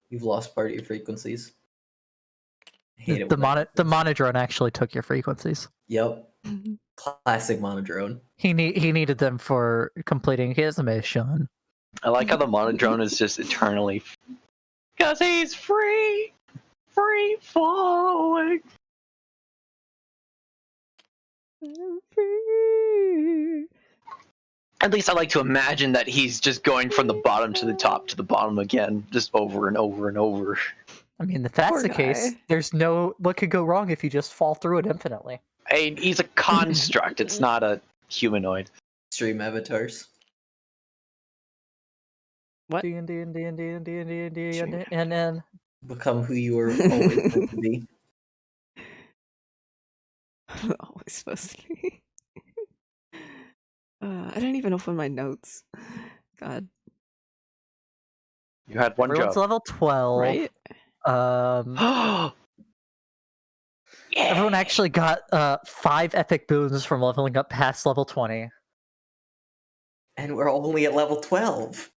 You've lost part of your frequencies. I hate it The when that happens. monodrone actually took your frequencies. Yep. Classic monodrone. He needed them for completing his mission. I like how the monodrone is just eternally, because he's free falling. At least I like to imagine that he's just going from the bottom to the top to the bottom again, just over and over and over. I mean, if that's Poor the case, guy. there's no what could go wrong if you just fall through it infinitely. Hey, he's a construct. It's not a humanoid. Stream avatars. What? And Become who you were always meant to be. Always supposed to be. I didn't even open my notes. God. You had one everyone's job. level 12. Right? Yeah. Everyone actually got 5 epic boons from leveling up past level 20. And we're only at level 12.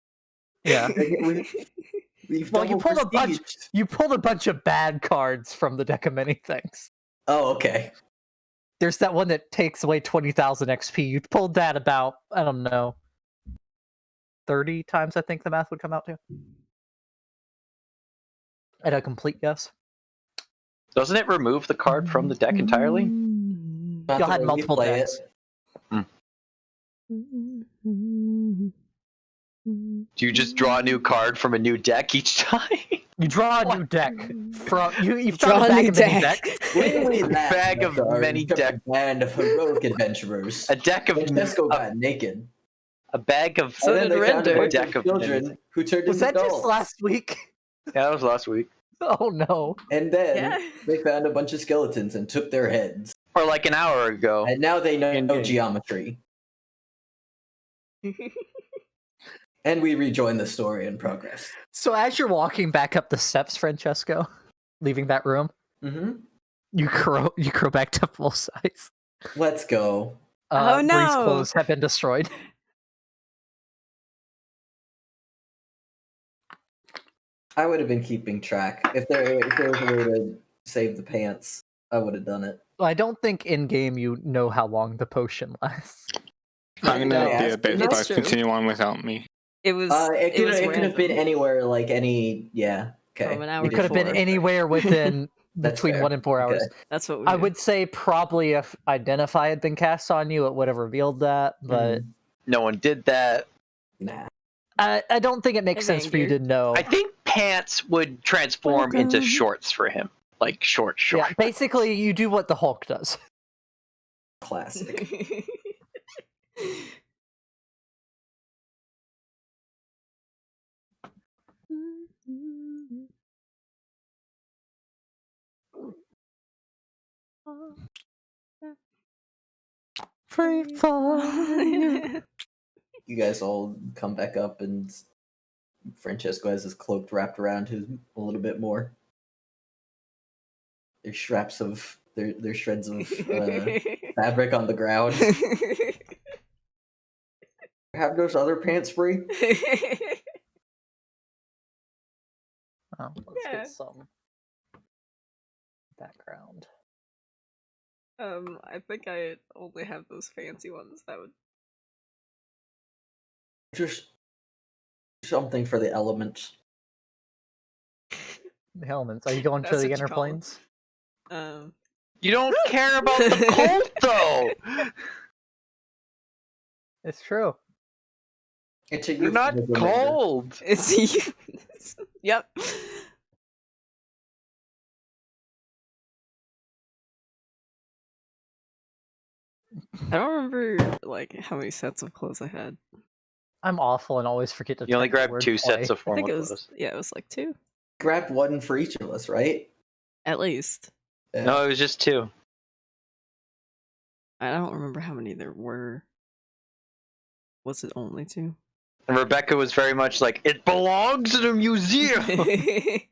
Yeah. We've Well, you double pulled a bunch. prestiged. You pulled a bunch of bad cards from the deck of many things. Oh, okay. There's that one that takes away 20,000 XP. You pulled that about, I don't know, 30 times, I think the math would come out to. At a complete guess. Doesn't it remove the card from the deck entirely? Not Y'all the had way we multiple play decks. it. Do you just draw a new card from a new deck each time? You draw a new deck from you've Draw drawn a a bag new of many deck. decks. Literally that, Bag of Minotaur, many took a deck- band of heroic adventurers. A deck of Francesco got naked. a bag of So And then did they found a Rinder. bunch Deck of of children who turned Was into that just dolls. last week? Yeah, that was last week. Oh no. And then Yeah. they found a bunch of skeletons and took their heads. Or like an hour ago. And now they know In-game. geometry. And we rejoin the story in progress. So as you're walking back up the steps, Francesco, leaving that room, Mm-hmm. you grow back to full size. Let's go. Oh, Bree's no. clothes have been destroyed. I would have been keeping track. If there was a way to save the pants, I would have done it. Well, I don't think in game you know how long the potion lasts. I'm No, gonna be a bit, That's but true. continue on without me. It was. It could have been random. anywhere, like any. Yeah. Okay. From an hour we It did could have been 4. anywhere within That's between fair. 1 and 4 hours. Okay. That's what we I do. would say probably if Identify had been cast on you, it would have revealed that, but No one did that. Nah. I don't think it makes Hey, sense for you to know. I think pants would transform into Welcome. shorts for him. Like short. Yeah, basically you do what the Hulk does. Classic. Free fall. You guys all come back up, and Francesco has his cloak wrapped around him a little bit more. There's straps of there's shreds of fabric on the ground. Have those other pants, Brie? Oh, let's Yeah. get some background. I think I only have those fancy ones that would. Just something for the elements. The elements. Are you going That's to the what you inner call 'em. planes? You don't care about the cult though. It's true. It's a You're not euphemism, Rinder. cold. It's yep. I don't remember like how many sets of clothes I had. I'm awful and always forget to You only check the grabbed word 2 play. sets of I formal think it was clothes. it was like 2 Grabbed one for each of us, right? at least. Yeah. No, it was just 2. I don't remember how many there were. Was it only 2? And Rebecca was very much like, it belongs in a museum. He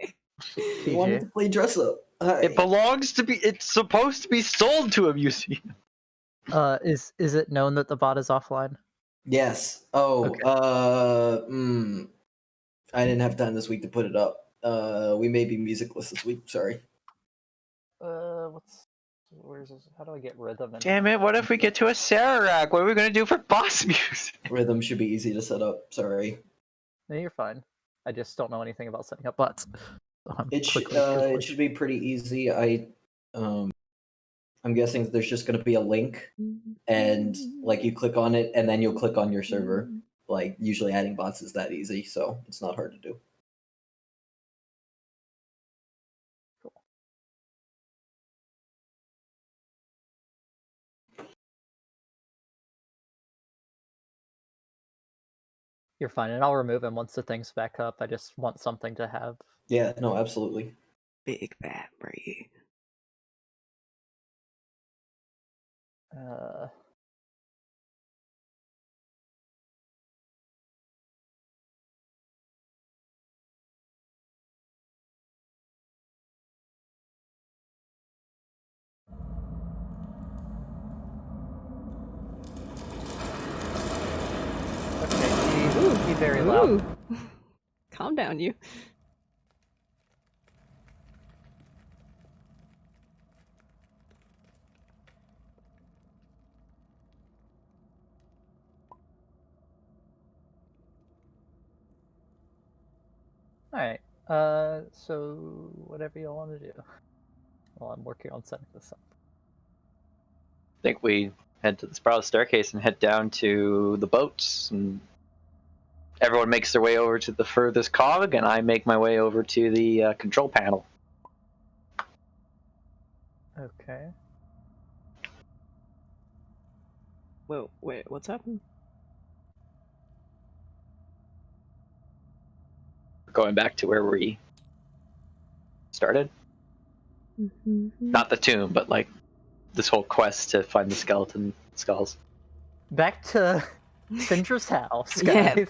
wanted to play dress up. Hi. It belongs to be. It's supposed to be sold to a museum. Is it known that the bot is offline? Yes. Oh. Okay. I didn't have time this week to put it up. We may be musicless this week. Sorry. Where's this? How do I get rhythm? Damn it! What if we get to a Sararak? What are we gonna do for boss music? Rhythm should be easy to set up. Sorry. No, you're fine. I just don't know anything about setting up bots. So I'm It quickly. should be pretty easy. I'm guessing there's just going to be a link, and like you click on it, and then you'll click on your server. Like usually, adding bots is that easy, so it's not hard to do. You're fine, and I'll remove him once the thing's back up. I just want something to have. Yeah, no, absolutely. Big bad Brie. Okay, be very loud. Ooh. Calm down, you. Alright, so whatever you want to do. Well, I'm working on setting this up. I think we head to the spiral staircase and head down to the boats, and everyone makes their way over to the furthest cog, and I make my way over to the control panel. Okay. Whoa, wait, what's happened? Going back to where we started. Not the tomb, but like this whole quest to find the skeleton skulls. Back to Syndra's house, Yeah. guys.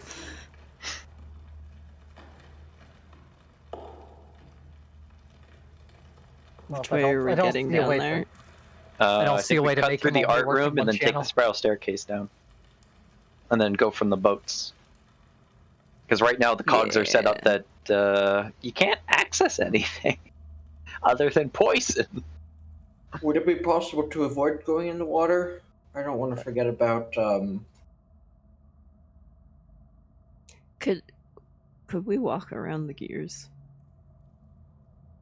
Well, Which if I way don't- are we I don't getting see a down way there? I don't I see think a we way to cut make through them the only art work in room one and then take channel. the spiral staircase down, and then go from the boats. Because right now the cogs are set up that you can't access anything other than poison. Would it be possible to avoid going in the water? I don't want to forget about. Could we walk around the gears?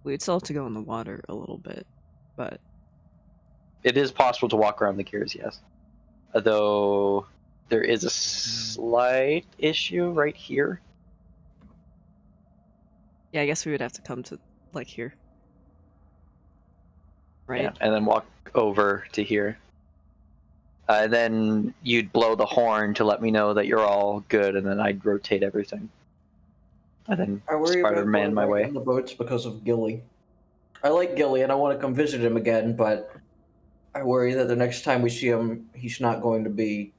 We'd still have to go in the water a little bit, but It is possible to walk around the gears, yes. Although there is a slight issue right here. yeah, I guess we would have to come to like here. Right? Yeah, and then walk over to here. And then you'd blow the horn to let me know that you're all good, and then I'd rotate everything. And then I worry about Spider-Man going my back way. on the boats because of Gilly. I like Gilly and I want to come visit him again, but I worry that the next time we see him, he's not going to be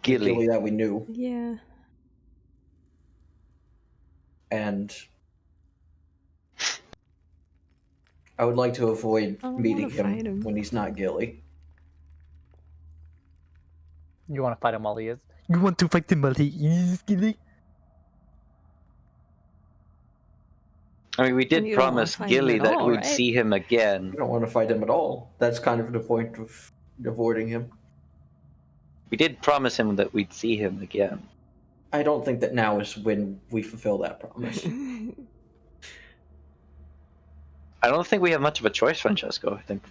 the Gilly. Gilly that we knew. Yeah. And I would like to avoid I don't meeting wanna fight him. when he's not Gilly. You want to fight him while he is? You want to fight him while he is, Gilly? I mean, we did you don't wanna promise fight him Gilly at that all, we'd right? see him again. I don't want to fight him at all. That's kind of the point of avoiding him. We did promise him that we'd see him again. I don't think that now is when we fulfill that promise. I don't think we have much of a choice, Francesco. I think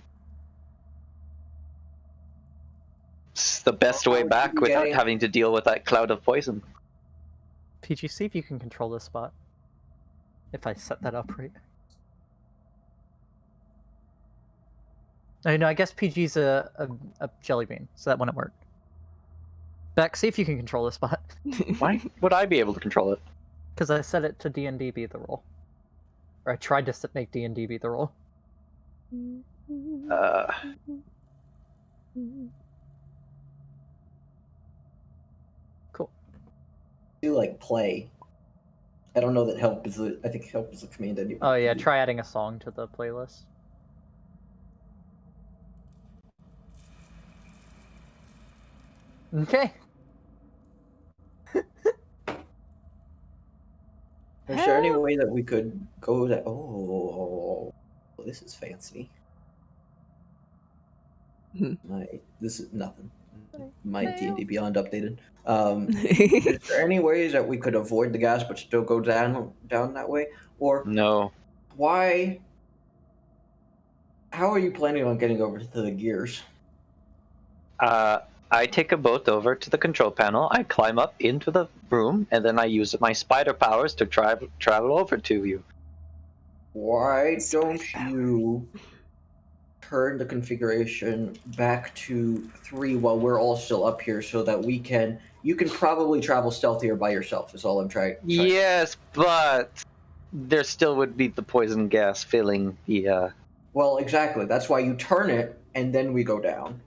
it's the best way back without having to deal with that cloud of poison. PG, see if you can control this spot. If I set that up right. I guess PG's a jelly bean, so that wouldn't work. Beck, see if you can control this spot. Why would I be able to control it? Because I set it to D&D be the role. Or I tried to make D&D be the role. Cool. Do like play. I don't know that help is I think help is a command anyway. Oh yeah, try adding a song to the playlist. Okay. Is there any way that we could go that? Oh, this is fancy. This is nothing. My D&D Beyond updated. Is there any ways that we could avoid the gas but still go down that way? Or No. why? How are you planning on getting over to the gears? I take a boat over to the control panel, I climb up into the room, and then I use my spider powers to travel over to you. Why don't you turn the configuration back to 3 while we're all still up here so that you can probably travel stealthier by yourself is all I'm trying. Yes, but there still would be the poison gas filling the... Well, exactly. That's why you turn it and then we go down.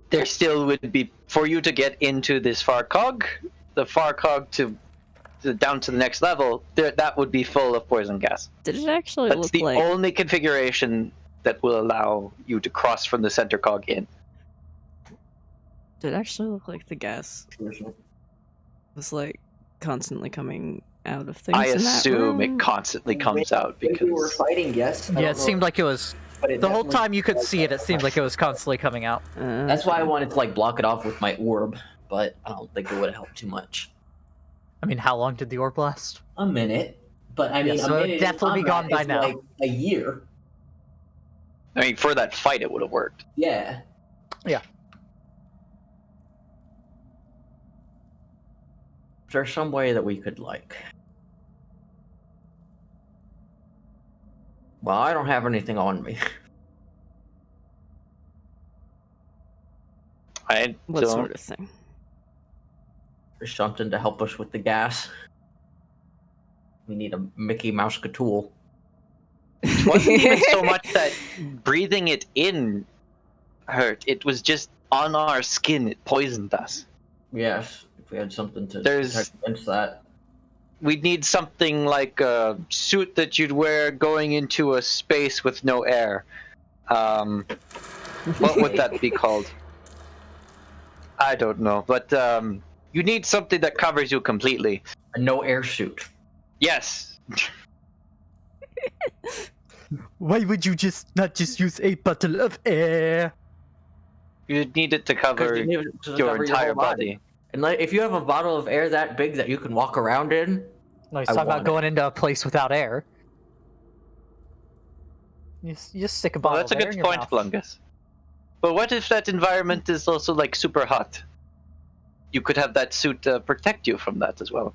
There still would be, for you to get into this Farcog, the Farcog to down to the next level, that would be full of poison gas. Did it actually That's look the like... only configuration that will allow you to cross from the center cog in. Did it actually look like the gas was like constantly coming out of things? I in that assume room? it constantly comes out When we were because... fighting, yes. I Yeah, don't it know, seemed like it was. but it The whole definitely time you could was see it, it seemed like it was constantly coming out. That's why I wanted to like block it off with my orb, but I don't think it would have helped too much. I mean, how long did the orb last? A minute, but I mean, Yeah, so a it'd minute definitely in be gone combat by is now. like a year. I mean, for that fight, it would have worked. Yeah. Yeah. Is there some way that we could like? Well, I don't have anything on me. I What don't... sort of thing? There's something to help us with the gas. We need a Mickey Mouse tool. It wasn't even so much that breathing it in hurt. It was just on our skin. It poisoned us. Yes, if we had something to There's- protect against that. We'd need something like a suit that you'd wear going into a space with no air. What would that be called? I don't know, but you need something that covers you completely. A no air suit. Yes. Why would you not just use a bottle of air? You'd need it to cover You need it to your cover entire whole body. And like, if you have a bottle of air that big that you can walk around in, No, he's I talking about want going into a place without air. You just stick a Well, bottle that's a of air good in your point, mouth. Blungus. But what if that environment is also like super hot? You could have that suit protect you from that as well.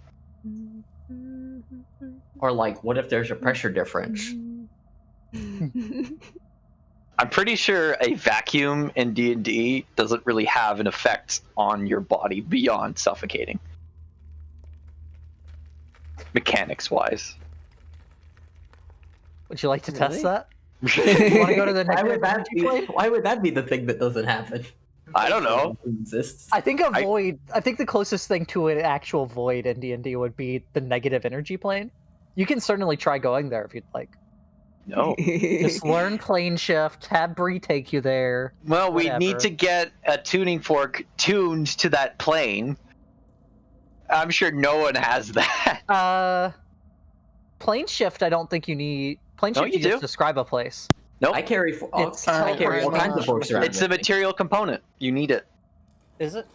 or like, what if there's a pressure difference? I'm pretty sure a vacuum in D&D doesn't really have an effect on your body beyond suffocating. Mechanics-wise. Would you like to Really? test that? You want to go to the Why negative would that energy be? plane? Why would that be the thing that doesn't happen? I don't know. It exists. I think a void. I think the closest thing to an actual void in D&D would be the negative energy plane. You can certainly try going there if you'd like. No. Just learn plane shift. Have Brie take you there. Well, we need Whatever. to get a tuning fork tuned to that plane. I'm sure no one has that. Plane shift. I don't think you need. Plane No, shift. you You just do. describe a place. Nope. I carry all It's kinds of teleportation. forks around. It's a with me. material component. You need it. Is it?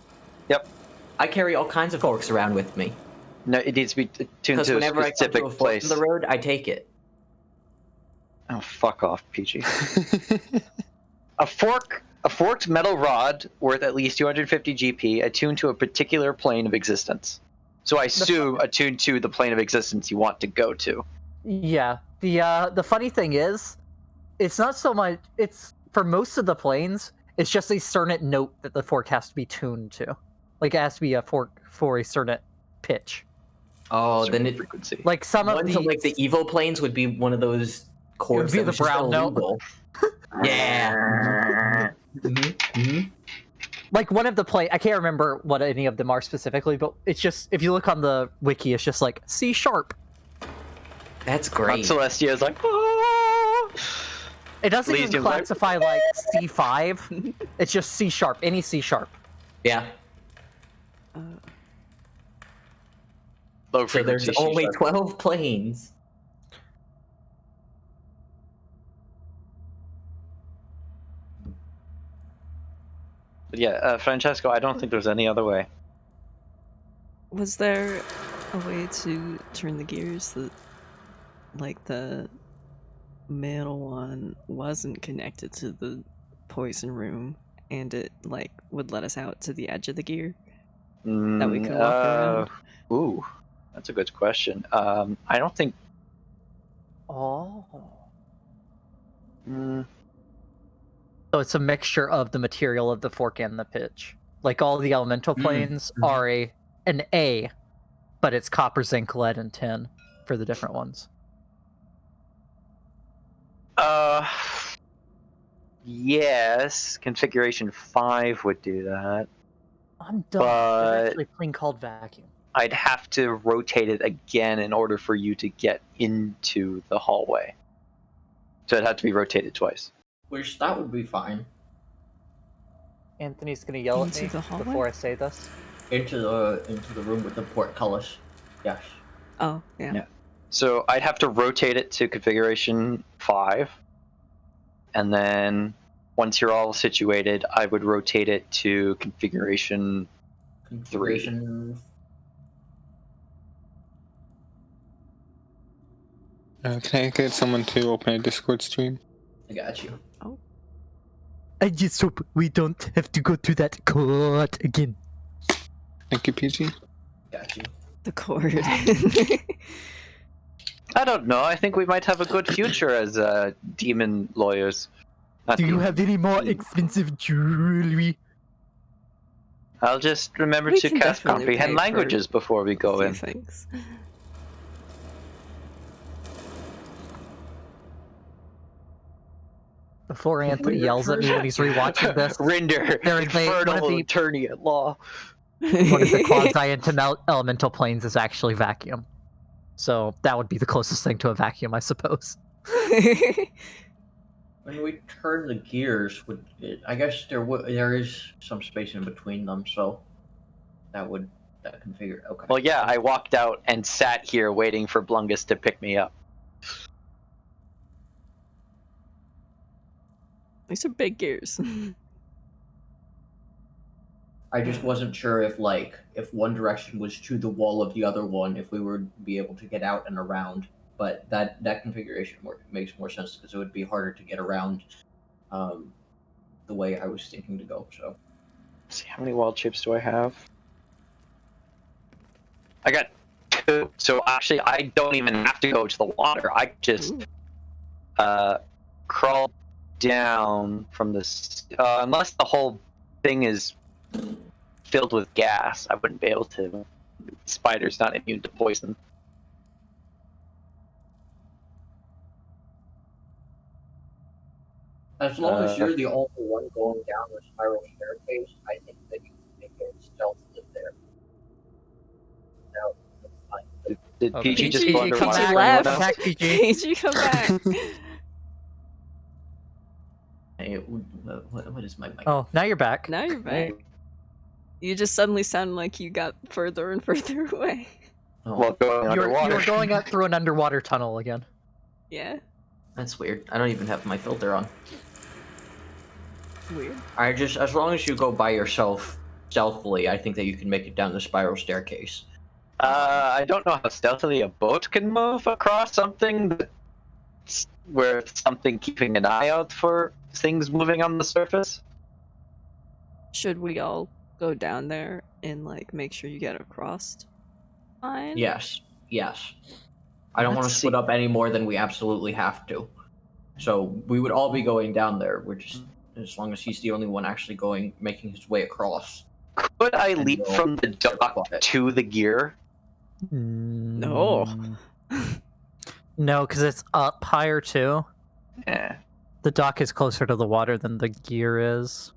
I carry all kinds of forks around with me No, it needs to be tuned because to a whenever I come specific to a fork place. in the road, I take it. Oh, fuck off, PG. A forked metal rod worth at least 250 GP attuned to a particular plane of existence. So I assume attuned to the plane of existence you want to go to. Yeah. The funny thing is, it's not so much. It's for most of the planes. It's just a certain note that the fork has to be tuned to. Like it has to be a fork for a certain pitch. Oh, Certain then it frequency. Like some of ones the of, like the Evo planes would be one of those chords be that the was just brown note. illegal. Yeah. like one of the plane. I can't remember what any of them are specifically, but it's just if you look on the wiki, it's just like C sharp. That's Aunt great. Celestia is like, It doesn't even Elysium's like- classify like C5. It's just C sharp. Any C sharp. Yeah. low So there's frequency only shift. 12 planes. But yeah, Francesco, I don't think there's any other way. Was there a way to turn the gears that, like, the middle one wasn't connected to the poison room, and it, like, would let us out to the edge of the gear that we could walk around? Ooh, that's a good question. I don't think. Oh. Mm, So it's a mixture of the material of the fork and the pitch. Like all the elemental planes are an A, but it's copper, zinc, lead, and tin for the different ones. yes, configuration 5 would do that. I'm done. But- There's actually a plane called vacuum. I'd have to rotate it again in order for you to get into the hallway. So it'd have to be rotated twice. Which, that would be fine. Anthony's gonna yell at Into me the hallway? before I say this. Into the room with the portcullis. Yes. Oh, yeah. Yeah. So I'd have to rotate it to configuration 5. And then once you're all situated, I would rotate it to configuration. Configuration. Can I get someone to open a Discord stream? I got you. I just hope we don't have to go to that court again. Thank you, PG. Got you. The cord. I don't know. I think we might have a good future as demon lawyers. Not Do you demon- have any more expensive jewelry? I'll just remember We to can cast definitely comprehend pay for languages before we go Few in. things. Before Anthony yells at me when he's rewatching this, Rinder, There is one of infernal the- attorney at law. one of the quasi-elemental planes is actually vacuum. So that would be the closest thing to a vacuum, I suppose. When we turn the gears, I guess there is some space in between them, so that configure. Okay. Well, yeah, I walked out and sat here waiting for Blungus to pick me up. These are big gears. I just wasn't sure if one direction was to the wall of the other one, if we would be able to get out and around. But that configuration makes more sense because it would be harder to get around the way I was thinking to go. So Let's see, how many wild chips do I have? I got 2. So actually, I don't even have to go to the water. I just crawl down from this. Unless the whole thing is filled with gas, I wouldn't be able to. Spider's not immune to poison. as long as you're the only one going down the spiral staircase, I think that you can make it stealthily there. No, that's fine. Did Okay. PG just PG, go underwater? PG for left. anyone else? Back, PG. PG, come back. Hey, what is my mic? Oh, now you're back. Now you're back. You just suddenly sound like you got further and further away. Oh, Well, going You're underwater. going out through an underwater tunnel again. Yeah, that's weird. I don't even have my filter on. weird. As long as you go by yourself stealthily, I think that you can make it down the spiral staircase. I don't know how stealthily a boat can move across something where something keeping an eye out for things moving on the surface. Should we all go down there and like make sure you get across? Fine. Yes. I don't want to Let's split see. up any more than we absolutely have to. So we would all be going down there. We're just as long as he's the only one actually making his way across. Could I And leap we'll from the get dock quiet. to the gear? No. No, because it's up higher too. Yeah. The dock is closer to the water than the gear is.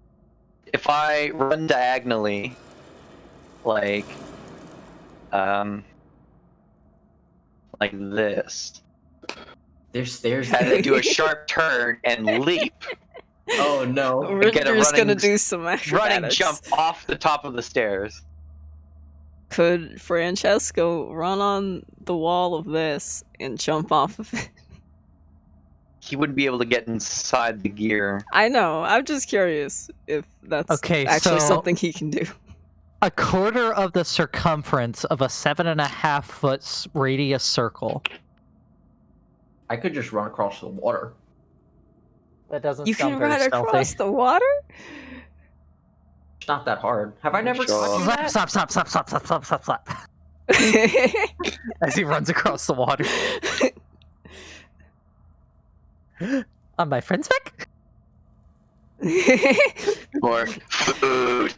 If I run diagonally, like this, There's stairs. and then do a sharp turn and leap, Oh no! get a Rinder's gonna running- do some acrobatics. running jump off the top of the stairs. Could Francesco run on the wall of this and jump off of it? He wouldn't be able to get inside the gear. I know. I'm just curious if that's Okay, actually so- something he can do. A quarter of the circumference of a 7.5 foot radius circle. I could just run across the water. That doesn't You sound can very run stealthy. across the water? It's not that hard. Have I never Sure. taught you that? Slap, slap, slap, slap, slap, slap, slap, slap. As he runs across the water. On my friend's back? Or food.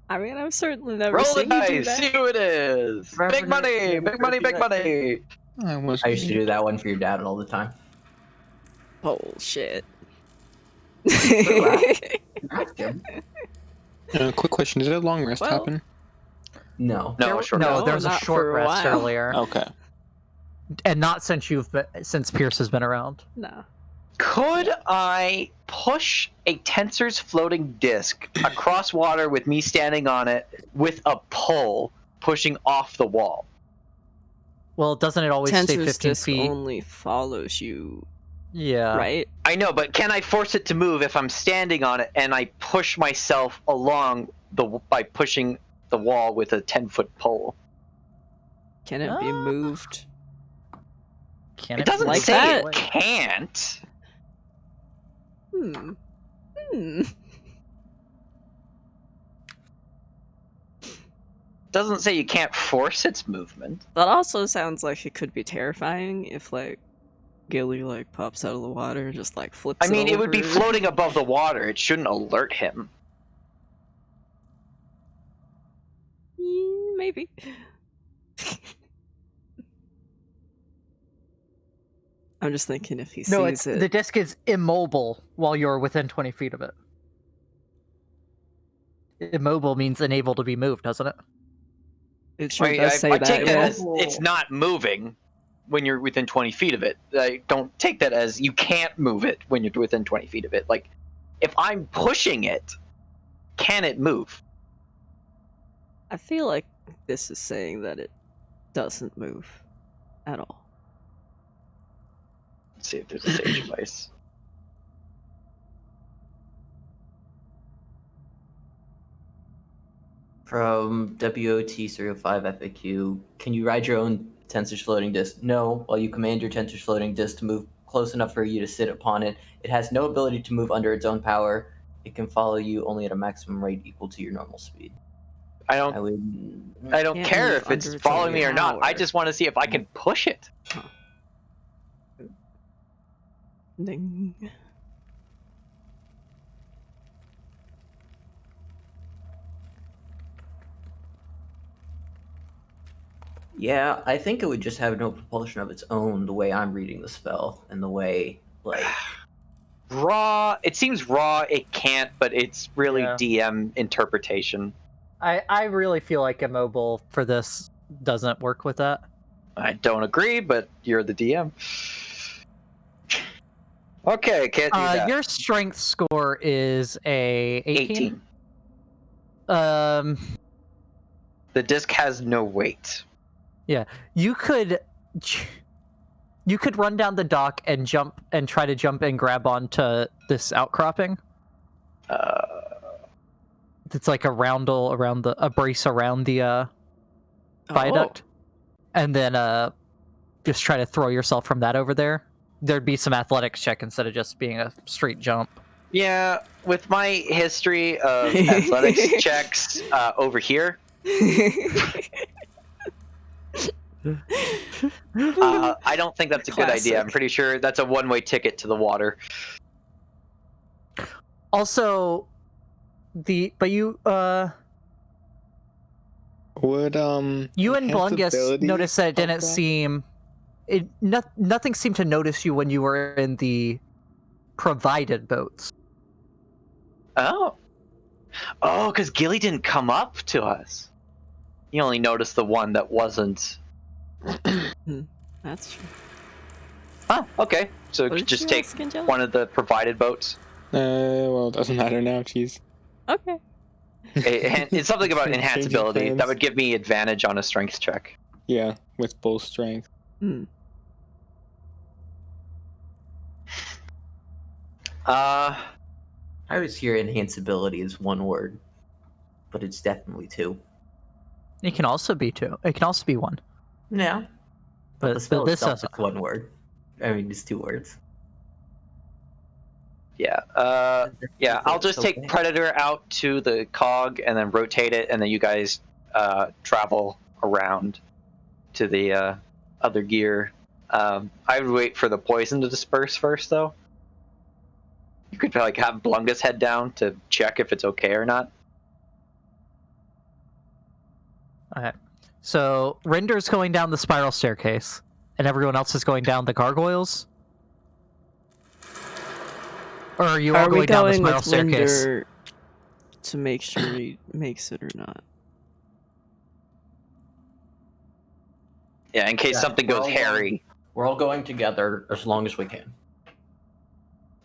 I mean, I've certainly never Roll the seen you do dice, that. see who it is. Never Big money, never big money, do big that. money. I I used to do that one for your dad all the time. Bullshit. Ask him. Quick question: Did a long rest Well- happen? No. No, short No, rest. there was a not short for a rest while. earlier, Okay. and not since since Pierce has been around. No. Could I push a tensor's floating disc across water with me standing on it with a pull pushing off the wall? Well, doesn't it always stay Tensor's 15 disc feet? only follows you, Yeah. right? I know, but can I force it to move if I'm standing on it and I push myself along by pushing the wall with a 10-foot pole? Can it be Ah. moved? Can It doesn't like say that? it can't. Hmm. Doesn't say you can't force its movement. That also sounds like it could be terrifying if, like, Gilly, like, pops out of the water and just, like, flips I mean, it would be over. floating above the water. It shouldn't alert him. Maybe. I'm just thinking if he No, sees it. the disc is immobile while you're within 20 feet of it. Immobile means unable to be moved, doesn't it? It sure I does say that. take that yeah. as it's not moving when you're within 20 feet of it. I don't take that as you can't move it when you're within 20 feet of it. Like, if I'm pushing it, can it move? I feel like this is saying that it doesn't move at all. Let's see if there's a sage advice. From WOT305 FAQ, can you ride your own tensor's floating disc? No. While you command your tensor's floating disc to move close enough for you to sit upon it, it has no ability to move under its own power. It can follow you only at a maximum rate equal to your normal speed. I I don't would. care move if it's under its following own me or not. I power. just want to see if I can push it. Ding. Yeah, I think it would just have no propulsion of its own. The way I'm reading the spell, and the way like Raw, it seems raw, it can't, but it's really Yeah. DM interpretation. I really feel like immobile for this doesn't work with that. I don't agree, but you're the DM. Okay, can't do that. Your strength score is a 18. 18. The disc has no weight. You could run down the dock and jump and try to jump and grab onto this outcropping. It's like a roundel around a brace around the viaduct, and then just try to throw yourself from that over there. There'd be some athletics check instead of just being a straight jump. Yeah, with my history of athletics checks over here, I don't think that's a good idea. I'm Classic. pretty sure that's a one-way ticket to the water. Also, Would you and Blungus enhanceability noticed that it help didn't that? seem nothing seemed to notice you when you were in the provided boats. Oh, because Gilly didn't come up to us. He only noticed the one that wasn't. That's true. Oh, okay. So What did just you take ask, Angelica? one of the provided boats. Well, it doesn't matter now. Jeez. Okay. It's something about Changing enhanceability plans. that would give me advantage on a strength check. Yeah, with bull strength. Hmm. Uh, I always hear enhanceability is one word, but it's definitely two. It can also be 2. It can also be 1. Yeah. But the spell this itself is doesn't. one word. I mean, it's 2 words. yeah. Yeah. I'll just take Predator out to the cog and then rotate it, and then you guys travel around to the other gear. I would wait for the poison to disperse first, though. You could like have Blungus head down to check if it's okay or not. Okay. So Rinder's going down the spiral staircase, and everyone else is going down the gargoyles. Or are you all Are we going down the going spiral with staircase? Rinder to make sure he makes it or not? Yeah, in case Yeah, something we're goes all hairy. We're all going together as long as we can.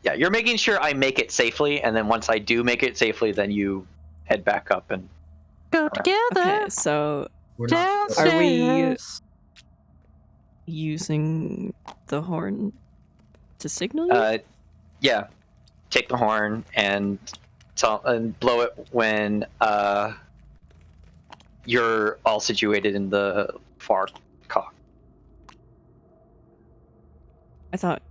Yeah, you're making sure I make it safely, and then once I do make it safely, then you head back up and Go together. Okay, so We're not. Are we- Downstairs. using the horn to signal you? yeah, take the horn and blow it when you're all situated in the far cog. I thought.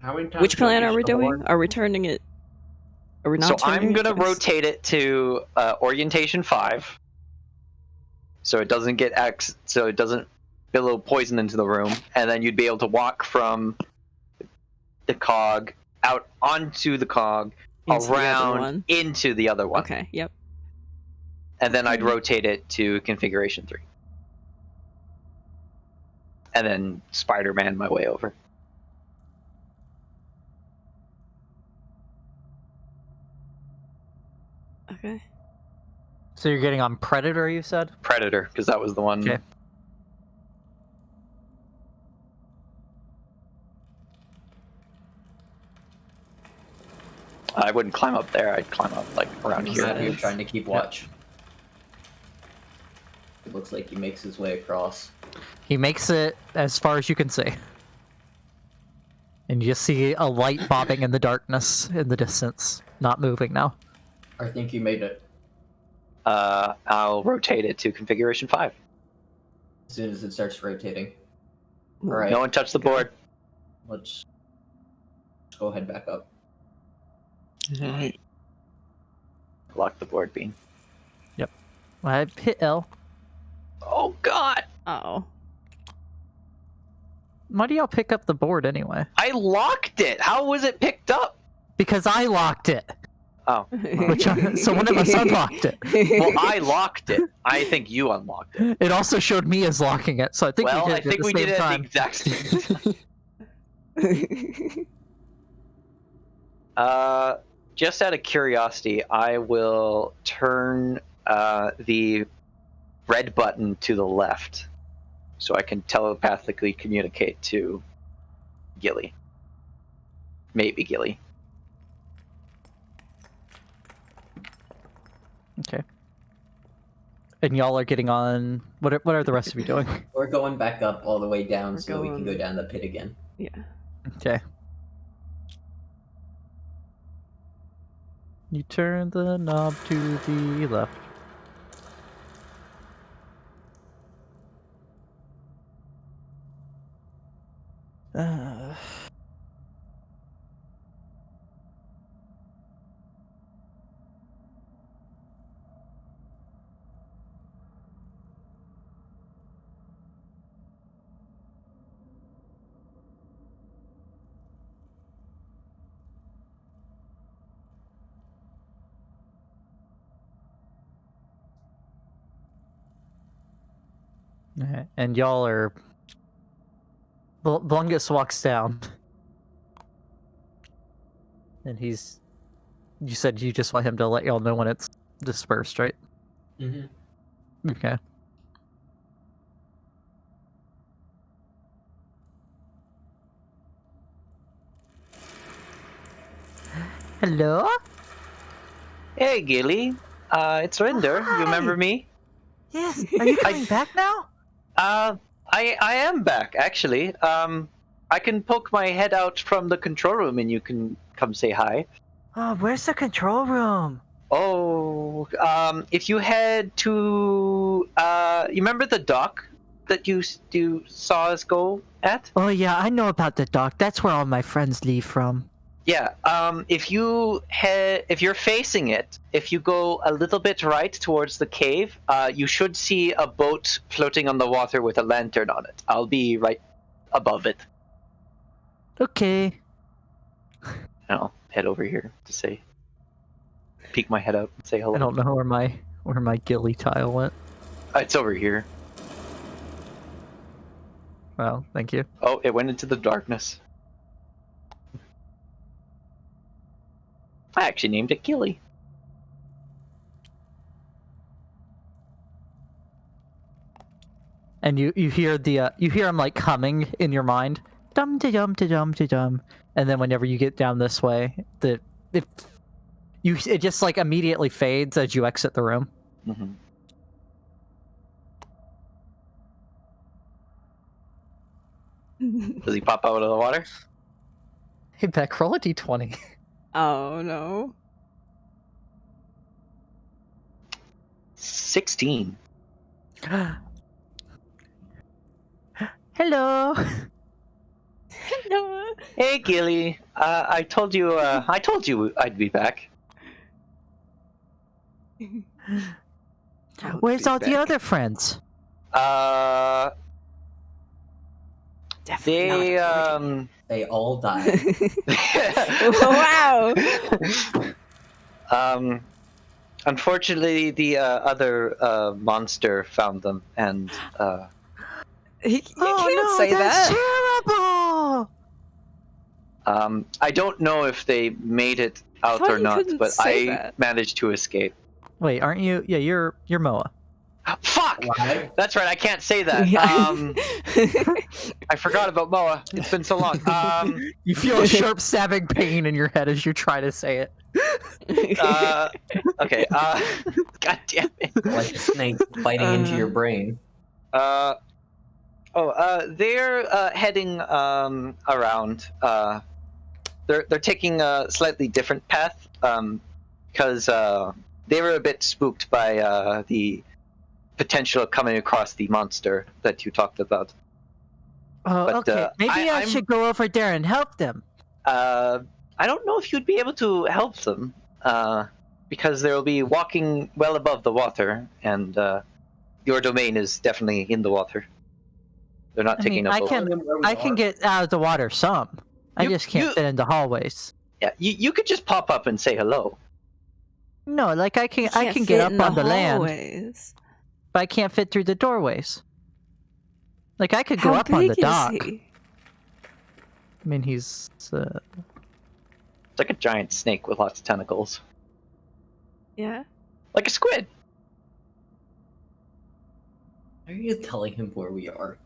How many times Which do I plan use are we the doing? horn? Are we turning it? Are we not So turning I'm it gonna twice? rotate it to orientation 5, so it doesn't get so it doesn't billow poison into the room, and then you'd be able to walk from the cog out onto the cog, Into the other around one? into the other one. Okay, yep. And then I'd rotate it to configuration 3. And then Spider-Man my way over. Okay. So you're getting on Predator, you said? Predator, because that was the one. Okay. I wouldn't climb up there, I'd climb up like around He's here. out here trying to keep watch. It looks like he makes his way across. He makes it as far as you can see. And you just see a light bobbing in the darkness in the distance. Not moving now. I think he made it. I'll rotate it to configuration 5. As soon as it starts rotating. Ooh. Alright, No one touch the board. let's go ahead back up. Alright. Lock the board beam. I hit L. Oh god! Oh. Why do y'all pick up the board anyway? I locked it! How was it picked up? Because I locked it. Oh. So one of us unlocked it. Well, I locked it. I think you unlocked it. It also showed me as locking it, so I think Well, we I did it think at we the did same it at time. the exact same time. Just out of curiosity, I will turn the red button to the left so I can telepathically communicate to Gilly. Maybe Gilly. Okay. And y'all are getting on. What are the rest of you doing? We're going back up all the way down We're so that we can go going- down the pit again. Yeah. Okay. You turn the knob to the left. Okay, and y'all are. Blungus walks down. And he's. You said you just want him to let y'all know when it's dispersed, right? Mm-hmm. Okay. Hello? Hey, Gilly. It's Rinder. Hi. You remember me? Yes. Are you coming back now? I am back, actually. I can poke my head out from the control room and you can come say hi. Oh, where's the control room? Oh, if you head to, you remember the dock that you saw us go at? Oh yeah, I know about the dock. That's where all my friends leave from. Yeah, if you're facing it, if you go a little bit right towards the cave, you should see a boat floating on the water with a lantern on it. I'll be right above it. Okay. And I'll head over here to peek my head out and say hello. I don't know where my ghillie tile went. It's over here. Well, thank you. Oh, it went into the darkness. I actually named it Gilly. And you hear you hear him like humming in your mind, dum de dum de dum de dum, and then whenever you get down this way, it just like immediately fades as you exit the room. Mm-hmm. Does he pop out of the water? Hey Beck, roll a d20. Oh no. 16. Hello. No. Hey, Gilly. I told you I'd be back. Where's all the other friends? Definitely not. They all died. Wow. Unfortunately, the other monster found them, and You Oh can't no, say that's that. terrible! I don't know if they made it out thought or you not, couldn't but say I that. managed to escape. Wait, aren't you? Yeah, you're Moa. Fuck! Why? That's right, I can't say that. I forgot about Moa. It's been so long. You feel a sharp stabbing pain in your head as you try to say it. Okay. God damn it. Like a snake biting into your brain. They're heading around. They're taking a slightly different path because they were a bit spooked by the potential of coming across the monster that you talked about. Oh, But, okay. Maybe I I'm- should go over there and help them. I don't know if you'd be able to help them because they'll be walking well above the water, and your domain is definitely in the water. They're not I taking mean, a boat. I can get out of the water some. I You- just can't you- fit into hallways. Yeah, you could just pop up and say hello. No, like I can Can't get fit up in on the land, hallways. but I can't fit through the doorways. Like I could go How up on the big is dock. he? I mean, he's It's like a giant snake with lots of tentacles. Yeah. Like a squid. Why are you telling him where we are?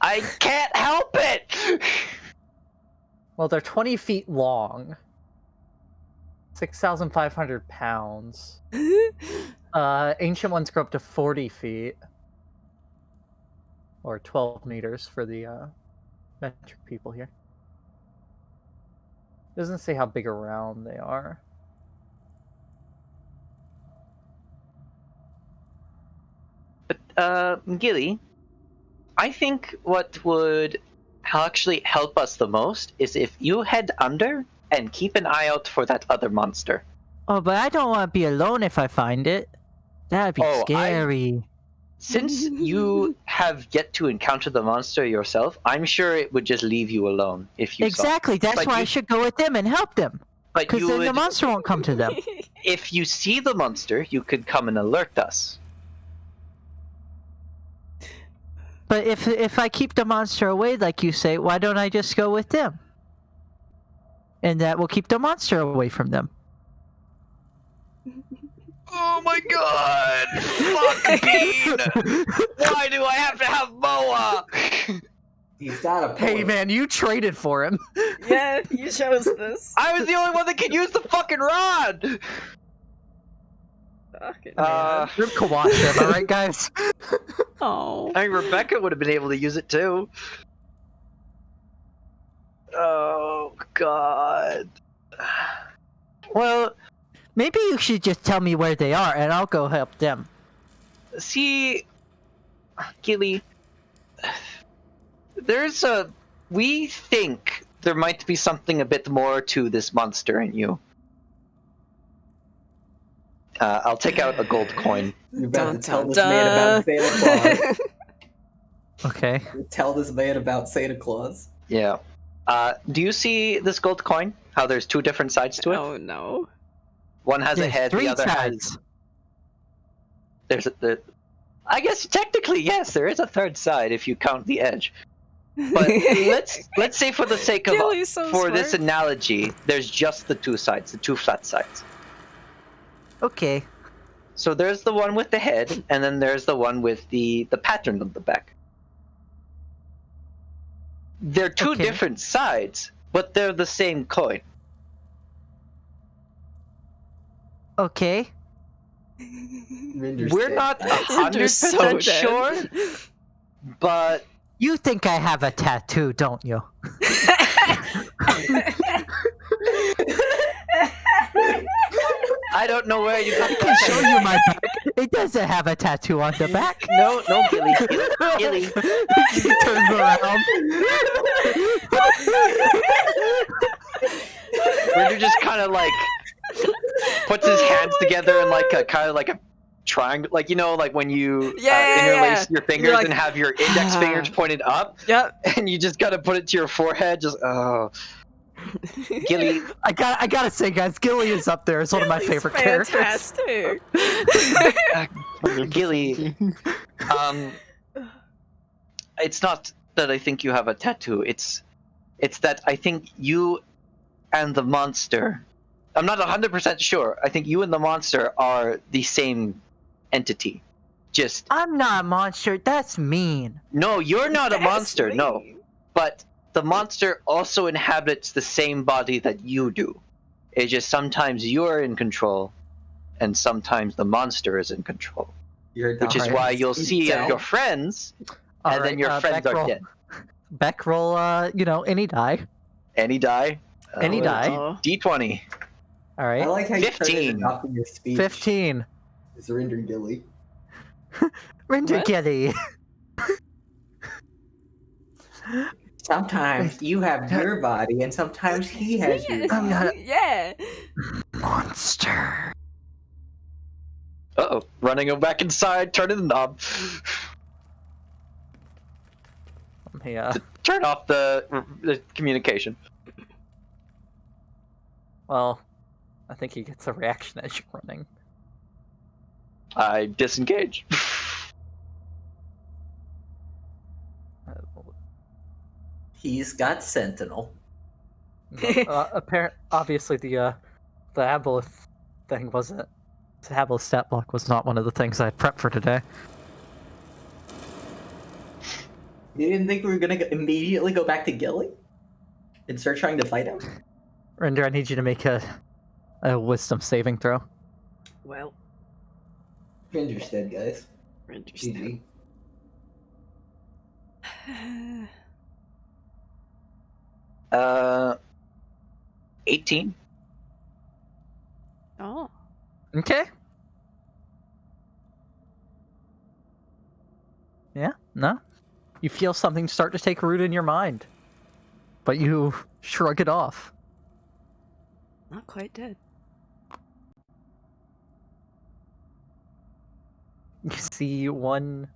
I can't help it! well, they're 20 feet long, 6,500 pounds. Ancient ones go up to 40 feet, or 12 meters for the metric people here. Doesn't say how big around they are. But, Gilly, I think what would actually help us the most is if you head under and keep an eye out for that other monster. Oh, but I don't want to be alone if I find it. That'd be Oh, scary. Since you have yet to encounter the monster yourself, I'm sure it would just leave you alone if you Exactly. That's But why I you- should go with them and help them. saw. But Because you then the would, monster won't come to them. if you see the monster, you could come and alert us. But if I keep the monster away, like you say, why don't I just go with them? And that will keep the monster away from them. Oh my god! Fuck Bean! Why do I have to have Moa? He's got a point. Hey man, you traded for him. Yeah, you chose this. I was the only one that could use the fucking rod! Fucking Rip can watch it, am I right, guys? Oh. I mean, Rebecca would have been able to use it too. Oh, God. Well, Maybe you should just tell me where they are, and I'll go help them. see, Gilly, we think there might be something a bit more to this monster in you. I'll take out a gold coin. You're about to Dun, tell dun, this man about dun. Santa Claus. Okay. Tell this man about Santa Claus. Yeah. Do you see this gold coin? How there's two different sides to it? Oh no. One has a There's head, 3 the other sides. has... I guess technically, yes, there is a third side if you count the edge. But let's say for the sake of Gilly's so this smart. analogy, there's just the two sides, the two flat sides. Okay. So there's the one with the head, and then there's the one with the pattern on the back. They're two Okay. different sides, but they're the same coin. Okay. Rinder's We're dead. not Rinder's 100% so dead. sure, but You think I have a tattoo, don't you? I don't know where you got I can that. show you my back. It doesn't have a tattoo on the back. No, Gilly. Gilly. He turns around. Rinder just kind of like puts his hands together in like a kind of like a triangle, like like when you interlace your fingers like, and have your index fingers pointed up, Yep. and you just gotta put it to your forehead. Just Gilly. I gotta say, guys, Gilly is up there. It's one of my Gilly's favorite characters. fantastic. Gilly, it's not that I think you have a tattoo. It's that I think you and the monster. I'm not 100% sure. I think you and the monster are the same entity. Just I'm not a monster. That's mean. no, you're not a That's monster. No, mean. but the monster also inhabits the same body that you do. It's just sometimes you're in control, and sometimes the monster is in control. Which is why you'll see your friends, and then your friends Beck are roll, dead. Beck roll, any die. Any die? Any die. D20. All I right. like how you started 15. adopting your speech. 15. It's Rinder Gilly. Rinder What? Gilly. Sometimes you have your body, and sometimes he has your I'm body. not- Yeah. Monster. Uh-oh. Running back inside, turning the knob. Yeah. Turn off the communication. Well, I think he gets a reaction as you're running. I disengage. He's got Sentinel. Obviously, the aboleth thing wasn't. The aboleth stat block was not one of the things I had prepped for today. You didn't think we were gonna immediately go back to Gilly and start trying to fight him? Rinder, I need you to make a wisdom saving throw. Well, Rinder's dead, guys. interesting. GG. 18. Oh. Okay. Yeah, no. You feel something start to take root in your mind, but you shrug it off. Not quite dead. You see one.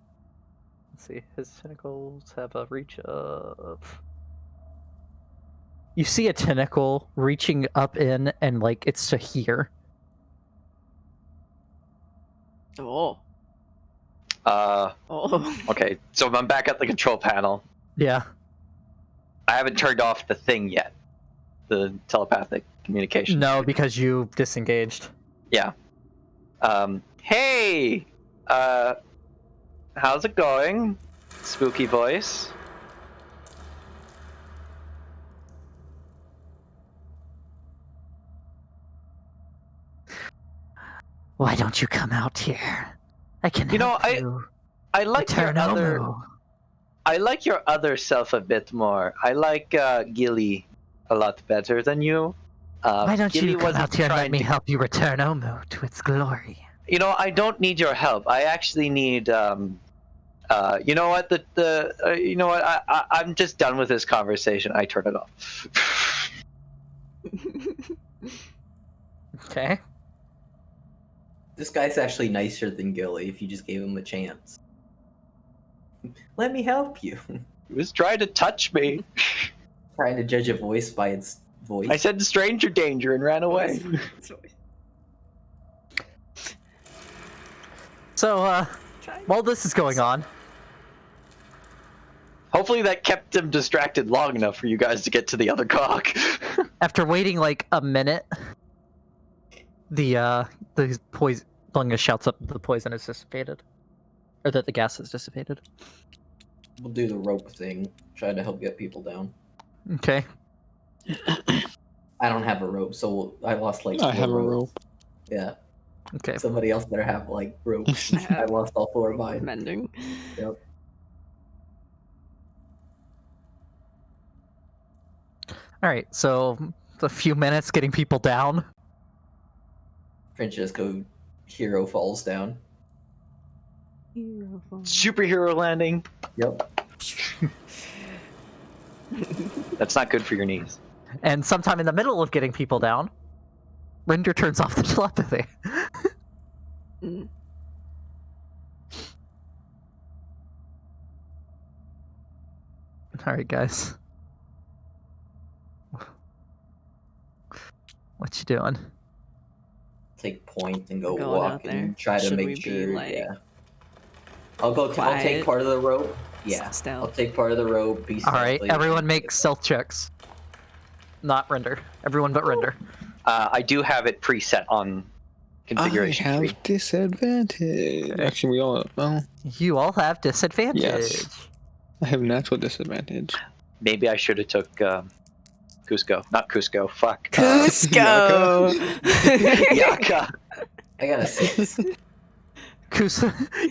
Let's see, his tentacles have a reach of. You see a tentacle reaching up in, and like it's to here. Oh. Oh. Okay, so I'm back at the control panel. Yeah. I haven't turned off the thing yet. The telepathic communication. No, because you disengaged. Yeah. Hey! How's it going? Spooky voice. Why don't you come out here? I can You know, help you. I like your Return other. Omu. I like your other self a bit more. I like Gilly a lot better than you. Why don't Gilly you come wasn't out here and let trying me to. help you return Omu to its glory? You know, I don't need your help. I actually need. You know what? You know what? I'm just done with this conversation. I turn it off. Okay. This guy's actually nicer than Gilly if you just gave him a chance. Let me help you. He was trying to touch me. Trying to judge a voice by its voice. I said stranger danger and ran away. So, while this is going on, Hopefully that kept him distracted long enough for you guys to get to the other cock. after waiting like a minute, the poison Lunga shouts up the poison is dissipated, or that the gas is dissipated. We'll do the rope thing. Try to help get people down. Okay. I don't have a rope, so I lost like 4 I have a ropes. rope. Yeah. Okay. Somebody else better have like ropes. I lost all 4 of mine. Mending. Yep. All right. So a few minutes getting people down. Francesco hero falls down. Hero phone. Superhero landing. Yep. That's not good for your knees. And sometime in the middle of getting people down, Rinder turns off the telepathy. Mm. All right, guys. What you doing? Take point and go Going walk out and there. try to Should we make be, sure. like, Yeah. I'll take quiet? part of the rope. Yeah. Stealth. I'll take part of the rope. Be All right, stealthy. everyone make stealth checks. Not Rinder. Everyone but Rinder. I do have it preset on configuration I have 3. disadvantage. Actually, we all. Well, You all have disadvantage. Yes. I have natural disadvantage. Maybe I should have took Cusco. Not Cusco. Fuck. Cusco! Yaka. I got a 6.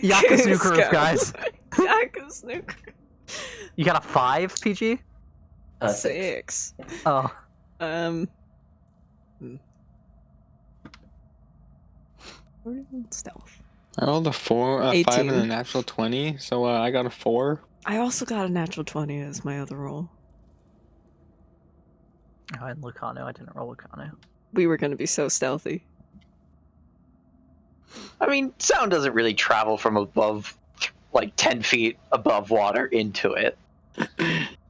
Yaka snooker roof, Cusco. guys. Yaka snooker. You got a 5, PG? 6. 6. Oh. Stealth. I rolled a 4, a 5, 18. and a natural 20, so I got a 4. I also got a natural 20 as my other roll. Oh, and Lucano. I didn't roll Lucano. We were gonna be so stealthy. I mean, sound doesn't really travel from above, like 10 feet above water into it.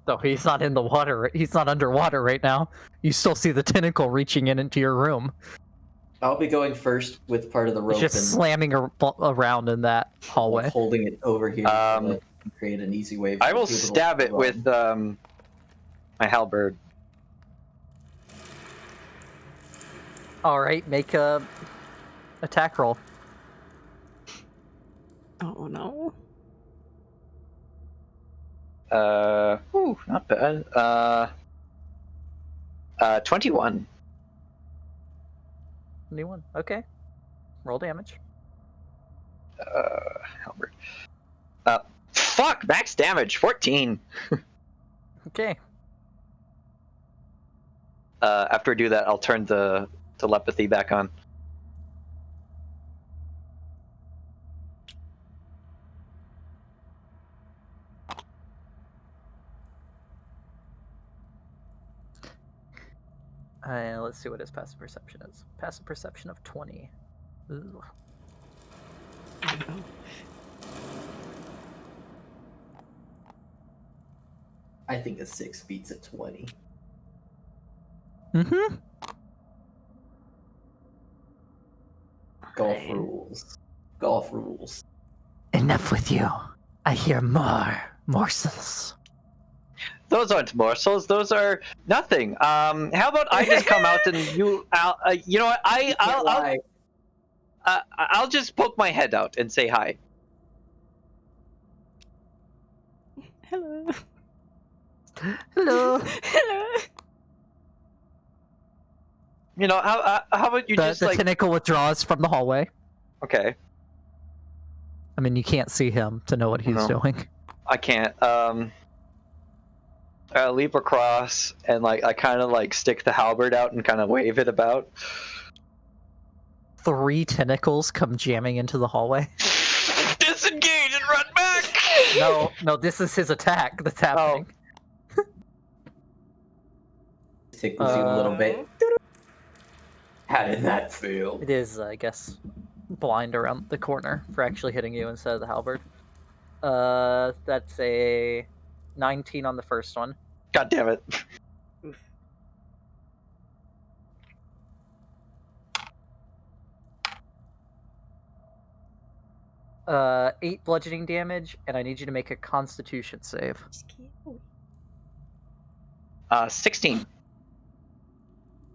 So he's not in the water. He's not underwater right now. You still see the tentacle reaching in into your room. I'll be going first with part of the rope It's just and slamming around in that hallway. holding it over here to create an easy way. I will people to stab it run. with my halberd. All right, make a attack roll. Oh no. Not bad. 21. Anyone? Okay. Roll damage. Halberd. Fuck! Max damage, 14. Okay. After I do that, I'll turn the telepathy back on. Let's see what his passive perception is. Passive perception of 20. Ooh. I think a 6 beats a 20. Mm-hmm. Golf rules. Golf rules. Enough with you. I hear more morsels. Those aren't morsels. Those are nothing. How about I just come out and you know what? I'll just poke my head out and say hi. Hello. Hello. Hello. You know, how about you The just like tentacle withdraws from the hallway. Okay. I mean, you can't see him to know what he's No. doing. I can't. I leap across and like I kind of like stick the halberd out and kind of wave it about. 3 tentacles come jamming into the hallway. Disengage and run back. No, this is his attack that's happening. Tickles you a little bit. How did that feel? It is, I guess, blind around the corner for actually hitting you instead of the halberd. That's a 19 on the first one. God damn it. 8 bludgeoning damage, and I need you to make a Constitution save. 16.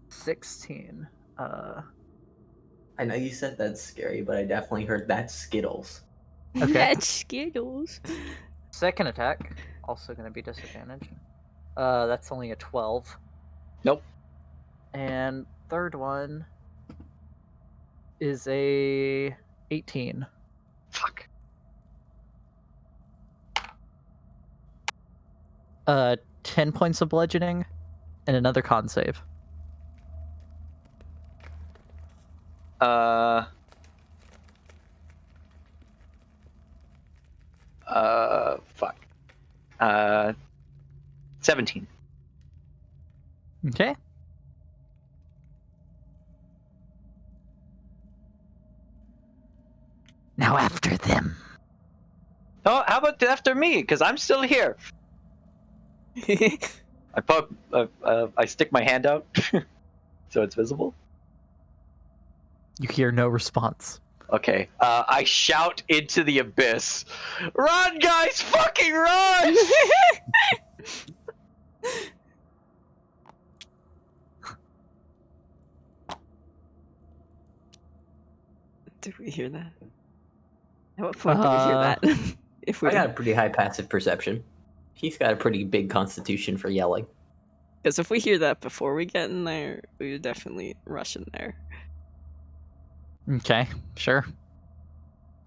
16. I know you said that's scary, but I definitely heard that's Skittles. Okay. That's Skittles. Second attack, also going to be disadvantage. That's only a 12. Nope. And third one is a 18. Fuck. 10 points of bludgeoning, and another con save. Fuck. 17. Okay. Now after them. Oh, how about after me? Because I'm still here. I stick my hand out so it's visible. You hear no response. Okay. I shout into the abyss. Run, guys! Fucking run! Did we hear that? At what point did we hear that? If we I got a pretty high passive perception. He's got a pretty big constitution for yelling. Because if we hear that before we get in there, we would definitely rush in there. Okay, sure.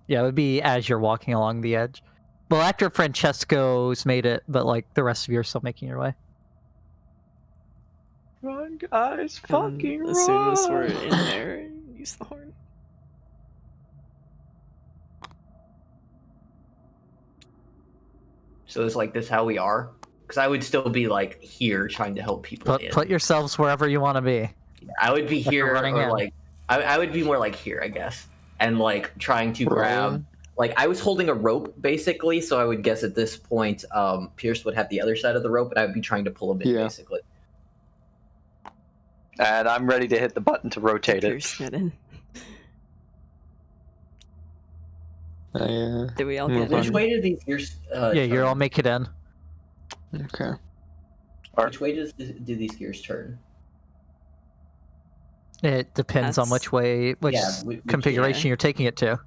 Yeah, it would be as you're walking along the edge. Well, after Francesco's made it, but like the rest of you are still making your way. Run, guys! And Fucking run! as soon as we're in there, use the horn. So it's like this how we are? Because I would still be like here trying to help people in. Put yourselves wherever you want to be. I would be Like you're here running or in. like I would be more like here, I guess. And like trying to grab like I was holding a rope basically, so I would guess at this point Pierce would have the other side of the rope and I would be trying to pull him in Yeah. basically. And I'm ready to hit the button to rotate it. Pierce get in. I, Did we all Move get Which in? way do these gears Yeah, you'll all turn? make it in. okay. Which way do these gears turn? It depends on That's- which way, which Yeah, which configuration yeah. you're taking it to.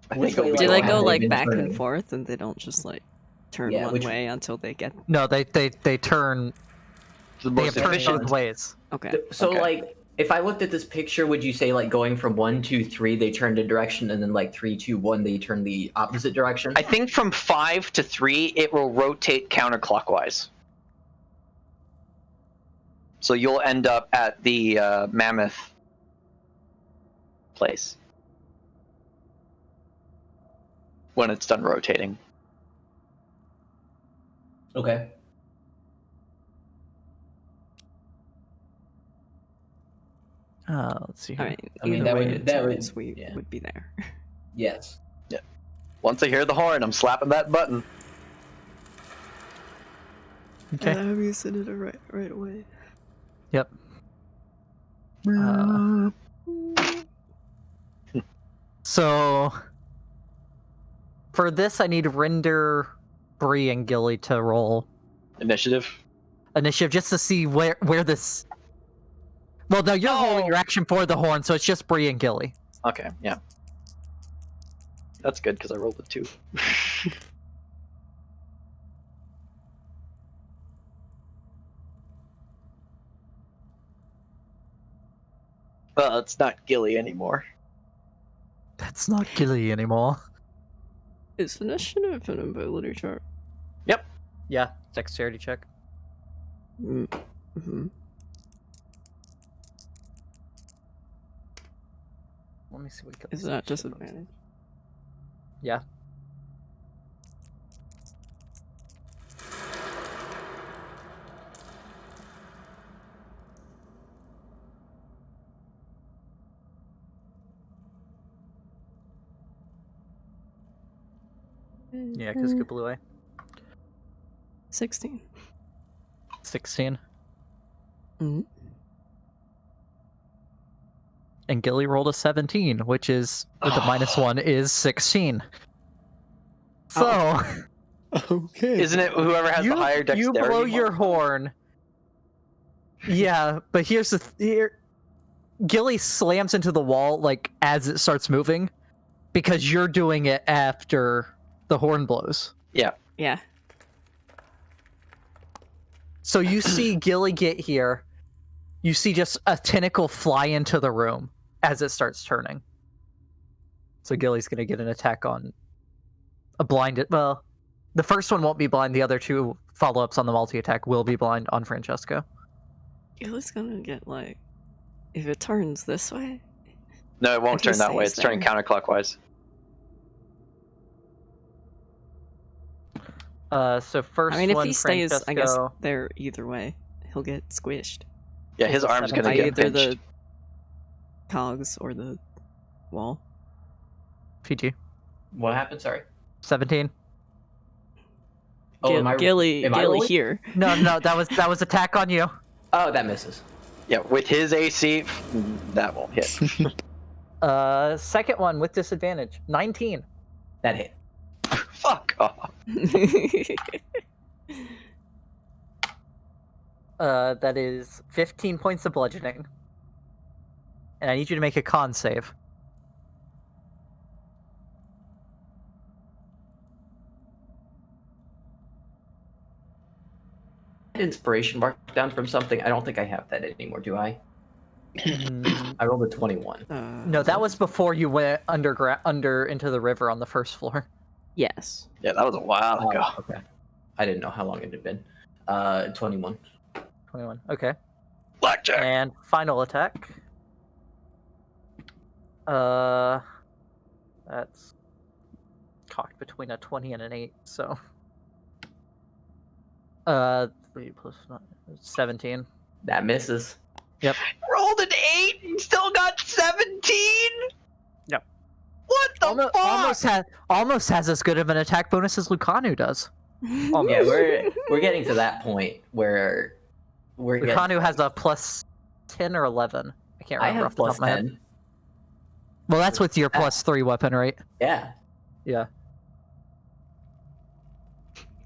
I Which think way, it'll be Do they have go they like been back and turning? forth and they don't just like turn Yeah, one which- way until they get. No, they turn. the They most have turned efficient. both ways. Okay. So Okay. like if I looked at this picture, would you say like going from 1, 2, 3 they turned a direction and then like 3, 2, 1 they turn the opposite direction? I think from 5 to 3, it will rotate counterclockwise. So you'll end up at the mammoth place when it's done rotating. Okay. Let's see All here. right. I mean, either that way would- it that would- turns, we yeah. would be there. Yes. Once I hear the horn, I'm slapping that button. Okay. we send it right away. Yep. So for this, I need Rinder, Brie, and Gilly to roll Initiative. initiative just to see where this. Well, no, you're holding your action for the horn, so it's just Brie and Gilly. Okay, yeah. That's good because I rolled a 2. Well, it's not Gilly anymore. That's not Gilly anymore. Is initiative an ability check? Yeah, dexterity check. Mm-hmm. Let me see what Is Gilly's that initiative is. disadvantage? Yeah. Yeah, because Mm-hmm. good blue eye. 16. 16. Mm-hmm. And Gilly rolled a 17, which is, with the -1, is 16. So, Okay. Isn't it whoever has the higher dexterity? you blow your mod? horn. Yeah, but here's the here. Gilly slams into the wall like as it starts moving, because you're doing it after the horn blows. Yeah. Yeah. So you see Gilly get here. You see just a tentacle fly into the room as it starts turning. So Gilly's gonna get an attack on a blinded. Well, the first one won't be blind. The other two follow-ups on the multi-attack will be blind on Francesco. Gilly's gonna get, like... If it turns this way... No, it won't If he turn that way. stays It's turning there. counterclockwise. So first I mean, if one, he stays, Francesco. I guess, there either way, he'll get squished. Yeah, his It's a arm's gonna By get either pinched. the cogs or the wall. PG What happened? Sorry. 17. Oh, am I Gilly rolling? here. No, that was attack on you. Oh, that misses. Yeah, with his AC, that won't hit. Second one with disadvantage, 19. That hit. Fuck off. That is 15 points of bludgeoning. And I need you to make a con save. Inspiration marked down from something. I don't think I have that anymore, do I? I rolled a 21. No, that was before you went under into the river on the first floor. Yes. Yeah, that was a while ago. Oh, okay. I didn't know how long it had been. 21. 21. Okay. Blackjack. And final attack. That's cocked between a 20 and an 8, so 3 plus 9, 17. That misses. Rolled an 8 and still got 17? Yep. What the fuck? Almost has as good of an attack bonus as Lucanu does. Yeah, we're getting to that point where we're getting. Lucanu has a plus 10 or 11. I can't I remember have off the top plus of my head. 10. Well, that's with your plus 3 weapon, right? Yeah, Yeah.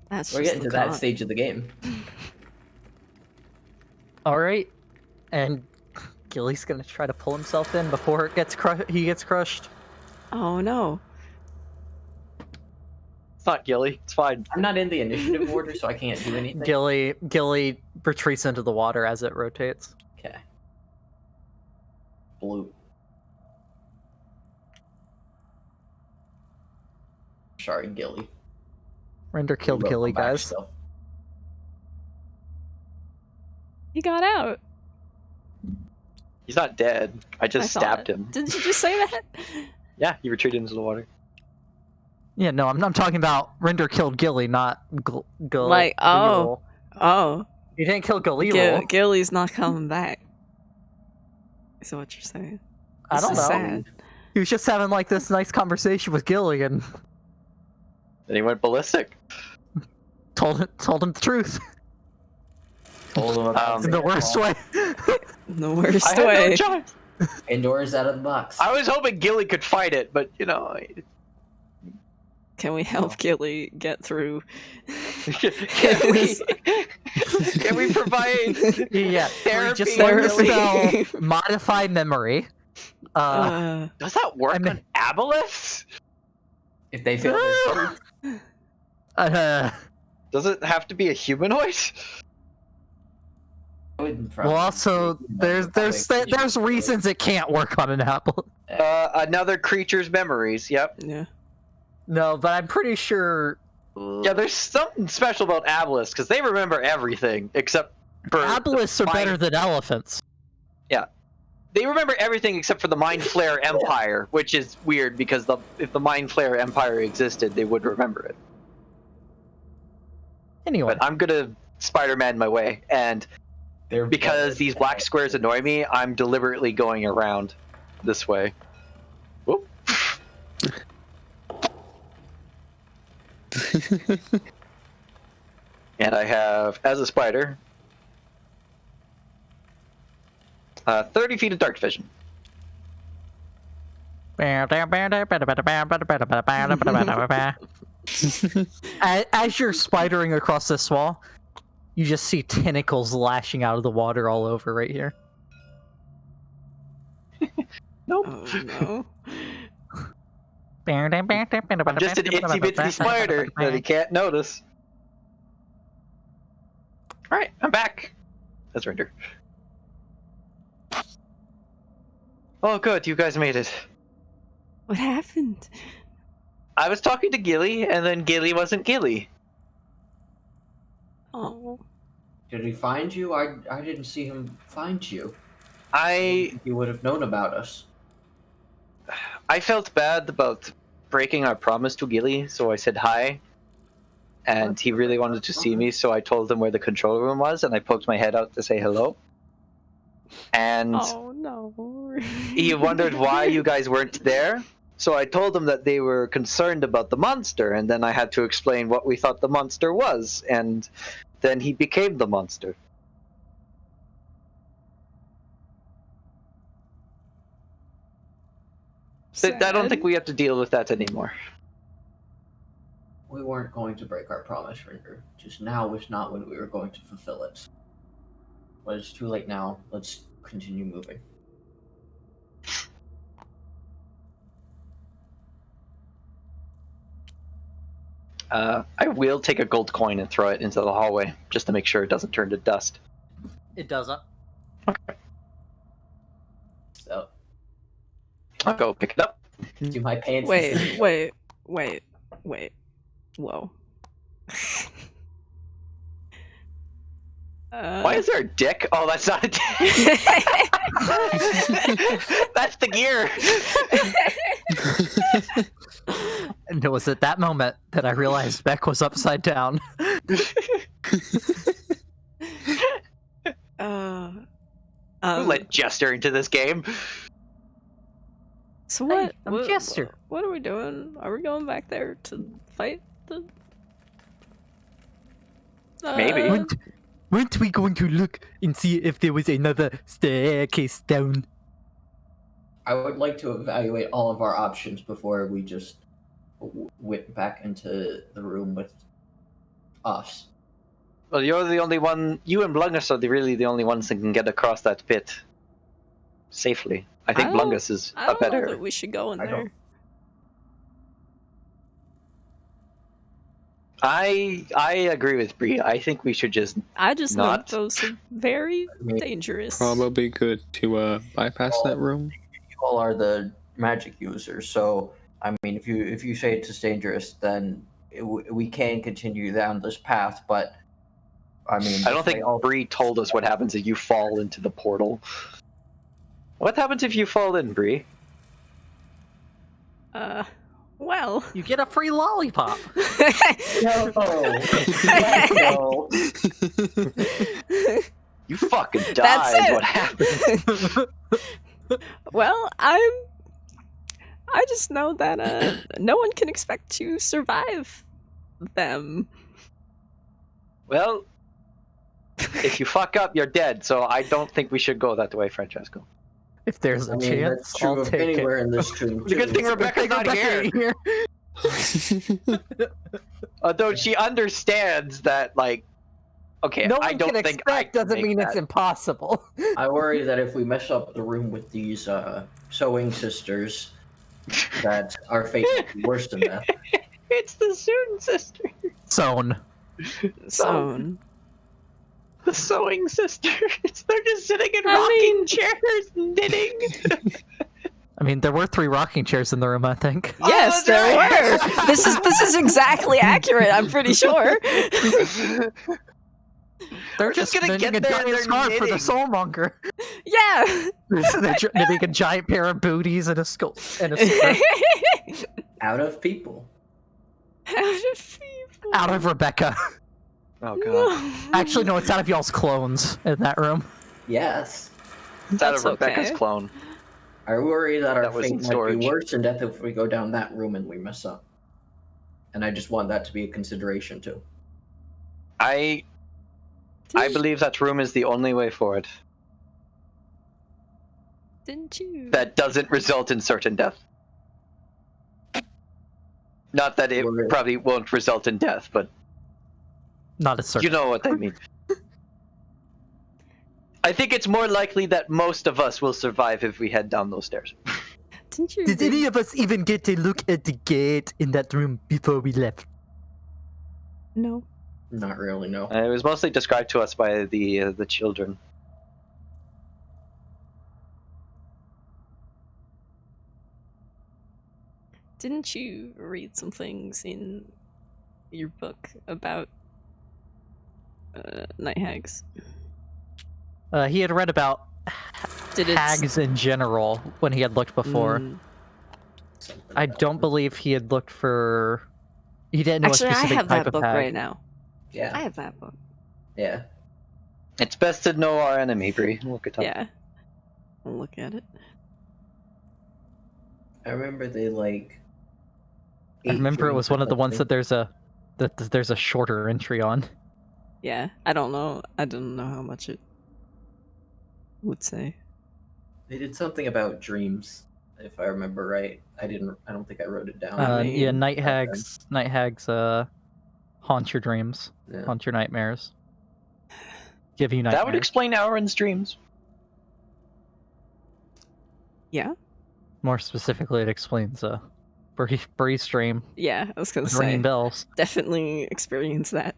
That's we're just getting to the that con. stage of the game. All right, and Gilly's gonna try to pull himself in before it gets he gets crushed. Oh no. It's not Gilly. It's fine. I'm not in the initiative order, so I can't do anything. Gilly retreats into the water as it rotates. Okay. Blue. Sorry, Gilly. Rinder killed He will Gilly, come back guys. still. He got out. He's not dead. I I just saw stabbed it. him. Didn't you just say that? Yeah, he retreated into the water. Yeah, no, I'm talking about Rinder killed Gilly, not Gilly. Like, oh. Oh. You didn't kill Gilly. Gilly's not coming back. Is that what you're saying? I This don't is know. sad. He was just having like this nice conversation with Gilly and Then he went ballistic. told him the truth Told him about in the worst way. The worst I had way. no choice. Indoors out of the box. I was hoping Gilly could fight it, but you know. Can we help Gilly get through? Can we provide Yeah, therapy? just learn the Therapy. spell Modify Memory. Does that work I mean- on aboleths? If they fail their uh, Does it have to be a humanoid? wouldn't Well, also there's reasons it can't work on an apple. Another creature's memories. Yep. Yeah. No, but I'm pretty sure. Yeah, there's something special about abelisks because they remember everything except for Abelisks are better than elephants. Yeah, they remember everything except for the Mind Flayer Empire, which is weird because if the Mind Flayer Empire existed, they would remember it. Anyway, But I'm gonna Spider-Man my way, and because these black squares annoy me, I'm deliberately going around this way. Whoop. And I have, as a spider, 30 feet of dark vision. as you're spidering across this wall, you just see tentacles lashing out of the water all over right here. Nope. Oh no. I'm just an itsy bitsy spider that he can't notice. Alright, I'm back. That's Rinder. Oh good, you guys made it. What happened? I was talking to Gilly, and then Gilly wasn't Gilly. Oh. Did he find you? I didn't see him find you. I He would have known about us. felt bad about breaking our promise to Gilly, so I said hi. And he really wanted to see me, so I told him where the control room was, and I poked my head out to say hello. And Oh no. he wondered why you guys weren't there. So I told him that they were concerned about the monster, and then I had to explain what we thought the monster was, and then he became the monster. But I don't think we have to deal with that anymore. We weren't going to break our promise, Rinder. Just now was not when we were going to fulfill it. But it's too late now. Let's continue moving. I will take a gold coin and throw it into the hallway, just to make sure it doesn't turn to dust. It doesn't. So, I'll go pick it up. do my pants. Wait. Whoa. Why is there a dick? Oh, that's not a dick. That's the gear. And it was at that moment that I realized Beck was upside down. Who let Jester into this game? So what? Hey, I'm Jester. What are we doing? Are we going back there to fight the? Maybe. Weren't we going to look and see if there was another staircase down? I would like to evaluate all of our options before we just went back into the room with us. Well, you're the only one. You and Blungus are really the only ones that can get across that pit safely. I think Blungus is I a don't know better. that we should go in I there. don't- I agree with Brie. I think we should just. I just know Not- those are very mean, dangerous. Probably good to bypass that room. You all are the magic users, so I mean, if you say it's dangerous, then we can continue down this path. But I mean, I don't think Brie told us what happens if you fall into the portal. What happens if you fall in, Brie? Well. You get a free lollipop. No. No. You fucking died. That's it. What happened? Well, I just know that no one can expect to survive them. Well, if you fuck up, you're dead. So I don't think we should go that way, Francesco. If there's a I mean, chance, that's true I'll of take anywhere it. in this stream. The good too. thing Rebecca's not here. Although she understands that, like, okay, No I one don't can think I expect can doesn't make mean it's that. impossible. I worry that if we mess up the room with these sewing sisters, that our fate will be worse than that. It's the Soon sister. Zone. Zone. the sewing sisters. They're just sitting in I rocking mean- chairs knitting. I mean, there were 3 rocking chairs in the room, I think. Yes, that's there right. were. This is exactly accurate. I'm pretty sure. They're We're just just gonna knitting get a there and giant they're scarf for the knitting. soulmonger. Yeah. They're knitting a giant pair of booties and a skull and a scarf. Out of people. How do people? Out of Rebecca. Oh god. Actually, no, it's out of y'all's clones in that room. Yes. It's out of That's Rebecca's okay. clone. I worry that our That was in fate might storage. be worse in death if we go down that room and we mess up. And I just want that to be a consideration too. I believe that room is the only way forward. Didn't you? That doesn't result in certain death. Not that it Right. probably won't result in death, but Not a certain. you know what I mean. I think it's more likely that most of us will survive if we head down those stairs. Didn't you? Did any of us even get to look at the gate in that room before we left? No. Not really, no. It was mostly described to us by the children. Didn't you read some things in your book about night hags? He had read about Did it? hags in general when he had looked before. Something I about don't it. believe he had looked for. He didn't know Actually, a I specific have type that of book hag. right now. Yeah. I have that book. Yeah. It's best to know our enemy, Brie. Look it up. Yeah. I'll look at it. I remember they like. I remember it was one of the ones that something. there's a shorter entry on. Yeah. I don't know. I don't know how much it would say. They did something about dreams, if I remember right. I don't think I wrote it down. Yeah, mean, night hags haunt your dreams, Yeah. haunt your nightmares, give you nightmares. That would explain Aaron's dreams. Yeah. More specifically, it explains Brie's dream Yeah. I was gonna with say. ringing bells. Definitely experience that.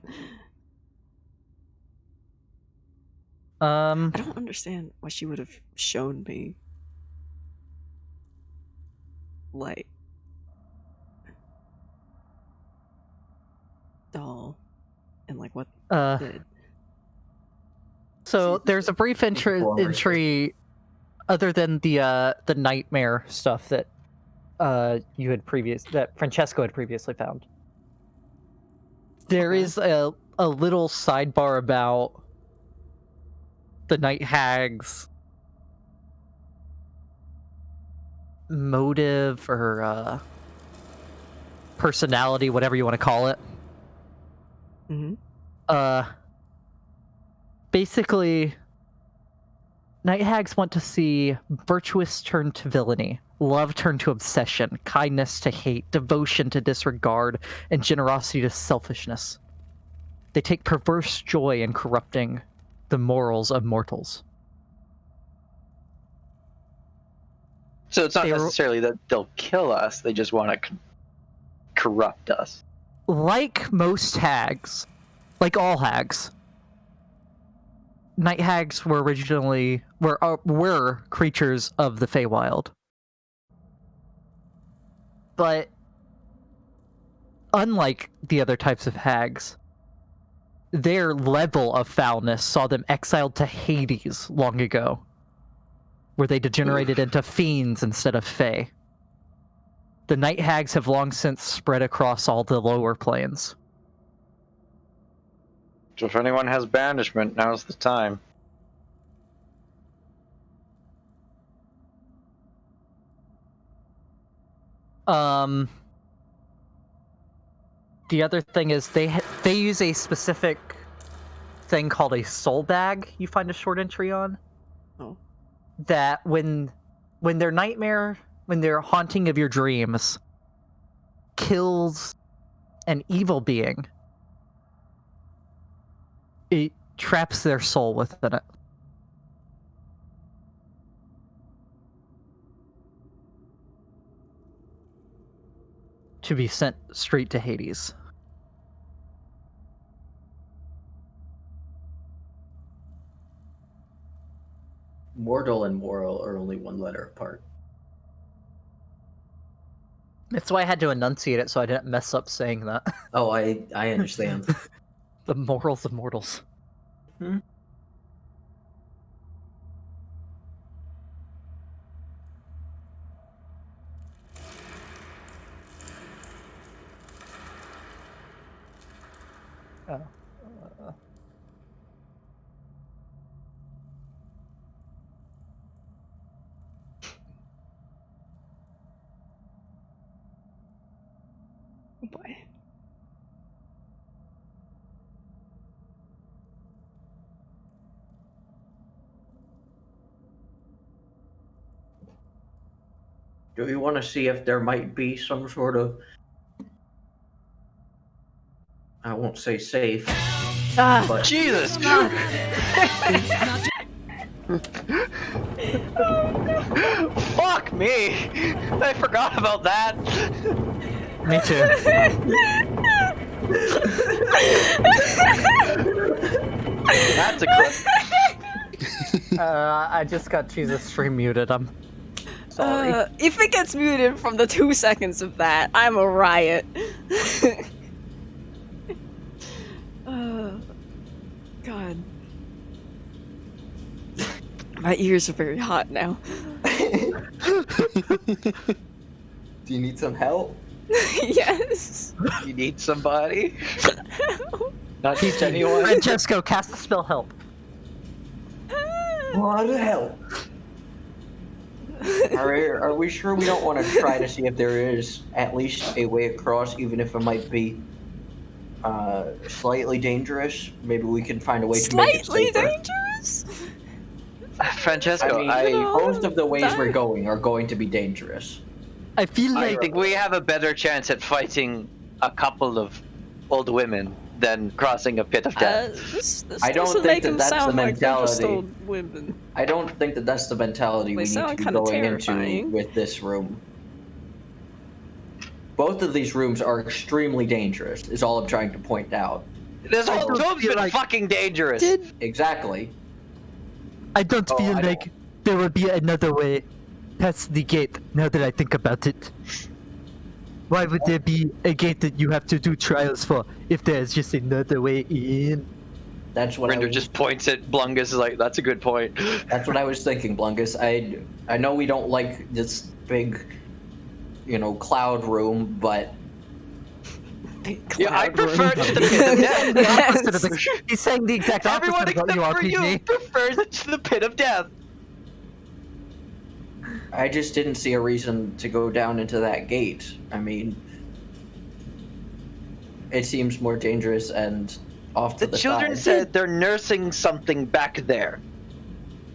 I don't understand why she would have shown me like doll and like what did. So there's a brief Performers. entry, other than the nightmare stuff that that Francesco had previously found. There Okay. is a little sidebar about the night hags motive or personality, whatever you want to call it. Mm-hmm. Basically, night hags want to see virtuous turn to villainy, love turn to obsession, kindness to hate, devotion to disregard, and generosity to selfishness. They take perverse joy in corrupting the morals of mortals. So it's not They were- necessarily that they'll kill us, they just want to corrupt us. Like most hags, like all hags, night hags were originally were creatures of the Feywild. But unlike the other types of hags, their level of foulness saw them exiled to Hades long ago, where they degenerated into fiends instead of Fey. The night hags have long since spread across all the lower planes. So if anyone has banishment, now's the time. The other thing is they use a specific thing called a soul bag. You find a short entry on. Oh. That when their nightmare, when their haunting of your dreams kills an evil being, it traps their soul within it. To be sent straight to Hades. Mortal and moral are only one letter apart. That's why I had to enunciate it so I didn't mess up saying that. Oh, I understand. The morals of mortals. Hmm? Oh. Oh boy. Do you want to see if there might be some sort of, I won't say safe, Ah, but Jesus! Fuck me! I forgot about that. Me too. That's a clip. I just got Jesus stream muted. I'm sorry. if it gets muted from the 2 seconds of that, I'm a riot. God. My ears are very hot now. do you need some help? Yes. You need somebody? Not teach anyone? Francesco, cast the spell help. What the hell? Are we sure we don't want to try to see if there is at least a way across, even if it might be slightly dangerous? Maybe we can find a way to make it Slightly safer. dangerous? Francesco, I mean, I most of the ways we're die. going are going to be dangerous. I feel I like think we have a better chance at fighting a couple of old women than crossing a pit of death. This I don't doesn't think make that them that's the sound like they're just mentality. old women. I don't think that that's the mentality They we need to sound be kinda going into terrifying. with this room. Both of these rooms are extremely dangerous, is all I'm trying to point out. This I whole don't room's feel been like- fucking dangerous. Did Exactly. I don't Oh, feel I like there would be another way past the gate. Now that I think about it, why would there be a gate that you have to do trials for if there's just another way in? That's what Rinder just points at Blungus is like, that's a good point. That's what I was thinking, Blungus. I know we don't like this big, cloud room, but Yeah, I cloud prefer room? it to the pit of death. The opposite of the- He's saying the exact Everyone opposite except about you, for you RPG. prefers it to the pit of death. I just didn't see a reason to go down into that gate. I mean, it seems more dangerous and off to The the children side. said they're nursing something back there.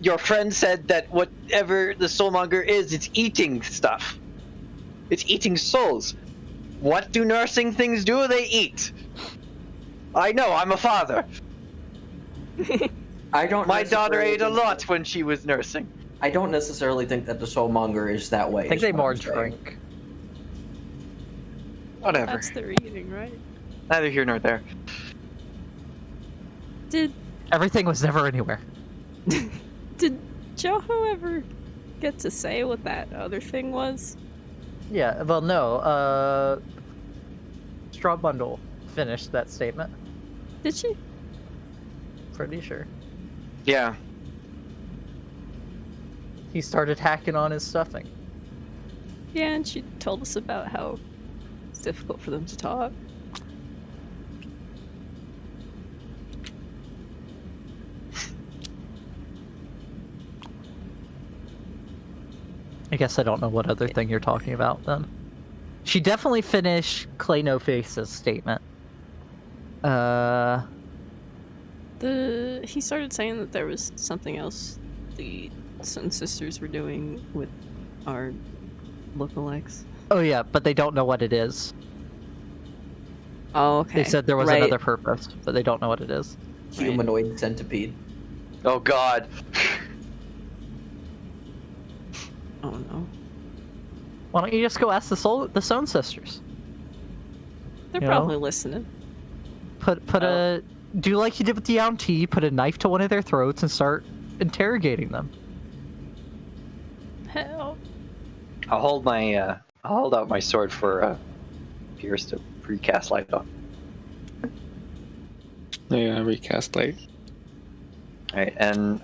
Your friend said that whatever the soulmonger is, it's eating stuff. It's eating souls. What do nursing things do? They eat. I know, I'm a father. I don't. My daughter necessarily ate a think lot that- when she was nursing. I don't necessarily think that the soulmonger is that way. I think is they what more I'm saying. drink. Whatever. That's their eating, right? Neither here nor there. Did Everything was never anywhere. did Joho ever get to say what that other thing was? Yeah, well, no. Straw Bundle finished that statement. Did she? Pretty sure. Yeah. He started hacking on his stuffing. Yeah, and she told us about how it's difficult for them to talk. I guess I don't know what other thing you're talking about then. She definitely finished Clay No Face's statement. He started saying that there was something else the Sun Sisters were doing with our lookalikes. Oh yeah, but they don't know what it is. Oh, okay. They said there was Right. another purpose, but they don't know what it is. Humanoid centipede. Oh god. Oh no. Why don't you just go ask the Stone Sisters? They're You know? probably listening. Do like you did with the T, put a knife to one of their throats and start interrogating them. I'll hold out my sword for Pierce to recast light on. Yeah, recast light. Alright, and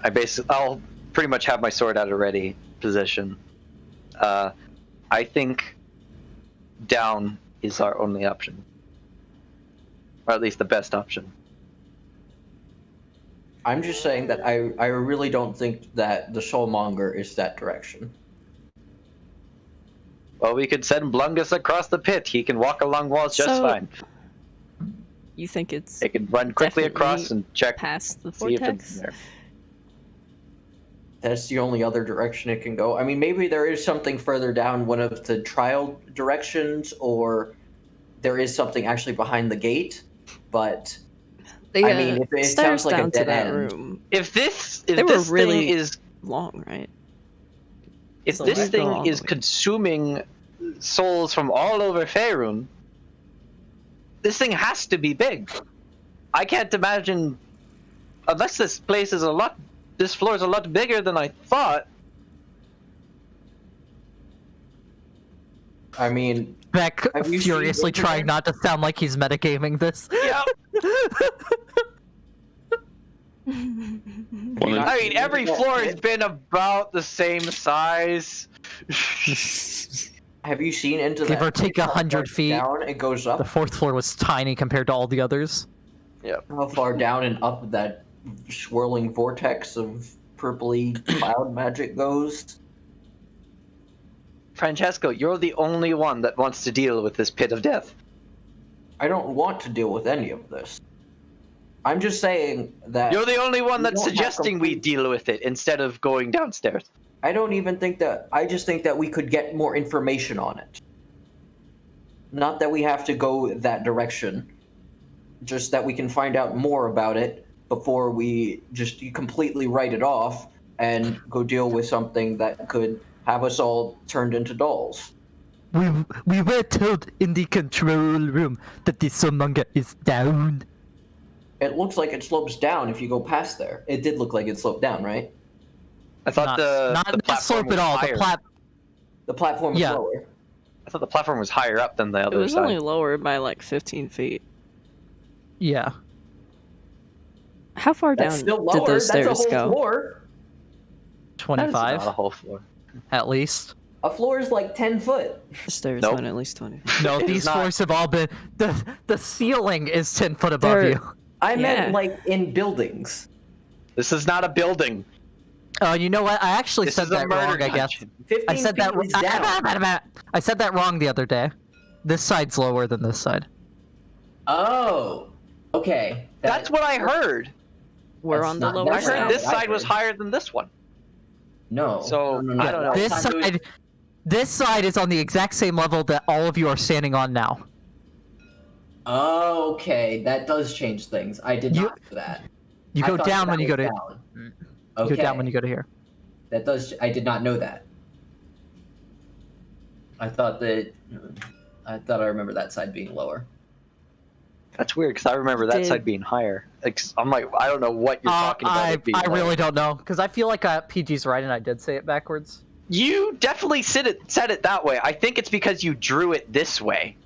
I'll pretty much have my sword at a ready position. I think down is our only option. Or at least the best option. I'm just saying that I really don't think that the Soulmonger is that direction. Well, we could send Blungus across the pit. He can walk along walls just So- fine. You think it's He can run quickly definitely across and check, past the see if it's vortex? there. That's the only other direction it can go. I mean, maybe there is something further down one of the trial directions, or there is something actually behind the gate, but The, I mean, if it stairs sounds like a down to dead that end. room If this They were this really- thing is long, right? if So this we go all thing the is way. consuming souls from all over Faerun, this thing has to be big. I can't imagine, unless this floor is a lot bigger than I thought. I mean, Beck Have you seen furiously Internet? trying not to sound like he's metagaming this. Yeah, I mean every floor has been about the same size. have you seen into Give that? or take how far 100 feet. down it goes up? The fourth floor was tiny compared to all the others. How far down and up that swirling vortex of purpley cloud magic goes? Francesco, you're the only one that wants to deal with this pit of death. I don't want to deal with any of this. I'm just saying that You're the only one We that's don't have suggesting we complete- deal with it instead of going downstairs. I don't even think that. I just think that we could get more information on it. Not that we have to go that direction. Just that we can find out more about it before we just completely write it off and go deal with something that could have us all turned into dolls. We were told in the control room that the Soulmonger is down. It looks like it slopes down if you go past there. It did look like it sloped down, right? I thought not the not platform slope was at all. higher. The platform is Yeah. lower. I thought the platform was higher up than the It other was side. only lowered by like 15 feet. Yeah. How far That's down still did lower. those That's a stairs whole go? floor. That is 25 not a whole floor. at least. A floor is like 10 foot. The stairs Nope. went at least 20. No, It is these not. floors have all been the ceiling is 10 foot above They're- you. I meant Yeah. like in buildings. This is not a building. Oh, you know what? I actually This said is a that murder wrong, I guess. dungeon. 15 I said that feet is down. I said that wrong the other day. This side's lower than this side. Oh, okay. That's what I heard. We're That's on the not- lower I that's heard not side. this what I side was heard. higher than this one. No. So, I don't know. This Last time it was- side is on the exact same level that all of you are standing on now. Oh, okay, that does change things. I did You- not know that. You I go thought down that when you was go to down. you Okay. go down when you go to here. That does. I did not know that. I thought I remember that side being lower. That's weird because I remember that Did- side being higher. I'm like, I don't know what you're talking about. it being I lower. really don't know because I feel like PG's right and I did say it backwards. You definitely said it that way. I think it's because you drew it this way.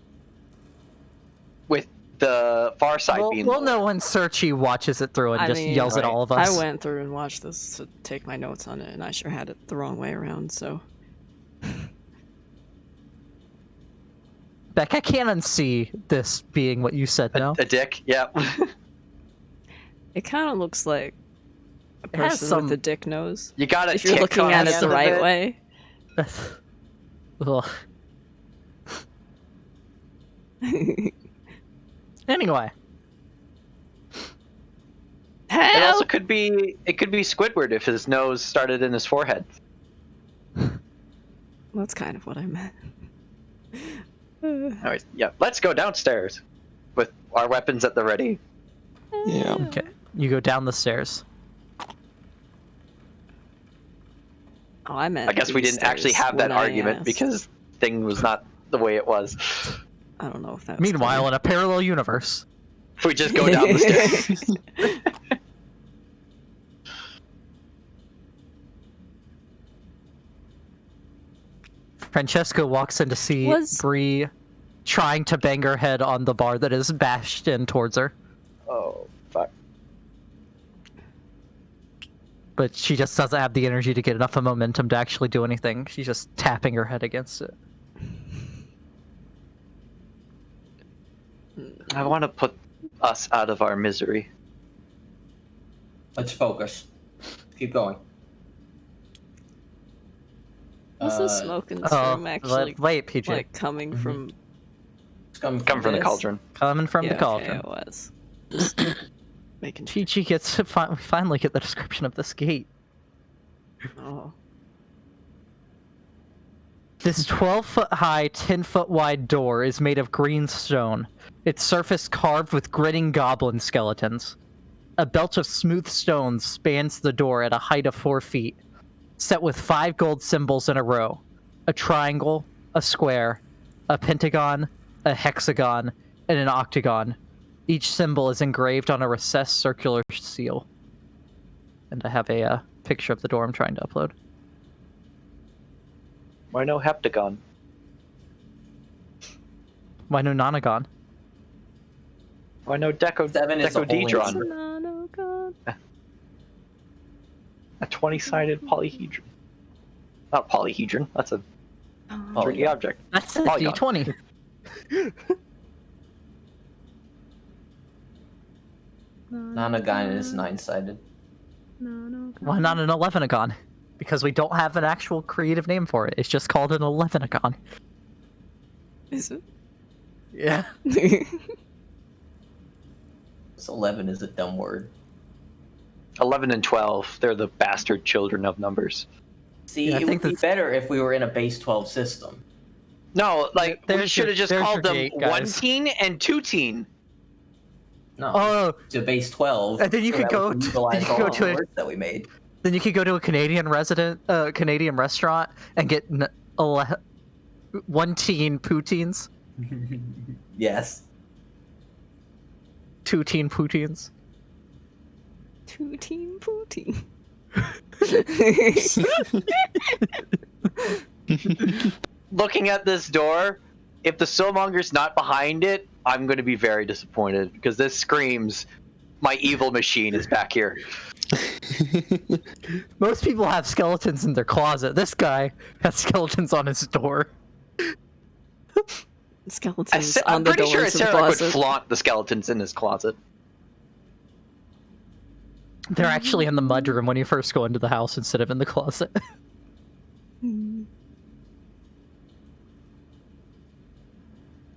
With the far side being We'll lower. know when Searchy watches it through and I just mean, yells at right. all of us. I went through and watched this to take my notes on it, and I sure had it the wrong way around, so. Beck, I can't unsee this being what you said now. A dick, yeah. It kind of looks like a It has person some- with a dick nose. You got a If you're tick looking on at the it end the of right it. way. Ugh. Anyway, It also Help! could be Squidward if his nose started in his forehead. That's kind of what I meant. Alright, yeah. Let's go downstairs with our weapons at the ready. Yeah. okay, you go down the stairs. Oh, I meant. I guess we these didn't actually stairs have that when I argument asked. because thing was not the way it was. I don't know if that's. Meanwhile, in a parallel universe, If we just go down the stairs. Francesco walks in to see Brie trying to bang her head on the bar that is bashed in towards her. Oh, fuck. But she just doesn't have the energy to get enough of momentum to actually do anything. She's just tapping her head against it. I want to put us out of our misery. Let's focus. Keep going. Was the smoke in this room actually wait, PG. like coming from? It's coming from the cauldron. Coming from the cauldron. Okay, it was. Just making sure. PG gets to we finally get the description of this gate. Oh. This 12-foot high, 10-foot wide door is made of green stone. Its surface carved with grinning goblin skeletons. A belt of smooth stones spans the door at a height of 4 feet, set with 5 gold symbols in a row. A triangle, a square, a pentagon, a hexagon, and an octagon. Each symbol is engraved on a recessed circular seal. And I have a picture of the door I'm trying to upload. Why no heptagon? Why no nonagon? Why no Seven is a holy decodedron? No, God. A 20-sided polyhedron. Not polyhedron. That's a 3D object. That's a Polygon. D20. Nonagon is 9-sided. Why not an 11agon? Because we don't have an actual creative name for it. It's just called an 11agon. Is it? Yeah. This 11 is a dumb word. 11 and 12. They're the bastard children of numbers. See, Yeah, I it think would be that's- better if we were in a base 12 system. No, like, we There's should have your- just there's called your them gate, 1 guys. teen and 2 teen. No, Oh, to base 12. And then you so could that go we can to- utilize you could all go the to a- words that we made. then you could go to a Canadian restaurant and get 1 teen poutines, Yes. 2 teen poutines. 2 teen poutine. Looking at this door, if the soulmonger's not behind it, I'm going to be very disappointed because this screams, my evil machine is back here. Most people have skeletons in their closet. This guy has skeletons on his door. Skeletons on I'm the pretty sure doors of the Sarah would closet. flaunt the skeletons in his closet. They're actually in the mudroom when you first go into the house instead of in the closet.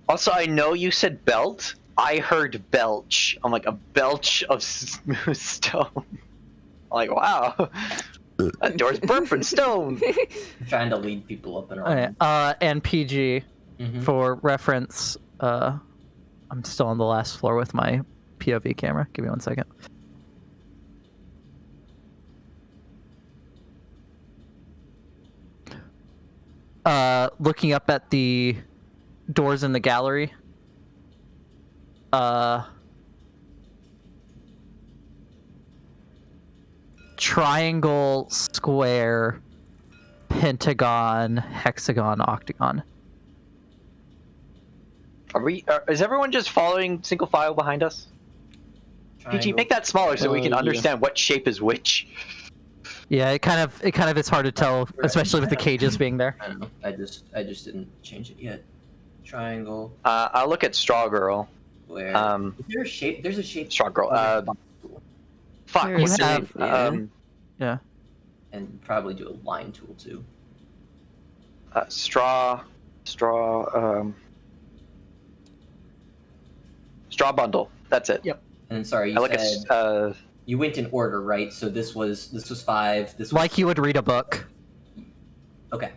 Also, I know you said belt. I heard belch. I'm like, a belch of smooth stone. I'm like, wow. That door's burnt from stone. I'm trying to lead people up and around. Okay, and PG, Mhm. for reference, I'm still on the last floor with my POV camera. Give me 1 second. Looking up at the doors in the gallery. Triangle, square, pentagon, hexagon, octagon. Is everyone just following single file behind us? PG, Triangle. make that smaller so we can Yeah. understand what shape is which. Yeah, it kind of is hard to tell, especially with the cages being there. I don't know. I just didn't change it yet. Triangle. I'll look at Straw Girl. Where? Um, Is there a shape? There's a shape. Straw Girl. Fuck, There what's is, her name? yeah. And probably do a line tool too. Straw bundle. That's it. Yep. And then sorry, I you look said at you went in order, right? So this was 5. This was Like you would read a book. okay.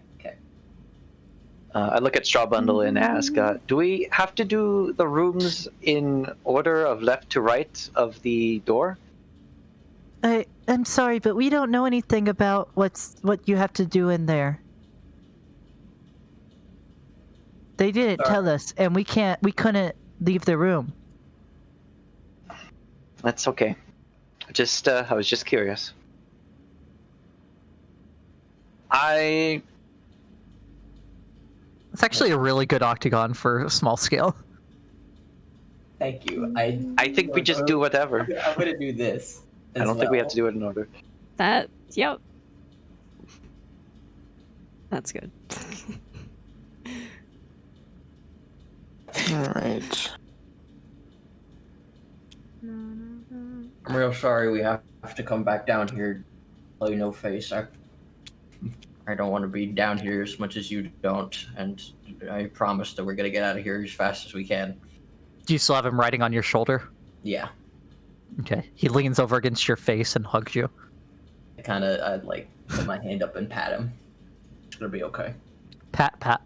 I look at Straw Bundle and ask, do we have to do the rooms in order of left to right of the door? I'm sorry, but we don't know anything about what you have to do in there. They didn't Sorry. tell us, and we couldn't leave the room. That's okay. I was just curious. It's actually a really good octagon for a small scale. Thank you. I think we just do whatever. I'm gonna do this. I don't think we have to do it in order. Yep. That's good. Alright. I'm real sorry we have to come back down here. Play no face. I don't want to be down here as much as you don't, and I promise that we're gonna get out of here as fast as we can. Do you still have him riding on your shoulder? Yeah. Okay. He leans over against your face and hugs you. I'd like put my hand up and pat him. It's gonna be okay. Pat, pat.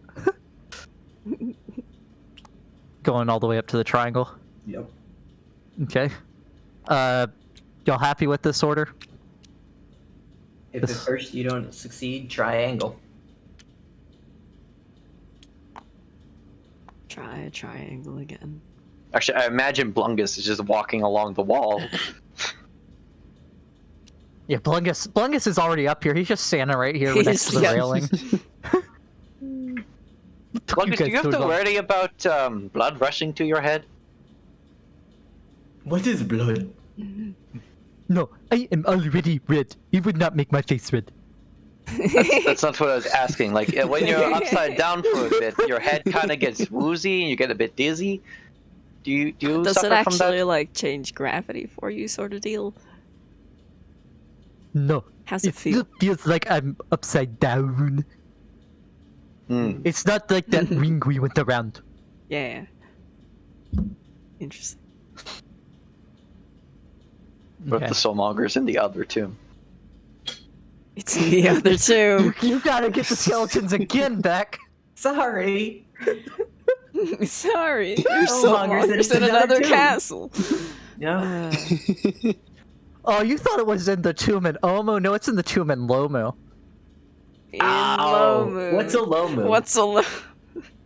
Going all the way up to the triangle. Yep. Okay. Y'all happy with this order? If at first you don't succeed, triangle. Try a triangle again. Actually, I imagine Blungus is just walking along the wall. Yeah, Blungus is already up here. He's just standing right here next to the railing. Blungus, do you have to worry about blood rushing to your head? What is blood? No, I am already red. It would not make my face red. That's not what I was asking. Like, when you're upside down for a bit, your head kind of gets woozy and you get a bit dizzy. Do you Does suffer it from that? actually like change gravity for you, sort of deal? No. How's it It feel? still feels like I'm upside down. Hmm. It's not like that ring we went around. Yeah. Interesting. But the Soulmonger's in the other tomb. It's in the other tomb. You gotta get the skeletons again, Beck. Sorry. Sorry. Soulmonger's in another tomb. castle. Yeah. Oh, you thought it was in the tomb in Omu? No, it's in the tomb in Lomu. In Lomu. What's a Lomu? What's a Lomu?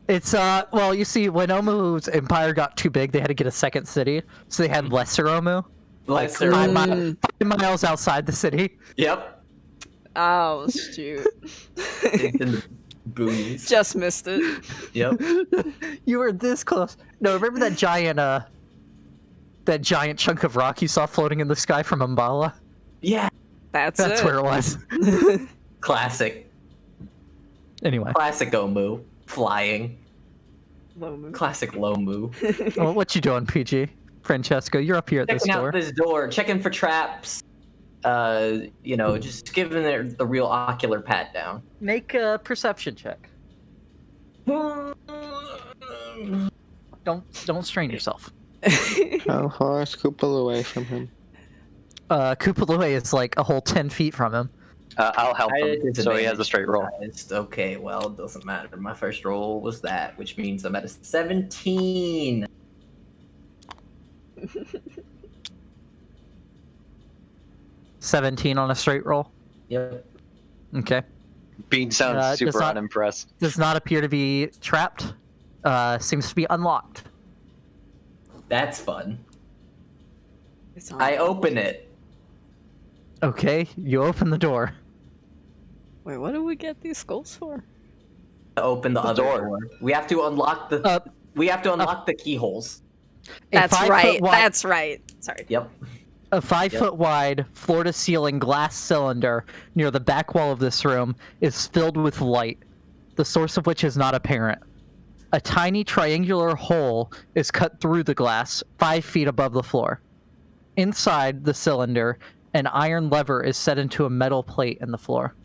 It's, well, you see, when Omu's empire got too big, they had to get a second city, so they had Lesser Omu. Lesser. Like 5 miles outside the city. Yep. Oh, shoot. It's in the boonies. Just missed it. Yep. You were this close. No, remember that giant chunk of rock you saw floating in the sky from Umbala? Yeah. That's where it was. Classic. Anyway. Classic Omu. Flying. Lomu. Classic Lomu. Well, what you doing, PG? Francesco, you're up here at this Checking door. out this door, checking for traps. Just giving it the real ocular pat down. Make a perception check. Don't strain yourself. How far is Koopal away from him? Kupalue is like a whole 10 feet from him. I'll help him, so he has a straight roll. Okay, well, it doesn't matter. My first roll was that, which means I'm at a 17. 17 on a straight roll. Yep. Okay. Bean sounds super does not- unimpressed. Does not appear to be trapped. Seems to be unlocked. That's fun. It's on. I open it. Okay, you open the door. Wait, what do we get these skulls for? To open the other door. We have to unlock the. We have to unlock the keyholes. That's A 5 right. foot wide- That's right. Sorry. Yep. A 5-foot wide, floor-to-ceiling glass cylinder near the back wall of this room is filled with light, the source of which is not apparent. A tiny triangular hole is cut through the glass, 5 feet above the floor. Inside the cylinder, an iron lever is set into a metal plate in the floor.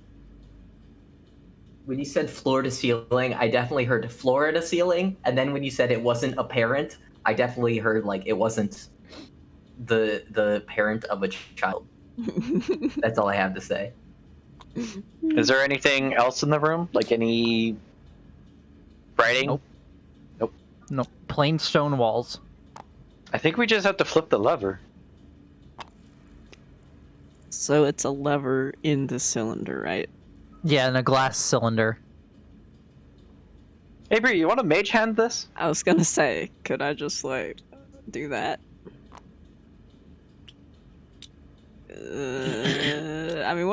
When you said floor to ceiling, I definitely heard floor to ceiling, and then when you said it wasn't apparent, I definitely heard like it wasn't the parent of a child. That's all I have to say. Is there anything else in the room? Like any writing? Nope. No, plain stone walls. I think we just have to flip the lever. So it's a lever in the cylinder, right? Yeah, in a glass cylinder. Hey, Brie, you want to mage hand this? I was gonna say, could I just like do that? I mean,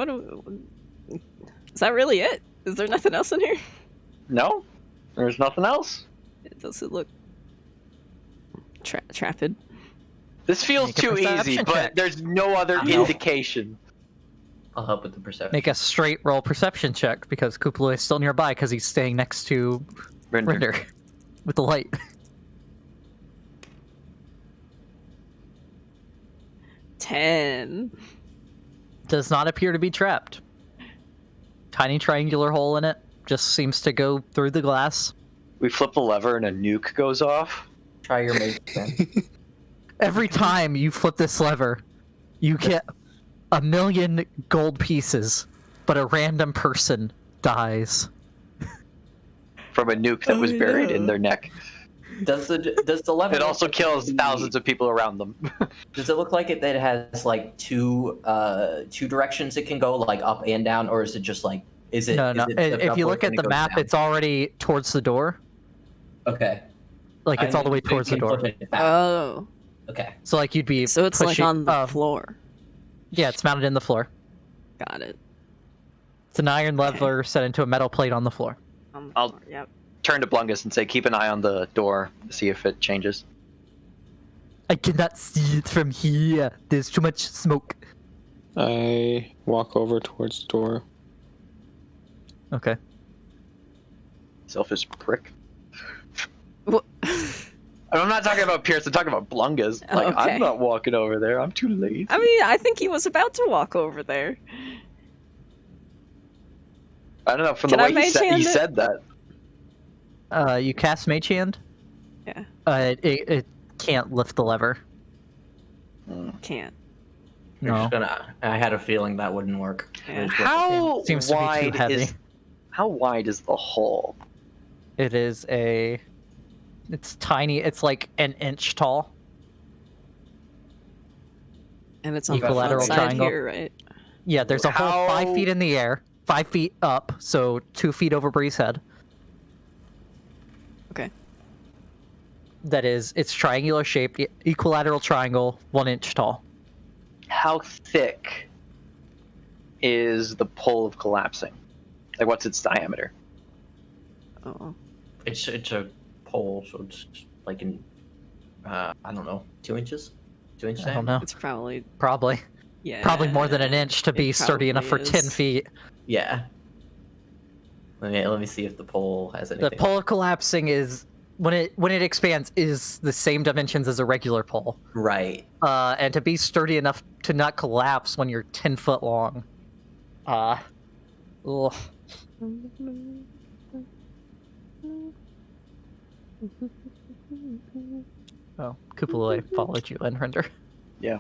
is that really it? Is there nothing else in here? No? There's nothing else. Does it look trapped? This feels Make a too perception easy, but check. there's no other I know. indication. I'll help with the perception. Make a straight roll perception check because Kupalo is still nearby because he's staying next to Rinder with the light. 10. Does not appear to be trapped. Tiny triangular hole in it. Just seems to go through the glass. We flip the lever and a nuke goes off. Try your mage again. Every time you flip this lever, you get 1,000,000 gold pieces, but a random person dies. From a nuke that Oh, was buried in no. their neck. Does the lever? It also look like kills the- thousands of people around them. Does it look like it that it has like two directions it can go, like up and down, or is it just like is it? No. is it flipped If you look upwards at and it the goes map, down? it's already towards the door. Okay. Like it's all the way So you towards the can door. flip it back. Oh. Okay. So like you'd be So it's like pushing- on the floor. Yeah, it's mounted in the floor. Got it. It's an iron lever set into a metal plate on the floor. On the I'll- floor. Yep. Turn to Blungus and say, keep an eye on the door to see if it changes. I cannot see it from here. There's too much smoke. I walk over towards the door. Okay. Selfish prick. What? I'm not talking about Pierce, I'm talking about Blungus. Like, Okay. I'm not walking over there. I'm too lazy. I mean, I think he was about to walk over there. I don't know, from Can the I way mage hand he it? said that. You cast Mage Hand. Yeah. It can't lift the lever. Can't. You're No. just gonna. I had a feeling that wouldn't work. Yeah. How Seems to be too wide heavy. is how wide is the hole? It is a. It's tiny. It's like an inch tall. And it's on the Equilateral front side triangle. here, right? Yeah, there's a hole 5 How- feet in the air, 5 feet up, so 2 feet over Brie's head. Okay. That is, it's triangular shaped, equilateral triangle, 1 inch tall. How thick is the pole of collapsing? Like, what's its diameter? Oh. It's a pole, so it's like in. I don't know, 2 inches. 2 inches. I don't know. It's probably Probably. yeah. Probably more than an inch to be It sturdy enough for probably 10 is. feet. Yeah. Let me see if the pole has The anything. pole of collapsing is when it expands is the same dimensions as a regular pole. Right. And to be sturdy enough to not collapse when you're 10 foot long. Ugh. Oh, Kupalo followed you in, Rinder. Yeah.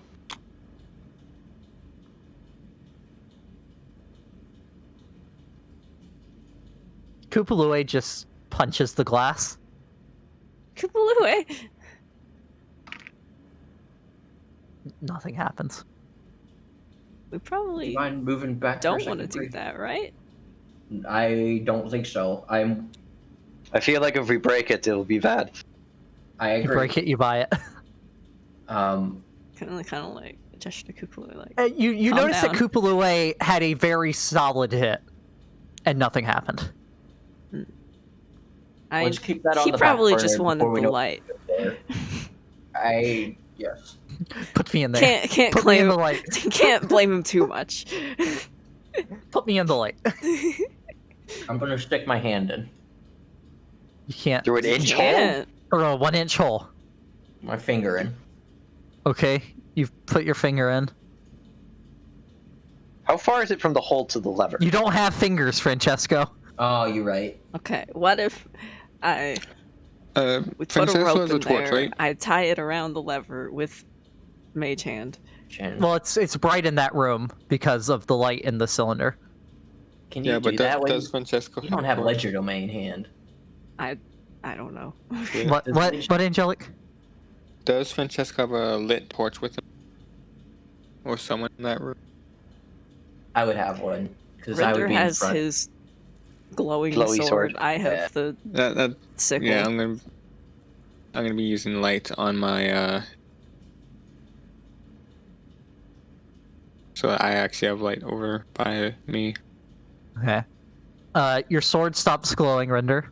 Kupalo just punches the glass. Kupalue. Nothing happens. We probably Mind moving back? for a don't want to second, do Brie? that, right? I don't think so. I feel like if we break it, it'll be bad. I You agree. break it, you buy it. Um. Kind of like gesture to Kupalue, like You Calm notice that down. Kupalo had a very solid hit, and nothing happened. Let's keep that on he the back probably burner just before wanted we the know light. Yes. Put me in there. Can't Put me in claim the light. can't blame him too much. Put me in the light. I'm gonna stick my hand in. You can't. Through an inch hole? Can't. Or a 1 inch hole. My finger in. Okay, you've put your finger in. How far is it from the hole to the lever? You don't have fingers, Francesco. Oh, you're right. Okay, what if we put a Francesco rope has a in torch, there, right? I tie it around the lever with mage hand. Chin. Well, it's bright in that room because of the light in the cylinder. Can you Yeah, do but that when does Francesco you don't a have torch? ledger domain hand? I don't know. Yeah. What? Does What? Mage- What, Angelic? Does Francesco have a lit torch with him? Or someone in that room? I would have one because I would Rinder be has in front. his glowing Glowy sword. sword. I have Yeah. the That sickle. yeah, I'm gonna be using light on my so I actually have light over by me. Okay. Your sword stops glowing, Rinder.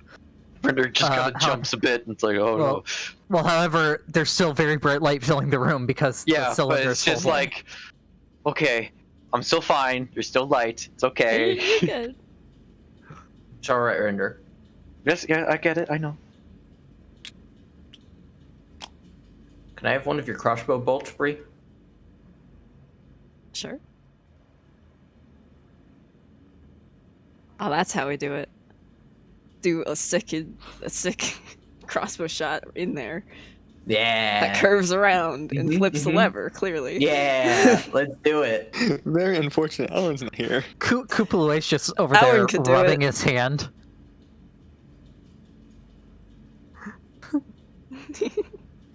Rinder just kind of how- jumps a bit, and it's like, oh no. Well, however, there's still very bright light filling the room because the Yeah, but cylinder it's is full just of light. like, okay, I'm still fine. There's still light. It's okay. You're good. It's all right, Rinder. Yes, yeah, I get it. I know. Can I have one of your crossbow bolts, Brie? Sure. Oh, that's how we do it. Do a sick crossbow shot in there Yeah. that curves around and Mhm, flips the mhm. lever. Clearly. Yeah, let's do it. Very unfortunate. Alan's not here. Kupalue's just over Alan there could do rubbing it. his hand.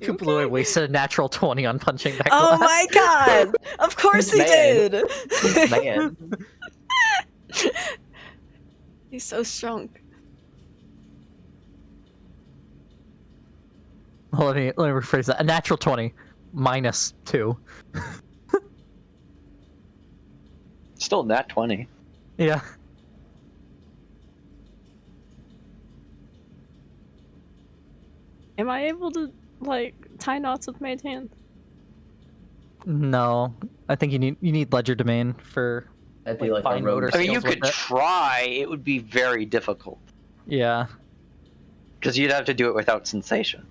You Kupalue okay? wasted a natural 20 on punching that Oh glass. my god! Of course he Man. did. Man. He's so strong. Well, let me rephrase that. A natural 20 minus 2. Still nat 20. Yeah. Am I able to like tie knots with Mage Hand? No, I think you need Ledger Domain for. That'd be like a Fine road. motor I mean, you skills could with it. try. It would be very difficult Yeah. because you'd have to do it without sensation.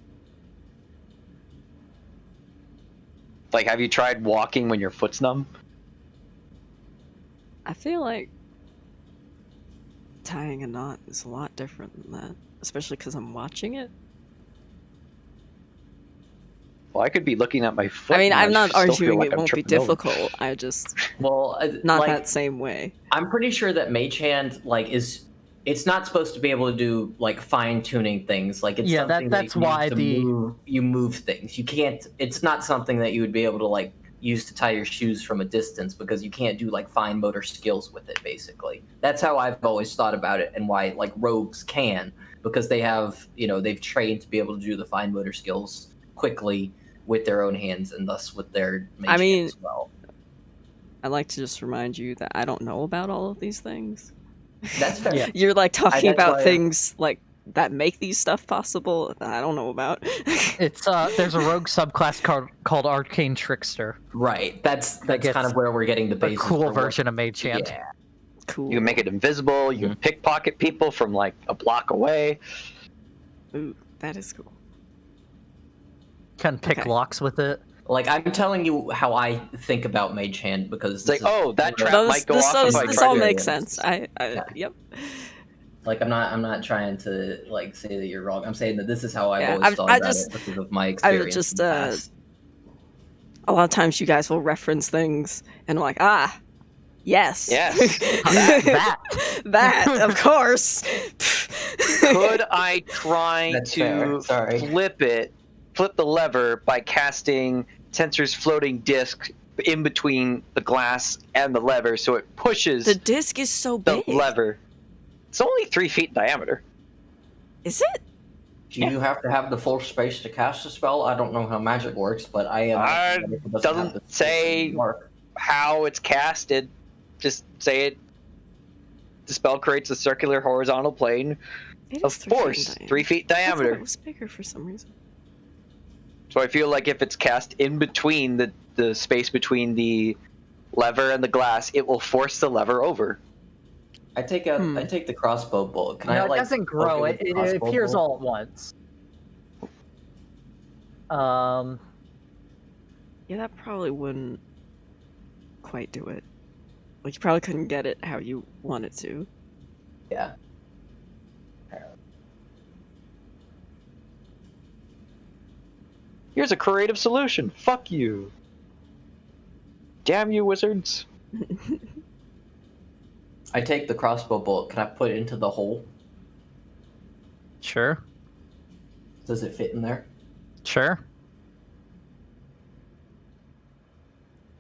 Like, have you tried walking when your foot's numb? I feel like tying a knot is a lot different than that, especially because I'm watching it. Well, I could be looking at my foot. I mean, and I'm not still feel arguing like it I'm won't be tripping over. difficult. I just Well, not like, that same way. I'm pretty sure that Mage Hand it's not supposed to be able to do like fine tuning things. Like it's Yeah, something that's that you why use to you move things. You can't. It's not something that you would be able to like use to tie your shoes from a distance because you can't do like fine motor skills with it. Basically, that's how I've always thought about it, and why like rogues can, because they have they've trained to be able to do the fine motor skills quickly with their own hands and thus with their Mage I mean, Hand as well. I'd like to just remind you that I don't know about all of these things. That's fair. Yeah. You're like talking that's about why- things like that make these stuff possible that I don't know about. It's there's a rogue subclass called Arcane Trickster, Right. That's gets kind of where we're getting the a basis. cool for what- version of Mage Hand. Yeah. Cool. You can make it invisible. You can pickpocket people from like a block away. Ooh, that is cool. Can pick Okay. locks with it. Like I'm telling you how I think about Mage Hand because It's like, oh, that trap might go this off does, if I this try all to- makes sense. Yeah. Yep. Like I'm not trying to like say that you're wrong. I'm saying that this is how I've Yeah, always thought I about just- it because of my experience. just, in the past. A lot of times you guys will reference things and I'm like, ah, yes. Yes. That. That, of course. Could I try That's to fair. Sorry. flip the lever by casting Tensor's floating disc in between the glass and the lever so it pushes The disc is so the big. lever? It's only 3 feet in diameter. Is it? Do you have to have the full space to cast a spell? I don't know how magic works, but I am. It doesn't have doesn't the say- mark. How it's casted, just say it. The spell creates a circular horizontal plane It of is 3 feet in force, diameter. 3 feet I thought diameter. it was bigger for some reason. So I feel like if it's cast in between the space between the lever and the glass, it will force the lever over. I take the crossbow bolt. Can No, I it like? doesn't poke grow. with It, the it crossbow appears bolt? all at once. Yeah, that probably wouldn't quite do it. Like, you probably couldn't get it how you wanted to. Yeah. Here's a creative solution. Fuck you. Damn you, wizards. I take the crossbow bolt. Can I put it into the hole? Sure. Does it fit in there? Sure.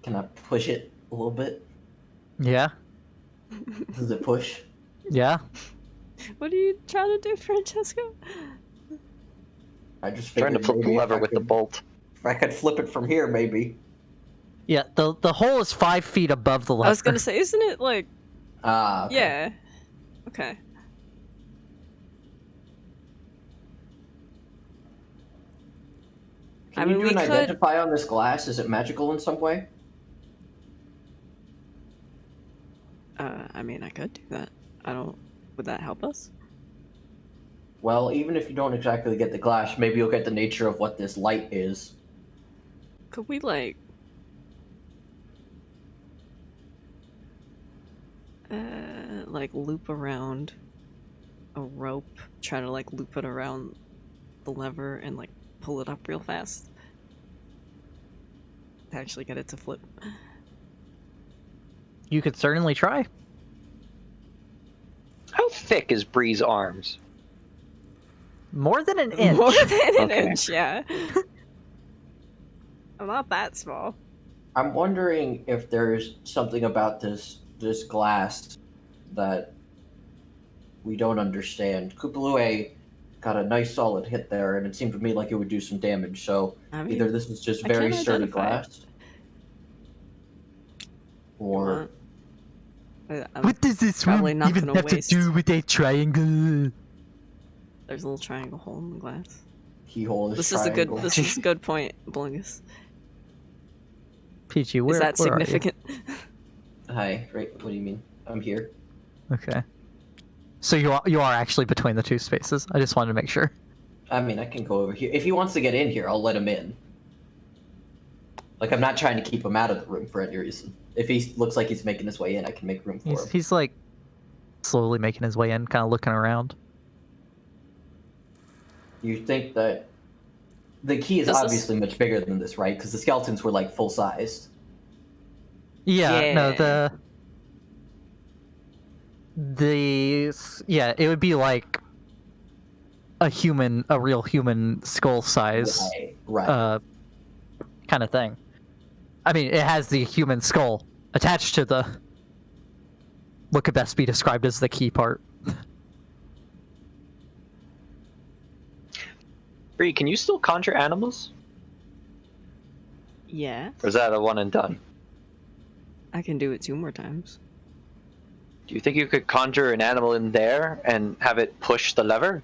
Can I push it a little bit? Yeah. Does it push? Yeah. What are you trying to do, Francesco? I just Trying to figured flip the maybe if lever I with the could- bolt. If I could flip it from here, maybe. Yeah. The hole is 5 feet above the lever. I was gonna say, isn't it like, Ah. Okay. yeah. Okay. Can I you mean, do we an could. identify on this glass? Is it magical in some way? I mean, I could do that. I don't. Would that help us? Well, even if you don't exactly get the glass, maybe you'll get the nature of what this light is. Could we like loop around a rope, try to like loop it around the lever and like pull it up real fast to actually get it to flip? You could certainly try. How thick is Brie's arms? More than an inch. More than an Okay. inch, yeah. I'm not that small. I'm wondering if there's something about this glass that we don't understand. Kupalue got a nice solid hit there, and it seemed to me like it would do some damage. So I mean, either this is just I very can't sturdy identify it. glass, or I'm What does this probably room not even gonna have to waste. do with a triangle? There's a little triangle hole in the glass. keyhole is This triangle. is a good point, Blungus. Peachy, where Is that where are you? significant? Hi, right? What do you mean? I'm here. Okay. So you are actually between the two spaces. I just wanted to make sure. I mean, I can go over here. If he wants to get in here, I'll let him in. Like, I'm not trying to keep him out of the room for any reason. If he looks like he's making his way in, I can make room for him. He's like slowly making his way in, kind of looking around. You think that the key is This is- obviously much bigger than this, right? Because the skeletons were like full sized. Yeah, no, Yeah. yeah, it would be like a real human skull size, Right. kind of thing. I mean, it has the human skull attached to the what could best be described as the key part. Brie, can you still conjure animals? Yeah, Or is that a one and done? I can do it 2 more times. Do you think you could conjure an animal in there and have it push the lever?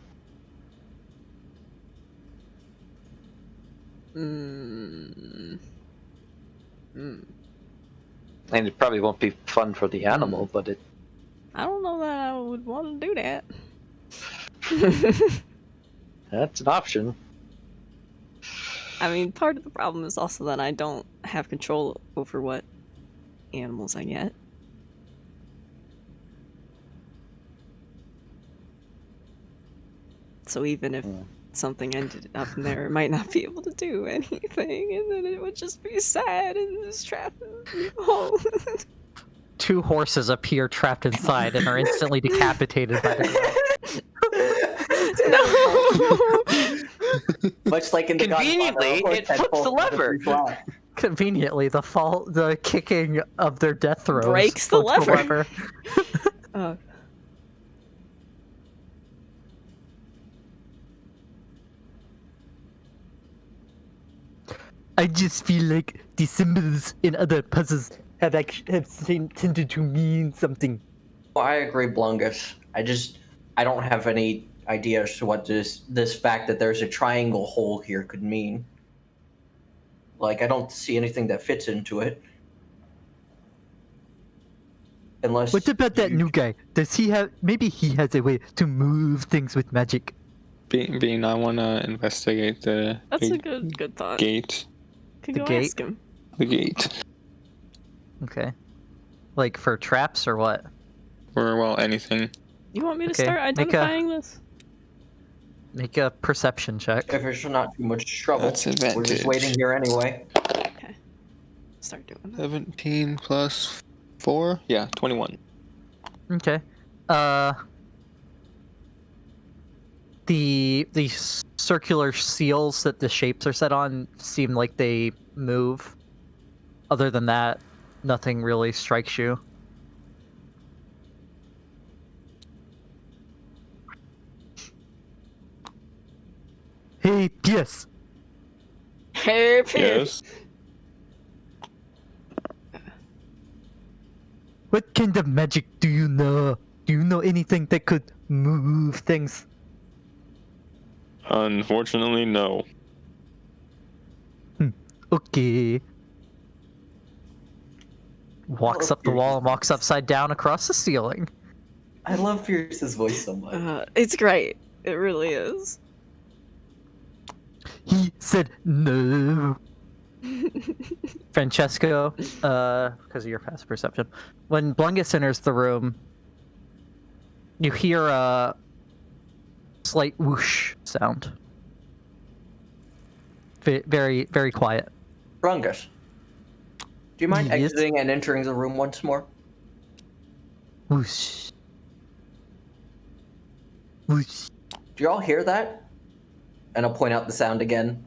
Mm. And it probably won't be fun for the animal, but it. I don't know that I would want to do that. That's an option. I mean, part of the problem is also that I don't have control over what animals I get. So even if something ended up in there, it might not be able to do anything, and then it would just be sad and just trapped in the hole. 2 horses appear trapped inside and are instantly decapitated by the ground. No! Much like in the Conveniently, Godfather, it flips the lever. Conveniently, the kicking of their death throes Breaks the flips lever. Oh. I just feel like the symbols in other puzzles have tended to mean something. Well, I agree, Blungus. I don't have any idea as to what this fact that there's a triangle hole here could mean. Like, I don't see anything that fits into it. Unless. What about that new guy? Does he have? Maybe he has a way to move things with magic. Bean, I want to investigate the That's a good thought. gate. Could The go gate? ask him. The gate. Okay. Like for traps or what? Or, well, anything. You want me to Okay, start identifying this? Make a perception check. If it's not too much trouble, That's we're just advantage. waiting here anyway. Okay. Start doing that. 17 plus 4? Yeah, 21. Okay. The circular seals that the shapes are set on seem like they move. Other than that, nothing really strikes you. Hey, yes. Hey, Yes. What kind of magic do you know? Do you know anything that could move things? Unfortunately, no. Okay. Walks up the wall and walks upside down across the ceiling. I love Pierce's voice so much. It's great. It really is. He said no. Francesco, because of your passive perception, when Blungus enters the room, you hear a slight whoosh sound. Very, very quiet. Brungus, do you mind Yes. exiting and entering the room once more? Whoosh. Whoosh. Do you all hear that? And I'll point out the sound again.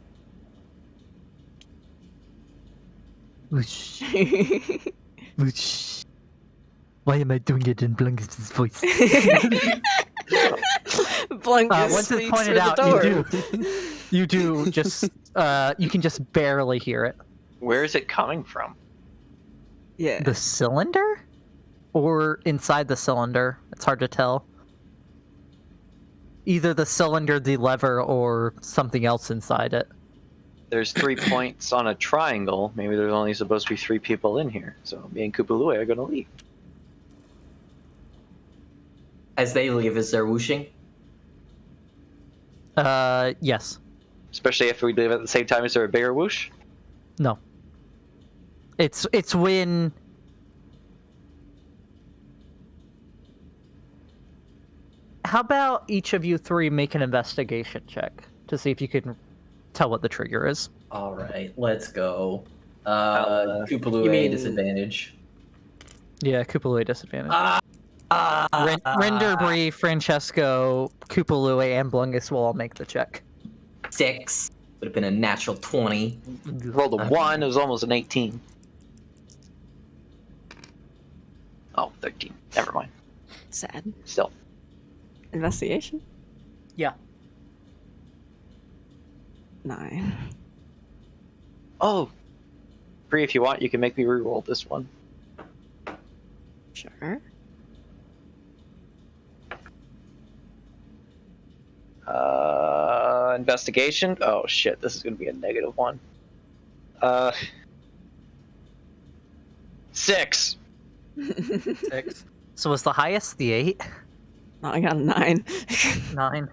Whoosh. Whoosh. Why am I doing it in Blungus's voice? Blungus Once it's speaks pointed through out, the door. you do just, you can just barely hear it. Where is it coming from? Yeah. The cylinder? Or inside the cylinder? It's hard to tell. Either the cylinder, the lever, or something else inside it. There's 3 points on a triangle. Maybe there's only supposed to be 3 people in here. So me and Kupalue are going to leave. As they leave, is there whooshing? Yes. Especially if we leave at the same time. Is there a bigger whoosh? No. It's when... How about each of you 3 make an investigation check to see if you can tell what the trigger is? All right, let's go. you Kupalue mean- disadvantage. Yeah, Kupalue disadvantage. Rinder, Brie, Francesco, Kupalue, and Blungus will all make the check. 6. Would have been a natural 20. Rolled a 1. It was almost an 18. Oh, 13. Never mind. Sad. Still. Investigation? Yeah. 9. Oh. Brie, if you want, you can make me reroll this one. Sure. Investigation? Oh shit, this is gonna be a -1. 6. 6. So was the highest the 8? No, I got a 9. 9.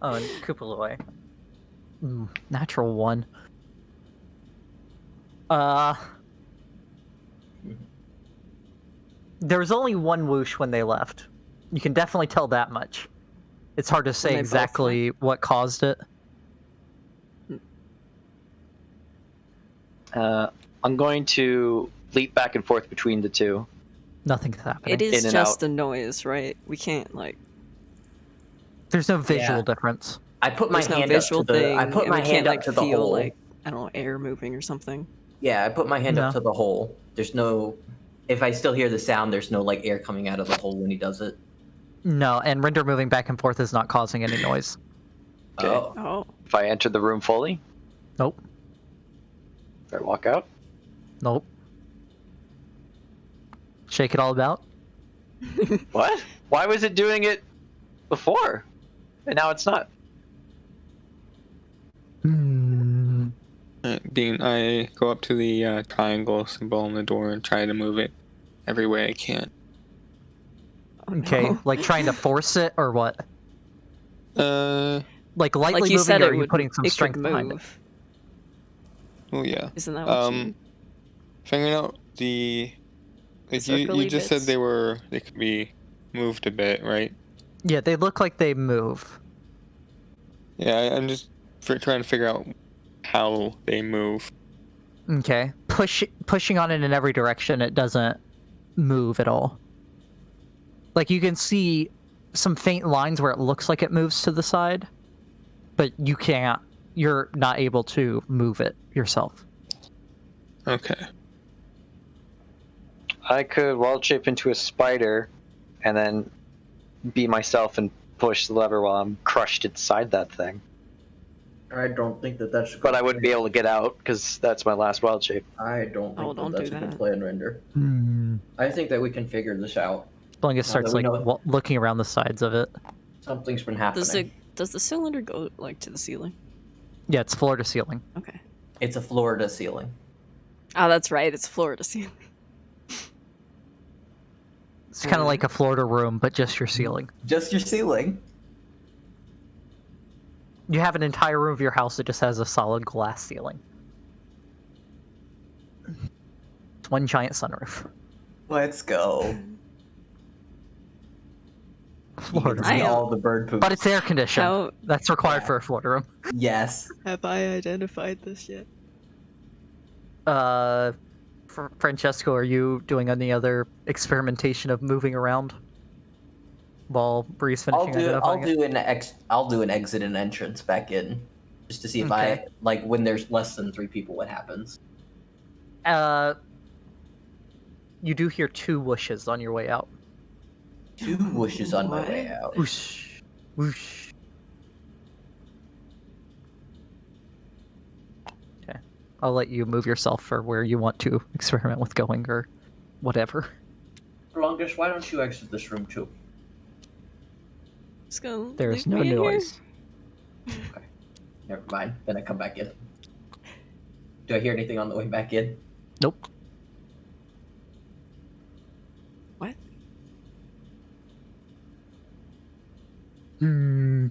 Oh, and Kupalue. Natural 1. There was only one whoosh when they left. You can definitely tell that much. It's hard to When say they both exactly what caused it. I'm going to leap back and forth between the two. Nothing's happening. It is In and just out. a noise, right? We can't, like... There's no visual Yeah. difference. I put my There's no hand up visual to the. thing, I put and my we hand can't, up like, to the feel, hole. like, I don't know, air moving or something. Yeah, I put my hand up No. to the hole. There's no. If I still hear the sound, there's no like air coming out of the hole when he does it. No, and Rinder moving back and forth is not causing any noise. Okay. Oh, Oh. If I enter the room fully, Nope. if I walk out, Nope. Shake it all about. what? Why was it doing it before? And now it's not. I go up to the triangle symbol on the door and try to move it every way I can. Oh, Okay, no. like trying to force it or what? Like lightly Like you moving said, it, or it are you would, putting some it strength could behind it? move. Oh yeah. Isn't that what you... Figuring out the like you circly just bits? said they could be moved a bit, right? Yeah, they look like they move. Yeah, I'm just trying to figure out how they move. Okay. Pushing on it in every direction, it doesn't move at all. Like you can see some faint lines where it looks like it moves to the side, but you can't. You're not able to move it yourself. Okay. I could wild shape into a spider and then be myself and push the lever while I'm crushed inside that thing. I don't think that that's. a But good I wouldn't be plan. able to get out because that's my last wild shape. I don't think Oh, don't that's do a good that. plan, Rinder. I think that we can figure this out. Blingus starts that we like know- looking around the sides of it. Something's been happening. Does the cylinder go, like, to the ceiling? Yeah, it's floor to ceiling. Okay. It's a floor to ceiling. Oh, that's right. It's floor to ceiling. It's kind of like a floor to room, but just your ceiling. Just your ceiling. You have an entire room of your house that just has a solid glass ceiling. It's one giant sunroof. Let's go. You Floor can to see room. all the bird poop. But it's air conditioned. How That's required Yeah. for a floor to room. Yes. have I identified this yet? Francesco, are you doing any other experimentation of moving around while Brie's I'll finishing do. identifying it? I'll do an exit and entrance back in, just to see if Okay. I like when there's less than 3 people. What happens? You do hear 2 whooshes on your way out. 2 whooshes on my What? way out. Whoosh, whoosh. Okay, I'll let you move yourself for where you want to experiment with going or whatever. Longest, why don't you exit this room too? Just gonna There's leave no me in here? noise. Never mind. Then I come back in. Do I hear anything on the way back in? Nope. What? Hmm.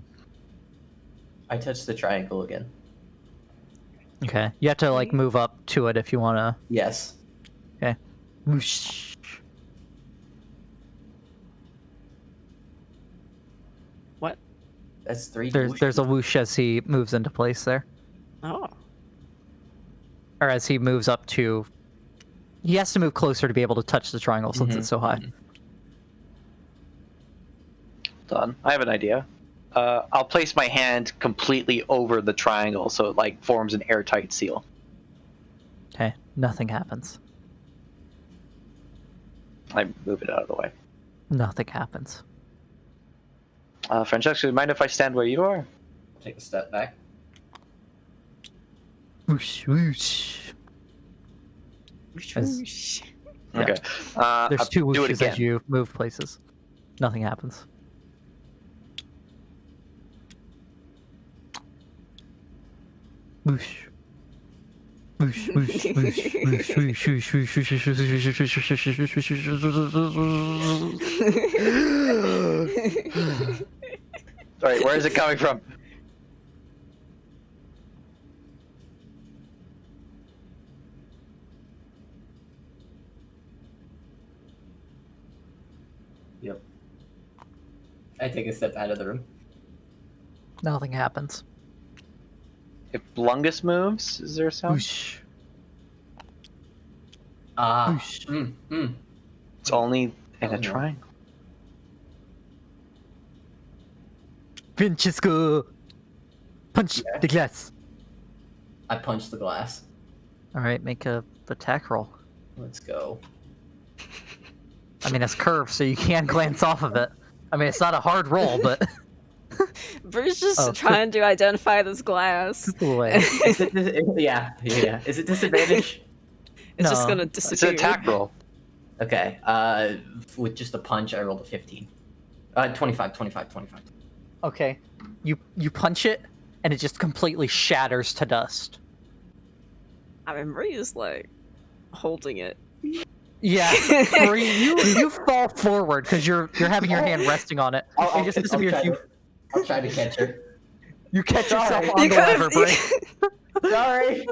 I touch the triangle again. Okay, you have to like move up to it if you want to. Yes. Whoosh. What? That's 3. There's a whoosh as he moves into place there, Oh. or as he moves up to. He has to move closer to be able to touch the triangle since it's so high. Done. I have an idea. I'll place my hand completely over the triangle so it like forms an airtight seal. Okay, nothing happens. I move it out of the way. Nothing happens. Francesco, do you mind if I stand where you are? Take a step back. Whoosh, whoosh. As- Whoosh. Yeah. Okay. There's I'll 2 do it whooshes again. as you move places. Nothing happens. Whoosh. Whoosh, whoosh, whoosh, whoosh, whoosh, whoosh, whoosh, whoosh, whoosh, whoosh, All right, where is it coming from? Yep. I take a step out of the room. Nothing happens. If Blungus moves, is there a sound? Whoosh. Ah. Whoosh. It's only in Oh, a no. triangle. Francesco! Punch Yeah. the glass. I punch the glass. Alright, make a attack roll. Let's go. I mean, it's curved, so you can glance off of it. I mean, it's not a hard roll, but... Bruce just Oh, trying to identify this glass. away. Yeah. Is it disadvantage? It's just No. gonna It's disappear. an attack roll. Okay. With just a punch, I rolled a 15. 25. Okay, you punch it, and it just completely shatters to dust. I mean, Brie is like holding it. Yeah, Brie, you fall forward because you're having your hand resting on it. It just disappears. I'll try to catch her. You catch yourself Sorry. on You the could've- lever, Brie. Sorry.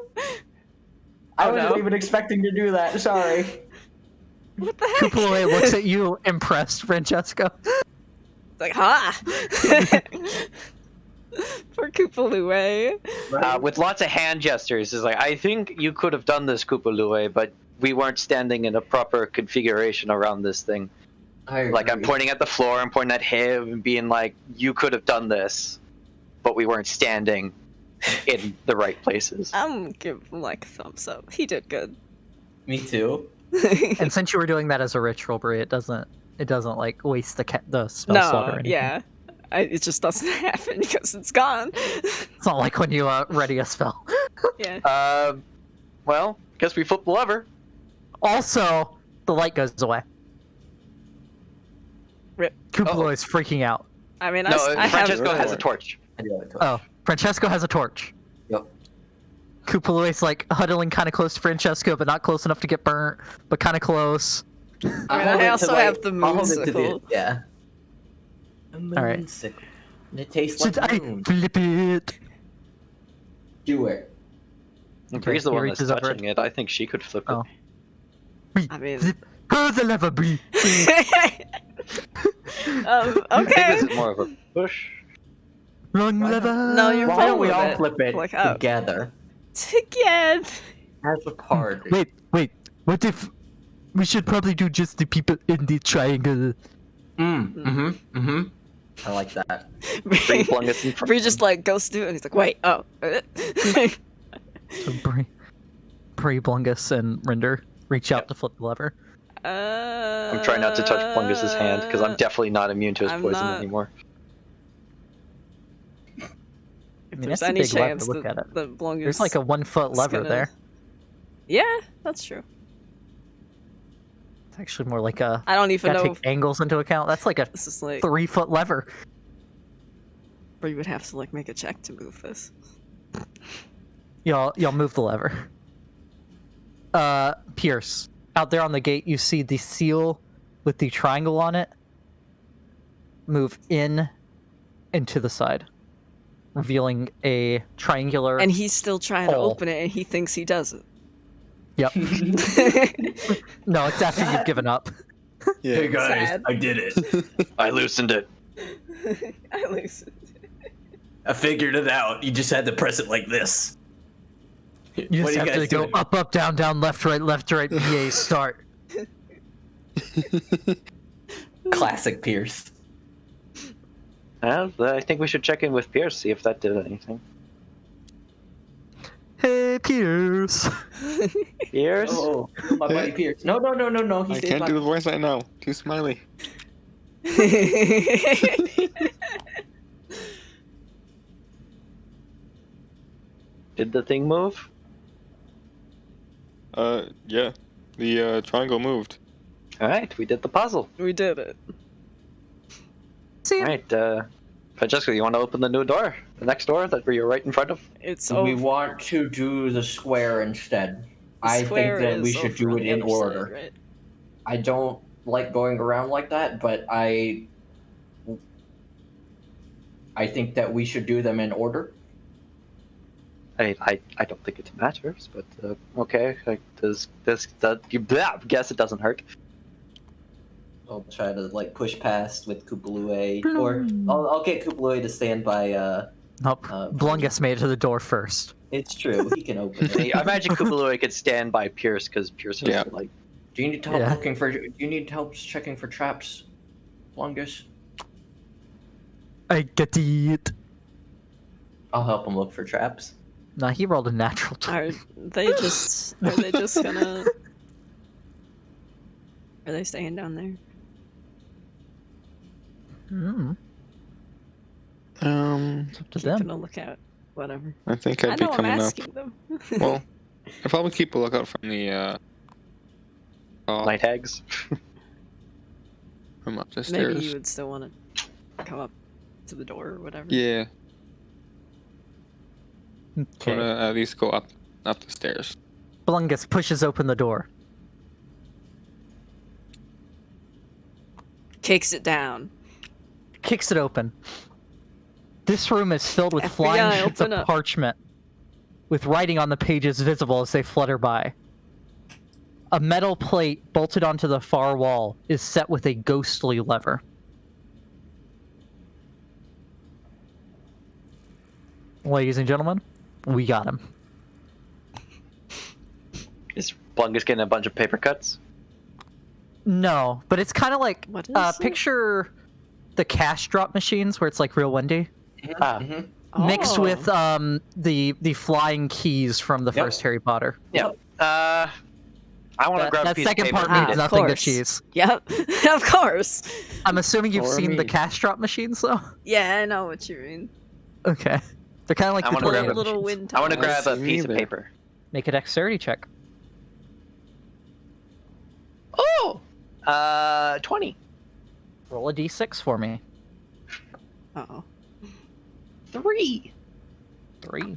I Oh, wasn't no. even expecting to do that. Sorry. What the heck? Kupule looks at you, impressed, Francesco. It's like, ha! Poor Kupalue. With lots of hand gestures, is like, I think you could have done this, Kupalue, but we weren't standing in a proper configuration around this thing. Like, I'm pointing at the floor, I'm pointing at him, and being like, you could have done this, but we weren't standing in the right places. I'm giving him like a thumbs up. He did good. Me too. And since you were doing that as a ritual, Brie, it doesn't like waste the spell slot or No, anything. yeah. It just doesn't happen because it's gone. It's not like when you ready a spell. Yeah. Well, guess we flip the lever. Also, the light goes away. Rip. Kupalo is freaking out. I mean, No, I have. Francesco has a torch. I do have a torch. Oh, Francesco has a torch. Yep. Kupaloy's like huddling kind of close to Francesco, but not close enough to get burnt, but kind of close. I mean, hold I it to, also have the I'll hold it to moonsicle. yeah. A All right. moonsicle. It tastes Should like I moon. flip it? Do it. Bree's the he one that's reaches over. touching it. I think she could flip it. Oh. Bree, I mean- flip her the lever, Bree. I think Okay. this is more of a push. Wrong Why not? lever. No, you're Why fine don't we with all it. flip it Like, oh. together Together. as a party? Wait. What if we should probably do just the people in the triangle? I like that. Bree flung us in front. Bree just like goes through and he's like, wait, oh. So Brie, Blungus, and Rinder reach out to flip the lever. I'm trying not to touch Plungus's hand because I'm definitely not immune to his I'm poison not. anymore. If I mean, there's that's a any big lever, chance look that at it. the Blungus There's like a 1 foot is lever gonna- there. Yeah, that's true. It's actually more like a. I don't even Gotta know take angles into account. That's like a if this is like 3 foot lever. Bree would have to like make a check to move this. Y'all move the lever. Pierce, out there on the gate, you see the seal with the triangle on it move in and to the side, revealing a triangular. And he's still trying to hole. open it and he thinks he does it. Yep. No, it's after you've given up. Yeah. Hey guys, Sad. I did it. I loosened it. I lose. I figured it out. You just had to press it like this. You just have to go up, down, left, right, BA, start. Classic Pierce. Well, I think we should check in with Pierce, see if that did anything. Hey, Pierce. Pierce? Oh, my buddy Pierce. No. He I saved can't my... do the voice right now. Too smiley. Did the thing move? Yeah. The triangle moved. Alright, we did the puzzle. We did it. See, Alright, Francesco, you want to open the new door? The next door that you're right in front of? It's We over. want to do the square instead. I think Square that we is should over do on it the in other side, order. right? I don't like going around like that, but I think that we should do them in order. I don't think it matters, but okay. Like, guess it doesn't hurt. I'll try to like push past with Kupalue, or I'll get Kupalue to stand by. nope. Blungus made it to the door first. It's true, he can open it. I imagine Kupalua could stand by Pierce because Pierce is Yeah. like. Do you need help Yeah. looking for? Do you need help checking for traps, Longus? I get it. I'll help him look for traps. Nah, he rolled a natural 20. Are they just gonna Are they staying down there? Mm, it's up to Keeping them. a lookout. Whatever. I think I I'd be know I'm coming up. asking them. Well, I'll probably keep a lookout from the Night hags. from up the stairs. Maybe you would still want to come up to the door or whatever. Yeah, Okay. gonna at least go up the stairs. Blungus pushes open the door. Kicks it down. Kicks it open. This room is filled with FBI, flying sheets of open up. parchment, with writing on the pages visible as they flutter by. A metal plate bolted onto the far wall is set with a ghostly lever. Ladies and gentlemen, we got him. Is Blungus getting a bunch of paper cuts? No, but it's kind of like What is it? picture the cash drop machines where it's like real windy, Ah, mixed Oh. with the flying keys from the Yep. first Harry Potter. yeah. I want to That, grab a that piece second of paper. part and means read it. nothing but course. cheese. Yep, of course. I'm assuming you've Or seen the me. cash drop machines, though. Yeah, I know what you mean. Okay, they're kind of like I the wanna tornado grab a Little machines. wind I want to tunnels. grab a Me piece of either. paper. Make a dexterity check. Oh! 20. Roll a d6 for me. Uh-oh. 3. 3.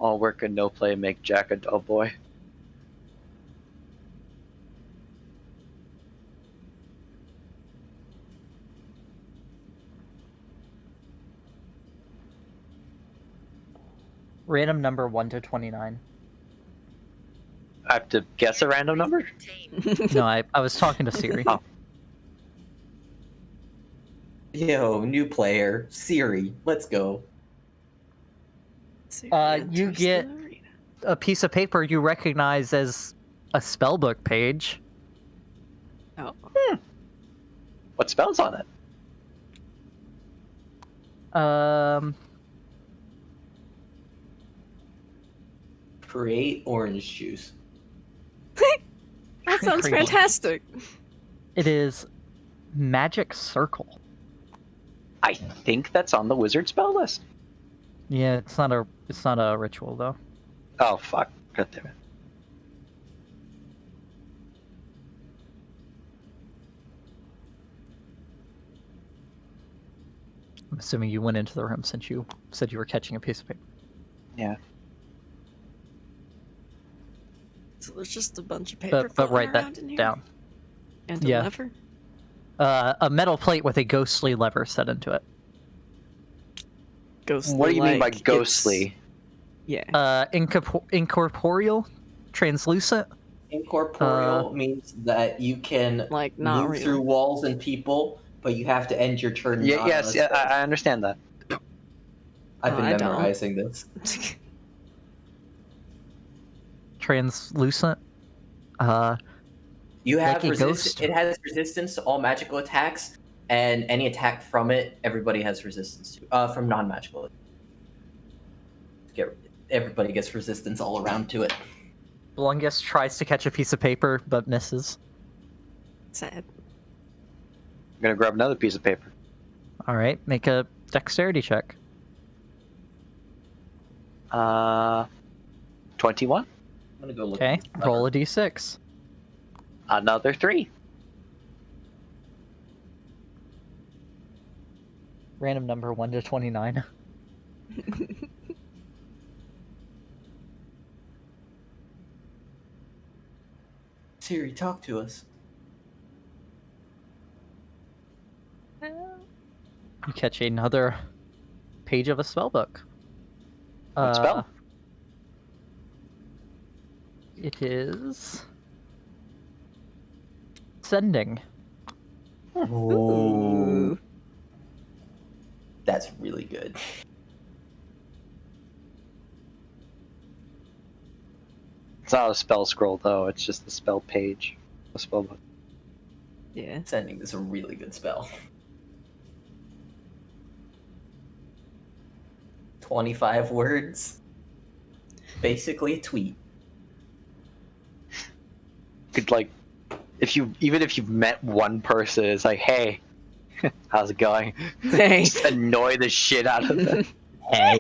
All work and no play make Jack a dull boy. Random number 1 to 29. I have to guess a random number? No, I was talking to Siri. Oh. Yo, new player, Siri, let's go. Siri You enters get- the arena. A piece of paper you recognize as a spellbook page. Oh. What spell's on it? Create orange juice. That sounds Crazy. fantastic. It is Magic Circle. I think that's on the wizard spell list. Yeah, it's not a ritual though. Oh, fuck. God damn it. I'm assuming you went into the room since you said you were catching a piece of paper. Yeah. So there's just a bunch of paper But floating write that around in here? down. And a Yeah. lever? A metal plate with a ghostly lever set into it. Ghostly, What do you mean by like, it's- ghostly? Yeah. Incorporeal, translucent. Incorporeal means that you can Like, not move real. through walls and people, but you have to end your turn. Yeah, not yes, on a yeah, spell. I understand that. I've been I don't. memorizing this. Translucent. You have Like a ghost? It has resistance to all magical attacks, and any attack from it, everybody has resistance to. From non-magical. Everybody gets resistance all around to it. Blungus tries to catch a piece of paper but misses. Sad. I'm gonna grab another piece of paper. All right, make a dexterity check. 21. I'm gonna go look. Okay, at this roll lever. a d6. Another 3. Random number 1 to 29. Siri, talk to us. You catch another page of a spellbook. What spell? It is sending. Ooh, that's really good. It's not a spell scroll though, it's just the spell page. The spell book. Yeah. Sending is a really good spell. 25 words. Basically a tweet. Could like even if you've met one person, it's like, hey, how's it going? Hey. Just annoy the shit out of them. Hey.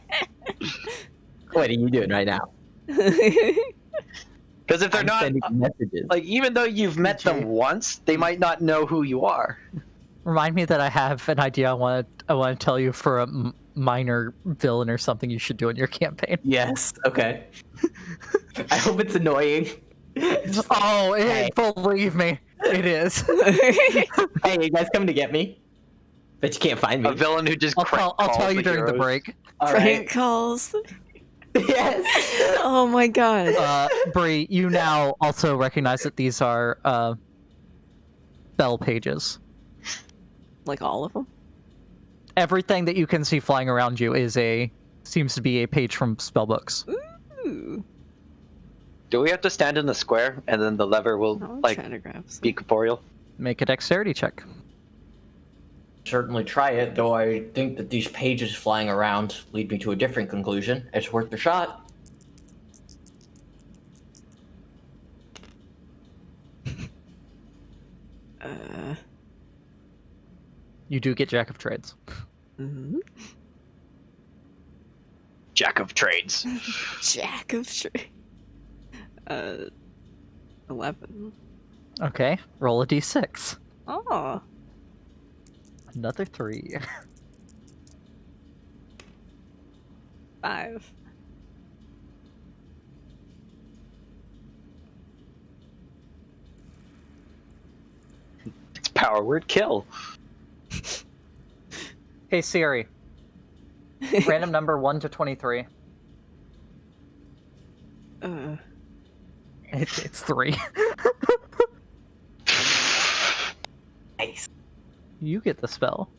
What are you doing right now? Because if they're I'm not sending messages. like, even though you've met them once, they might not know who you are. Remind me that I have an idea I want to tell you for a minor villain or something you should do in your campaign. Yes. Okay. I hope it's annoying. Oh, Hey. believe me, it is. Hey, you guys coming to get me? But you can't find me. A villain who just I'll tell calls you during the heroes. break. All Prank right. calls. Yes. Oh my god. Brie, you now also recognize that these are spell pages. Like all of them? Everything that you can see flying around you seems to be a page from spellbooks. Ooh. Do we have to stand in the square and then the lever will I'm like trying to grab some. be corporeal? Make a dexterity check. Certainly try it, though I think that these pages flying around lead me to a different conclusion. It's worth a shot. You do get Jack of Trades. Mhm. Jack of trades. Jack of trade. 11. Okay, roll a d6. Oh. Another 3. 5. Power word kill. Hey Siri, random number 1 to 23. It's 3. Nice. You get the spell.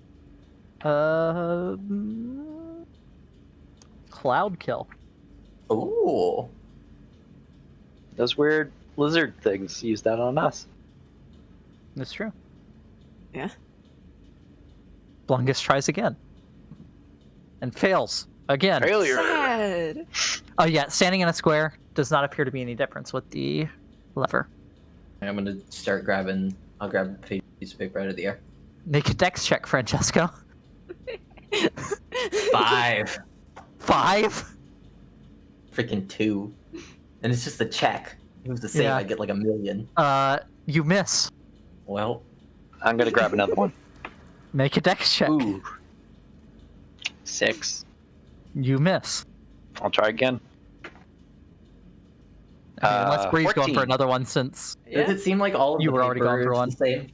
Cloud kill. Ooh. Those weird lizard things use that on us. That's true. Yeah. Blungus tries again. And fails. Again. Failure. Sad. Oh yeah, standing in a square does not appear to be any difference with the lever. I'm gonna start grabbing. I'll grab a piece of paper out of the air. Make a dex check, Francesco. 5. 5? Freaking 2. And it's just a check. It was the same. Yeah. I get like 1,000,000. You miss. Well, I'm gonna grab another one. Make a dex check. Ooh. 6. You miss. I'll try again. Unless Bree's going 14. for another one since does it seem like all of You the were already gone paper for is one. the same?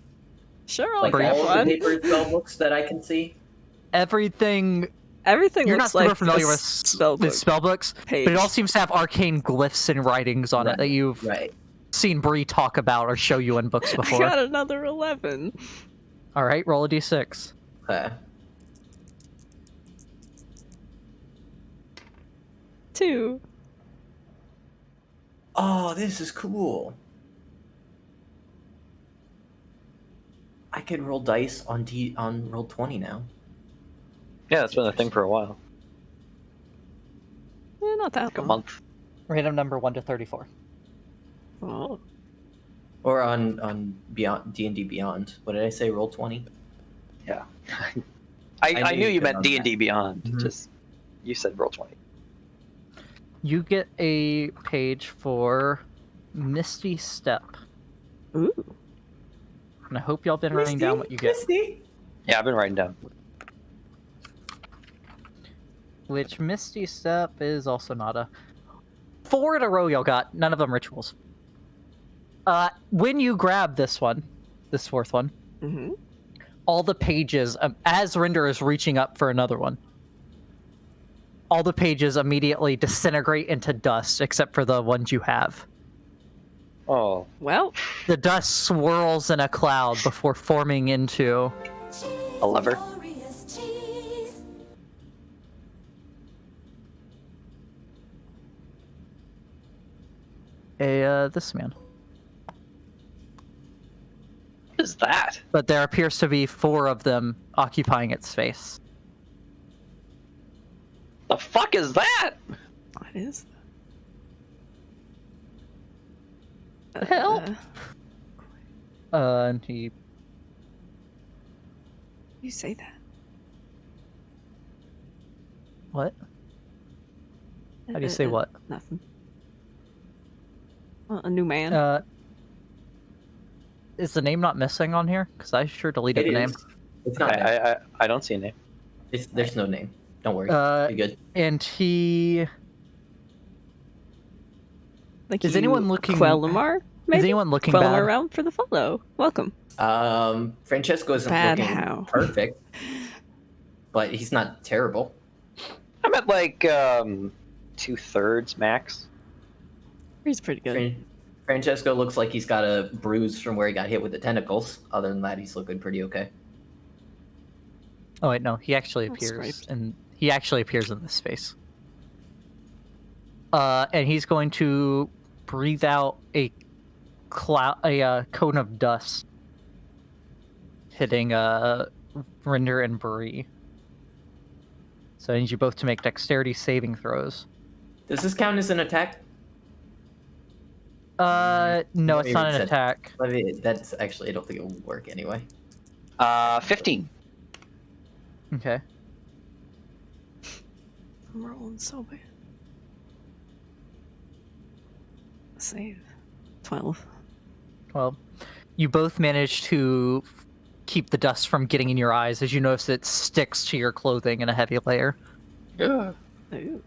Sure, I'll Like grab all of one. the paper spell books that I can see? everything. Everything You're not looks super like familiar a with spell book spell books, page. but it all seems to have arcane glyphs and writings on it that you've Right. seen Brie talk about or show you in books I before. got another 11. All right, roll a d6. Okay. 2. Oh, this is cool. I could roll dice on roll 20 now. Yeah, that's been a thing for a while. Not that Like a long. month. Random number 1 to 34. Oh. Or on Beyond D&D Beyond. What did I say? Roll 20. Yeah. I knew you could meant on D&D that. Beyond. Mhm. Just you said roll 20. You get a page for Misty Step, Ooh. and I hope y'all been writing down what you get. Misty. Yeah, I've been writing down. Which Misty Step is also not a 4 in a row. Y'all got none of them rituals. When you grab this one, this fourth one, Mm-hmm. all the pages, as Rinder is reaching up for another one, all the pages immediately disintegrate into dust except for the ones you have. Oh, Well, The dust swirls in a cloud before forming into a lever. this man. What is that? But there appears to be 4 of them occupying its space. The fuck is that? what is that? Help! And he You say that. what? How do you say what? Nothing. A new man. Is the name not missing on here? Because I sure deleted It the name. is. It's not there. I don't see a name. There's no name. Don't worry. Uh, You're good. And he Like is you, anyone looking- Quellamar? Maybe? is anyone looking Quellamar bad? around for the follow. Welcome. Francesco isn't Bad looking how? perfect, but he's not terrible. I'm at like 2/3 max. He's pretty good. Francesco looks like he's got a bruise from where he got hit with the tentacles. Other than that, he's looking pretty okay. Oh wait, no, he actually Oh, appears scraped. in this space. And he's going to breathe out a cone of dust, hitting Rinder and Brie. So I need you both to make dexterity saving throws. Does this count as an attack? No, it's Maybe not an it's a- attack. That's actually, I don't think it will work anyway. 15. Okay. I'm rolling so bad. Save. 12. Well, you both manage to keep the dust from getting in your eyes as you notice it sticks to your clothing in a heavy layer. Yeah. Ooh.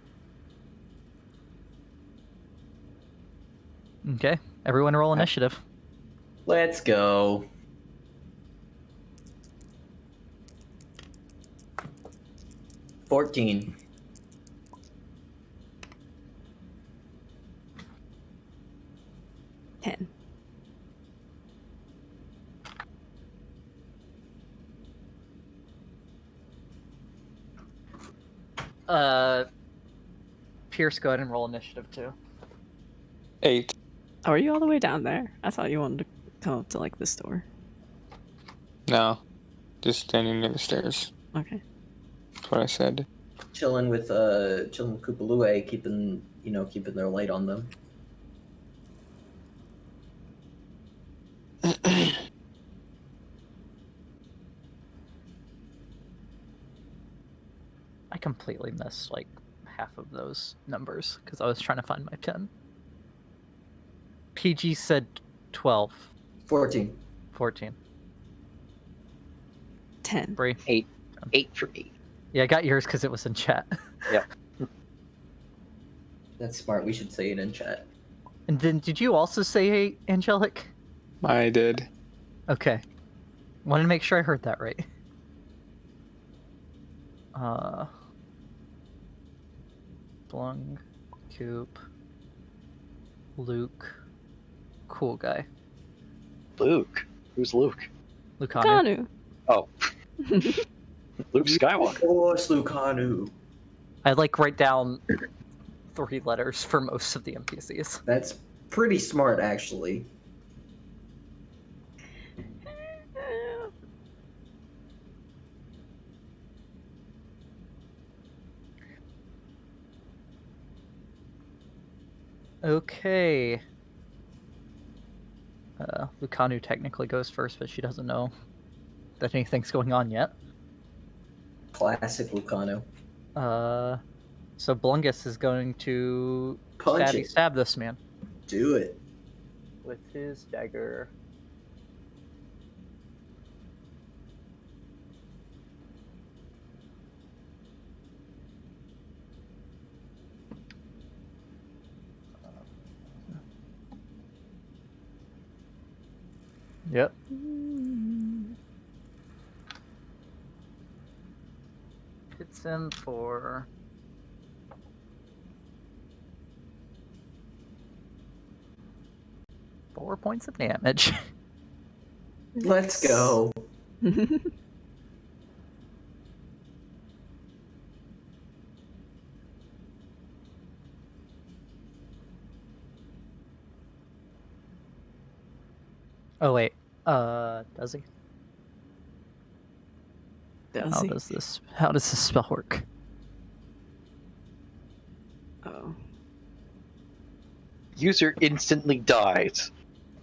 Okay, everyone roll initiative. Let's go. 14. Ten. Pierce, go ahead and roll initiative too. 8. Oh, are you all the way down there? I thought you wanted to come up to like this door. No. Just standing near the stairs. Okay. That's what I said. Chilling with Kupalue, keeping their light on them. I completely missed like half of those numbers because I was trying to find my 10. PG said 12. 14. 14. 10. Brie. 8. 8 for me. Yeah, I got yours because it was in chat. Yep. That's smart. We should say it in chat. And then did you also say angelic? I did. Okay. Wanted to make sure I heard that right. Blung, Coop, Luke, cool guy. Luke. Who's Luke? Lucanu. Kanu. Oh. Luke Skywalker. Force Lucanu. I like write down 3 letters for most of the NPCs. That's pretty smart, actually. Okay. Lucanu technically goes first, but she doesn't know that anything's going on yet. Classic Lucanu. So Blungus is going to Punch it. stab this man Do it. with his dagger. Yep. Hits him for 4 points of damage. Let's go. Oh wait, does he? Does he? How does this spell work? Oh. User instantly dies.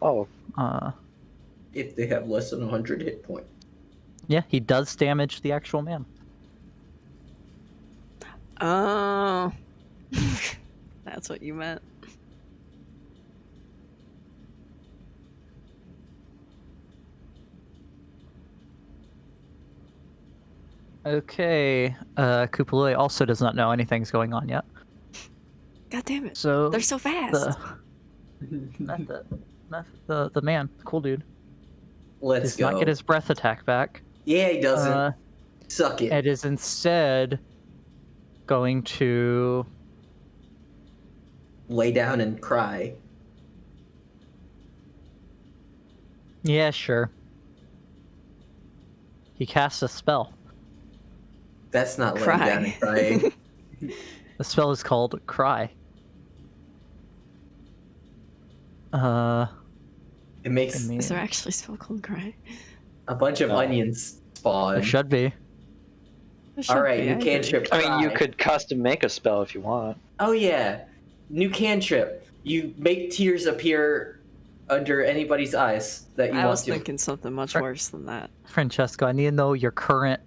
Oh. If they have less than 100 hit points. Yeah, he does damage the actual man. Oh. That's what you meant. Okay, Kupalui also does not know anything's going on yet. God damn it. So They're so fast. The man, cool dude, Let's does go. not get his breath attack back. Yeah, he doesn't. Suck it. It is instead going to Lay down and cry. yeah, sure. He casts a spell. That's not laying Cry. down and crying. The spell is called Cry. It makes Is there actually a spell called Cry? a bunch of onions spawn. There should be. There All right, should new be, I agree. cantrip. I mean, you Cry. could custom make a spell if you want. Oh yeah, new cantrip. You make tears appear under anybody's eyes that you I want was to. thinking something much worse than that. Francesco, I need to know your current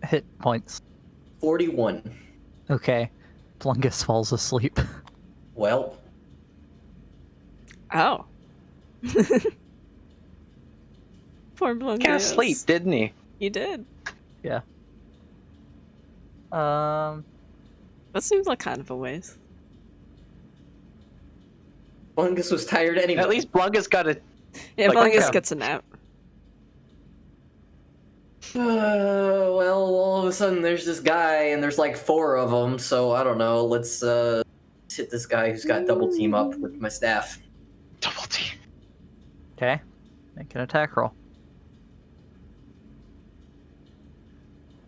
hit points. 41. Okay. Blungus falls asleep. Well, Oh. Poor Blungus. Can't sleep, didn't he? You did. Yeah. That seems like kind of a waste. Bungus was tired anyway. At least Blungus got a. Yeah, Like, Blungus yeah. gets a nap. Well, of a sudden there's this guy and there's like 4 of them, so I don't know. Let's hit this guy who's got double team up with my staff. Double team. Okay. Make an attack roll.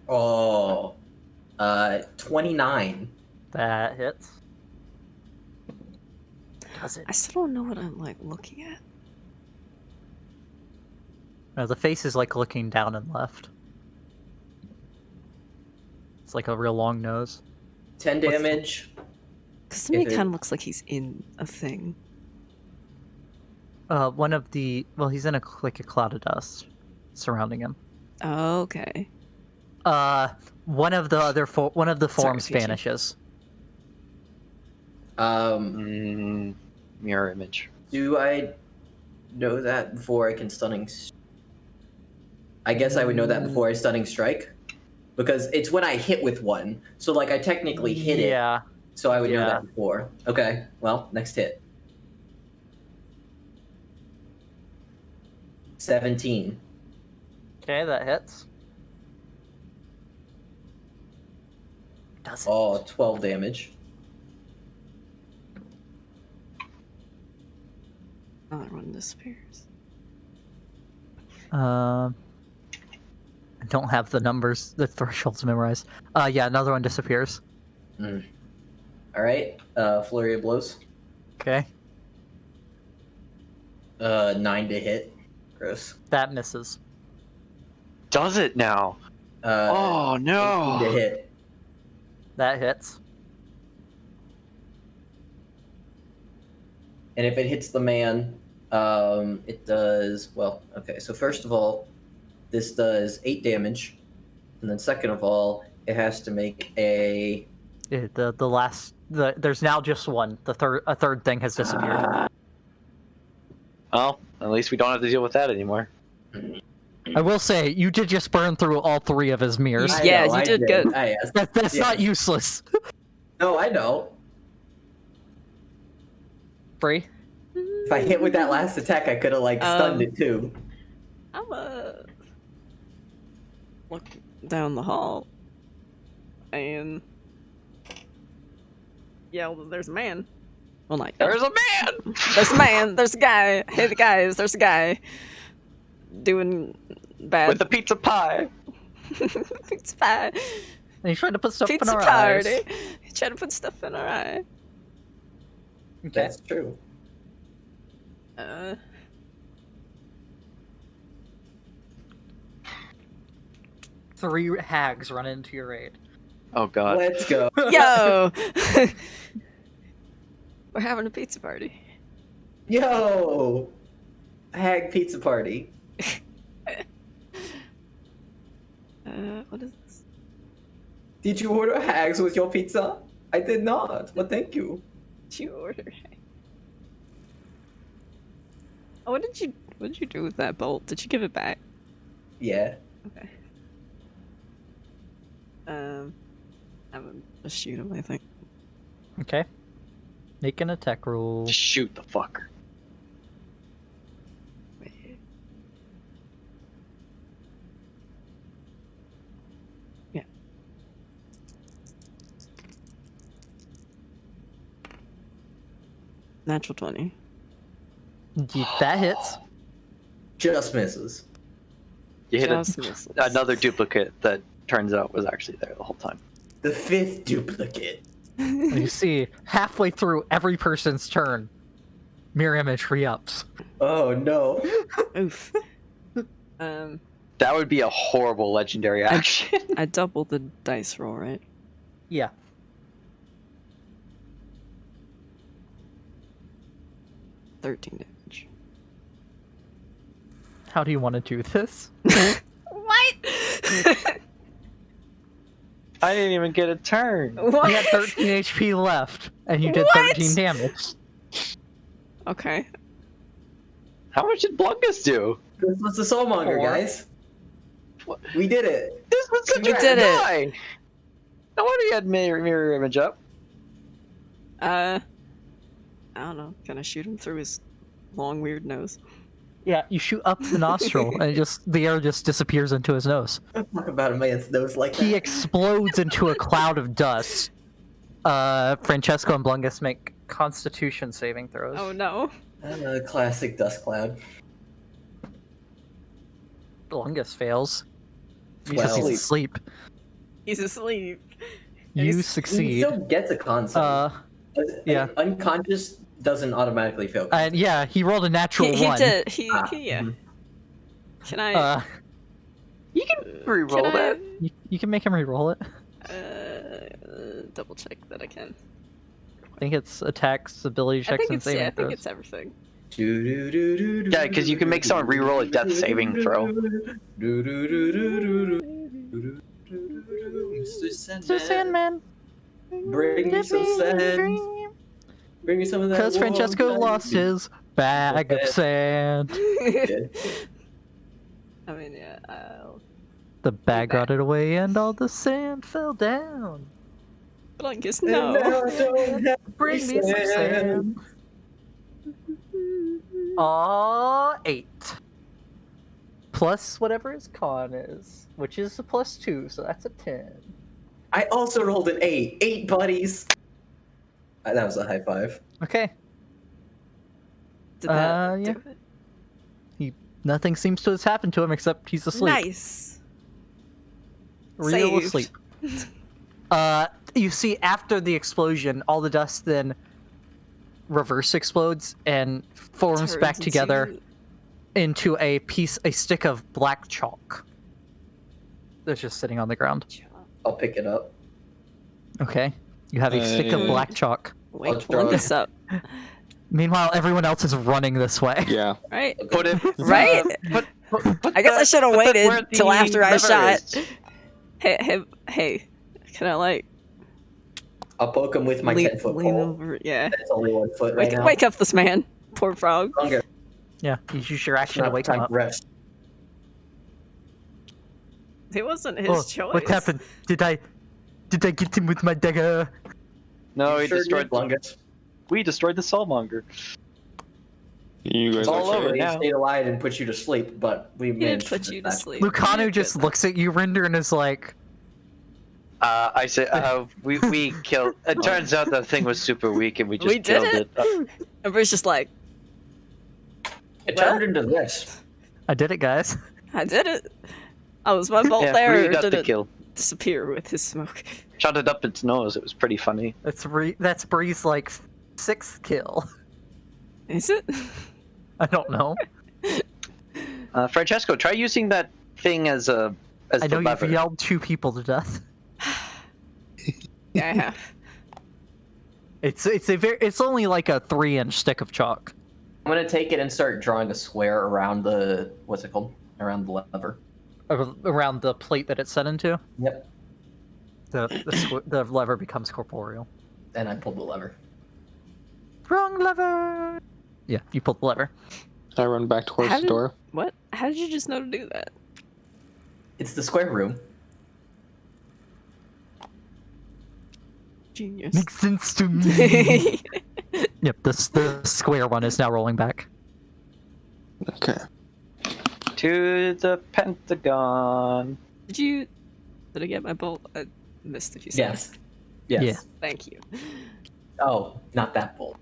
Oh, 29. That hits. Does it? I still don't know what I'm like looking at. No, the face is like looking down and left. It's like a real long nose. 10 What's the- damage. Because to me, If it it- kind of looks like he's in a thing. One of the he's in like a cloud of dust surrounding him. Oh, okay. One of the forms Fiji. vanishes. Mirror image. Do I know that before I can stunning? I guess I would know that before I stunning strike, because it's when I hit with one. So like I technically hit it. Yeah. So I would know Yeah. that before. Okay. Well, next hit. 17. Okay, that hits. Does it? Oh, 12 damage. Another one disappears. I don't have the numbers, the thresholds memorized. Yeah, another one disappears. All right. Flurry of blows. Okay, 9 to hit. Gross. that misses. Does it now? Oh 18 to no! hit. That hits. And if it hits the man, it does, well, okay, so first of all, this does 8 damage. And then second of all, it has to make a... Yeah, there's now just one. A third thing has disappeared. Well, at least we don't have to deal with that anymore. I will say, you did just burn through all 3 of his mirrors. I Yeah, know, you I did good. That's Yeah. not useless. No, I know. Brie? If I hit with that last attack, I could have, like, stunned it too. I'm look down the hall and yell that there's a man. Well, not yell. There's a man! There's a man. There's a guy. Hey, the guys. There's a guy doing bad. With the pizza pie! Pizza pie. And he's trying to put stuff Pizza in our party. eyes. He's trying to put stuff in our eye. Okay. That's true. 3 hags run into your aid. Oh god. Let's go. Yo! We're having a pizza party. Yo! Hag pizza party. What is this? Did you order hags with your pizza? I did not, but thank you. Did you order? Oh, what did you do with that bolt? Did you give it back? Yeah. Okay. I'm gonna shoot him, I think. Okay. Make an attack roll. Just shoot the fucker. Wait. Yeah. Natural 20. That hits. Just misses. You hit Just misses. another duplicate that turns out was actually there the whole time. The 5th duplicate. And you see, halfway through every person's turn, mirror image re-ups. Oh no. Oof. That would be a horrible legendary action. I doubled the dice roll, right? Yeah. $13 damage. How do you want to do this? What? I didn't even get a turn. You had 13 HP left, and you did What? 13 damage. Okay. How much did Blungus do? This was the Soulmonger, 4. guys. What? We did it. This was such We a did it. guy. No wonder he had mirror image up. I don't know. Can I shoot him through his long, weird nose? Yeah, you shoot up the nostril, and the air just disappears into his nose. Don't talk about a man's nose like He that. explodes into a cloud of dust. Francesco and Blungus make Constitution saving throws. Oh no. Classic dust cloud. Blungus fails. Well, He's asleep. He's asleep. You He's- he succeed. still gets a con save. Yeah. Unconscious doesn't automatically fail. con And yeah, he rolled a natural He 1. did. Ah, Yeah. mhm. Can I? You can re-roll can that. You can make him re-roll it. Double check that I can. I think it's attacks, ability I checks, think and it's saving I think throws. it's everything. Yeah, because you can make someone re-roll a death saving throw. Mr. Mr. Sandman, Bring me some sand. Bring me some of that. because Francesco warm lost sand. his bag of sand. Did. I mean, yeah. I'll... The bag back. rotted away and all the sand fell down. Blungus, And now no. I don't have Bring me some sand. Aw, 8. Plus whatever his con is, which is a +2, so that's a 10. I also rolled an 8. 8 buddies. That was a high five. Okay, Did that yeah. do it? nothing seems to have happened to him except he's asleep. Nice. Real Saved. asleep. You see, after the explosion, all the dust then reverse explodes and forms back Turns together into a stick of black chalk that's just sitting on the ground. I'll pick it up. Okay, you have a stick of Hey. black chalk. Wake I'll draw Blungus up. Meanwhile, everyone else is running this way. Yeah. Right? Put it Right? put I guess I should have put that waited where till the after I lever shot. is. Hey. Can I, like, I'll poke him with my lean 10-foot lean pole. over? Yeah. That's only 1 foot right now. Wake up this man. Poor frog. Longer. Yeah, you use your action to Not wake him time up. to rest. It wasn't his Oh, choice. what happened? Did I get him with my dagger? No, You we sure destroyed. did, Lungus. We destroyed the soulmonger. You guys It's all are over He now. stayed alive and put you to sleep, but we He did managed put to you to that. sleep. Lucano You just did looks at you, Rinder, and is like, I said, we killed. It turns out the thing was super weak, and we just We did killed it? it. And Bruce just like, It Well- turned into this. I did it, guys. I did it. Oh, was my bolt Yeah, there, Brie or got did the it kill. disappear with his smoke? Shot it up its nose. It was pretty funny. That's Bree's, like, 6th kill. Is it? I don't know. Francesco, try using that thing as I the know lever. you've yelled 2 people to death. Yeah, I have. It's only like a 3-inch stick of chalk. I'm gonna take it and start drawing a square around the what's it called? Around the lever. Around the plate that it's set into. Yep. The lever becomes corporeal. And I pulled the lever. Wrong lever! Yeah, you pulled the lever. I run back towards How the did- door. What? How did you just know to do that? It's the square room. Genius. Makes sense to me. Yep, the square one is now rolling back. Okay. To the Pentagon. Did I get my bolt? I missed if you said. Yes. Yes. Yeah. Thank you. Oh, not that bolt.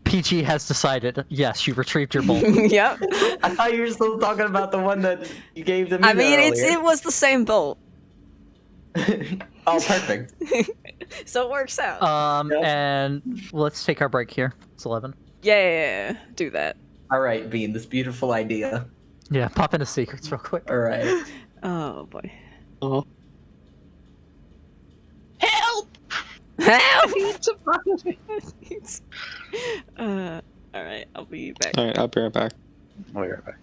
PG has decided, yes, you retrieved your bolt. Yep. I thought you were still talking about the one that you gave to me. I mean, earlier. it was the same bolt, Oh, perfect. so it works out. Yep. And let's take our break here. It's 11. Yeah, do that. All right, Bean, this beautiful idea. Yeah, pop into secrets real quick. All right. Oh boy. Oh. Help! Help! It's a problem. All right, I'll be back. All right, I'll be right back. I'll be right back.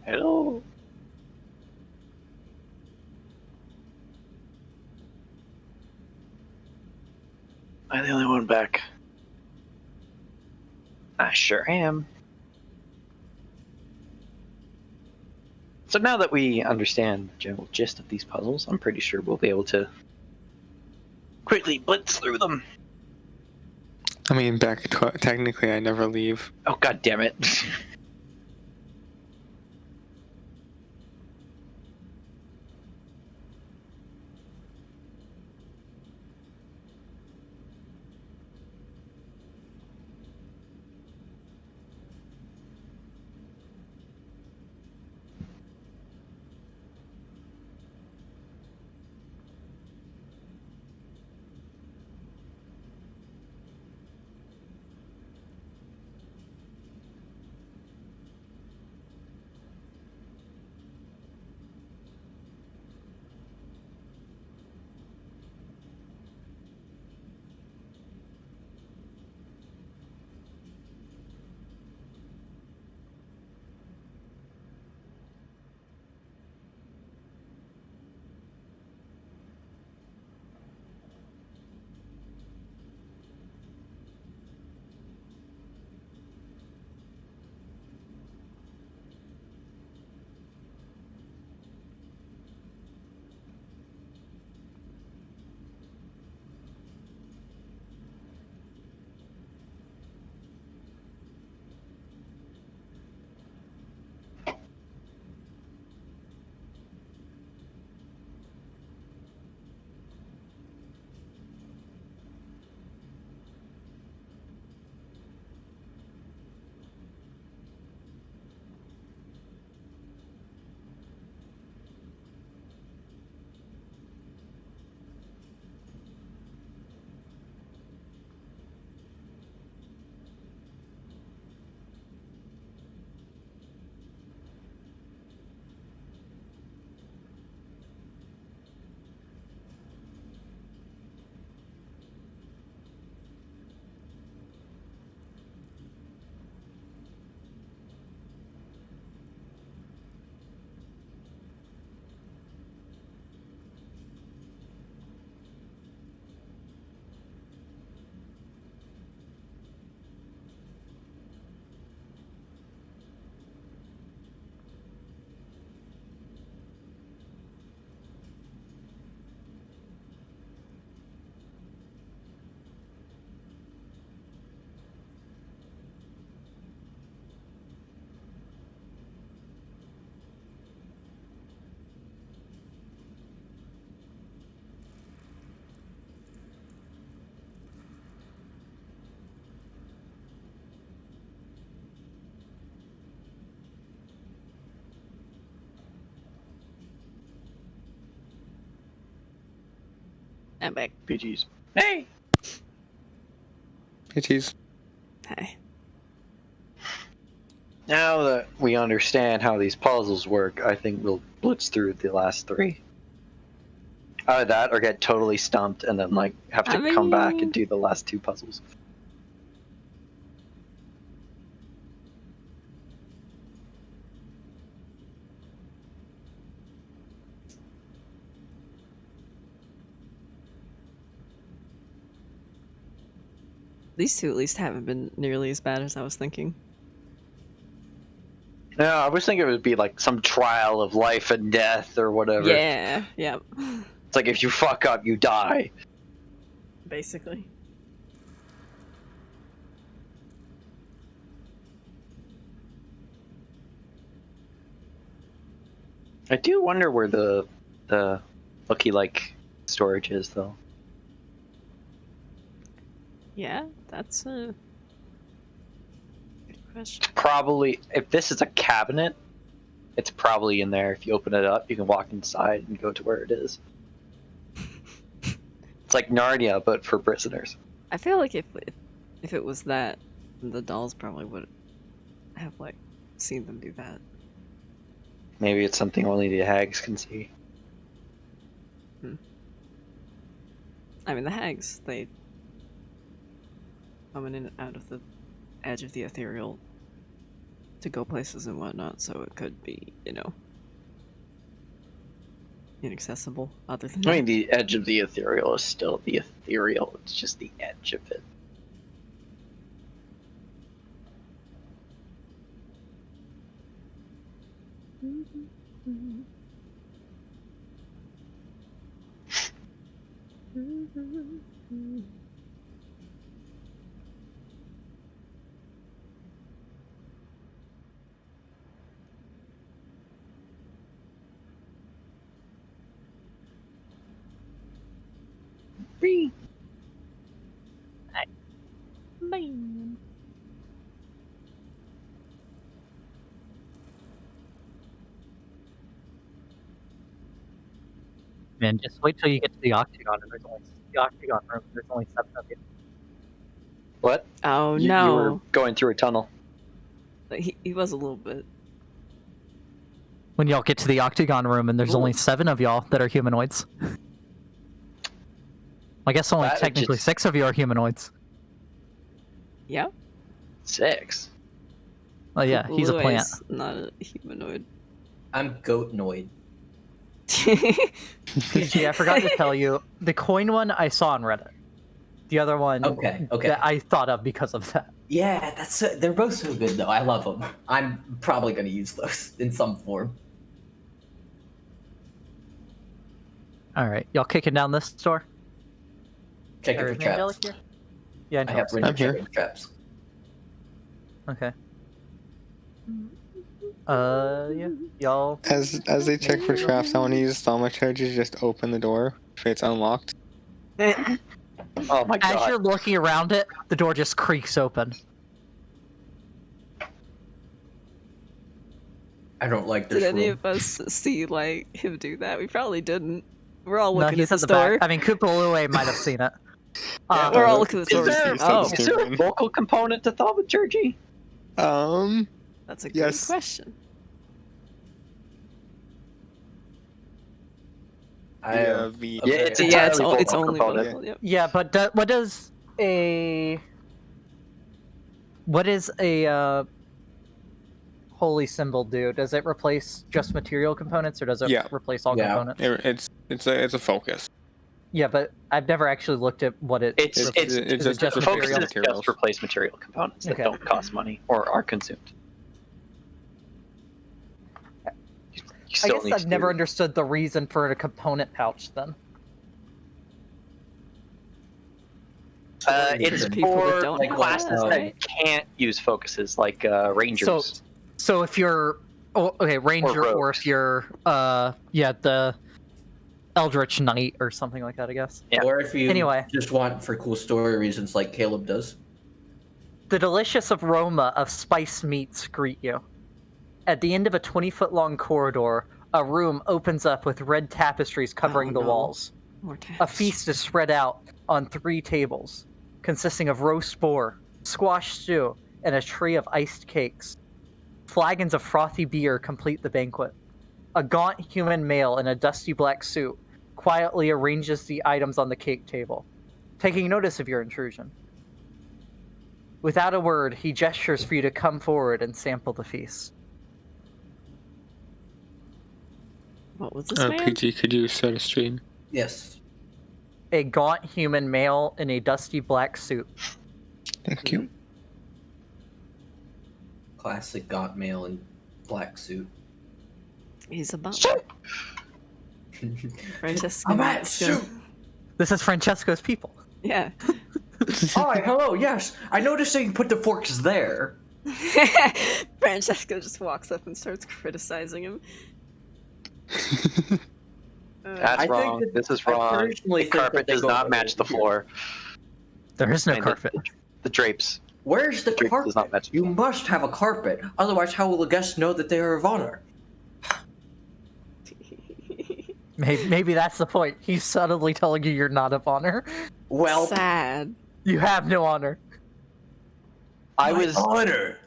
Hello. Am I the only one back? I sure am. So now that we understand the general gist of these puzzles, I'm pretty sure we'll be able to quickly blitz through them. I mean, technically, I never leave. Oh, god damn it. I'm back. PG's. Hey! It is. Hi. Now that we understand how these puzzles work, I think we'll blitz through the last three. Either that or get totally stumped and then like have to come back and do the last two puzzles. These two at least haven't been nearly as bad as I was thinking. No, I was thinking it would be like some trial of life and death or whatever. Yeah, yeah. It's like if you fuck up, you die. Basically. I do wonder where the Lucky Like storage is though. Yeah, that's a good question. It's probably, if this is a cabinet, it's probably in there. If you open it up, you can walk inside and go to where it is. It's like Narnia, but for prisoners. I feel like if it was that, the dolls probably would have like seen them do that. Maybe it's something only the hags can see. I mean, the hags, they coming in and out of the edge of the ethereal to go places and whatnot, so it could be, inaccessible. Other than I that, mean, the edge of the ethereal is still the ethereal. It's just the edge of it. Brie. Man, just wait till you get to the octagon, and there's only the octagon room. There's only 7 of you. What? oh You were no, going through a tunnel. he was a little bit. When y'all get to the octagon room, and there's only 7 of y'all that are humanoids. I guess only That technically just- 6 of you are humanoids. Yeah. 6. Oh yeah, he's a Blue plant. Eyes, not a humanoid. I'm goatnoid. PG, I forgot to tell you, the coin one I saw on Reddit. The other one Okay. that I thought of because of that. Yeah, they're both so good though. I love them. I'm probably gonna use those in some form. Alright, y'all kicking down this door? Check it Or for is traps. Angelic here? Yeah, I have Angelic's Rinder I'm here. checking for traps. Okay. Yeah, y'all. As they check for traps, I want to use thaumaturgy to just open the door if it's unlocked. Oh my As god. you're looking around it, the door just creaks open. I don't like this Did any room. of us see him do that? We probably didn't. We're all No, looking he's at at the the store. back. I mean, Kupalue might have seen it. Yeah, We're all no, looking at the Is store. there, so Oh, is there a vocal component to thaumaturgy? that's a good Yes. question. I Yeah, have the Yeah, it's Okay. Yeah, it's, entirely it's vocal only component. vocal. Yep. Yeah, but what does a holy symbol do? Does it replace just material components, or does it Yeah. replace all Yeah. components? it's a focus. Yeah, but I've never actually looked at what it. It's is it's it just just the focus material? is just replace material components that Okay. don't cost money or are consumed. You I still guess need I've to never do- understood the reason for a component pouch then. It's people that for don't have classes that, that right? can't use focuses, like rangers. So if you're ranger, or rogues. if you're the Eldritch Knight or something like that, I guess. Yeah. Or if you Anyway. just want for cool story reasons like Caleb does. The delicious aroma of spiced meats greet you. At the end of a 20-foot long corridor, a room opens up with red tapestries covering Oh, the no. walls. More A tabs. feast is spread out on 3 tables, consisting of roast boar, squash stew, and a tray of iced cakes. Flagons of frothy beer complete the banquet. A gaunt human male in a dusty black suit quietly arranges the items on the cake table, taking notice of your intrusion. Without a word, he gestures for you to come forward and sample the feast. What was this man? PG, could you start a stream? Yes. A gaunt human male in a dusty black suit. Thank you. Classic gaunt male in black suit. He's a butler. Francesco. I'm at suit. This is Francesco's people. Yeah. Hi, hello, yes. I noticed that you put the forks there. Francesco just walks up and starts criticizing him. That's I think wrong. that- This is I wrong. personally The think carpet that they does go not over match the here. floor. There is no And carpet. The drapes. Where's the Drapes does not carpet? match. You must have a carpet. Otherwise, how will the guests know that they are of honor? Maybe that's the point. He's subtly telling you you're not of honor. Well, Sad. You have no honor. I my was honor.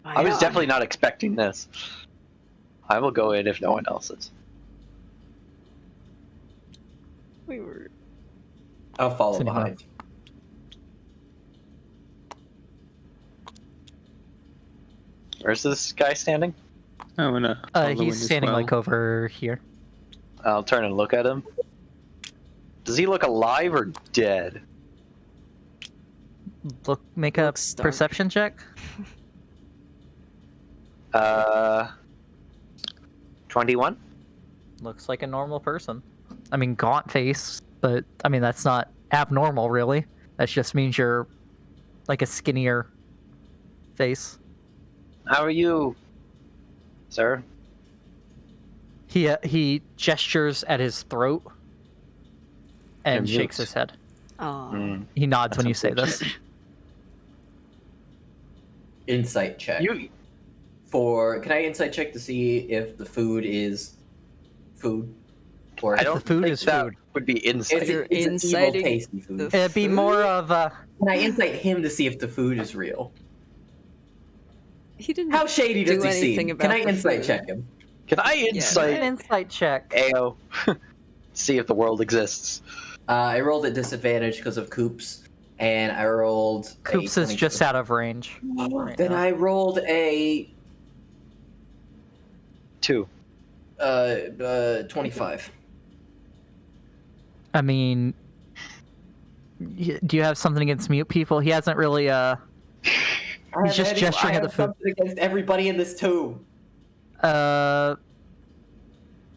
I was definitely not expecting this. I will go in if no one else is. We were. I'll follow Cinema. behind. Where's this guy standing? Oh, and follow He's as standing well. like over here. I'll turn and look at him. Does he look alive or dead? Make a Looks dark. perception check. 21? Looks like a normal person. I mean, gaunt face, but I mean that's not abnormal, really. That just means you're like a skinnier face. How are you, sir? He gestures at his throat and And shakes mutes. his head. Aw. Mm. He nods That's when you say unfortunate. this. Insight check. You Can I insight check to see if the food is food? Or I don't food think is that food. would be insight. You're it's an evil, inciting tasty food. the- It'd be Food? more of a. Can I insight him to see if the food is real? He didn't How shady do does he anything seem? about Can I the insight food. check him? Can I An insight insight check. AO? See if the world exists. I rolled at disadvantage because of Coops, and I rolled. a Coops is 22. just out of range. right Then now. I rolled a 2. 25. I mean, do you have something against mute people? He hasn't really. He's just gesturing at the food. Something against everybody in this tomb.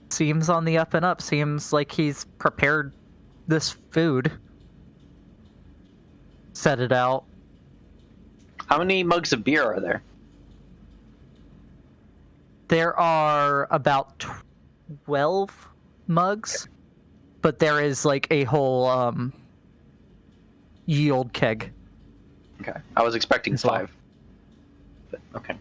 Seems on the up and up. Seems like he's prepared this food. Set it out. How many mugs of beer are there? There are about 12 mugs, but there is like a whole yield keg. Okay. I was expecting As well. 5. But, okay.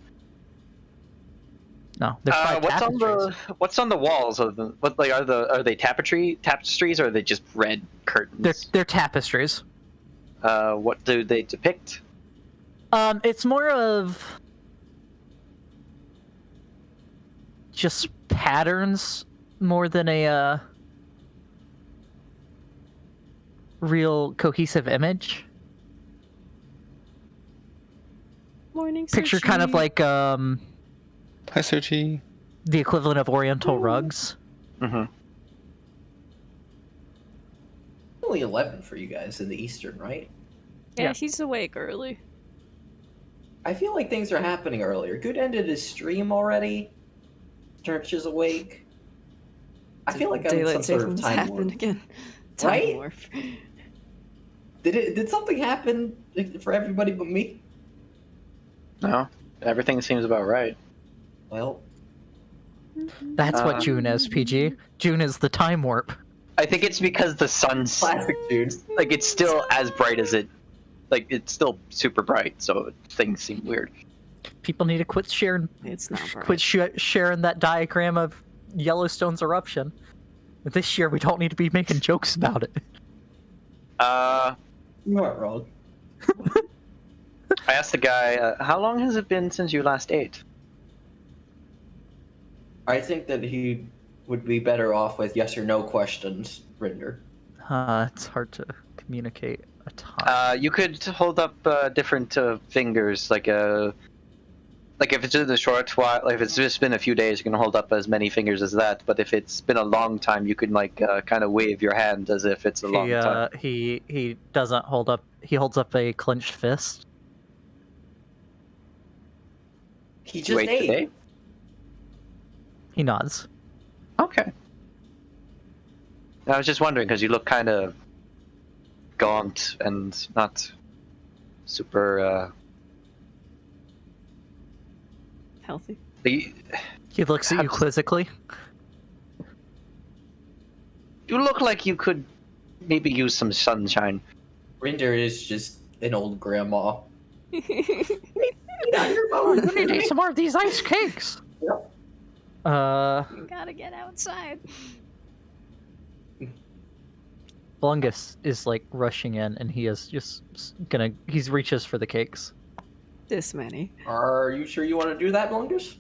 No, there's 5 tapestries. What's on the walls of the are they tapestries or are they just red curtains? They're tapestries. What do they depict? It's more of just patterns more than a real cohesive image. Morning. Picture kind of Sushi. like Hi, Sergi. the equivalent of Oriental rugs. Mm-hmm. Only 11 for you guys in the Eastern, right? Yeah, yeah. he's awake early. I feel like things are happening earlier. Good ended his stream already. Church is awake. I feel like I'm in some Daylight sort of savings time happen warp. again. Time Right? warp. Did something happen for everybody but me? No, everything seems about right. Well, That's what June is, PG. June is the time warp. I think it's because the sun's classic dudes. like it's still as bright as it, like it's still super bright, so things seem weird. People need to quit sharing It's not bright. quit sharing that diagram of Yellowstone's eruption. This year we don't need to be making jokes about it. You aren't wrong. I asked the guy, how long has it been since you last ate? I think that he would be better off with yes or no questions, Rinder. It's hard to communicate a ton. You could hold up different fingers, like if it's in the short while, like if it's just been a few days, you can hold up as many fingers as that. But if it's been a long time, you can like kind of wave your hand as if it's a long time. He doesn't hold up. He holds up a clenched fist. He Did you just ate ate. today? He nods. Okay. I was just wondering because you look kind of gaunt and not super. Healthy. He looks at you quizzically. You look like you could maybe use some sunshine. Rinder is just an old grandma. You need to eat some more of these ice cakes. Yep. You gotta get outside. Blungus is like rushing in, and he is just gonna. He reaches for the cakes. This many. Are you sure you want to do that, Blungus?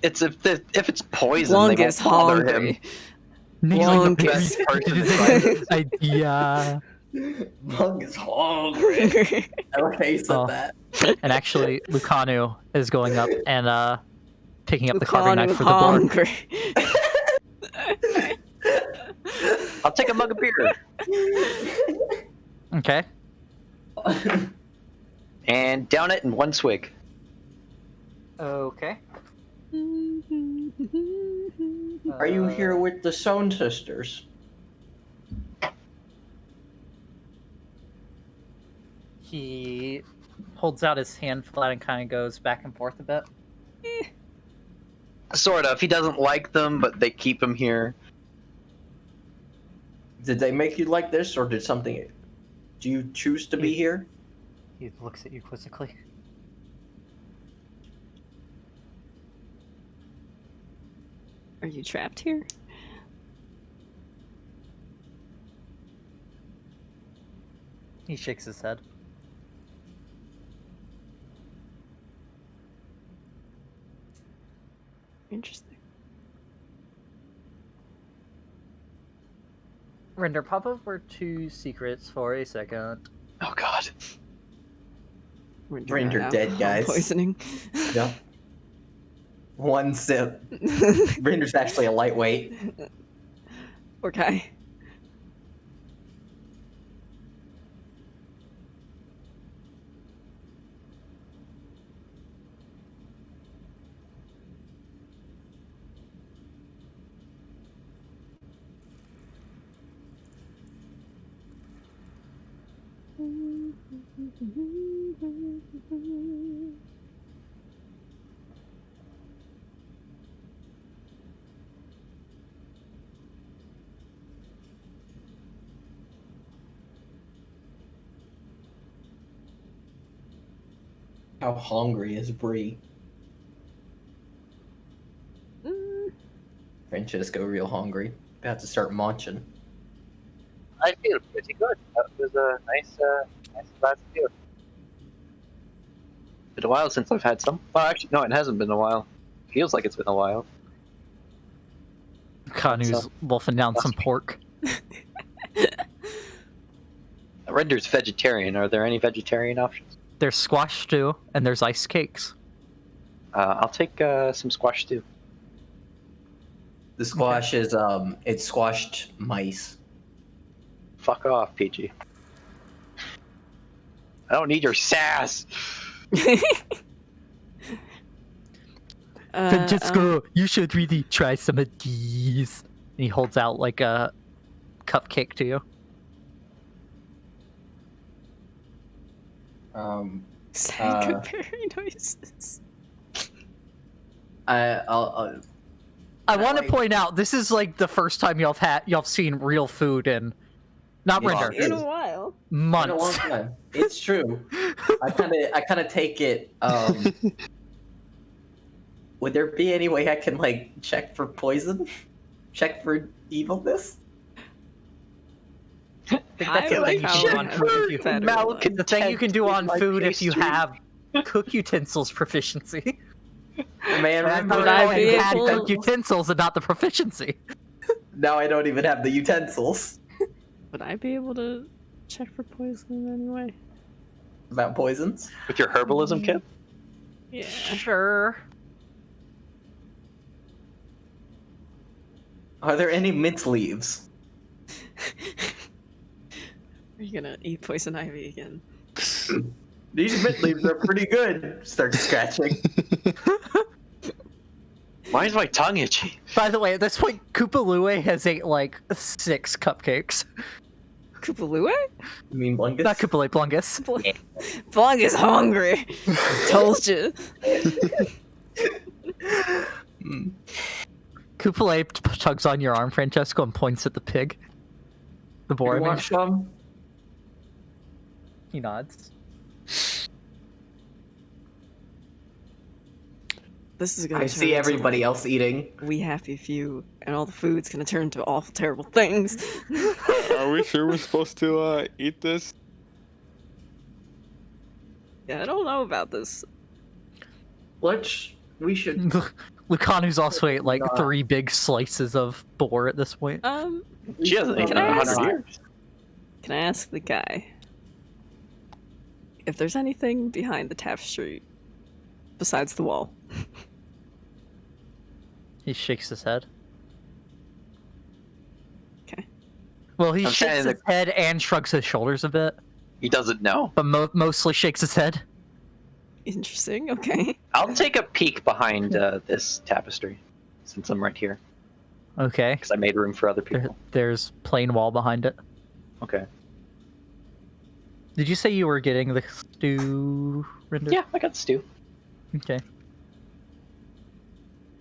It's if it's poison, they Longest won't bother him. hungry. And he's like, the best person to try idea. Bug is hungry. I like how you said Oh. that. And actually, Lucanu is going up and picking up the carving Lucanu knife for the boar. hungry. I'll take a mug of beer Okay. and down it in one swig. Okay. Are you here with the Sohn sisters? He holds out his hand flat and kind of goes back and forth a bit. Sort of. He doesn't like them, but they keep him here. Did they make you like this, or did something? Do you choose to be here? He looks at you quizzically. Are you trapped here? He shakes his head. Interesting. Rinder, pop over to secrets for a second. Oh God. Rinder got dead, alcohol guys. Poisoning. Yep. One sip. Rinder's actually a lightweight. Okay. How hungry is Brie? Francesco real hungry. About to start munching. I feel pretty good. That was a nice last meal. Been a while since I've had some. Well, actually, no, it hasn't been a while. Feels like it's been a while. Kanu's So- wolfing down some pork. Render's vegetarian. Are there any vegetarian options? There's squash stew and there's ice cakes. I'll take some squash stew. The squash is it's squashed mice. Fuck off, PG. I don't need your sass. Francesco, you should really try some of these. And he holds out like a cupcake to you. Comparing noises. I'll I want to like- point out this is like the first time y'all seen real food in not Yeah. Rinder, In a while. been a long months. time. It's true. I kind of take it. Would there be any way I can like check for poison? Check for evilness? I think that's I the like thing you how can do I on have food a if you better Milk one. the thing you can do on My food if you pastry. have cook utensils proficiency. Man, I remember Would I how be had able- cook utensils and not the proficiency. now I don't even have the utensils. Would I be able to check for poison in any way? About poisons? With your herbalism kit? Yeah. Sure. Are there any mint leaves? Are you gonna eat poison ivy again? These mint leaves are pretty good. Start scratching. Why is my tongue itchy? By the way, at this point, Koopalue has ate like 6 cupcakes. Koopalue? You mean Blungus? Not Koopalue, Blungus. Blung is hungry. Told you. Mm. Koopalue tugs on your arm, Francesco, and points at the pig. The boar, You I mean. want some? He nods. This is gonna I turn see into, everybody else eating. like, We happy few, and all the food's gonna turn into awful, terrible things. Are we sure we're supposed to eat this? Yeah, I don't know about this. We should. Lucanu's also ate like Not. 3 big slices of boar at this point. She hasn't Can eaten I in ask- 100 years. Can I ask the guy if there's anything behind the tapestry besides the wall? He shakes his head. Okay. Well, he I'm shakes saying his head and shrugs his shoulders a bit, He doesn't know. but mostly shakes his head. Interesting. Okay. I'll take a peek behind this tapestry, since I'm right here, Okay. because I made room for other people. There's plain wall behind it. Okay. Did you say you were getting the stew, Rinder? Yeah, I got stew. Okay.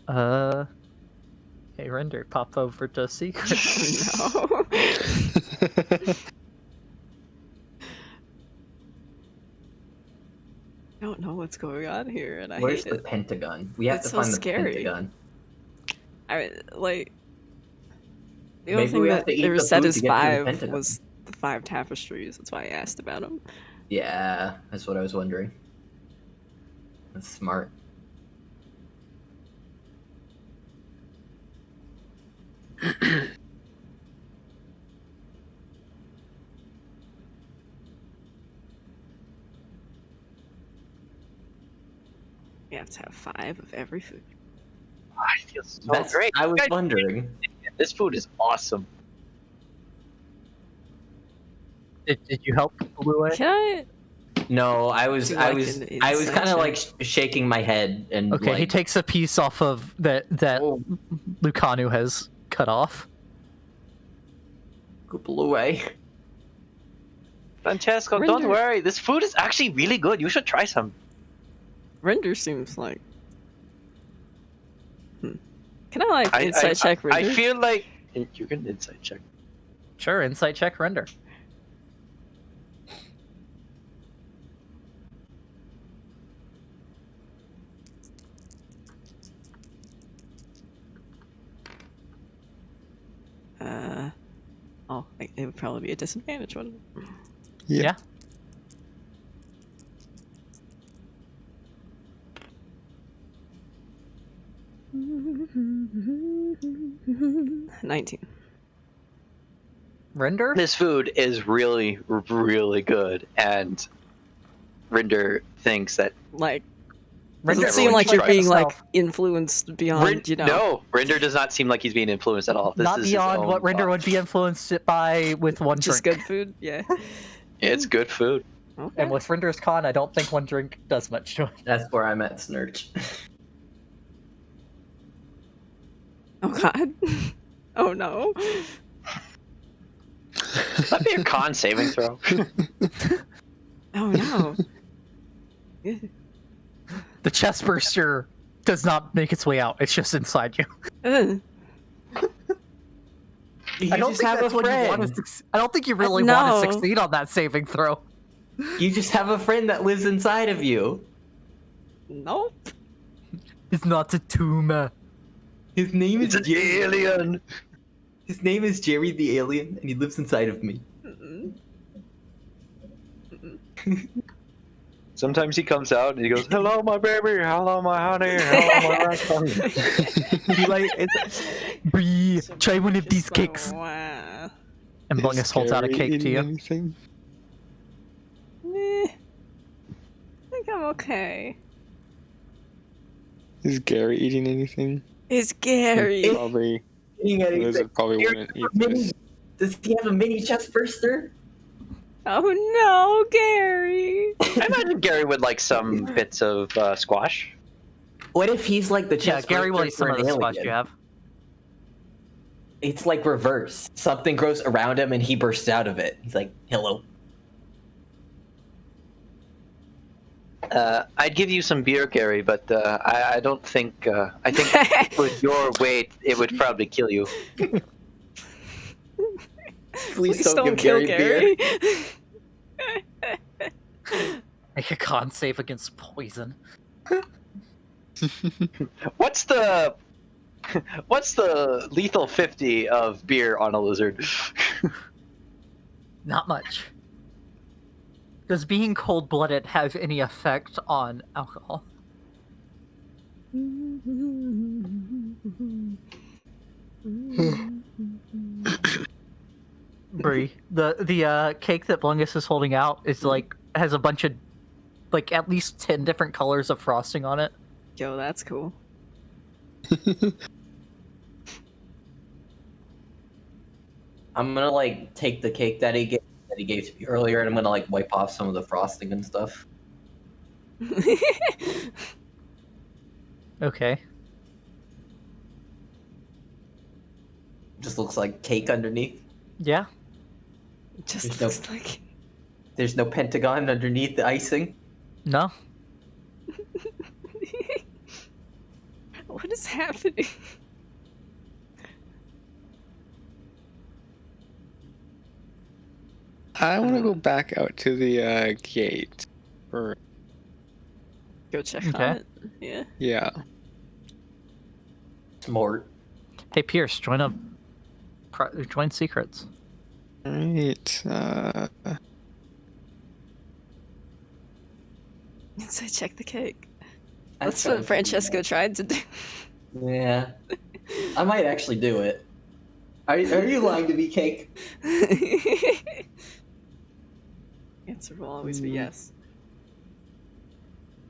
Hey, Rinder, pop over to secret. No. I don't know what's going on here, and I Where's hate the it. pentagon? We have It's to so find scary. the pentagon. I like the Maybe only thing we have that to eat there the was said food as to get to the 5 pentagon. was the 5 tapestries. That's why I asked about them. Yeah, that's what I was wondering. That's smart. You have to have 5 of every food. I feel so That's great. I was Guys, wondering. This food is awesome. Did you help Blue Eye? Can I? No, I was Do I like was an I was insight kind of check? like shaking my head and Okay, he like, takes a piece off of that oh, Lucanu has cut off. Blue away. Francesco, don't Rinder. worry. This food is actually really good. You should try some. Rinder seems like. Can I like insight check Rinder? I feel like you can insight check. Sure, insight check, Rinder. Oh, it would probably be a disadvantage, wouldn't it? Yeah. 19. Rinder? This food is really, really good, and Rinder thinks that. Like, Rinder doesn't Rinder seem like tries you're being like himself. influenced beyond, you know. No, Rinder does not seem like he's being influenced at all. This Not is his beyond own what Rinder thought. would be influenced by with one Just drink. good food, yeah. It's good food. Okay. And with Rinder's con, I don't think one drink does much to it. That's where I'm at, Snurch. Oh god. Oh no. That'd be a con saving throw. Oh no. The chest burster does not make its way out. It's just inside you. Ugh. You I don't just think have that's a what you want friend. to I don't think you really No. want to succeed on that saving throw. You just have a friend that lives inside of you. Nope. It's not a tumor. His name is It's an alien. His name is Jerry the Alien, and he lives inside of me. Mm-mm. Sometimes he comes out and he goes, "Hello, my baby. Hello, my honey. Hello, my honey." He like it's Brie, try one of these Just cakes. Wow. And Bungus holds out a Scary cake to you. anything? I think I'm okay. Is Gary eating anything? It's scary. Probably. eating anything. Lizard probably wouldn't eat this. Does he have a mini chest burster? Oh no, Gary. I imagine Gary would like some bits of squash. What if he's like the Yeah, chest Gary will burster eat some for of an the squash alien? you have. It's like reverse. Something grows around him and he bursts out of it. He's like, hello. I'd give you some beer, Gary, but I don't think. I think with your weight, it would probably kill you. Please, Please don't give kill Gary Gary. beer. Make a con save against poison. What's the lethal 50 of beer on a lizard? Not much. Does being cold-blooded have any effect on alcohol? Brie, the cake that Blungus is holding out is like has a bunch of like at least 10 different colors of frosting on it. Yo, that's cool. I'm gonna like take the cake that he gave to me earlier, and I'm gonna like wipe off some of the frosting and stuff. Okay. Just looks like cake underneath. Yeah. Just There's looks like. There's no pentagon underneath the icing. No. What is happening? I want to go back out to the gate. Or Go check Okay. on it. Yeah. yeah. Smart. Hey Pierce, join secrets. Right. So check the cake. That That's what sounds Francesco tried to do. Yeah. I might actually do it. Are you lying to me, Cake? Answer will always be yes.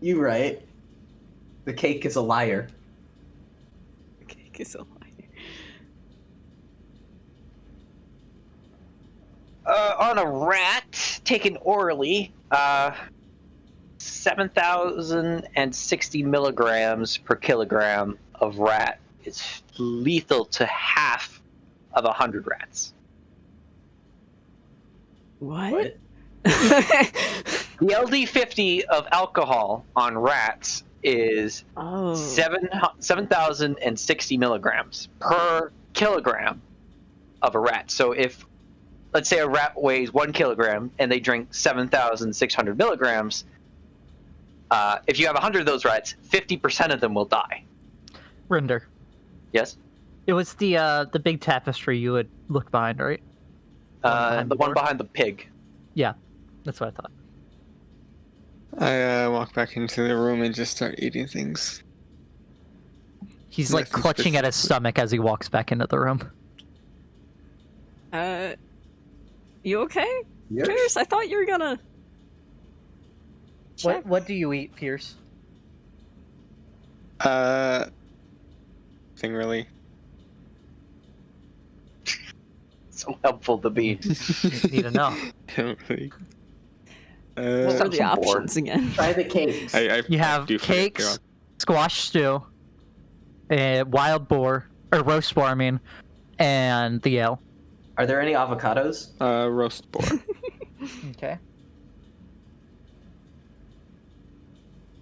You right. The cake is a liar. The cake is a liar. On a rat taken orally, 7,060 milligrams per kilogram of rat is lethal to half of 100 rats. What? The LD50 of alcohol on rats is Oh. 7,060 milligrams per kilogram of a rat. So if, let's say, a rat weighs 1 kilogram and they drink 7,600 milligrams, if you have 100 of those rats, 50% of them will die. Rinder. Yes? It was the big tapestry you would look behind, right? The one behind the pig. Yeah, that's what I thought. I walk back into the room and just start eating things. He's like Nothing clutching at his specific. stomach as he walks back into the room. You okay? Yes. Pierce, I thought you were gonna. Check. What do you eat, Pierce? Thing really. So helpful to be. You need to know. Don't really. What were Sounds the some bored. options again? Try the cakes. You have do forget cakes, squash stew, wild boar, or roast boar, I mean, and the ale. Are there any avocados? Roast boar. Okay.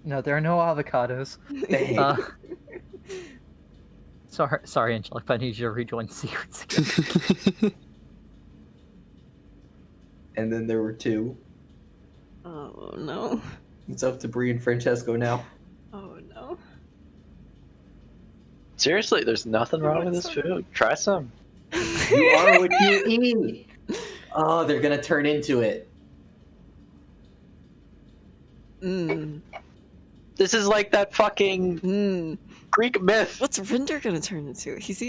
No, there are no avocados. Dang. Sorry, Angelic, but I need you to rejoin secrets again. And then there were 2. Oh no. It's up to Brie and Francesco now. Oh no. Seriously, there's nothing wrong with this food. Try some. You are what you eat. Oh, they're gonna turn into it. Mmm. This is like that fucking Mmm. Greek myth. What's Rinder gonna turn into? He's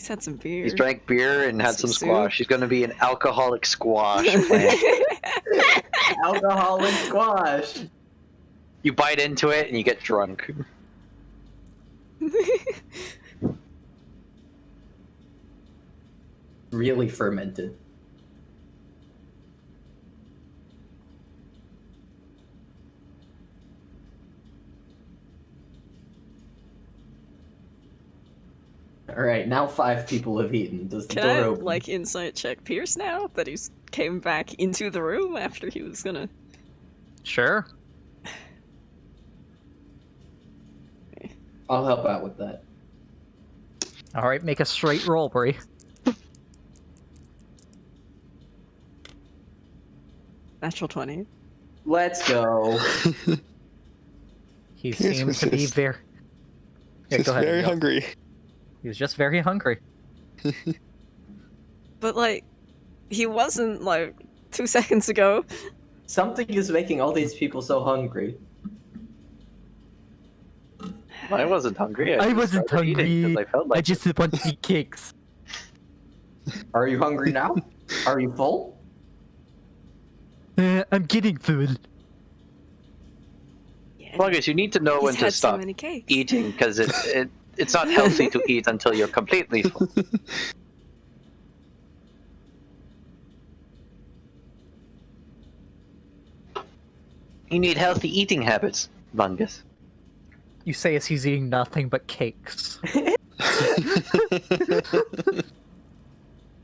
had some beer. He's drank beer and had some Some squash. He's going to be an alcoholic squash plant. Alcohol and squash. You bite into it and you get drunk. Really fermented. All right, now 5 people have eaten. Does the Can door I open? like insight check Pierce now that he's came back into the room after he was gonna? Sure. I'll help out with that. All right, make a straight roll, Brie. Natural 20. Let's go. He Pierce seemed was to be just- very. Yeah, Just go ahead. very Angel. hungry. He was just very hungry. But like, he wasn't like 2 seconds ago. Something is making all these people so hungry. I wasn't hungry. I just wasn't started eating 'cause hungry. I felt like I just want to eat cakes. Are you hungry now? Are you full? I'm getting food. Yeah. Marcus, you need to know He's when to had so stop many cakes. eating because it's not healthy to eat until you're completely full. You need healthy eating habits, Bungus. You say as he's eating nothing but cakes.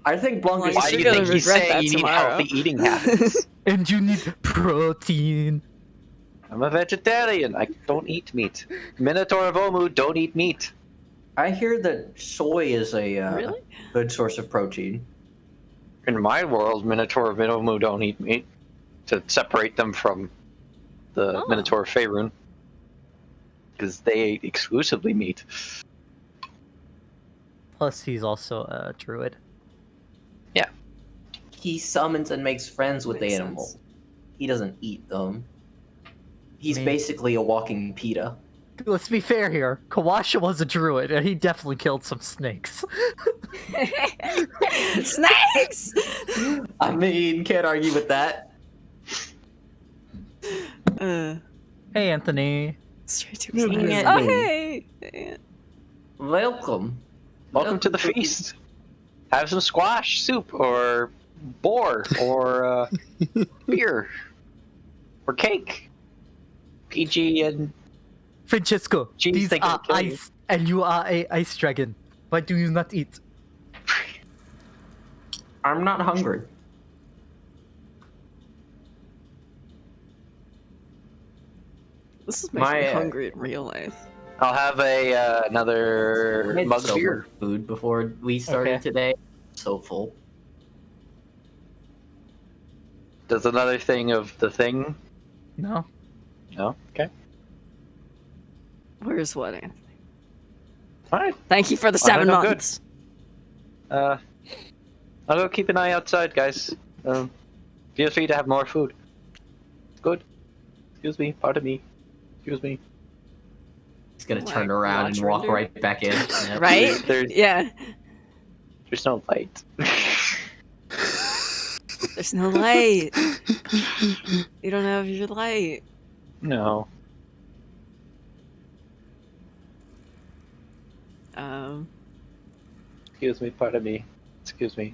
I think Well, Blungus. Why do you're you gonna think he's regret saying that you need tomorrow. healthy eating habits? And you need protein. I'm a vegetarian. I don't eat meat. Minotaur of Omu don't eat meat. I hear that soy is a Really? good source of protein. In my world, Minotaur of Omu don't eat meat to separate them from the Oh. Minotaur of Faerun. Because they ate exclusively meat. Plus, he's also a druid. He summons and makes friends with Makes the animals. sense. He doesn't eat them. He's Me. basically a walking PETA. Let's be fair here. Kawasha was a druid, and he definitely killed some snakes. Snakes! I mean, can't argue with that. Uh, Hey, Anthony. straight to Yeah, his yeah, Oh, yeah. hey! Welcome. Welcome to the feast. Have some squash soup, or boar, or beer, or cake. PG and Francesco, Jeez, these they can are kill you. ice, and you are a ice dragon. Why do you not eat? I'm not hungry. This is making me My, hungry in real life. I'll have a another I had mug of so beer. much food before we started Okay. today. So full. Does another thing of the thing? No. No. Okay. Where's what, Anthony? Fine. Thank you for the Oh, no, 7 no, good. months. I'll go keep an eye outside, guys. Feel free to have more food. Good. Excuse me. Pardon me. Excuse me. He's gonna Like, turn around watch and walk Rinder? right back in. Yep. Right? There's Yeah. there's no light. There's no light. You don't have your light. No. Excuse me. Pardon me. Excuse me.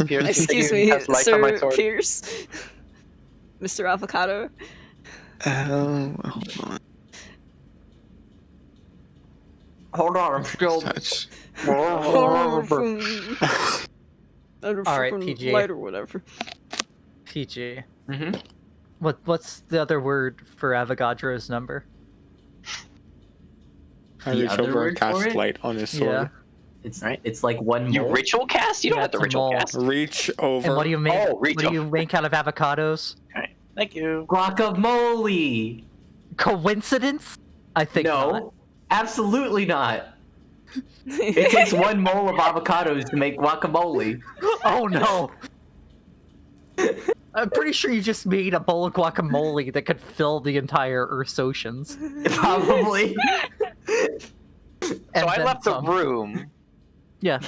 Pierce, Excuse you me, have light on my Sir sword. Pierce. Mr. Avocado. Hold on. Hold on, I'm still. Touch. All right, PG. Light or whatever. PG. Mm-hmm. What's the other word for Avogadro's number? I The reach other over word and cast for it? light on his sword. Yeah. It's Right. It's like one You mole. ritual cast? You don't Yeah, have to it's a ritual mole. cast. Reach over. And what do you make? Oh, what do you make out of avocados? Alright. Thank you. Guacamole. Coincidence? I think No, not. absolutely not. It takes one mole of avocados to make guacamole. Oh no! I'm pretty sure you just made a bowl of guacamole that could fill the entire Earth's oceans. Probably. So And I then left some. the room. Yeah.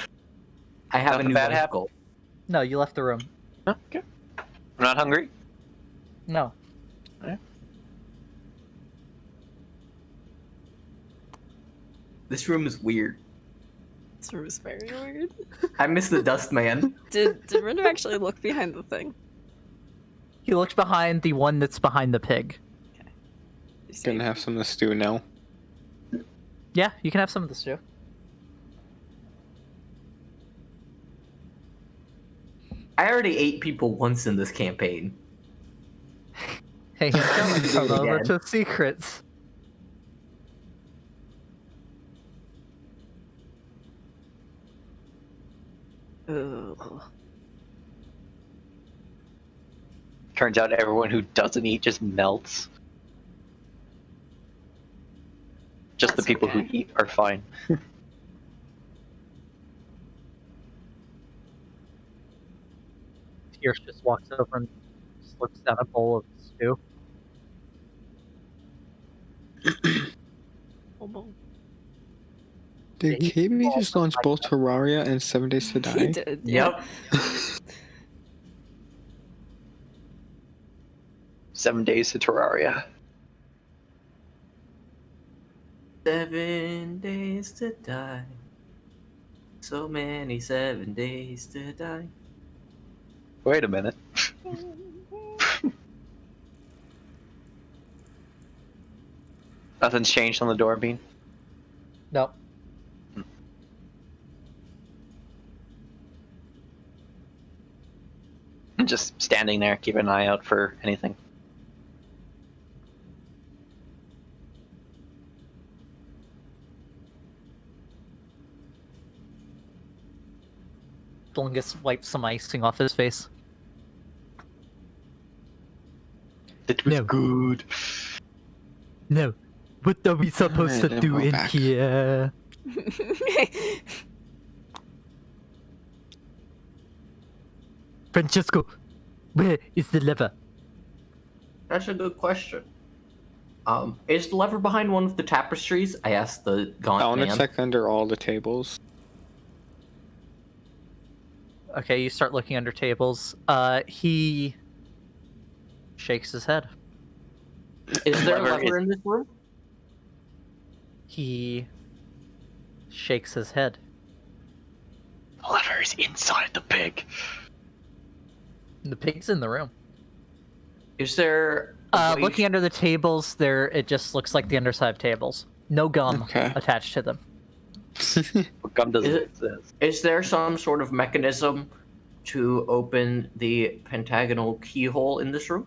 I have Nothing a new bad life happened? goal. No, you left the room. Okay. I'm not hungry. No. This room is weird. This room is very weird. I miss the dust man. Did Rinder actually look behind the thing? He looked behind the one that's behind the pig. You see? Gonna have some of the stew now. Yeah, you can have some of this too. I already ate people once in this campaign. Hey, Do come it over again. to secrets. Ugh. Turns out everyone who doesn't eat just melts. Just That's the people okay. who eat are fine. Pierce just walks over and slurps down a bowl of stew. Did KB just launch both Terraria and 7 Days to He Die? did. Yeah. Yep. 7 days to Terraria. 7 days to die. So many 7 days to die. Wait a minute. Nothing's changed on the door, Bean. No. I'm just standing there, keeping an eye out for anything. Blungus wipes some icing off his face. It was No. good. No. What are we supposed Alright, to do go in back. here? Francesco, where is the lever? That's a good question. Is the lever behind one of the tapestries? I asked the I gaunt want to man. check under all the tables. Okay, you start looking under tables. He shakes his head. Is there a Lever lever in this room? He shakes his head. The lever is inside the pig. The pig's in the room. Is there a way Looking under the tables, it just looks like the underside of tables. No gum Okay. attached to them. What gum doesn't Is it- exist? Is there some sort of mechanism to open the pentagonal keyhole in this room?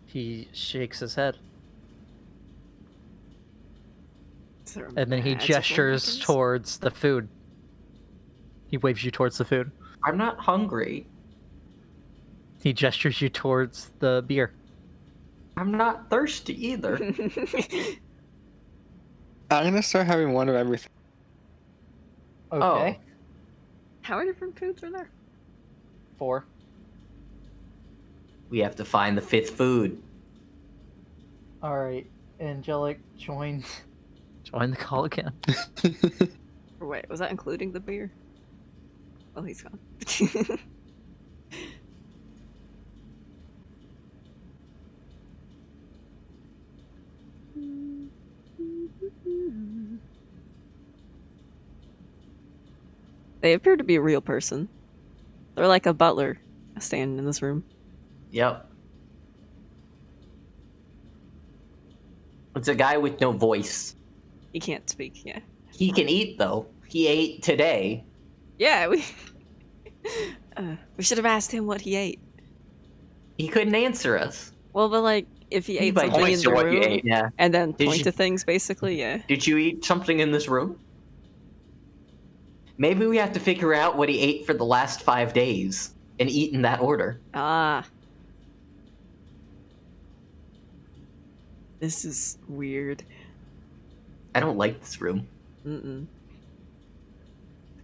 He shakes his head. Is there a And then he magical gestures mechanism? towards the food. He waves you towards the food. I'm not hungry. He gestures you towards the beer. I'm not thirsty either. I'm gonna start having one of everything. Okay. How many different foods are there? 4. We have to find the 5th food. Alright. Angelic, join the call again. Or wait, was that including the beer? Well, he's gone. They appear to be a real person. They're like a butler standing in this room. Yep. It's a guy with no voice. He can't speak, yeah. He can eat, though. He ate today. Yeah, we should have asked him what he ate. He couldn't answer us. Well, but like, if he ate might something point in to the what you room ate. Yeah. and then Did point you- to things, basically, yeah. Did you eat something in this room? Maybe we have to figure out what he ate for the last 5 days and eat in that order. Ah. This is weird. I don't like this room. Mm-mm.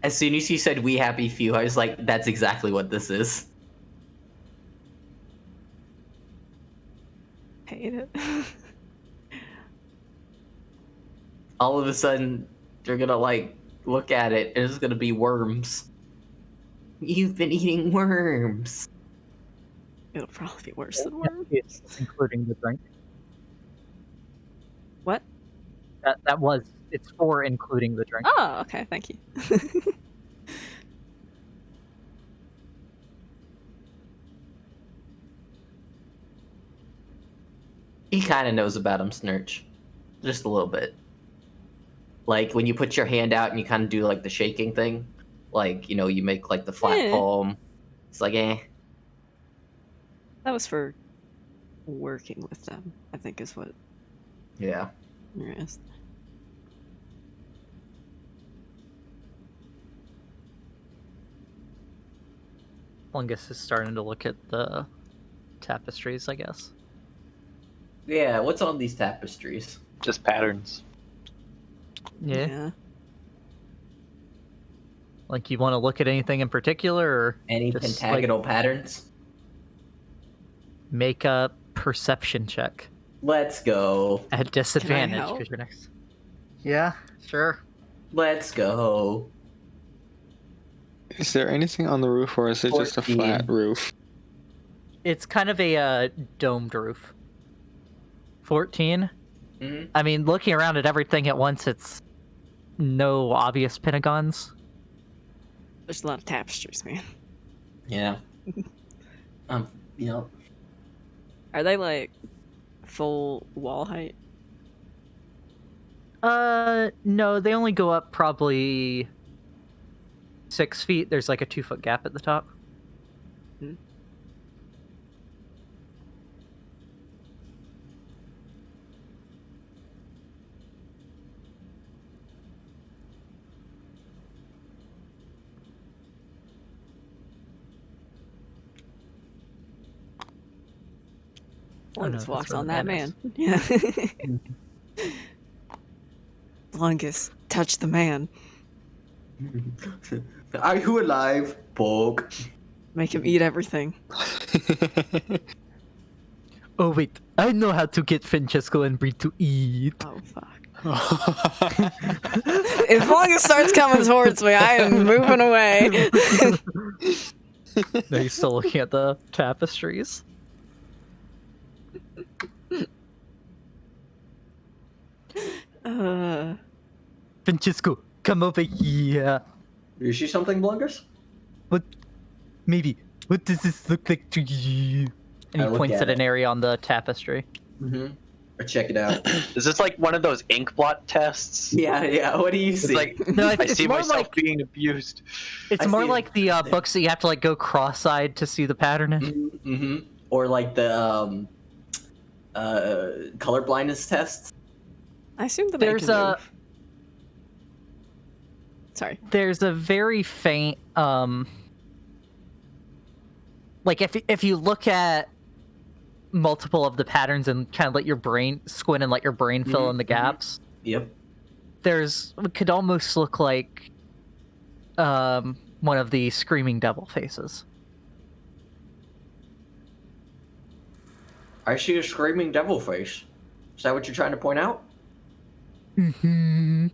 As soon as you said "we happy few," I was like, "That's exactly what this is." Hate it. All of a sudden, they're gonna like look at it, and it's gonna be worms. You've been eating worms. It'll probably be worse than worms. Yes, including the drink. What? It's 4 including the drink. Oh, okay, thank you. He kind of knows about him, Snurch, just a little bit. Like when you put your hand out and you kind of do like the shaking thing, like you make like the flat Yeah. palm. It's like That was for working with them, I think is what yeah. you're asking. Blungus is starting to look at the tapestries, I guess. Yeah, what's on these tapestries? Just patterns. Yeah. Like, you want to look at anything in particular, or Any Just, pentagonal patterns? make a perception check Let's go. at disadvantage help? because you're next. Yeah, sure. Let's go. Is there anything on the roof, or is it just a 14. flat roof? It's kind of a domed roof. 14. Mhm. I mean, looking around at everything at once, it's no obvious pentagons. There's a lot of tapestries, man. Yeah. You know, Are they like full wall height? No, they only go up probably 6 feet. There's like a 2-foot gap at the top. Hmm. One no, just that's walks where on the that man man. Yeah. Lungus, touch the man. are you alive? Poke. Make him eat everything. Oh wait, I know how to get Francesco and Brie to eat. Oh fuck. If Lungus starts coming towards me, I am moving away. No, he's still looking at the tapestries. Francesco, come over here. You see something, Blungus? What? Maybe. What does this look like to you? And I he look points at at it. an area on the tapestry. Mm-hmm. Or check it out. Is this like one of those ink blot tests? yeah. What do you It's see? like No, I it's see more myself like being abused. it's I more see like the books that you have to like go cross-eyed to see the pattern in. Mm-hmm. Or like the color blindness test. I assume the man There's can a move. Sorry. there's a very faint like if you look at multiple of the patterns and kind of let your brain squint and let your brain fill in the gaps, Yep. there's it could almost look like one of the screaming devil faces. I see a screaming devil face. Is that what you're trying to point out? Mm-hmm.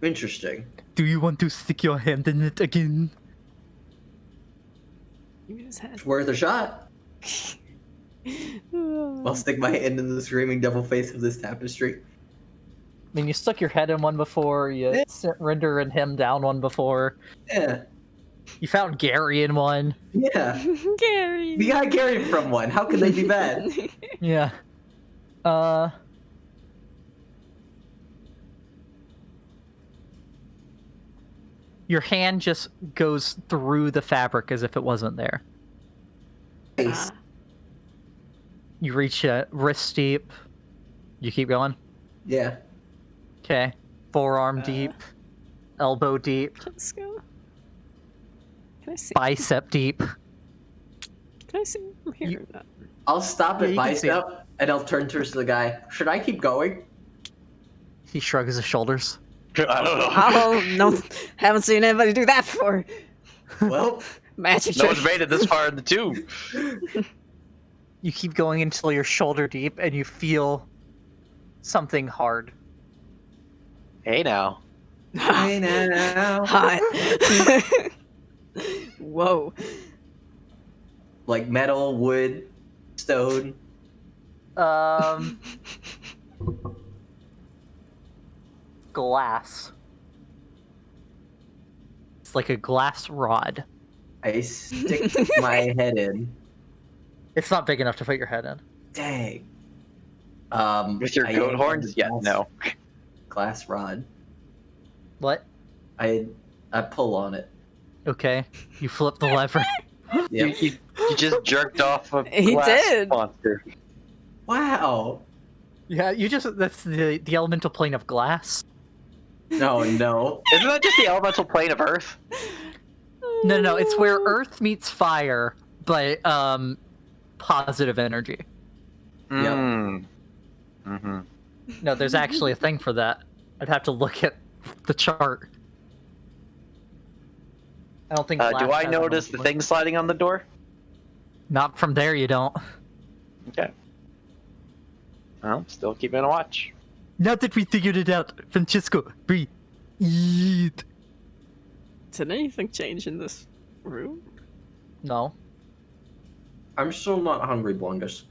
Interesting. Do you want to stick your hand in it again? Give me his head. It's worth a shot. I'll stick my hand in the screaming devil face of this tapestry. I mean, you stuck your head in one before, you Yeah. sent Rinder and him down one before, Yeah. you found Gary in one. Yeah. Gary. We got Gary from one. How could they be bad? Yeah. Your hand just goes through the fabric as if it wasn't there. Nice. You reach wrist deep. You keep going. Yeah. Okay. Forearm deep. Elbow deep. Let's go. Can I see? Bicep deep. Can I see from here? You- or not? I'll stop Yeah, at you can see bicep and I'll turn towards the guy. Should I keep going? He shrugs his shoulders. I don't know. Oh no! Haven't seen anybody do that before. Well, Magic No trick. one's made it this far in the tube. You keep going until you're shoulder deep and you feel something hard. Hey now. hey now. Hot. Whoa. Like metal, wood, stone. Glass. It's like a glass rod. I stick my head in. It's not big enough to put your head in. Dang. With your I goat yank on horns? the Yeah, glass- no. Glass rod. What? I pull on it. Okay. You flip the lever. Yep. You just jerked off a He glass did. monster. Wow. Yeah, that's the elemental plane of glass. No. Isn't that just the elemental plane of Earth? No, it's where earth meets fire, but positive energy. Yep. Mm-hmm. No, there's actually a thing for that. I'd have to look at the chart. I don't think. Do glass I has notice an the elemental thing sliding on the door? plane. Not from there, you don't. Okay. Well, still keeping a watch. Now that we figured it out, Francesco, Brie, eat. Did anything change in this room? No. I'm still not hungry, Blungus.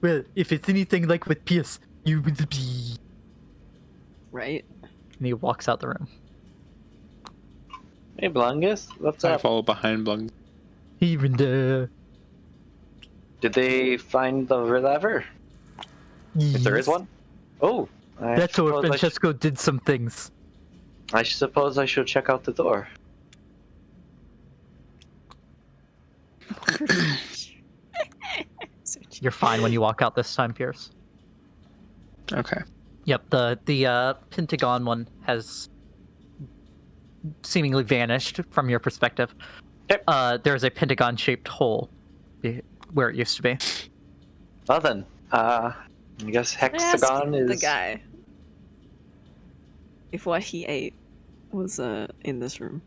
Well, if it's anything like with Pierce, you would be. Right? And he walks out the room. Hey, Blungus, what's I up? follow behind Blung. Even the. Did they find the lever? If there is one? Oh, That's how Francesco did some things. I suppose I should check out the door. You're fine when you walk out this time, Pierce. Okay. Yep, the Pentagon one has seemingly vanished from your perspective. Yep. There's a pentagon-shaped hole where it used to be. Well then, I guess hexagon Ask is... the guy if what he ate was in this room.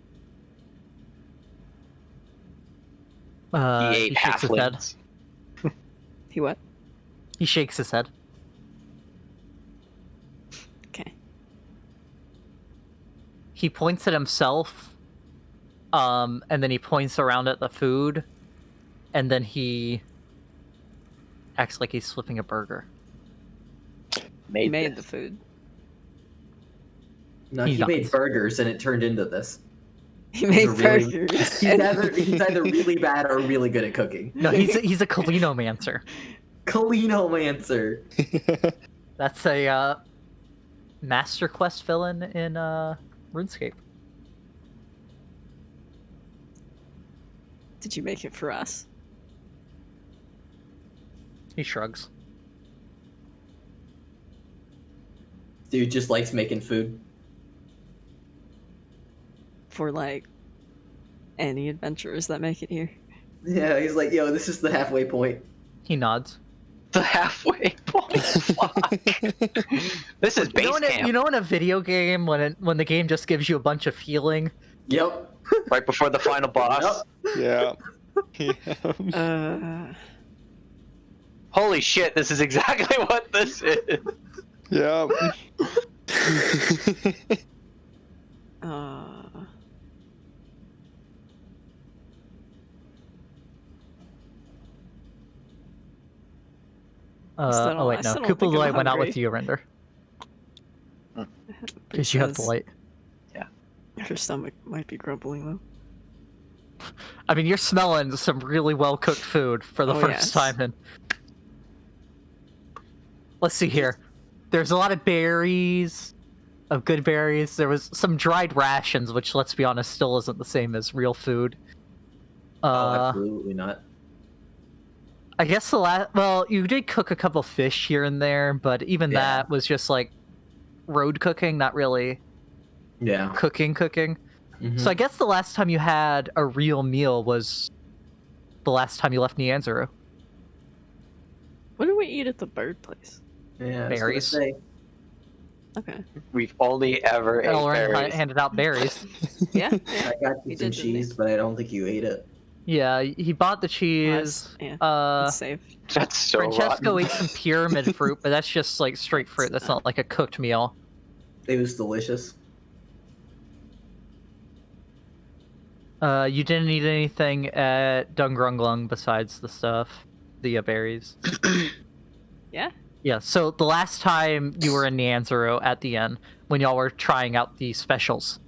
He ate shakes his head. halflings. He what? He shakes his head. Okay. He points at himself, and then he points around at the food, and then he acts like he's flipping a burger. He made this. the food. No, He he made nods. burgers and it turned into this. He made He's a really- burgers. He's either really bad or really good at cooking. No, he's a Kalinomancer. Kalinomancer. That's a Master Quest villain in RuneScape. Did you make it for us? He shrugs. Dude just likes making food. For like any adventurers that make it here? Yeah, he's like, yo, this is the halfway point. He nods. The halfway point. Fuck. This is base camp. You know in a video game when the game just gives you a bunch of feeling? Yep. Right before the final boss. Yep. Yeah. Holy shit! This is exactly what this is. Yeah. Oh wait, no. still don't think I'm Kupaloi went out with hungry. you, Rinder. Because you have the Because light. Her stomach might be grumbling though. I mean, you're smelling some really well-cooked food for the Oh, first yes. time in... Let's see here. There's a lot of berries, of good berries. There was some dried rations, which, let's be honest, still isn't the same as real food. Oh, absolutely not. I guess the last... Well, you did cook a couple fish here and there, but even Yeah. that was just, like, road cooking, not really Yeah. cooking. Mhm. So I guess the last time you had a real meal was the last time you left Nianzuru. What did we eat at the bird place? Yeah, berries. Say, Okay. We've only ever ate Elren berries. handed out berries. Yeah. I got We you some did, didn't we? cheese, but I don't think you ate it. Yeah, he bought the cheese. Yeah. It's safe. That's so Francesco rotten. ate some pyramid fruit, but that's just like straight fruit. That's not like a cooked meal. It was delicious. You didn't eat anything at Dungrunglung besides the berries. Yeah. Yeah, so the last time you were in Nianzuru at the inn, when y'all were trying out the specials.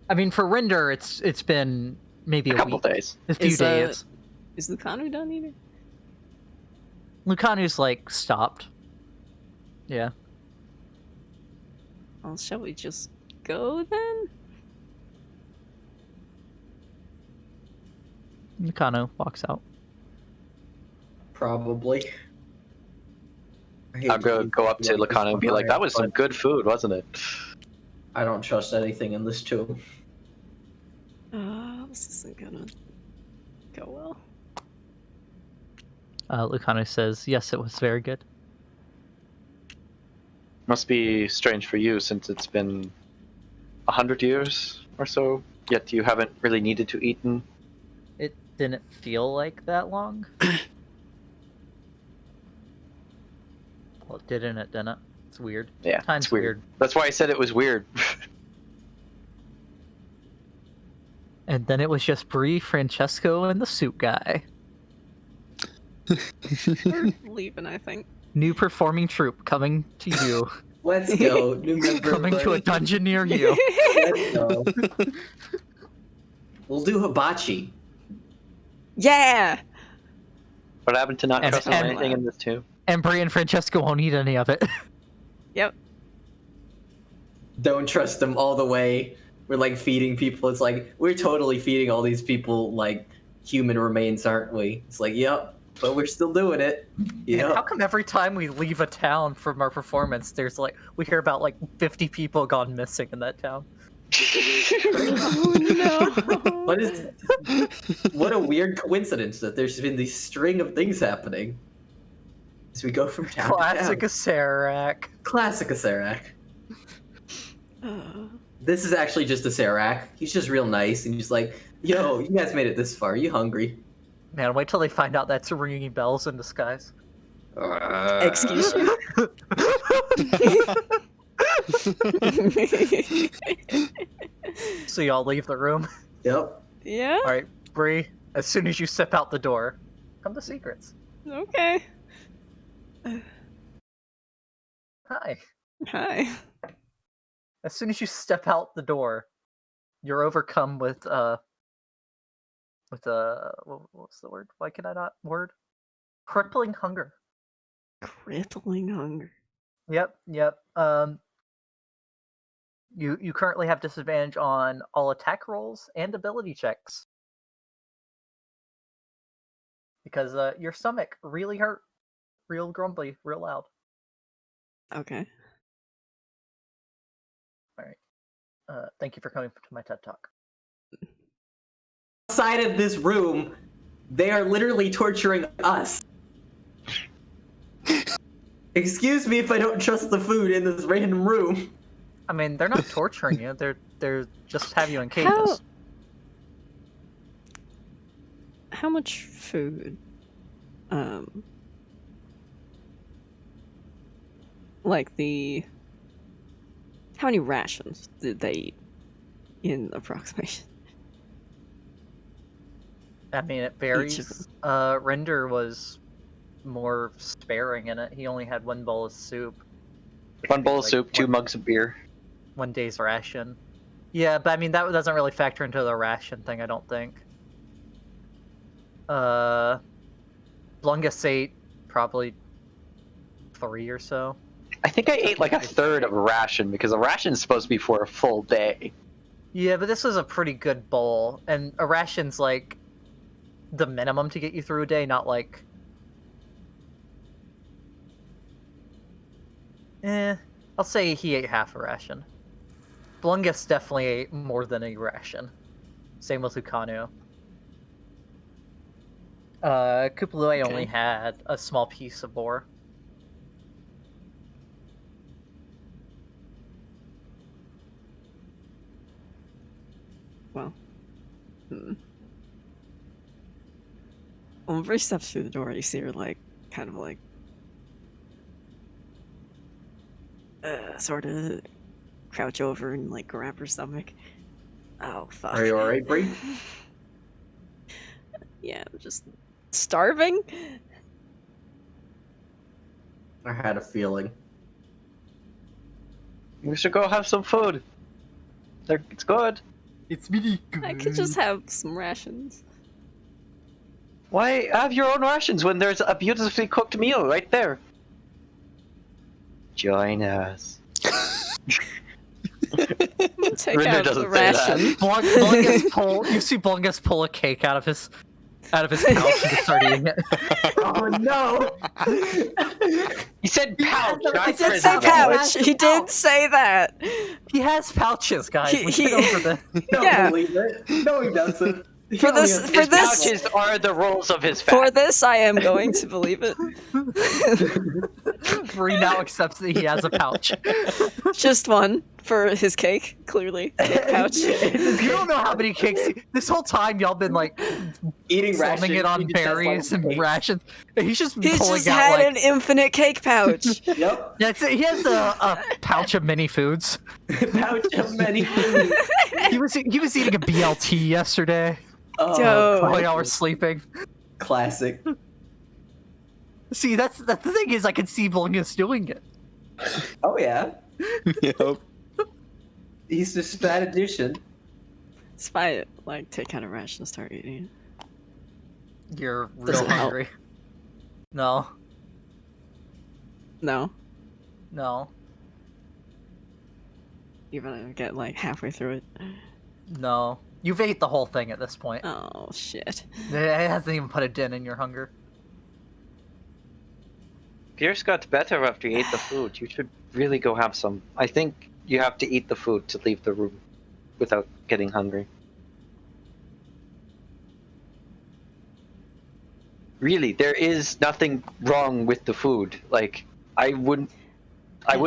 I mean, for Rinder, it's been maybe A a couple week, days. a few Is, days. Is the Kanu done either? Lucanu's like stopped. Yeah. Well, shall we just go then? Lucanu walks out. Probably. I hate I'll to go up to like this Lacano and be like, fire, that was some but good food, wasn't it? I don't trust anything in this tomb. This isn't gonna go well. Lucanu says, yes, it was very good. Must be strange for you since it's been 100 years or so, yet you haven't really needed to eat. It didn't feel like that long. Well, it did and it didn't. It's weird. Yeah, Time's it's weird. That's why I said it was weird. And then it was just Brie, Francesco, and the suit guy. We're leaving, I think. New performing troupe coming to you. Let's go. New member Coming to a buddy. dungeon near you. Let's go. We'll do hibachi. Yeah! What happened to not And- trusting and- anything in this too? And Brie and Francesco won't eat any of it. Yep. Don't trust them all the way. We're like feeding people. It's like we're totally feeding all these people like human remains, aren't we? It's like, yep, but we're still doing it. Man, Yeah. how come every time we leave a town from our performance, there's like we hear about like 50 people gone missing in that town? Oh no! What a weird coincidence that there's been this string of things happening as we go from town Classic to town. Serac. Classic Serac. Uh, This is actually just a Serac. He's just real nice and he's like, yo, you guys made it this far. You hungry? Man, wait till they find out that's ringing bells in disguise. excuse you? So y'all leave the room. Yep. Yeah? All right, Brie. As soon as you step out the door, come to secrets. Okay. Hi. Hi. As soon as you step out the door, you're overcome with what's the word? Why can I not word? Crippling hunger. Crippling hunger. Yep. You currently have disadvantage on all attack rolls and ability checks because your stomach really hurt, real grumbly, real loud. Okay. Thank you for coming to my TED Talk. Outside of this room, they are literally torturing us. Excuse me if I don't trust the food in this random room. I mean, they're not torturing you. They're just have you in cages. How much food? Like how many rations did they eat in approximation? I mean, it Each of varies. Rinder was more sparing in it. He only had one bowl of soup. One bowl of Like, soup, 2 mugs of beer. 1 day's ration. Yeah, but I mean that doesn't really factor into the ration thing, I don't think. Blungus ate probably 3 or so. I think I ate like a third of a ration because a ration is supposed to be for a full day. Yeah, but this was a pretty good bowl, and a ration's like the minimum to get you through a day, not like. I'll say he ate half a ration. Blungus definitely ate more than a ration. Same with Lucanu. Kupalue only had a small piece of boar. Well. When Brie steps through the door, you see her like kind of like sort of crouch over and like grab her stomach. Oh fuck. Are you alright, Brie? Yeah, I'm just starving. I had a feeling. We should go have some food. It's good. It's really good. I could just have some rations. Why have your own rations when there's a beautifully cooked meal right there? Join us. Take Rinder out doesn't the say that. ration. Blungus pull. You see Blungus pull a cake out of his pouch and start eating it. Oh no! He said pouch, not He did prison. say pouch. He did say that. He has pouches, guys. He- We he- get over this. Don't Yeah. believe it. No, he doesn't. He For only this- has for His this- pouches are the rolls of his For fat. this, I am going to believe it. Brie now accepts that he has a pouch. Just one for his cake, clearly. Cake pouch. You don't know how many cakes. This whole time, y'all been like Eating slumming it on berries and rations. He's just He's pulling just out had like. an infinite cake pouch. Yep. That's it. He has a pouch of mini foods. Pouch of many foods. He was eating a BLT yesterday Dope. while y'all were sleeping. Classic. See, that's the thing is I can see Blungus doing it. Oh yeah. Yep. He's just fat addition. It's fine. Like, take out a ration and start eating it. You're real Doesn't help. hungry. No, No. no, You're gonna get like halfway through it. no. You've ate the whole thing at this point. Oh shit. It hasn't even put a dent in your hunger. Yours got better after you ate the food. You should really go have some. I think you have to eat the food to leave the room without getting hungry. Really, there is nothing wrong with the food. Like, I wouldn't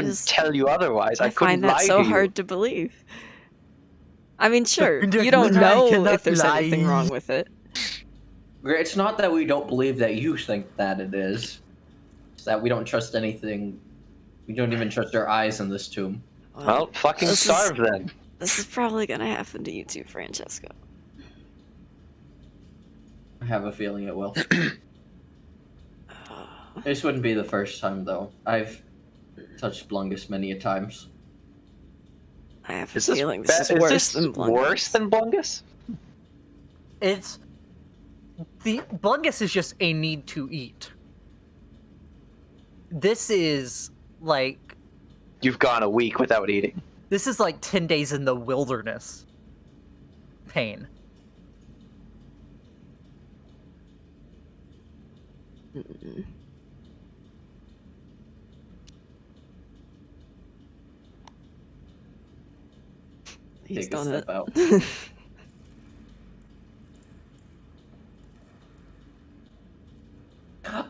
is- tell you otherwise. I couldn't find that lie so to you. hard to believe. I mean, sure, Just you don't I know cannot if there's anything lie. wrong with it. It's not that we don't believe that you think that it is. It's that we don't trust anything. We don't even trust our eyes in this tomb. Well, fucking This is- starve then. This is probably gonna happen to you too, Francesco. I have a feeling it will. This wouldn't be the first time, though. I've touched Blungus many a times. I have a Is this, feeling this ba- is worse this than Blungus. worse than Blungus? It's the Blungus is just a need to eat. This is like You've gone a week without eating. 10 days in the wilderness pain. Mm-mm. He's Take a done step it. out.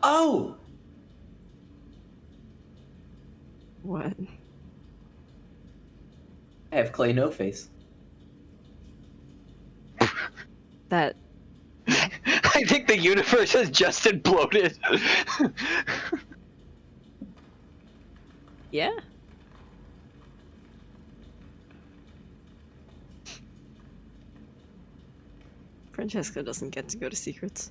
Oh! What? I have clay no face. That I think the universe has just imploded. yeah. Francesco doesn't get to go to secrets.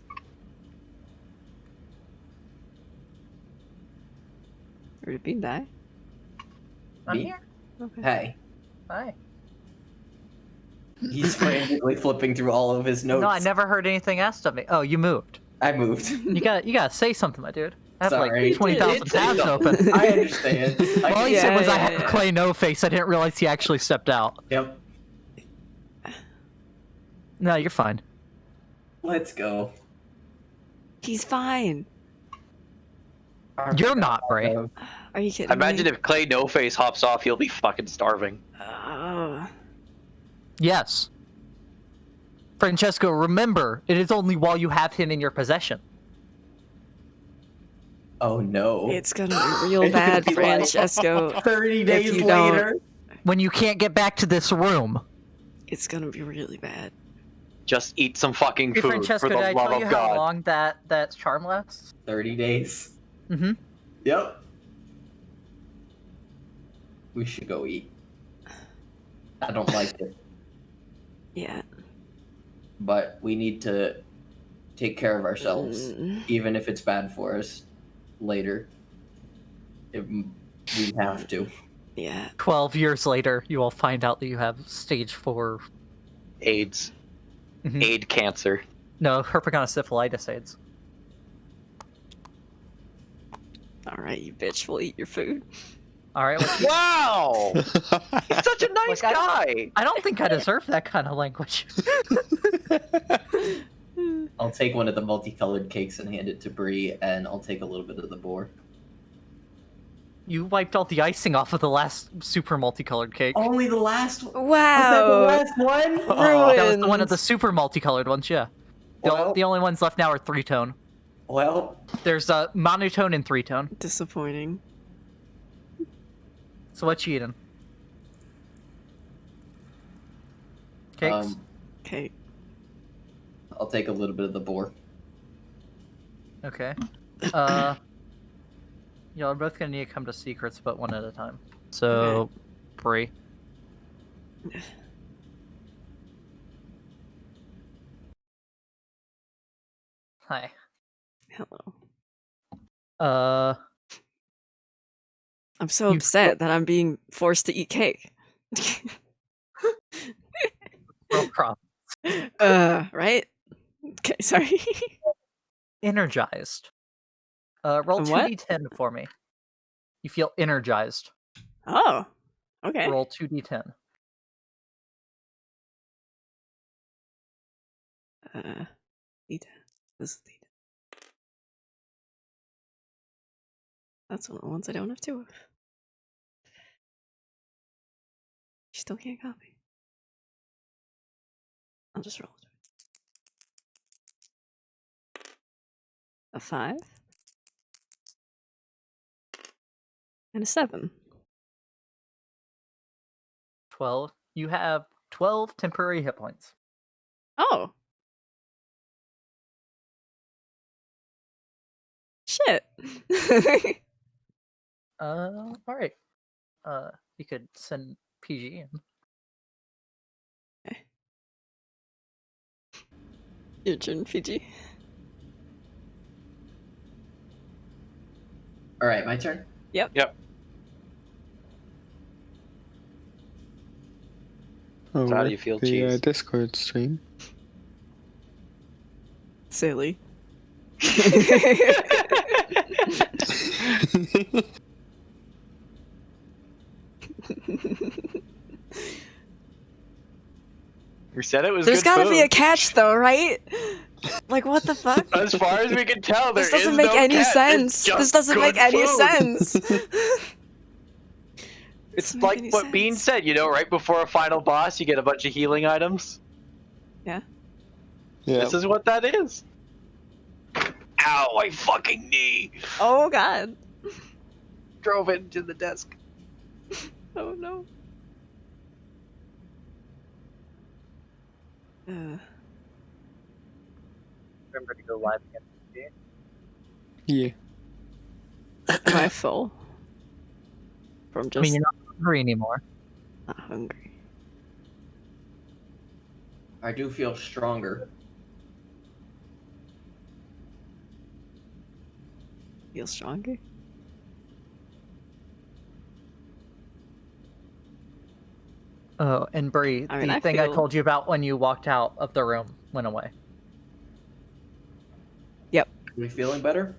Or did Bean die? I'm Me? here. Okay. Hey. Hi. He's frantically flipping through all of his notes. No, I never heard anything asked of me. Oh, you moved. I moved. You gotta say something, my dude. I have Sorry. like 20,000 It's- tabs open. I understand. All he Yeah, said was I yeah, have yeah. clay no face. I didn't realize he actually stepped out. Yep. No, you're fine. Let's go. He's fine. You're not, Bray. Are you kidding Imagine me? if Clay No Face hops off, he'll be fucking starving. Oh. Yes. Francesco, remember, it is only while you have him in your possession. Oh no. It's gonna be real It's bad, gonna be like Francesco. 30 days you don't- later. When you can't get back to this room. It's gonna be really bad. Just eat some fucking Hey, food, Francesco, for the did I love tell you of how God. long that charm lasts? 30 days. Mm-hmm. Yep. We should go eat. I don't like it, Yeah. but we need to take care of ourselves, Mm. even if it's bad for us later. We have to. Yeah. 12 years later, you will find out that you have stage 4. AIDS. Mhm. AIDS cancer. No, herpetogonosyphilitis AIDS. Alright, you bitch, we'll eat your food. Alright, Wow! He's such a nice Like, guy! I don't think I deserve that kind of language. I'll take one of the multicolored cakes and hand it to Brie, and I'll take a little bit of the boar. You wiped all the icing off of the last super multicolored cake. Only the last one. Wow! Was that the last one? That was the one of Ruined. the super multicolored ones, yeah. The Well- only ones left now are 3-tone. Well, There's a monotone and 3-tone. Disappointing. So what you eating? Cakes? Okay. I'll take a little bit of the boar. Okay. Y'all are both gonna need to come to secrets, but one at a time. So, Brie. Hi. Hello. I'm so You upset that I'm being forced to eat cake. roll cross. Right? Okay, sorry. Energized. Roll What? 2d10 for me. You feel energized. Oh. Okay. Roll 2d10. D10. This is D10. That's one of the ones I don't have two of. You still can't copy. I'll just roll it. A 5. And a 7. 12. You have 12 temporary hit points. Oh. Shit. Alright. You could send PG in. Your turn, PG. All right, my turn. Yep. Oh, So how do you feel, the Cheese? Discord stream. Silly. We said it was There's good gotta be a food. catch, though, right? Like, what the fuck? As far as we can tell, This there doesn't is make no any catch. sense. It's just This doesn't make good any food. sense. It's Doesn't make like any what Bean sense. said, you know, right before a final boss, you get a bunch of healing items. Yeah. Yeah. This is what that is. Ow, my fucking knee! Oh god. Drove into the desk. Oh no. Remember to go live again. Yeah. Am I full? From I just mean, you're not hungry anymore. not hungry. I do feel stronger. Feel stronger? Oh, and Brie, I mean, the I thing I feel- told you about when you walked out of the room went away. Are we feeling better?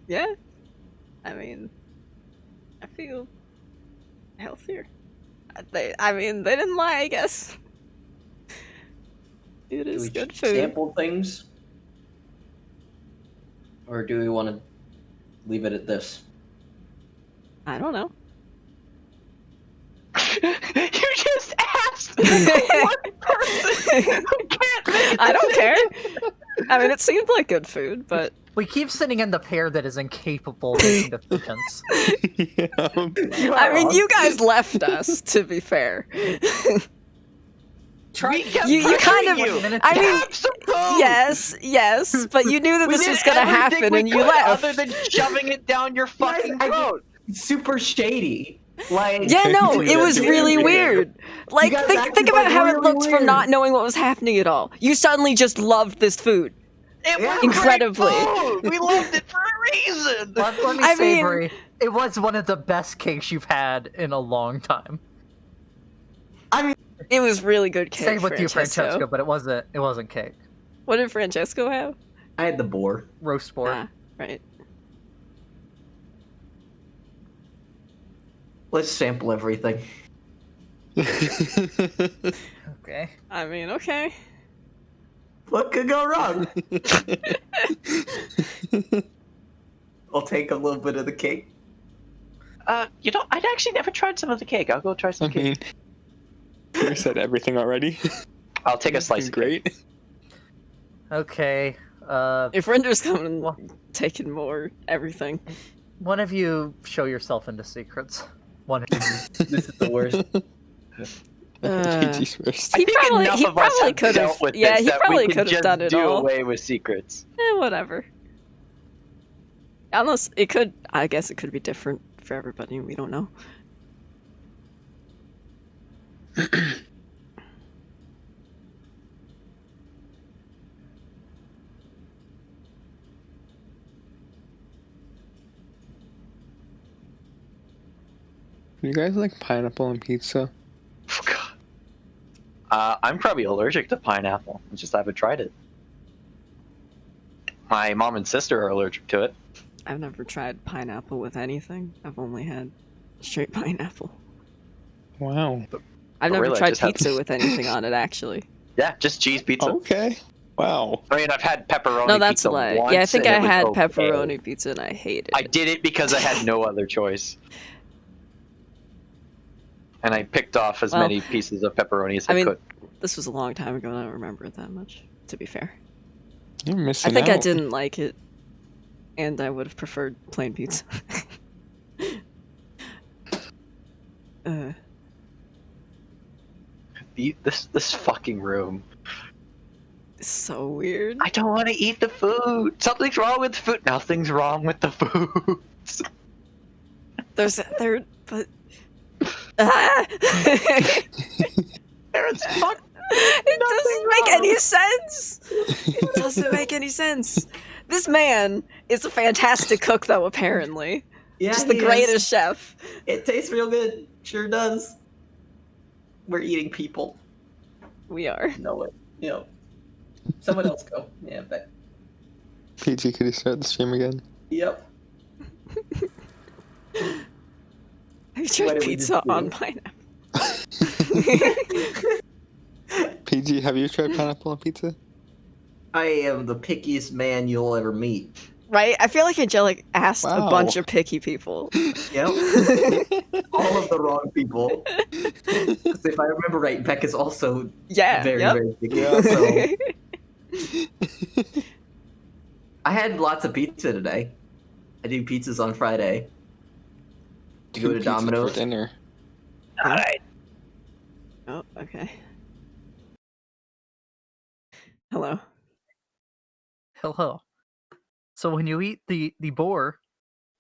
Yeah. I mean, I feel healthier. I mean, they didn't lie, I guess. It Do is we good food. sample things? Or do we want to leave it at this? I don't know. You just asked one person who can't make a I don't care. decision. I mean, it seemed like good food, but We keep sitting in the pair that is incapable of making decisions. Yeah. I mean, you guys left us. To be fair, We kept You pressuring kind of- you. I mean, Have some food. yes, but you knew that We this did was gonna everything happen, we and you could left. Other than shoving it down your fucking I- throat. Super shady. Like Yeah, no, it was really weird. Like, guys think acted about like how it really looked from weird. not knowing what was happening at all. You suddenly just loved this food. It was great Incredibly. food. We loved it for a reason. Let me I say, mean- Brie, it was one of the best cakes you've had in a long time. It was really good cake. Same with you, Francesco, but it wasn't cake. What did Francesco have? I had the boar. Roast boar. Ah, right. Let's sample everything. Okay. I mean, okay. What could go wrong? I'll take a little bit of the cake. You know, I'd actually never tried some of the cake. I'll go try I some cake. mean, you said everything already. I'll take a slice of cake. Great. Okay. If Rinder's coming, Well- taking more everything. One of you show yourself into secrets. One of you. This is the worst. PG's first. I think probably- enough he of us probably have could've- dealt with yeah, this he that probably we could could've just done it do all. away with secrets. Whatever. Unless it could, I guess it could be different for everybody. We don't know. You guys like pineapple and pizza? Oh, God. I'm probably allergic to pineapple. I just haven't tried it. My mom and sister are allergic to it. I've never tried pineapple with anything. I've only had straight pineapple. Wow. I've never really, I tried just have- pizza with anything on it, actually. Yeah, just cheese pizza. Okay. Wow. I mean, I've had pepperoni No, that's pizza a lie. once. Yeah, I think and I it was had okay. pepperoni pizza and I hated it. I did it because I had no other choice. And I picked off as Well, many pieces of pepperoni as I, I mean, could. This was a long time ago and I don't remember it that much, to be fair. You're missing I think I out. didn't like it, and I would have preferred plain pizza. This fucking room. It's so weird. I don't want to eat the food. Something's wrong with the food. Nothing's wrong with the food. But ah! There's fuck. It doesn't make any sense. It doesn't make any sense. This man is a fantastic cook, though. Apparently, Yeah, just the he is. greatest chef. It tastes real good. Sure does. We're eating people. We are. No, you know. Someone else go. Yeah, but PG, could you start the stream again? yep. Have you What tried did we pizza just do? on pineapple? PG, have you tried pineapple on pizza? I am the pickiest man you'll ever meet. Right? I feel like Angelic asked a Wow. bunch of picky people. Yep. All of the wrong people. 'Cause if I remember right, Beck is also Yeah. very, yep. very picky. Yeah. So I had lots of pizza today. I do pizzas on Friday. You go to Two pizzas Domino's? for dinner. Alright. Oh, okay. Hello. Hello. So when you eat the boar,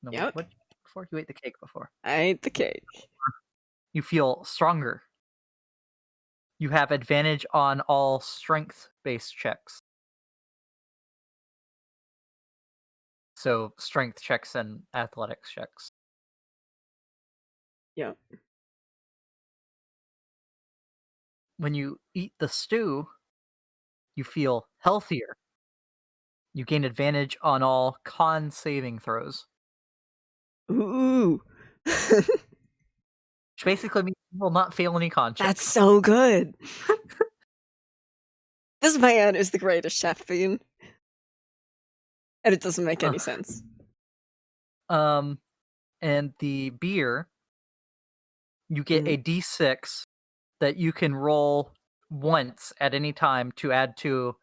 no, Yep. what before you ate the cake before, I ate the cake. you feel stronger. You have advantage on all strength-based checks. So strength checks and athletics checks. Yeah. When you eat the stew, you feel healthier. You gain advantage on all con saving throws, Ooh. which basically means you will not fail any con checks. That's so good. This man is the greatest chef, Bean. And it doesn't make any sense. And the beer, you get a D6 that you can roll once at any time to add to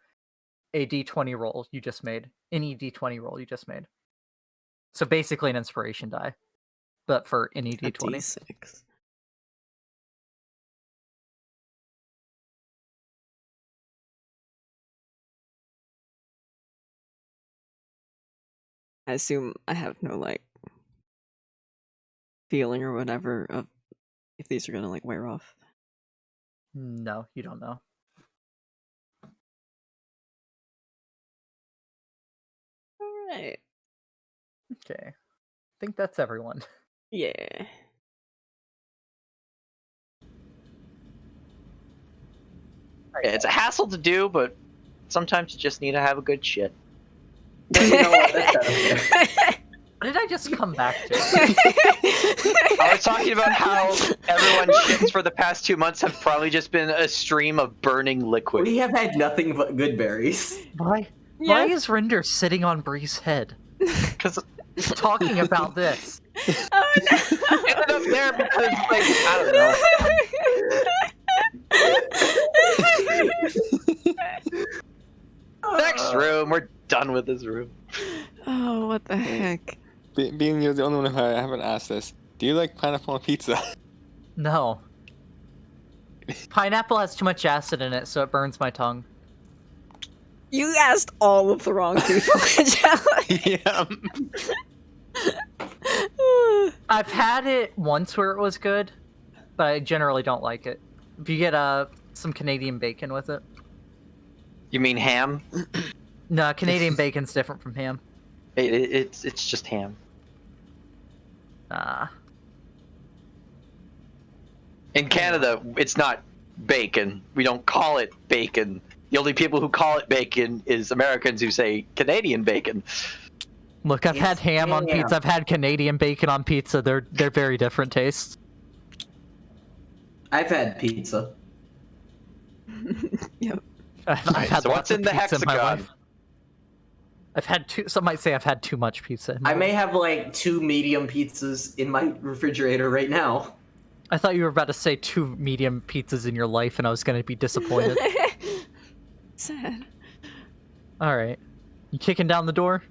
a D20 roll you just made. Any D20 roll you just made. So basically an inspiration die, but for any A D20. D6. I assume I have no, like, feeling or whatever of if these are gonna, like, wear off. No, you don't know. Alright. Okay. I think that's everyone. Yeah. Yeah, it's a hassle to do, but sometimes you just need to have a good shit. Well, you know what? That's not fair. What did I just come back to? I was talking about how everyone's shits for the past 2 months have probably just been a stream of burning liquid. We have had nothing but good berries. Why Yeah. is Rinder sitting on Brie's head? Because Talking about this. Oh no! it ended up there because, like, I don't know. Next room. We're done with this room. Oh, what the heck? Being you're the only one who I haven't asked this. Do you like pineapple on pizza? No. Pineapple has too much acid in it, so it burns my tongue. You asked all of the wrong people. Yeah. I've had it once where it was good, but I generally don't like it. If you get some Canadian bacon with it. You mean ham? No, Canadian bacon's different from ham. It's just ham. In Canada, it's not bacon. We don't call it bacon. The only people who call it bacon is Americans who say Canadian bacon. Look, I've had ham on pizza. I've had Canadian bacon on pizza. They're very different tastes. I've had pizza. Yep. I've had So what's in the hexagon? I've had some might say I've had too much pizza. I may have like 2 medium pizzas in my refrigerator right now. I thought you were about to say 2 medium pizzas in your life, and I was going to be disappointed. Sad. All right, you kicking down the door?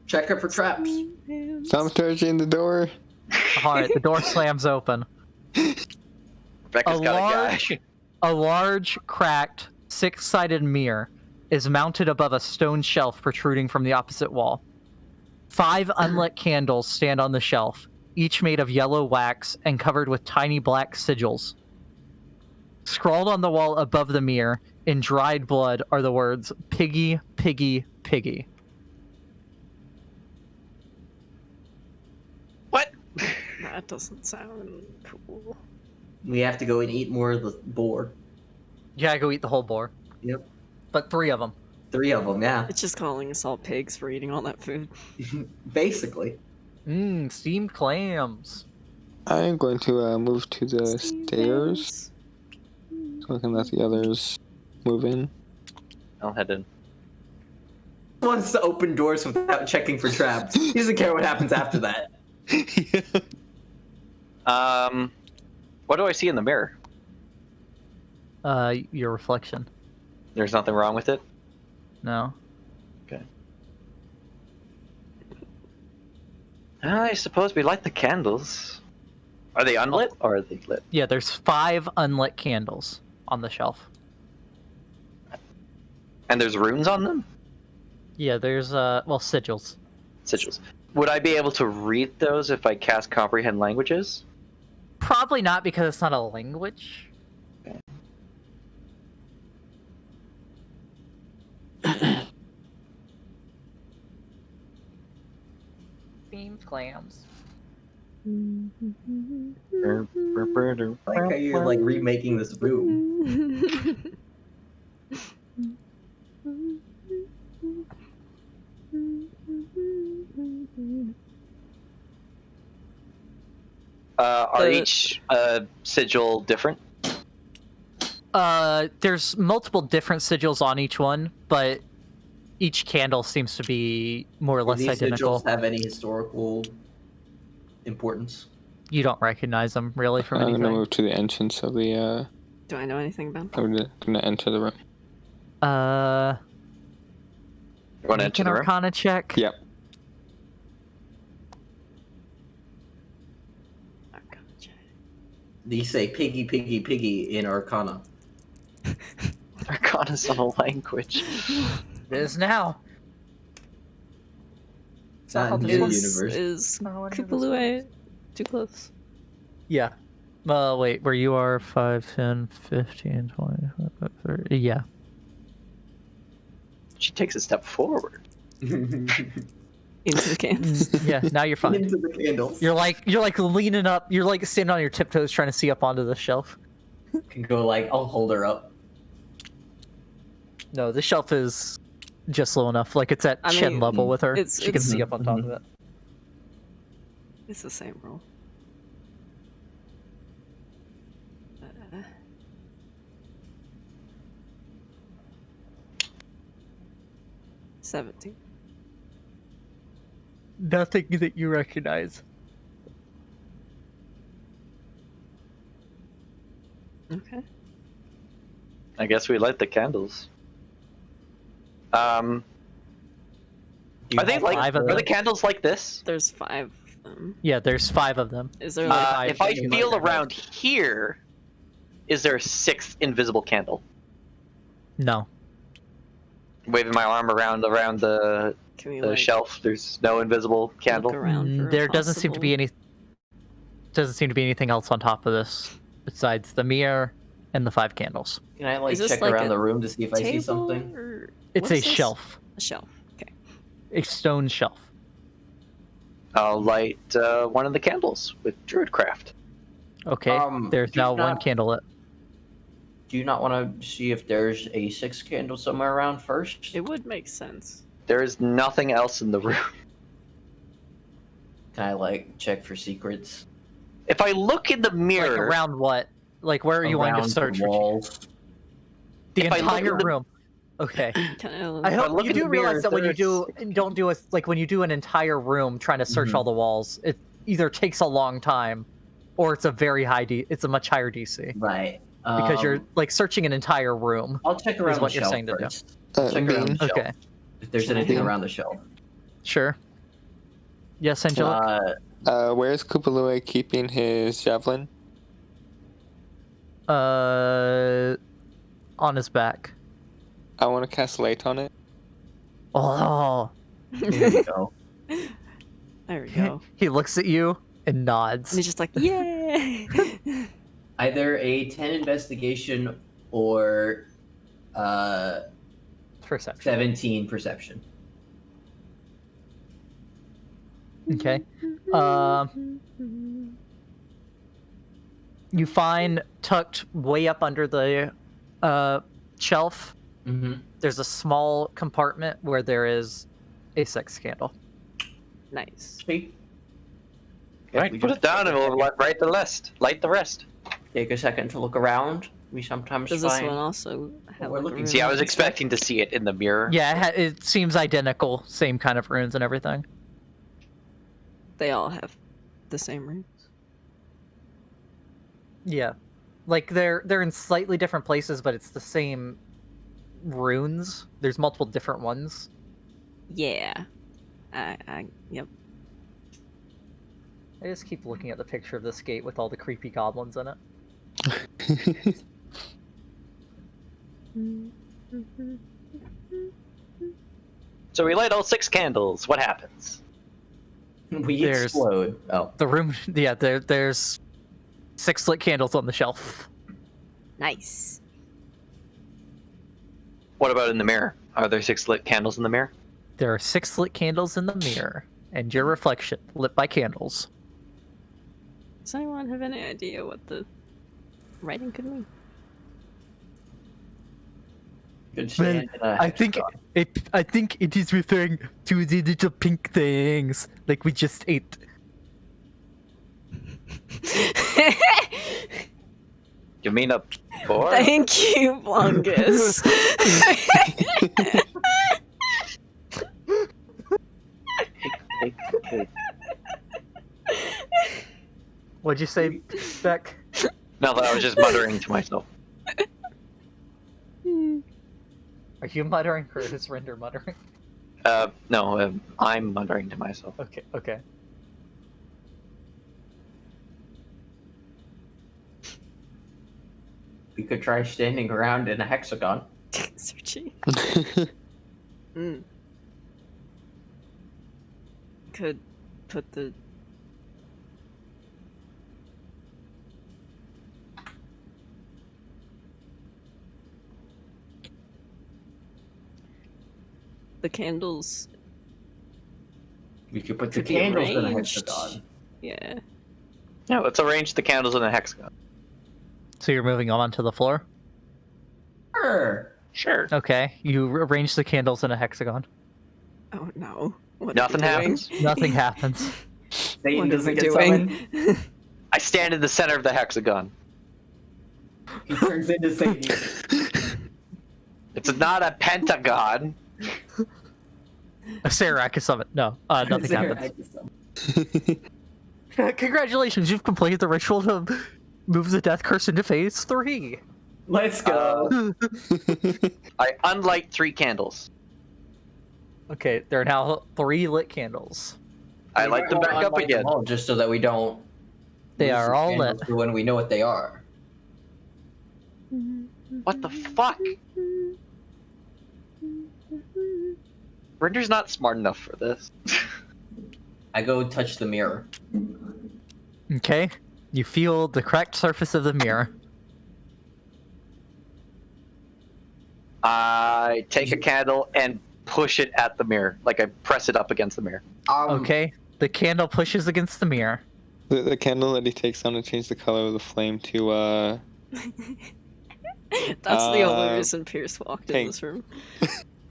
Check it for traps. Thaumaturgy in the door. All right, the door slams open. Becca's got a guy. A large, cracked, 6-sided mirror is mounted above a stone shelf protruding from the opposite wall. 5 unlit candles stand on the shelf, each made of yellow wax and covered with tiny black sigils. Scrawled on the wall above the mirror, in dried blood, are the words, "Piggy, Piggy, Piggy." What? That doesn't sound cool. We have to go and eat more of the boar. You gotta go eat the whole boar. Yep. But 3 of them. 3 of them, yeah. It's just calling us all pigs for eating all that food. Basically. Steamed clams. I'm going to move to the stairs so I can let the others move in. I'll head in. He wants to open doors without checking for traps. He doesn't care what happens after that. What do I see in the mirror? Your reflection. There's nothing wrong with it? No. Okay. I suppose we light the candles. Are they unlit or are they lit? Yeah, there's 5 unlit candles on the shelf. And there's runes on them? Yeah, there's sigils. Sigils. Would I be able to read those if I cast Comprehend Languages? Probably not, because it's not a language. Themed clams. I like how you're like remaking this room. Are each sigil different? There's multiple different sigils on each one, but each candle seems to be more or less Do these identical. sigils have any historical importance? You don't recognize them really from I'm anything. gonna move to the entrance of the. Do I know anything about that? I'm gonna enter the room. You want to Make enter an the room? Arcana check. Yep. These say piggy, piggy, piggy in Arcana. Arcana's not a language. It is now. Is that Not how in this your works? universe. Is No, I knew this Kupalue too close? Yeah. Wait, where you are 5, 10, 15, 20, 30. Yeah. She takes a step forward. Into the cans. Yeah, now you're fine. Into the candles. You're like leaning up, you're like standing on your tiptoes trying to see up onto the shelf. Can go like, I'll hold her up. No, the shelf is just low enough, like it's at I chin mean, level with her. it's- She can it's- see up on top of it. It's the same roll. 17. Nothing that you recognize. Okay. I guess we light the candles. Are they like? five of Are them? the candles like this? There's 5 of them. Yeah, there's 5 of them. Is there like If I you might feel not know. around here, is there a 6th invisible candle? No. Waving my arm around the can we the like shelf. There's no invisible candle. look around for a There doesn't seem to be possible- anything else on top of this besides the mirror and the 5 candles. Can I like Is this check like around a the room to see if I see table something? or It's what's a this? shelf, A shelf. Okay. a stone shelf. I'll light one of the candles with Druidcraft. Okay, there's do you now one not- candle lit. Do you not want to see if there's a 6th candle somewhere around first? It would make sense. There is nothing else in the room. Can I like check for secrets? If I look in the Like mirror, around what? Like where are you wanting to Around search the for? walls? The If I look entire at the- room. Okay. Kind I of. hope look you in do the mirror, realize that when you there's- don't do a like when you do an entire room trying to search Mhm. all the walls, it either takes a long time, or it's a very high it's a much higher DC Right. because you're like searching an entire room. I'll check around what the you're shelf saying to do. first. Check around Bean, the shelf. Okay, If there's Can I anything help? around the shelf. sure. Yes, Angelic. where's Kupalua keeping his javelin? On his back. I want to cast light on it. Oh, There you go. There we go. he looks at you and And nods. he's just like, yay! Either a 10 investigation or Perception. 17 perception. Okay. You find tucked way up under the shelf. Mm-hmm. There's a small compartment where there is a 6th candle. Nice. See? right, put it down and we'll light the rest. Light the rest. Take a second to look around. We sometimes Does this find. one also have we're like, a looking- room See, I was and stuff? expecting to see it in the mirror. Yeah, it seems identical, same kind of runes and everything. They all have the same rooms. Yeah, like they're in slightly different places, but it's the same runes. There's multiple different ones. Yeah. Yep. I just keep looking at the picture of this gate with all the creepy goblins in it. So we light all 6 candles. What happens? We There's- explode. Oh. The room, yeah, there's 6 lit candles on the shelf. Nice. What about in the mirror? Are there 6 lit candles in the mirror? There are 6 lit candles in the mirror, and your reflection lit by candles. Does anyone have any idea what the writing could mean? Good stand in a I think it is referring to the little pink things like we just ate. You mean a boar? Thank you, Blungus. What'd you say, Beck? No, I was just muttering to myself. Are you muttering or is Rinder muttering? No, I'm muttering to myself. Okay, okay. We could try standing around in a hexagon. Searching. Mm. Could put the candles. We could put the Could be candles in a arranged. hexagon. Yeah. Yeah, let's arrange the candles in a hexagon. So you're moving on to the floor? Sure. Sure. Okay, you arrange the candles in a hexagon. Oh no. What Nothing are we doing? happens. Nothing happens. Satan What are doesn't we get doing? summoned. I stand in the center of the hexagon. He turns into Satan. It's not a pentagon. A Sarac is summon. No, nothing Sarah, happens. I just- Congratulations, you've completed the ritual to move the death curse into phase 3. Let's go. I unlight 3 candles. Okay, there are now 3 lit candles. I light them back up Unlight them again. all, just so that we don't. They lose are the all candles lit. for when we know what they are. What the fuck? Rinder's not smart enough for this. I go touch the mirror. Okay, you feel the cracked surface of the mirror. I take a candle and push it at the mirror. Like I press it up against the mirror. Okay, the candle pushes against the mirror. The candle that he takes on to change the color of the flame to That's the only reason Pierce walked in pink. this room.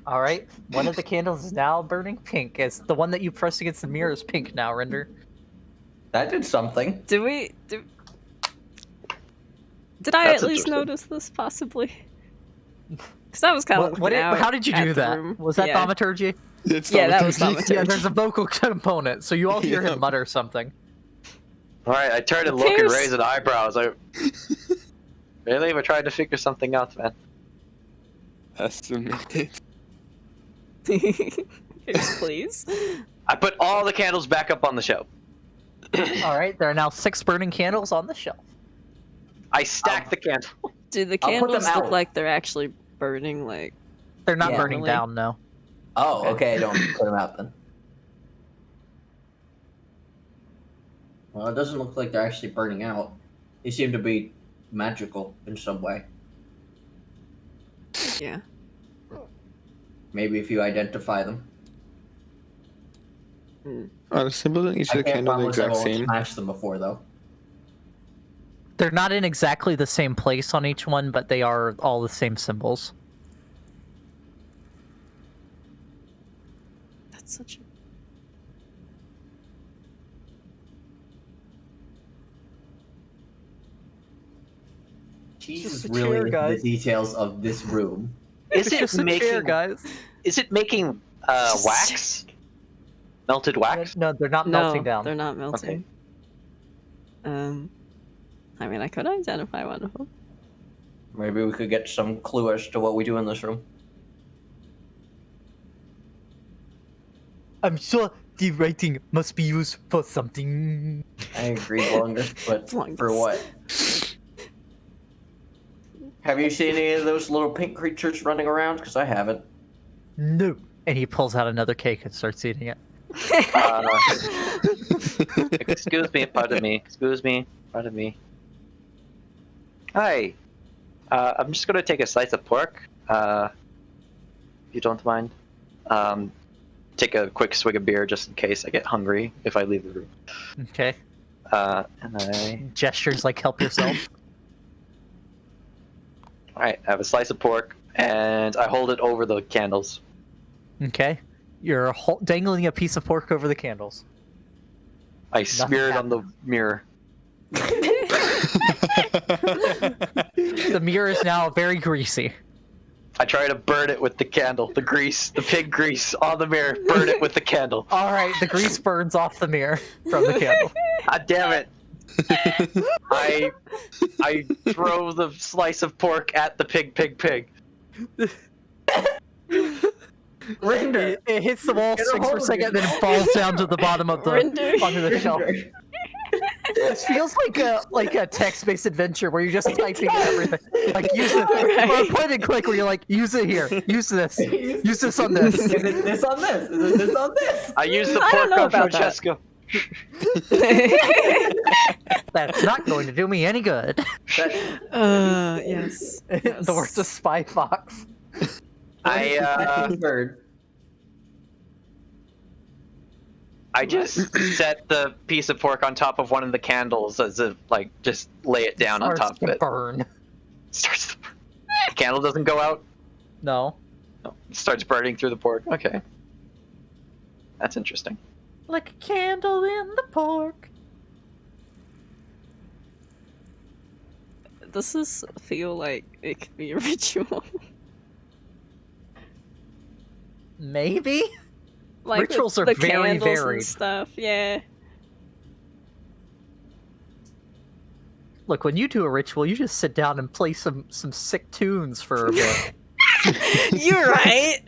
All right, one of the candles is now burning pink. As the one that you press against the mirror is pink now, Rinder. That did something. Did I That's at least interesting. notice this, possibly? Because that was kind of How did you do that? Was that thaumaturgy? it's Yeah, that was thaumaturgy. Yeah, there's a vocal component, so you all hear Yeah. him mutter something. Alright, I turn and look and Pierce. raise an eyebrow. I was like, really? We're trying to figure something out, man. Estimate. Pierce, please. I put all the candles back up on the shelf. All right, there are now 6 burning candles on the shelf. I stack the candle. Do the I'll put them candles look out. like they're actually burning, like... They're not Yeah. burning Really? down, no. Oh, okay. Don't put them out then. Well, it doesn't look like they're actually burning out. They seem to be magical in some way. Yeah. Maybe if you identify them. Are the symbols in each of I the can't candles the promise I exact won't same? smash them before, though. They're not in exactly the same place on each one, but they are all the same symbols. That's such a... She's Just a really chair, into guys. the details of this room. Is It's it just a making chair, guys. Is it making Just- wax? Melted wax? No, they're not No, melting down. they're not melting. I mean, I could identify one of them. Maybe we could get some clue as to what we do in this room. I'm sure the writing must be used for something. I agree, Longus, but Longus. for what? Have you seen any of those little pink creatures running around? Because I haven't. No. And he pulls out another cake and starts eating it. Excuse me, pardon me. Excuse me, pardon me. Hi. I'm just gonna take a slice of pork. If you don't mind. Take a quick swig of beer just in case I get hungry if I leave the room. Okay. And I. Gestures like help yourself. Alright, I have a slice of pork and I hold it over the candles. Okay. You're dangling a piece of pork over the candles. I smear it on the mirror. The mirror is now very greasy. I try to burn it with the candle. The grease, the pig grease on the mirror. Burn it with the candle. All right, the grease burns off the mirror from the candle. God damn it! I throw the slice of pork at the pig. Rinder! It hits the wall, Get a sticks for a hold of second, it. and then falls down to the bottom of the Rinder. onto the shelf. This feels like a text-based adventure where you're just typing in everything. Like use it, or point and click where you're like, use it here, use this on this. Is it this on this? Is it this on this? I use the I don't pork know on about that. Francesco. That's not going to do me any good. Yes. Yes. The worst of Spy Fox. Bird. I just set the piece of pork on top of one of the candles as if, like, just lay it down on Starts top of to it. burn. Starts to burn. The candle doesn't go out. No. No, it starts burning through the pork. Okay. That's interesting. Like a candle in the pork. Does this feel like it could be a ritual? Maybe? Like Rituals the are very candles varied. and stuff, yeah. Look, when you do a ritual, you just sit down and play some sick tunes for a bit. You're right.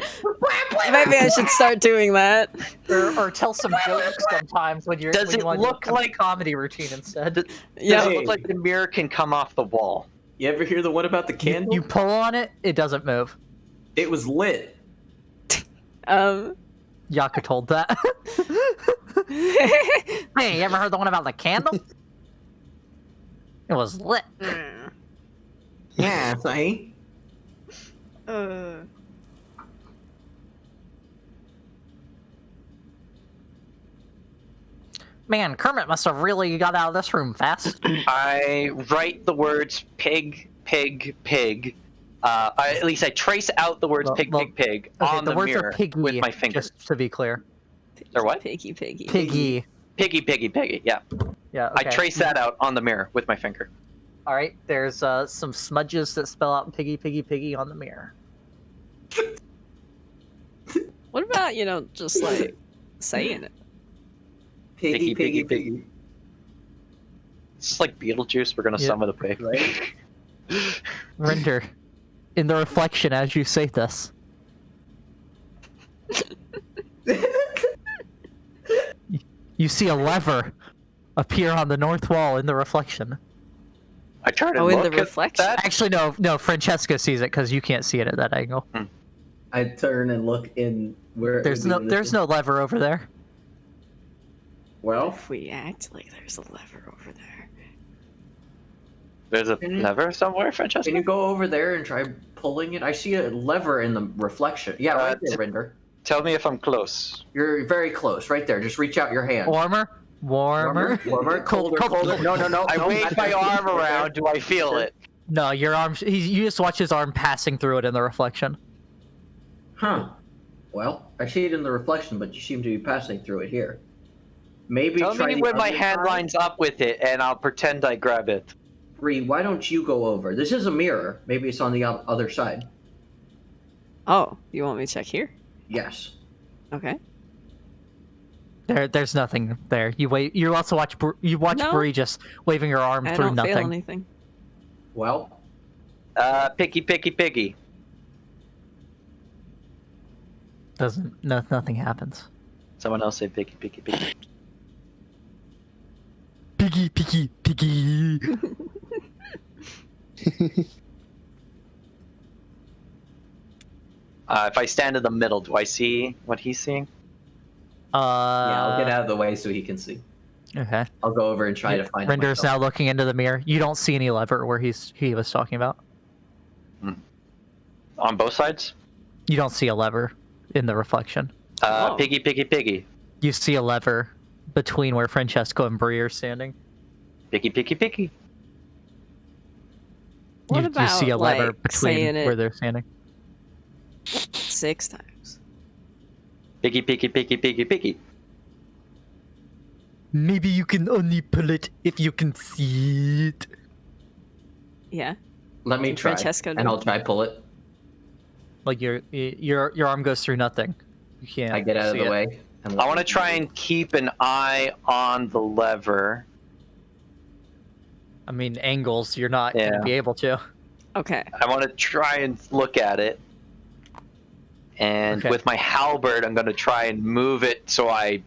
Maybe I should start doing that. or tell some jokes sometimes when Does when it you want look to do a like- comedy routine instead. Yeah. Does it look like the mirror can come off the wall? You ever hear the one about the candle? You pull on it, it doesn't move. It was lit. Yaka told that. Hey, you ever heard the one about the candle? It was lit. Yeah, see? Man, Kermit must have really got out of this room fast. I write the words pig, pig, pig. At least I trace out the words Well- pig, well, pig, pig Okay, on the the words mirror are piggy, with my finger. just to be clear. Or what? Piggy, piggy. Piggy. Piggy, piggy, piggy. Yeah. Yeah, I okay. trace that out on the mirror with my finger. All right, there's some smudges that spell out piggy, piggy, piggy on the mirror. What about, just like saying it? Piggy, Piggy, piggy, piggy, piggy. It's just like Beetlejuice. We're gonna Yeah. summon a pig. Right? Rinder, in the reflection as you say this, you see a lever appear on the north wall in the reflection. I try to Oh, in look the at reflection? that. Actually, no, Francesco sees it because you can't see it at that angle. I turn and look in where it There's would be in there's this no lever over there. Well, If we act like there's a lever over there. There's a Can you- lever somewhere, Francesco. Can you go over there and try pulling it? I see a lever in the reflection. Yeah, right there, Rinder. Tell me if I'm close. You're very close, right there. Just reach out your hand. Warmer. Warmer, colder, colder. No. I no, wave not my there. arm Right there. around. Do I feel it? No, your arm. You just watch his arm passing through it in the reflection. Huh. Well, I see it in the reflection, but you seem to be passing through it here. Maybe Tell try me the when my other hand side. lines up with it, and I'll pretend I grab it. Brie, why don't you go over? This is a mirror. Maybe it's on the other side. Oh, you want me to check here? Yes. Okay. There's nothing there. You wait. You also watch. You watch No. Brie just waving her arm I through don't feel nothing. anything. Well, Piggy, piggy, piggy. Nothing happens. Someone else say piggy, piggy, piggy. Piggy, piggy, piggy. If I stand in the middle, do I see what he's seeing? yeah, I'll get out of the way so he can see. Okay. I'll go over and try to find it Render's myself. now looking into the mirror. You don't see any lever where he was talking about. On both sides? You don't see a lever in the reflection. Oh. Piggy, piggy, piggy. You see a lever between where Francesco and Brie are standing. Piggy, piggy, piggy. What you see a about, lever like, between saying it- where they're standing. 6 times. Piggy, piggy, piggy, piggy, piggy. Maybe you can only pull it if you can see it. Yeah. Let me Can try, Francesco do and it? I'll try pull it. Like your arm goes through nothing. You can't. I get out of see the it. way. And I want to try and keep an eye on the lever. I mean, angles. You're not Yeah. gonna be able to. Okay. I want to try and look at it. And Okay. with my halberd, I'm going to try and move it so I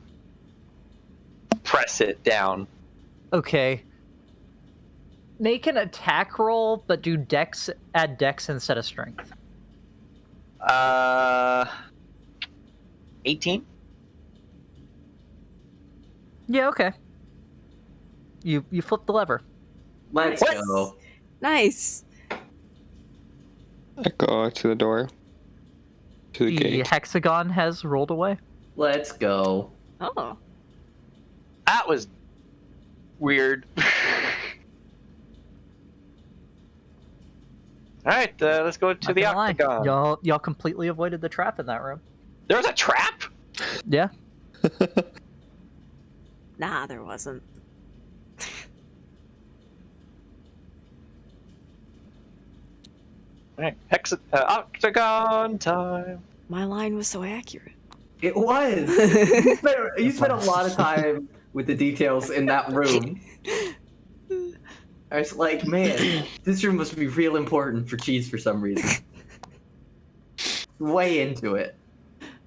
press it down. Okay. Make an attack roll, but do dex. Add dex instead of strength. 18? Yeah. Okay. You flip the lever. Let's What? go. Nice. I go to the door. To the The gate. hexagon has rolled away. Let's go. Oh. That was weird. Alright, let's go to Not the gonna lie, octagon. Y'all completely avoided the trap in that room. There was a trap? Yeah. Nah, there wasn't. Alright, octagon time. My line was so accurate. It was. You spent a lot of time with the details in that room. I was like, man, this room must be real important for Cheese for some reason. Way into it.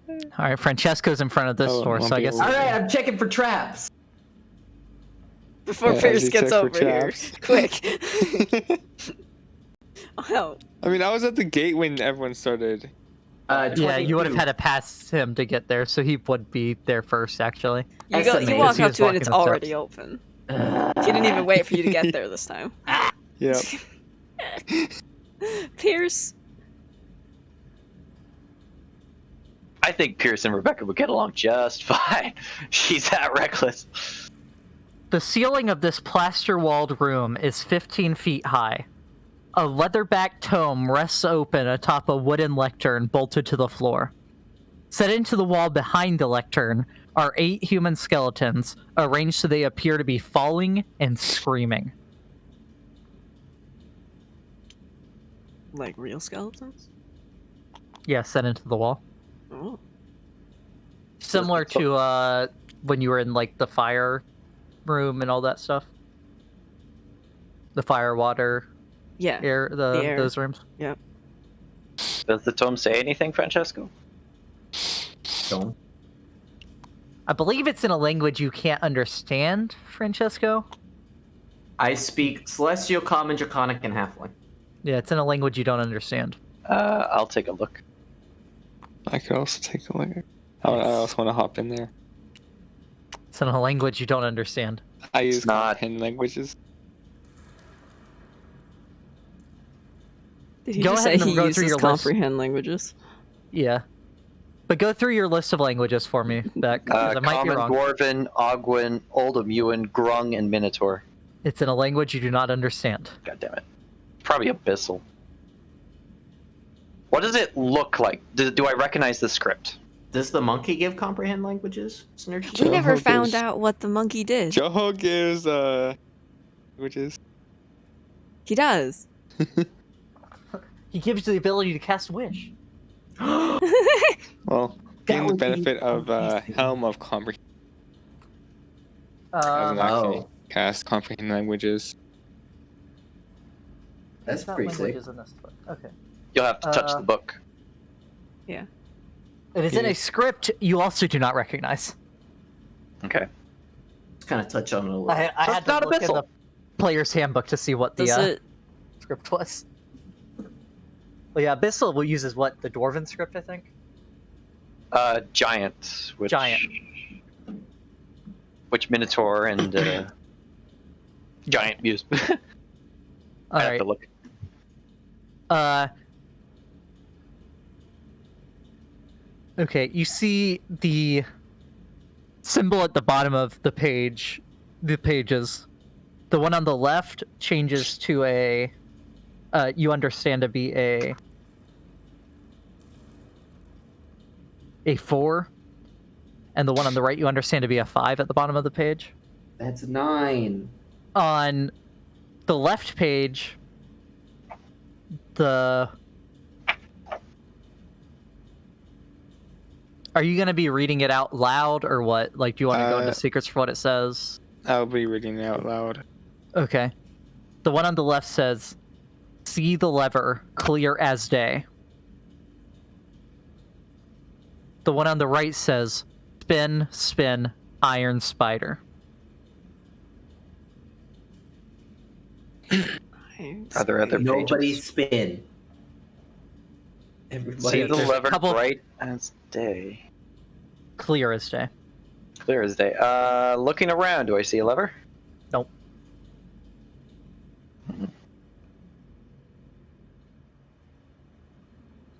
All right, Francesco's in front of this Oh, door, so I guess. Lumpy All right, I'm checking for traps. Before Yeah, Pierce as you gets check for over here. traps. Quick. Oh, I mean, I was at the gate when everyone started. Yeah, you would have 22. had to pass him to get there, so he would be there first, actually. you go. You Estimate. walk He up was to it, and walking it's the already steps. open. He didn't even wait for you to get there this time. Yep. Pierce. I think Pierce and Rebecca would get along just fine. She's that reckless. The ceiling of this plaster-walled room is 15 feet high. A leatherback tome rests open atop a wooden lectern bolted to the floor. Set into the wall behind the lectern are 8 human skeletons, arranged so they appear to be falling and screaming. Like real skeletons? Yeah, set into the wall. Oh. Similar to when you were in like the fire room and all that stuff. The fire, water, Yeah. air, The air. those rooms. Does the tome say anything, Francesco? Don't. I believe it's in a language you can't understand, Francesco. I speak Celestial, Common, Draconic, and Halfling. Yeah, it's in a language you don't understand. I'll take a look. I could also take a look. I also want to hop in there. It's in a language you don't understand. I use not- comprehend languages. Did he Go just ahead say and he go through uses your list. comprehend languages? Yeah. But go through your list of languages for me, Beck, because I might be Common, wrong. Dwarven, Ogwin, Oldomuan, Grung, and Minotaur. It's in a language you do not understand. God damn it. Probably Abyssal. What does it look like? Do I recognize the script? Does the monkey give comprehend languages? Synergy? We never Joe found gives- out what the monkey did. Joho gives languages. He does. He gives you the ability to cast Wish. Well, That gain the would be benefit of amazing. Helm of Comprehend. Doesn't actually Oh. cast comprehend languages. That's pretty sick. In this book. Okay. You'll have to touch the book. It is in Yeah. a script you also do not recognize. Okay. Just kind of touch on it a little. I So had it's to not look in Abyssal. the player's handbook to see what the Does it? script was. Well, yeah, Abyssal uses what? The Dwarven script, I think? Giant. Which, Giant. Which Minotaur and Giant use. I All have right. to look. Okay, you see the symbol at the bottom of the page, the pages. The one on the left changes to a, you understand to be a 4, and the one on the right you understand to be a 5 at the bottom of the page. That's 9. On the left page, Are you going to be reading it out loud or what? Like, do you want to go into secrets for what it says? I'll be reading it out loud. Okay. The one on the left says, "See the lever, clear as day." The one on the right says, "Spin, spin, iron spider." Are there other Nobody pages? spin. See Everybody. the there's a lever couple- bright as day. Clear as day. Clear as day. Looking around, do I see a lever? Nope.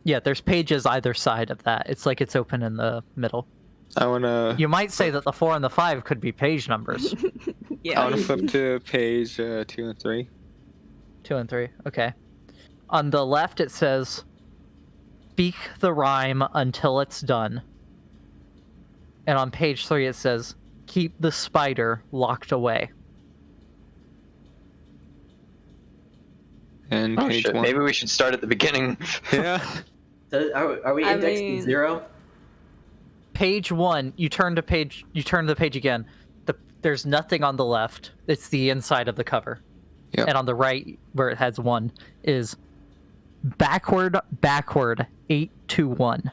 Yeah, there's pages either side of that. It's like it's open in the middle. I wanna You might say that the 4 and the 5 could be page numbers. I Yeah. wanna flip to page 2 and 3. 2 and 3. Okay. On the left, it says, "Speak the rhyme until it's done." And on page 3, it says, "Keep the spider locked away." And Oh page shit, 1. maybe we should start at the beginning. Yeah. Are we I indexing mean- 0? Page 1, you turn the page again. There's nothing on the left. It's the inside of the cover. Yep. And on the right, where it has 1, is backward 8 to 1.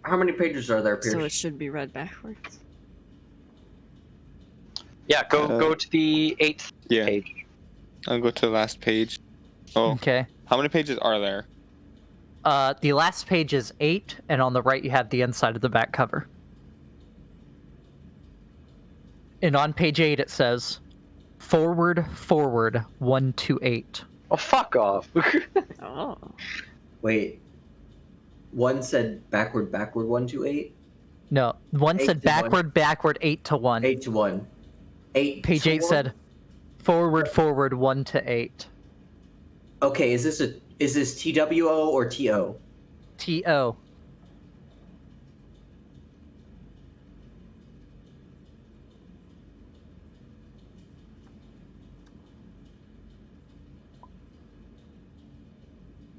How many pages are there, Pierce? So it should be read backwards. Yeah, go to the 8th Yeah. page. I'll go to the last page. Oh, Okay. how many pages are there? The last page is 8, and on the right you have the inside of the back cover. And on page 8 it says, forward 1 to 8. Oh, fuck off. Oh. Wait. One said backward 1 to 8? No, one 8 said to 1. backward 8 to 1. 8 to 1. 8 Page to 8 1? said forward 1 to 8. Okay, is this TWO or TO? TO.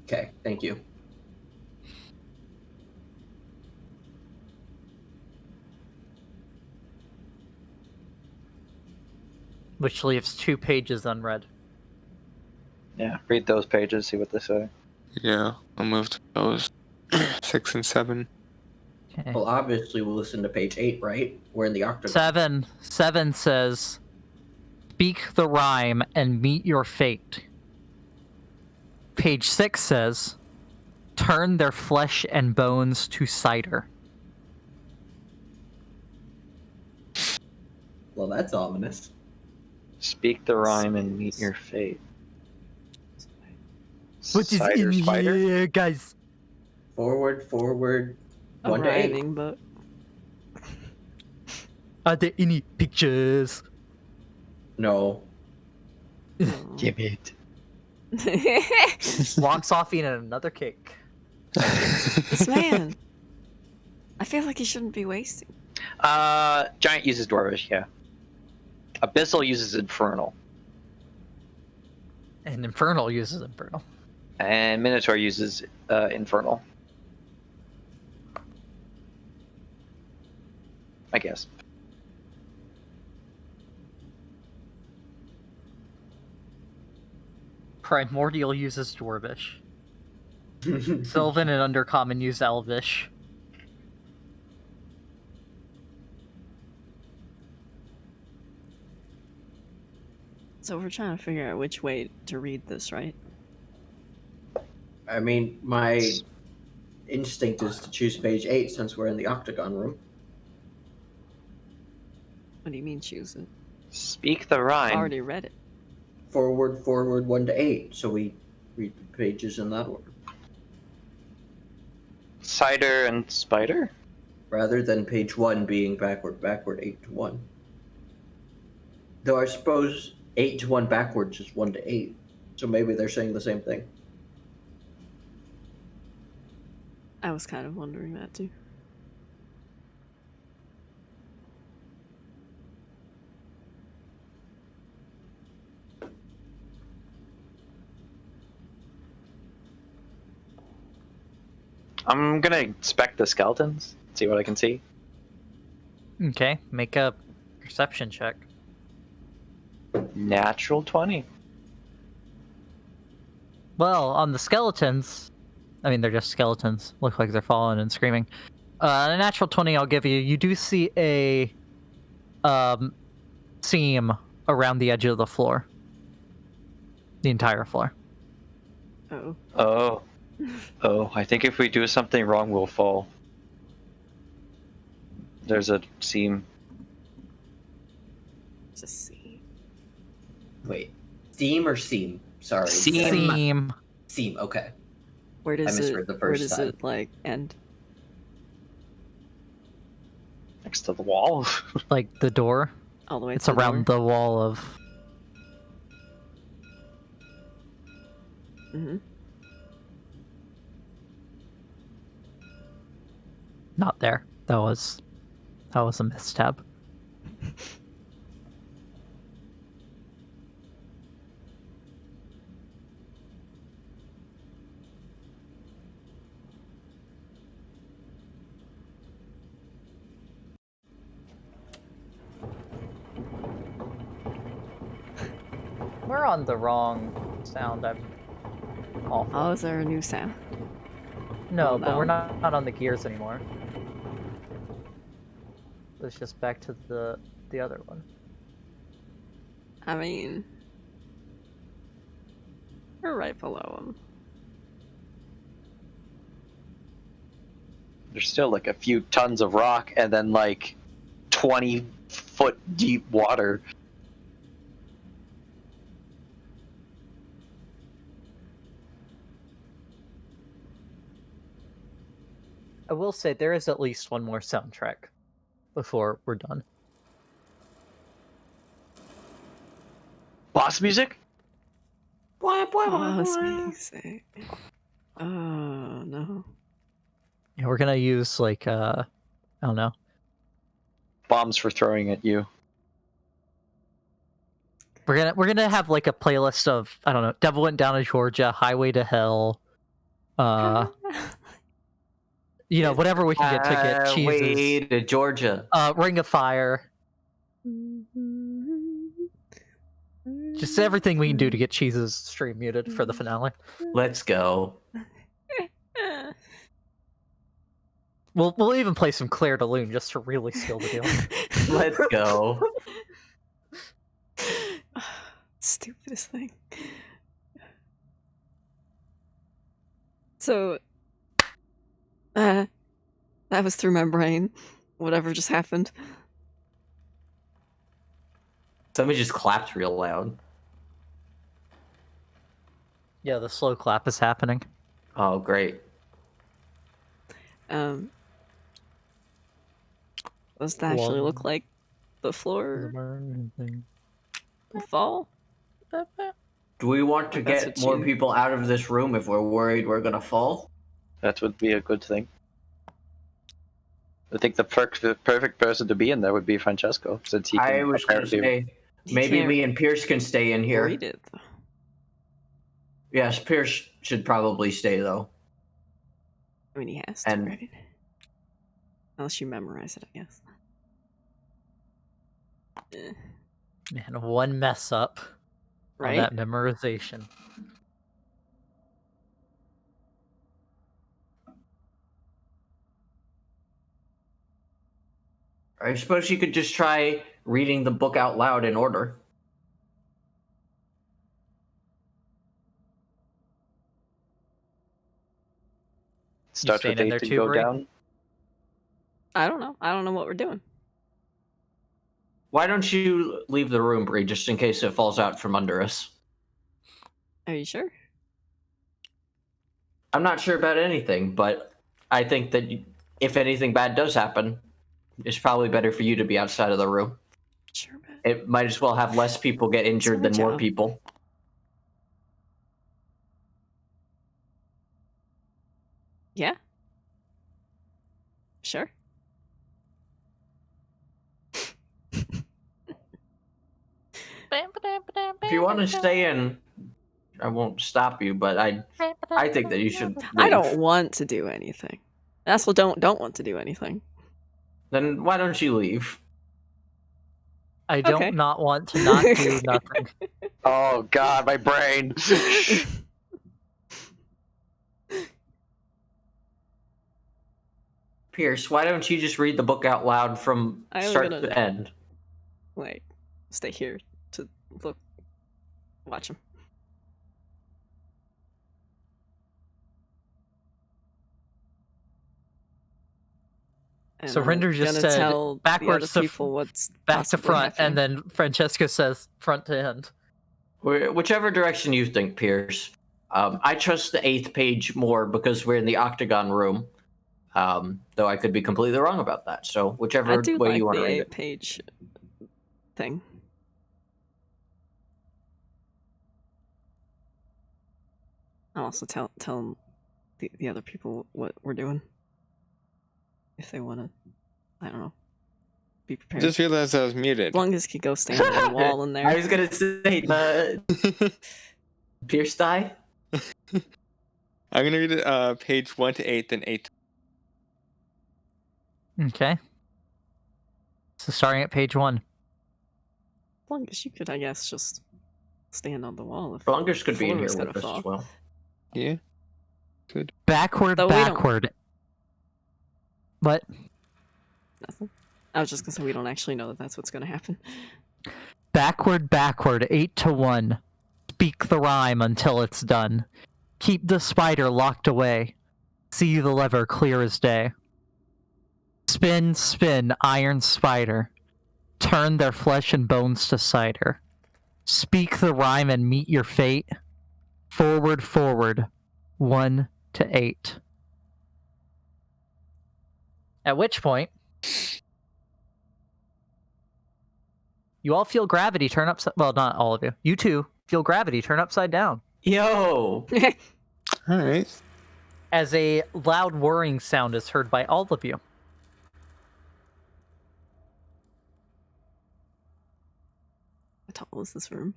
Okay, thank you. Which leaves 2 pages unread. Yeah, read those pages, see what they say. Yeah, I'll move to those 6 and 7. Okay. Well, obviously we'll listen to page 8, right? We're in the octagon. 7 says, speak the rhyme and meet your fate. Page 6 says, turn their flesh and bones to cider. Well, that's ominous. Speak the rhyme and meet your fate. What is Cider in spider? here, guys? Forward, A 1 to 8. rhyming book. Are there any pictures? No. Give it. Walks off eating another cake. This man. I feel like he shouldn't be wasting. Giant uses Dwarvish, yeah. Abyssal uses Infernal. And Infernal uses Infernal. And Minotaur uses Infernal. I guess. Primordial uses Dwarvish. Sylvan and Undercommon use Elvish. So we're trying to figure out which way to read this, right? I mean, my instinct is to choose page 8 since we're in the octagon room. What do you mean choose it? Speak the I rhyme. already read it. Forward 1 to 8. So we read the pages in that order. Cider and spider? Rather than page 1 being backward 8 to 1. Though I suppose 8 to 1 backwards is 1 to 8. So maybe they're saying the same thing. I was kind of wondering that too. I'm gonna inspect the skeletons, see what I can see. Okay, make a perception check. Natural 20. Well, on the skeletons, I mean, they're just skeletons. Look like they're falling and screaming. A natural 20 I'll give you. You do see a seam around the edge of the floor. The entire floor. Oh. Oh. Oh, I think if we do something wrong, we'll fall. There's a seam. Just see. Wait. Steam or seam? Sorry. Seam. Seam, okay. Where does misread the where first does time. it like end? Next to the wall. Like the door. All the way It's to the around door? the wall of... Mhm. Not there. That was a misstep. We're on the wrong sound. I'm awful. Oh, is there a new sound? No, Oh, but we're no. not on the gears anymore. Let's just back to the other one. I mean, we're right below him. There's still like a few tons of rock and then like 20-foot deep water. I will say there is at least one more soundtrack before we're done. Boss music? Boss music. Oh, no. Yeah, we're gonna use like I don't know. Bombs for throwing at you. We're gonna have like a playlist of, I don't know, Devil Went Down to Georgia, Highway to Hell, you know, whatever we can get to get Way cheeses. to Georgia. Ring of Fire. Just everything we can do to get cheeses stream muted for the finale. Let's go. We'll even play some Claire de Lune just to really seal the deal. Let's go. Stupidest thing. So, that was through my brain. Whatever just happened. Somebody just clapped real loud. Yeah, the slow clap is happening. Oh, great. Does that actually look like the floor will fall? Do we want to That's get what more you- people out of this room if we're worried we're gonna fall? That would be a good thing. I think the perfect person to be in there would be Francesco, since he can I was gonna apparently- say He maybe can't me and Pierce can stay in here. read it, though. Yes, Pierce should probably stay though. I mean, he has to, And- right? Unless you memorize it, I guess. Man, one mess up Right? on that memorization. I suppose you could just try reading the book out loud in order. starts staying with in 8 there and too, go Brie? down. I don't know. I don't know what we're doing. Why don't you leave the room, Brie, just in case it falls out from under us? Are you sure? I'm not sure about anything, but I think that if anything bad does happen, it's probably better for you to be outside of the room. Sure, man. It might as well have less people get injured my than more job. people. Yeah. Sure. If you want to stay in, I won't stop you, but I think that you should leave. I don't want to do anything. That's what don't want to do anything. Then why don't you leave? I don't Okay. not want to not do nothing. Oh god, my brain! Pierce, why don't you just read the book out loud from I am start gonna- to end? Wait, stay here to look, watch him. And So I'm Rinder just gonna said tell backwards the to other people what's Back to possibly front, and happening. then Francesco says front to end. Whichever direction you think, Pierce. I trust the 8th page more because we're in the octagon room. Though I could be completely wrong about that. So I whichever do way like you want the to read it. 8-page thing. I'll also tell the other people what we're doing if they want to. I don't know. Be prepared. Just realized I was muted. As long as he go stand on the wall in there. I was gonna say the Pierce die. I'm gonna read it, page 1 to 8, then 8. Okay. So starting at page 1. As long as you could, I guess, just stand on the wall. If Blungers could be in floor here was with gonna us fall. as well. Yeah. Good. Backward, Though we don't- backward. What? Nothing. I was just gonna say we don't actually know that that's what's gonna happen. Backward, backward, 8 to 1. Speak the rhyme until it's done. Keep the spider locked away. See the lever clear as day. Spin, spin, iron spider. Turn their flesh and bones to cider. Speak the rhyme and meet your fate. Forward, forward, 1 to 8. At which point, you all feel gravity turn upside. Well, not all of you. You two feel gravity turn upside down Yo! All right. as a loud whirring sound is heard by all of you. How tall is this room?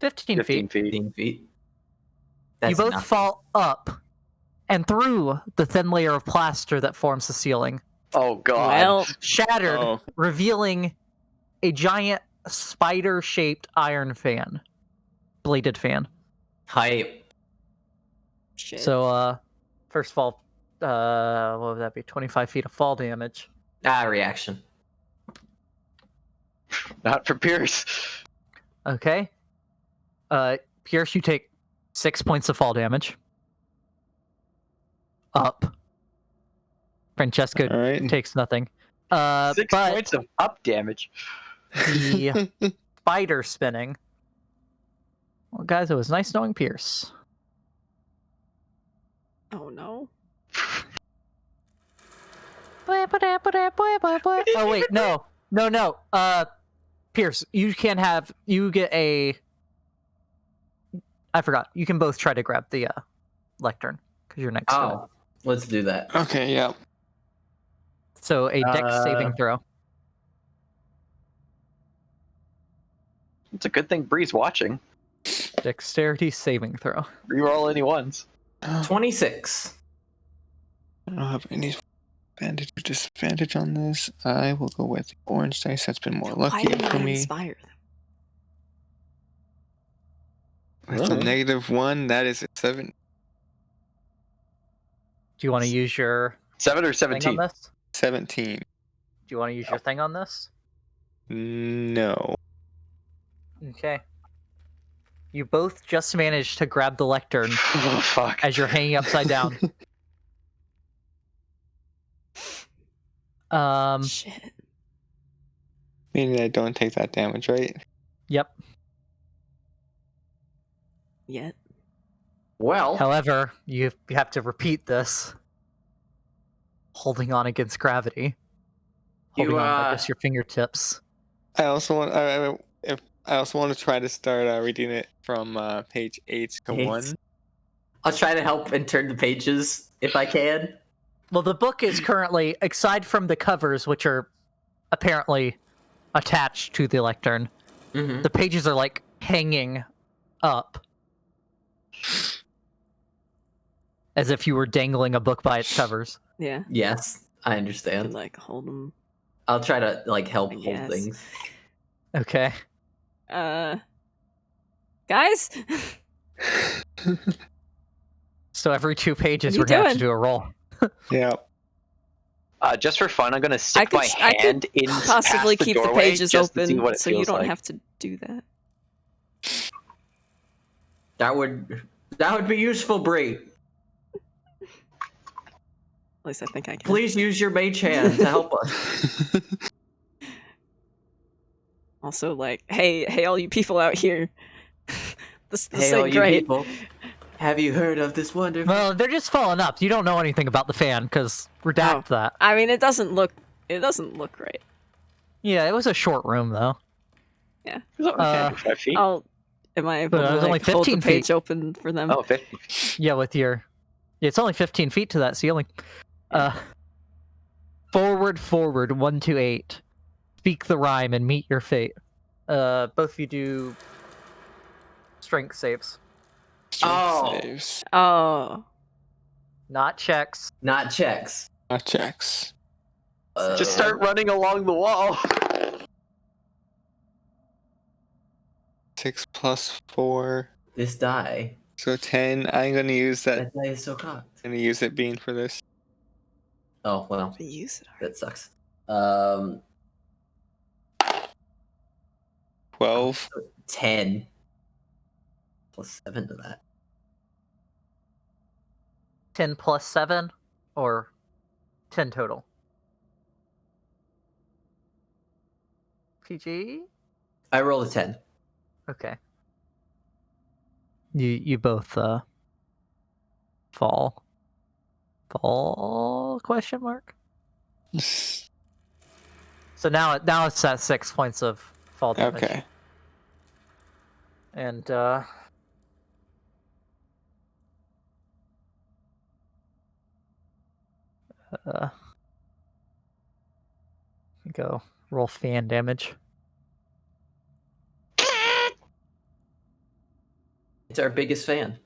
15 15 feet. feet. 15 feet. You That's both nothing. fall up and through the thin layer of plaster that forms the ceiling, Oh god. Well, shattered, Oh. revealing a giant spider-shaped iron fan. Bladed fan. Hype. shit. So, first of all, what would that be? 25 feet of fall damage. Reaction. Not for Pierce. Okay. Pierce, you take 6 points of fall damage. Up. Francesco All right. takes nothing. 6 but points of up damage. the spider spinning. Well, guys, it was nice knowing Pierce. Oh no. Oh wait, no. Pierce, you get a. I forgot. You can both try to grab the lectern because you're next to it. Oh, let's do that. Okay. Yeah. So a dex saving throw. It's a good thing Bree's watching. Dexterity saving throw. Reroll any ones. 26. I don't have any advantage or disadvantage on this. I will go with the orange dice. That's been more Why lucky didn't for I me. inspire them? That's a Oh. -1. That is a 7. Do you want to use your 7 or thing on 17? this? 17. Do you want to use your thing on this? No. Okay. You both just managed to grab the lectern Oh, fuck. as you're hanging upside down. Shit. Meaning I don't take that damage, right? Yep. Yet. Well, However, you have to repeat this. Holding on against gravity. Holding on by just your fingertips. I also want. I also want to try to start reading it from page 8 to Eight. 1. I'll try to help and turn the pages if I can. Well, the book is currently, aside from the covers, which are apparently attached to the lectern, Mm-hmm. the pages are like hanging up. As if you were dangling a book by its covers. Yeah. Yes, I Could, understand. like hold them. I'll try to help I hold guess. things. Okay. Guys. So every 2 pages, What we're are you going to have to doing? do a roll. Yeah. Just for fun, I'm gonna stick my I could hand in possibly past the keep the doorway pages just to see open what it so you feels don't like. have to do that. That would be useful, Brie. At least I think I can. Please use your mage hand to help us. Also, like, hey, all you people out here. this Hey, all ain't you great. people, have you heard of this wonderful? Well, they're just falling up. You don't know anything about the fan, because redact that. I mean, it doesn't look right. Yeah, it was a short room, though. It was only 5 feet. Am I able But it to was only like, hold the 15 page feet. open for them? Oh, 50. Yeah, with your... Yeah, it's only 15 feet to that ceiling. Forward, 1 to 8. Speak the rhyme and meet your fate. Both of you do strength saves. Oh. Saves. Oh. Not checks. Not checks. Not checks. Just start running along the wall. 6 plus 4. This die. So 10. I'm gonna use that. That die is so cocked. I'm gonna use it being for this. Oh well, Use it. that sucks. 12. 10 plus 7 to that. 10 plus 7, or 10 total? PG? I rolled a 10. Okay. You both fall. Fall? Question mark. So now it's at 6 points of fall damage. Okay. And go roll fan damage. It's our biggest fan.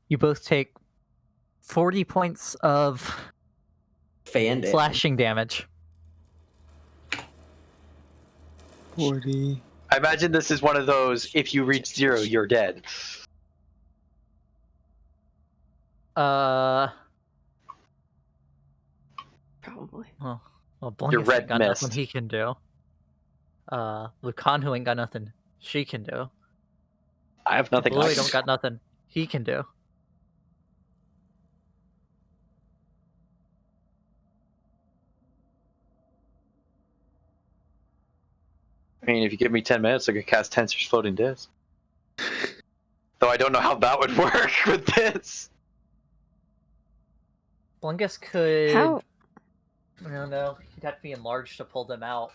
You both take 40 points of Fan damage. slashing damage. 40. I imagine this is one of those, if you reach 0, you're dead. Probably. Well, Blankus Your ain't red got mist. nothing he can do. Lucanhu ain't got nothing she can do. I have nothing. Bluey I don't got nothing he can do. mean, if you give me 10 minutes, I could cast Tensor's Floating Disc. Though I don't know how that would work with this. Blungus could. How? I don't know. He'd have to be enlarged to pull them out.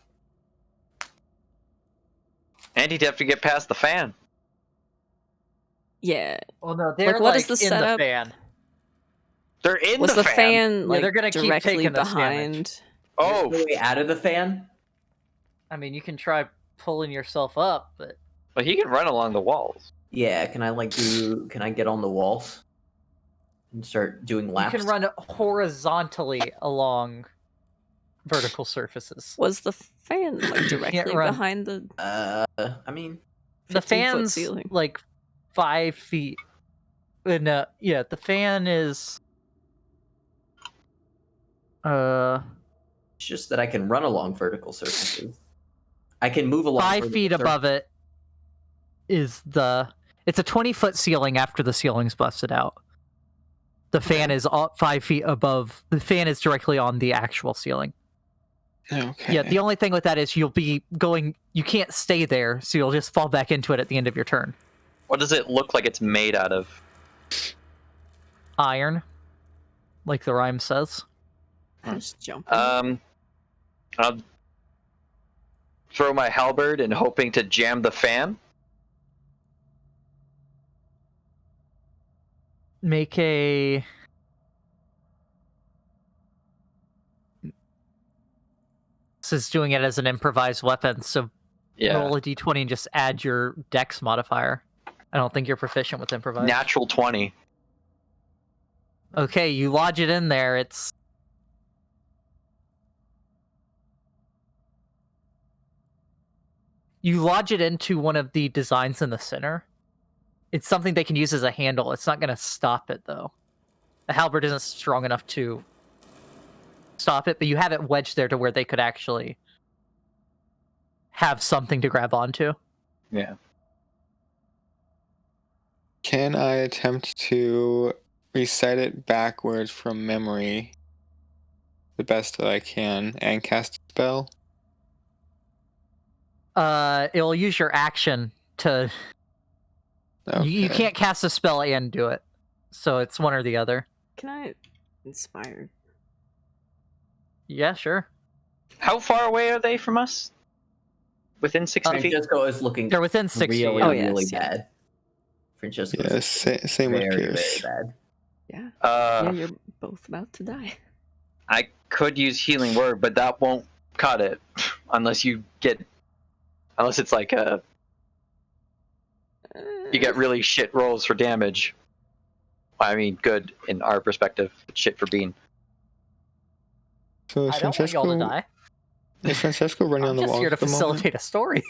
And he'd have to get past the fan. Yeah. Well, no, they're what is the in setup? the fan. They're in Was the the fan. fan Yeah, like they're gonna keep directly taking this behind? damage. Oh, There's no way out of the fan. I mean, you can try pulling yourself up, but but he can run along the walls. Yeah, can I Can I get on the walls and start doing laps? you can run horizontally along vertical surfaces. Was the fan like directly run. behind the I mean, The 15-foot fan's ceiling? like 5 feet. And yeah, the fan is it's just that I can run along vertical surfaces. I can move along 5 vertical feet above it is it's a 20-foot ceiling after the ceiling's busted out. The fan is 5 feet above. The fan is directly on the actual ceiling. Okay. Yeah, the only thing with that is you'll be going. You can't stay there, so you'll just fall back into it at the end of your turn. What does it look like it's made out of? Iron, like the rhyme says. Just jump. I'll throw my halberd and hoping to jam the fan. Make a. This is doing it as an improvised weapon, so Yeah. roll a d20 and just add your dex modifier. I don't think you're proficient with improvised. Natural 20. Okay, you lodge it in there. You lodge it into one of the designs in the center. It's something they can use as a handle. It's not going to stop it, though. The halberd isn't strong enough to stop it, but you have it wedged there to where they could actually have something to grab onto. Yeah. Can I attempt to recite it backwards from memory the best that I can and cast a spell? It'll use your action to... Okay. You can't cast a spell and do it. So it's one or the other. Can I inspire? Yeah, sure. How far away are they from us? Within 60 feet? Francesco is looking They're within 60 really, feet. Oh, yes, really yeah. bad. Francesco Yeah, is same with very, Pierce. very bad. Yeah. Yeah, Uh, you're both about to die. I could use Healing Word, but that won't cut it unless it's like you get really shit rolls for damage. I mean, good in our perspective, but shit for Bean. So is I don't want y'all to Francesco die. is Francesco running I'm on the just wall here to at the moment? facilitate a story.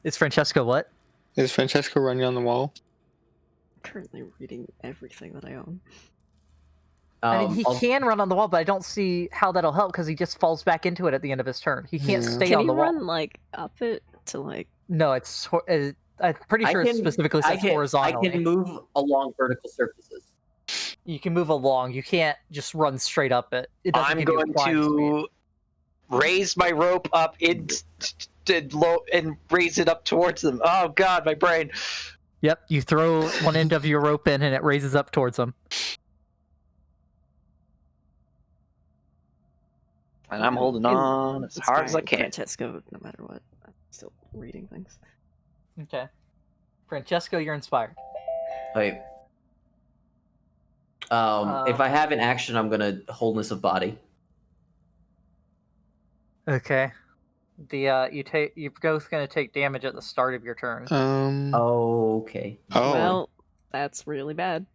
Is Francesco what? Is Francesco running on the wall? Currently reading everything that I own. I mean, he I'll- can run on the wall, but I don't see how that'll help because he just falls back into it at the end of his turn. He can't Yeah. stay Can on you the wall. run like up it to like? No, I'm pretty I sure it specifically says I horizontally. can move along vertical surfaces. You can move along. You can't just run straight up it. It doesn't I'm give you going climb speed. to raise my rope up and raise it up towards them. Oh god, my brain. Yep, you throw one end of your rope in and it raises up towards them. And I'm holding In- on as hard as I inspiring can. Francesco, no matter what. I'm still reading things. Okay. Francesco, you're inspired. Wait. If I have an action, I'm gonna wholeness of body. Okay. You're both gonna take damage at the start of your turn. Okay. Oh, Well, that's really bad.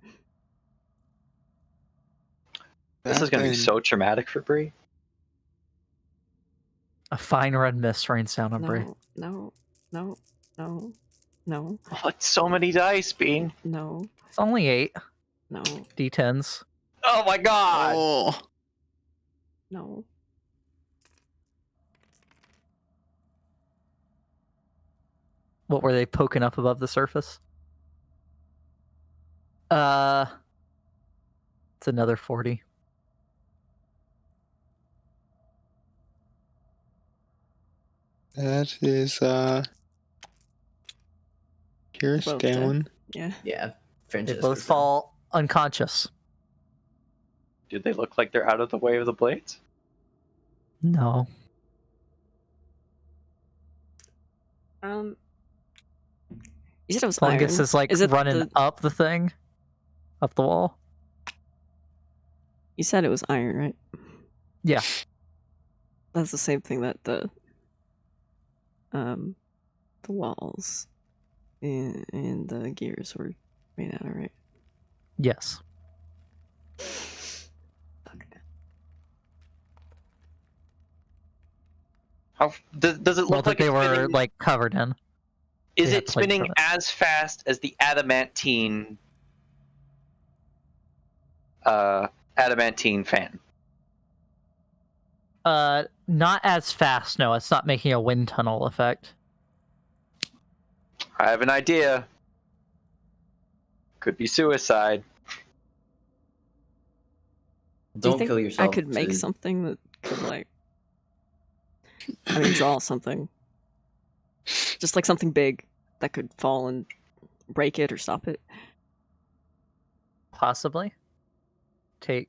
This is going to be then- so traumatic for Brie. A fine red mist rains down on Brie. No. Oh, it's so many dice, Bean. No. It's only 8 No. d10s. Oh my god! Oh, No. What were they poking up above the surface? It's another 40. that is Pierce Both dead. down. Yeah. Yeah. They Francesco's both down. fall unconscious. Do they look like they're out of the way of the blades? No. You said it was Fungus iron. is like Is it running the- up the thing, up the wall. You said it was iron, right? Yeah. That's the same thing that the walls and the gears were made out of, right? Yes. Okay. How does it Well, look that like they it's were spinning? like covered in. Is they it had plates spinning of it. as fast as the adamantine fan? Not as fast. No, it's not making a wind tunnel effect. I have an idea. Could be suicide. Do you Don't think kill yourself. I could make to- something that could draw something. Just like something big that could fall and break it or stop it. Possibly. To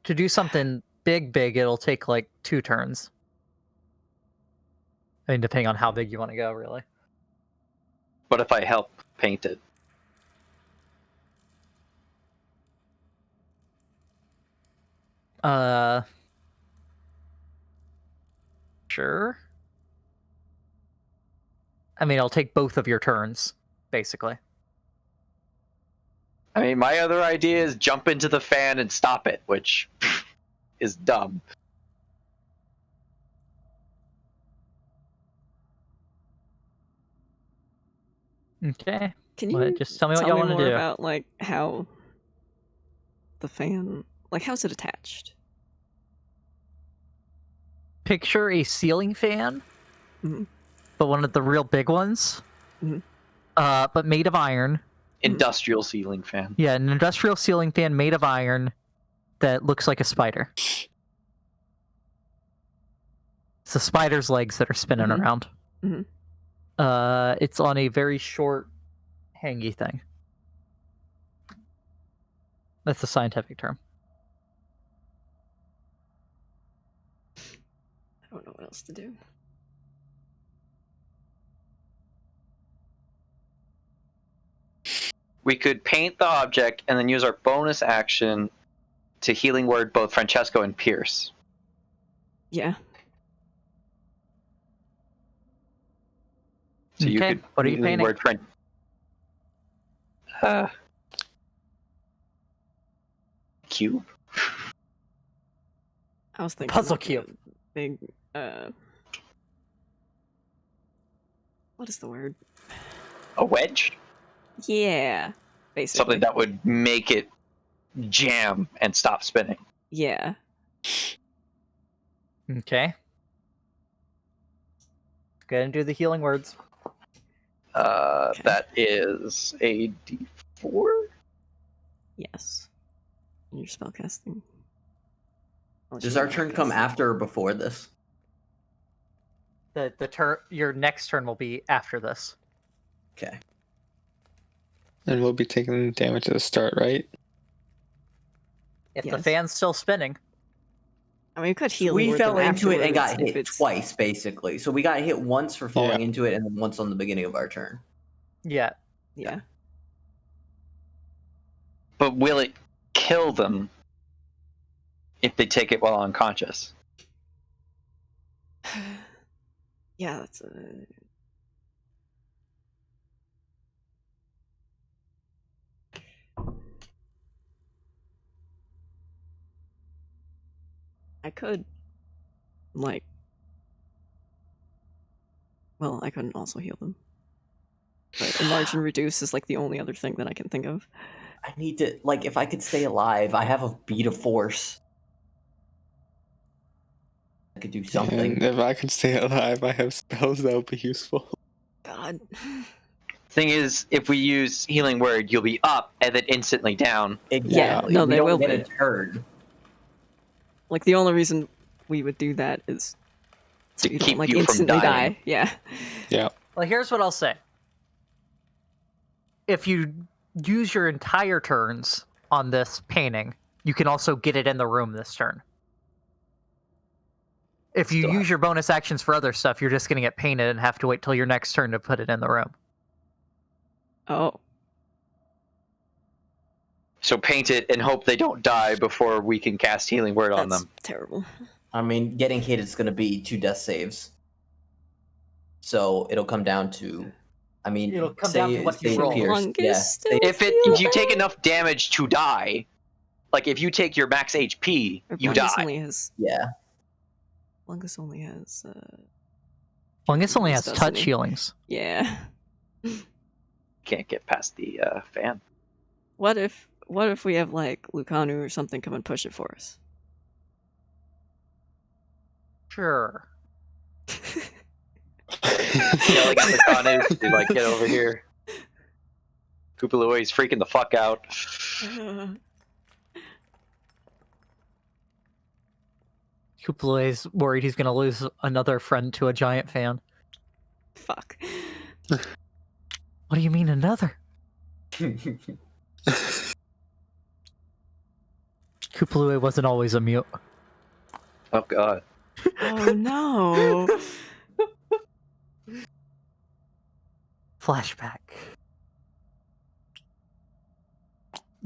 do something big, it'll take like 2 turns. I mean, depending on how big you want to go, really. What if I help paint it? Sure. I mean, it'll take both of your turns, basically. I mean, my other idea is jump into the fan and stop it, which is dumb. Okay. Can Well, you just tell me what tell y'all me wanna more do. about like how the fan, like how's it attached? Picture a ceiling fan, Mhm. but one of the real big ones. Mhm. But made of iron. Industrial ceiling fan. Yeah, an industrial ceiling fan made of iron that looks like a spider. It's the spider's legs that are spinning Mhm. around. Mhm. It's on a very short, hangy thing. That's the scientific term. I don't know what else to do. We could paint the object and then use our bonus action to healing word both Francesco and Pierce. Yeah. So you Okay, could what are you healing painting? word friend. Cube. I was thinking Puzzle like cube. a big what is the word? A wedge. Yeah. Basically. Something that would make it jam and stop spinning. Yeah. Okay. Go ahead and do the healing words. Okay. That is a D4. Yes. And your spellcasting. Unless Does you our wanna turn come cast- after or before this? The turn. Your next turn will be after this. Okay. And we'll be taking damage at the start, right? If the Yes. fan's still spinning, I mean, you could heal. We fell into it and got afterwards if hit it's- twice, basically. So we got hit once for falling into it, and then once on the beginning of our turn. yeah. Yeah. But will it kill them if they take it while unconscious? Yeah, that's I could, like, well, I couldn't also heal them. But enlarge and reduce is like the only other thing that I can think of. I need to, like, if I could stay alive, I have a beat of force. I could do something. And if I could stay alive, I have spells that would be useful. God. Thing is, if we use healing word, you'll be up and then instantly down. Exactly. no, we they don't will get be. a turn. Like, the only reason we would do that is so To you keep don't, like, you from instantly dying. die. Yeah. Yeah. Well, here's what I'll say. If you use your entire turns on this painting, you can also get it in the room this turn. If you Still use your bonus actions for other stuff, you're just going to get painted and have to wait till your next turn to put it in the room. Oh. So paint it and hope they don't die before we can cast healing word on That's them. terrible. I mean, getting hit is going to be 2 death saves. So it'll come down to, I mean, It'll come down to what you say roll. Pierce. Humongous Yeah. still If you feel take bad? enough damage to die, like if you take your max HP, Or you Blungus die. only has Yeah. Blungus only has Fungus only has doesn't touch he? healings. Yeah. Can't get past the fan. What if we have like Lucanu or something come and push it for us? Sure. Yelling at the Kanu to like get over here. Koopalua is freaking the fuck out. Kupala is worried he's going to lose another friend to a giant fan. Fuck. What do you mean another? Kupalua wasn't always a mute. Oh god. Oh no. Flashback.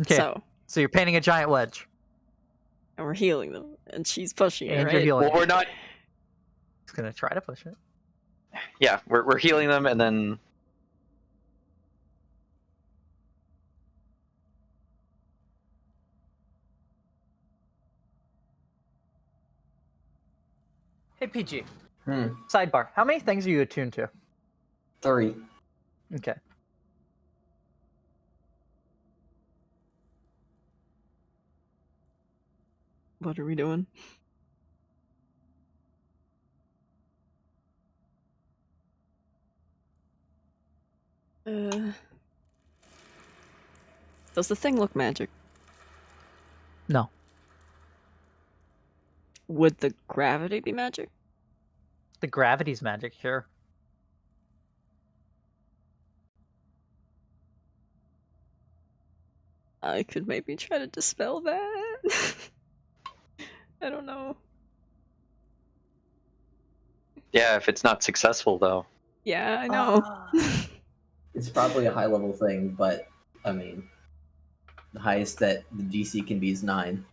Okay, so you're painting a giant wedge. And we're healing them, and she's pushing it, And you're right? healing. Well, we're not. He's going to try to push it. Yeah, we're healing them, and then Hey, PG. Hmm. Sidebar. How many things are you attuned to? 3. Okay. What are we doing? Does the thing look magic? No. Would the gravity be magic? The gravity's magic, sure. I could maybe try to dispel that. I don't know. yeah, if it's not successful though. Yeah, I know. It's probably a high level thing, but I mean, the highest that the DC can be is 9.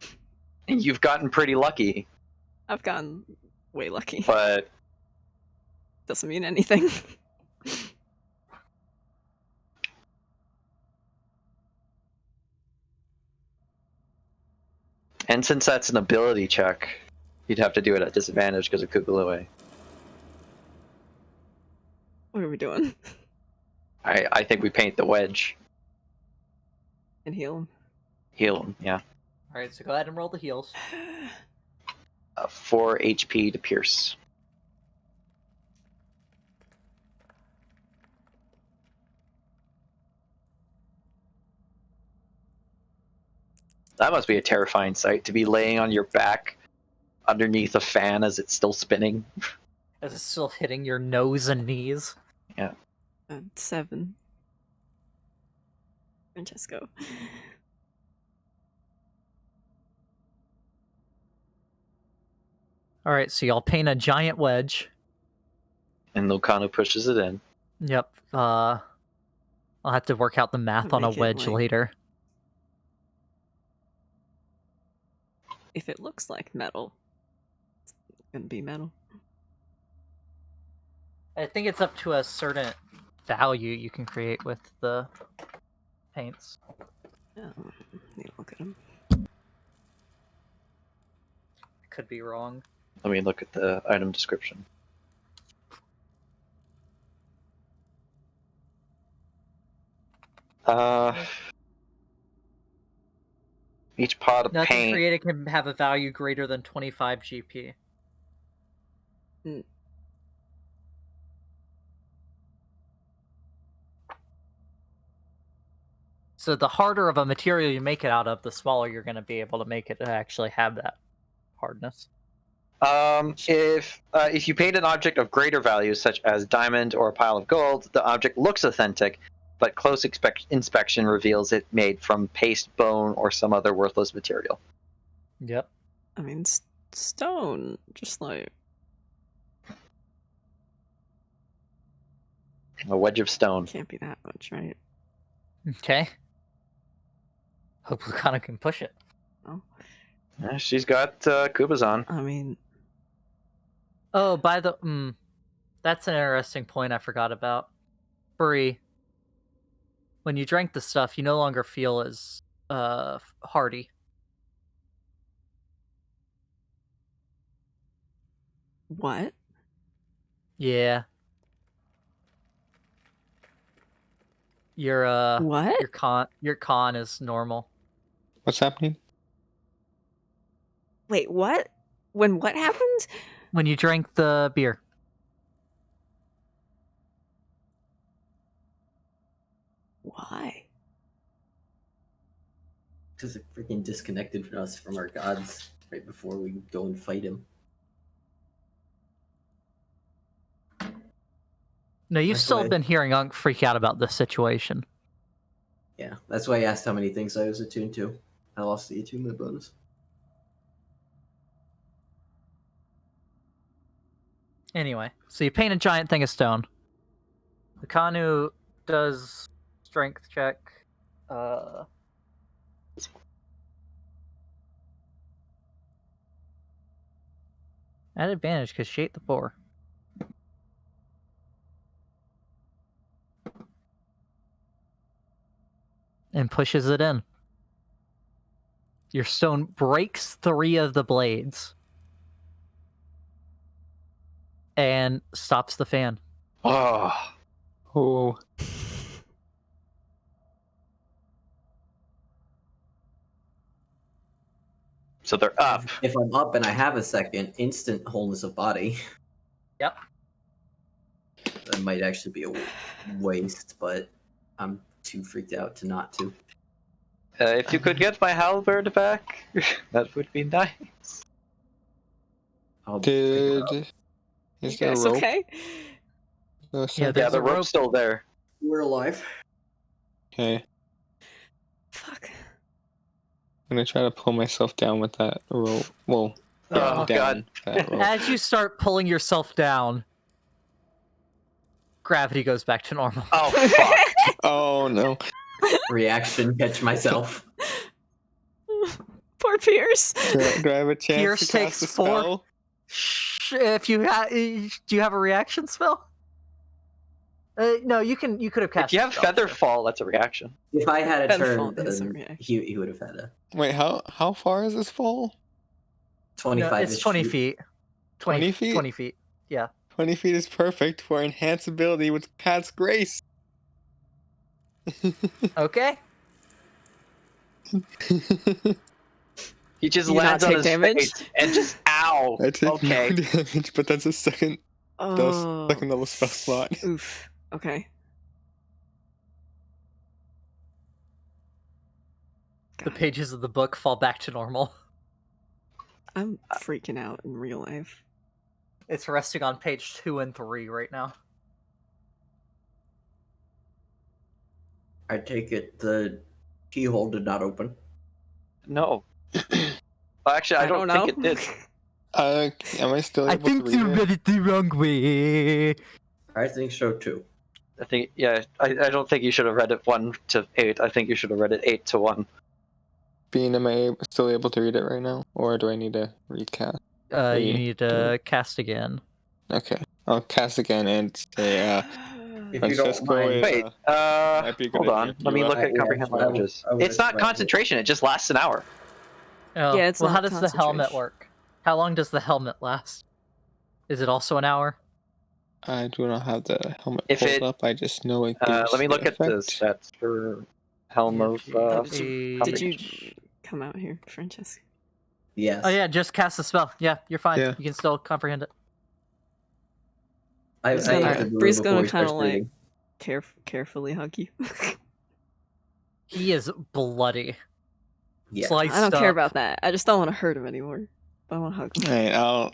You've gotten pretty lucky. I've gotten way lucky. But Doesn't mean anything. and since that's an ability check, you'd have to do it at disadvantage because it could blow away. What are we doing? I think we paint the wedge. And heal him. Heal him, yeah. All right, so go ahead and roll the heals. 4 HP to pierce. That must be a terrifying sight, to be laying on your back underneath a fan as it's still spinning. As it's still hitting your nose and knees. 7. Francesco. All right, so y'all paint a giant wedge. And Locano pushes it in. Yep. I'll have to work out the math on a Make it, wedge like- later. If it looks like metal, it's gonna be metal. I think it's up to a certain value you can create with the paints. Need to look at them. Could be wrong. Let me look at the item description. Each pot of Nothing paint. created can have a value greater than 25 GP. Mm. So the harder of a material you make it out of, the smaller you're going to be able to make it to actually have that hardness. If you paint an object of greater value, such as diamond or a pile of gold, the object looks authentic, but close inspection reveals it made from paste, bone, or some other worthless material. Yep. I mean, stone, just like A wedge of stone. can't be that much, right? Okay. Hope Lucana can push it. Yeah, she's got Kubas on. I mean, Oh, by the... that's an interesting point I forgot about. Brie, when you drank the stuff, you no longer feel as hardy. what? Yeah. Your What? your con is normal. What's happening? Wait, what? When what happened? When you drank the beer. Why? Because it freaking disconnected from us from our gods right before we go and fight him. No, you've That's still why- been hearing Unk freak out about this situation. Yeah, that's why I asked how many things I was attuned to. I lost the attunement bonus. Anyway, so you paint a giant thing of stone. The Kanu does strength check. At advantage because she ate the boar. And pushes it in. Your stone breaks 3 of the blades. And stops the fan. Oh, Oh, so they're up. If I'm up and I have a second, instant wholeness of body. Yep. That might actually be a waste, but I'm too freaked out to not to. If you could get my halberd back, that would be nice. I'll pick her did up. is You there a guys rope? okay? No, Yeah, sir? Yeah, There's the a rope's rope. still there. We're alive. Okay, Fuck. I'm gonna try to pull myself down with that rope. Well, yeah, Oh, down God. that rope. As you start pulling yourself down, gravity goes back to normal. Oh, fuck. Oh no! Reaction, catch myself. Poor Pierce. Do I have a chance Pierce to takes cast a 4. spell? Shh. If you do you have a reaction spell? No, you could have cast. If you have a spell, Feather too. Fall, that's a reaction. If I had a Featherfall turn, is a then reaction. he would have had a Wait, how far is this fall? 25. No, it's 20 feet. 20 feet? 20 feet. Yeah. 20 feet is perfect for enhance ability with Cat's Grace. Okay. He just Do you not lands on take his damage? face and just ow. I take Okay. no damage, but that's a second Oh. second level spell slot. Oof. Okay. The God, pages of the book fall back to normal. I'm freaking out in real life. It's resting on page 2 and 3 right now. I take it the keyhole did not open. No. Well, actually, I don't think it did. Am I still able to read it? it the wrong way. I think so too. I think, yeah, I don't think you should have read it 1 to 8. I think you should have read it 8 to 1. Bean, am I still able to read it right now? Or do I need to recast? You need to cast again. Okay. I'll cast again and say, If you don't Francesco mind. is, Wait, might be a good hold idea on. if Let me you, look at yeah, Comprehend I would- Languages. I would It's not recommend it. concentration, it just lasts an hour. Oh, Yeah, it's well, how not does the helmet concentration. work? How long does the helmet last? Is it also an hour? I do not have the helmet If pulled it- up, I just know it gives Let me look the at the effect. stats for Helm Yeah, of... Did you Coverage. come out here, Francesco? Yes. Oh yeah, just cast the spell. Yeah, you're fine. Yeah. You can still comprehend it. I Bree's have gonna- to do Bree's it gonna before he starts kinda, like, reading. Carefully hug you. He is bloody. Yeah. Sliced I don't care up. about that. I just don't want to hurt him anymore. I want to hug him. Alright,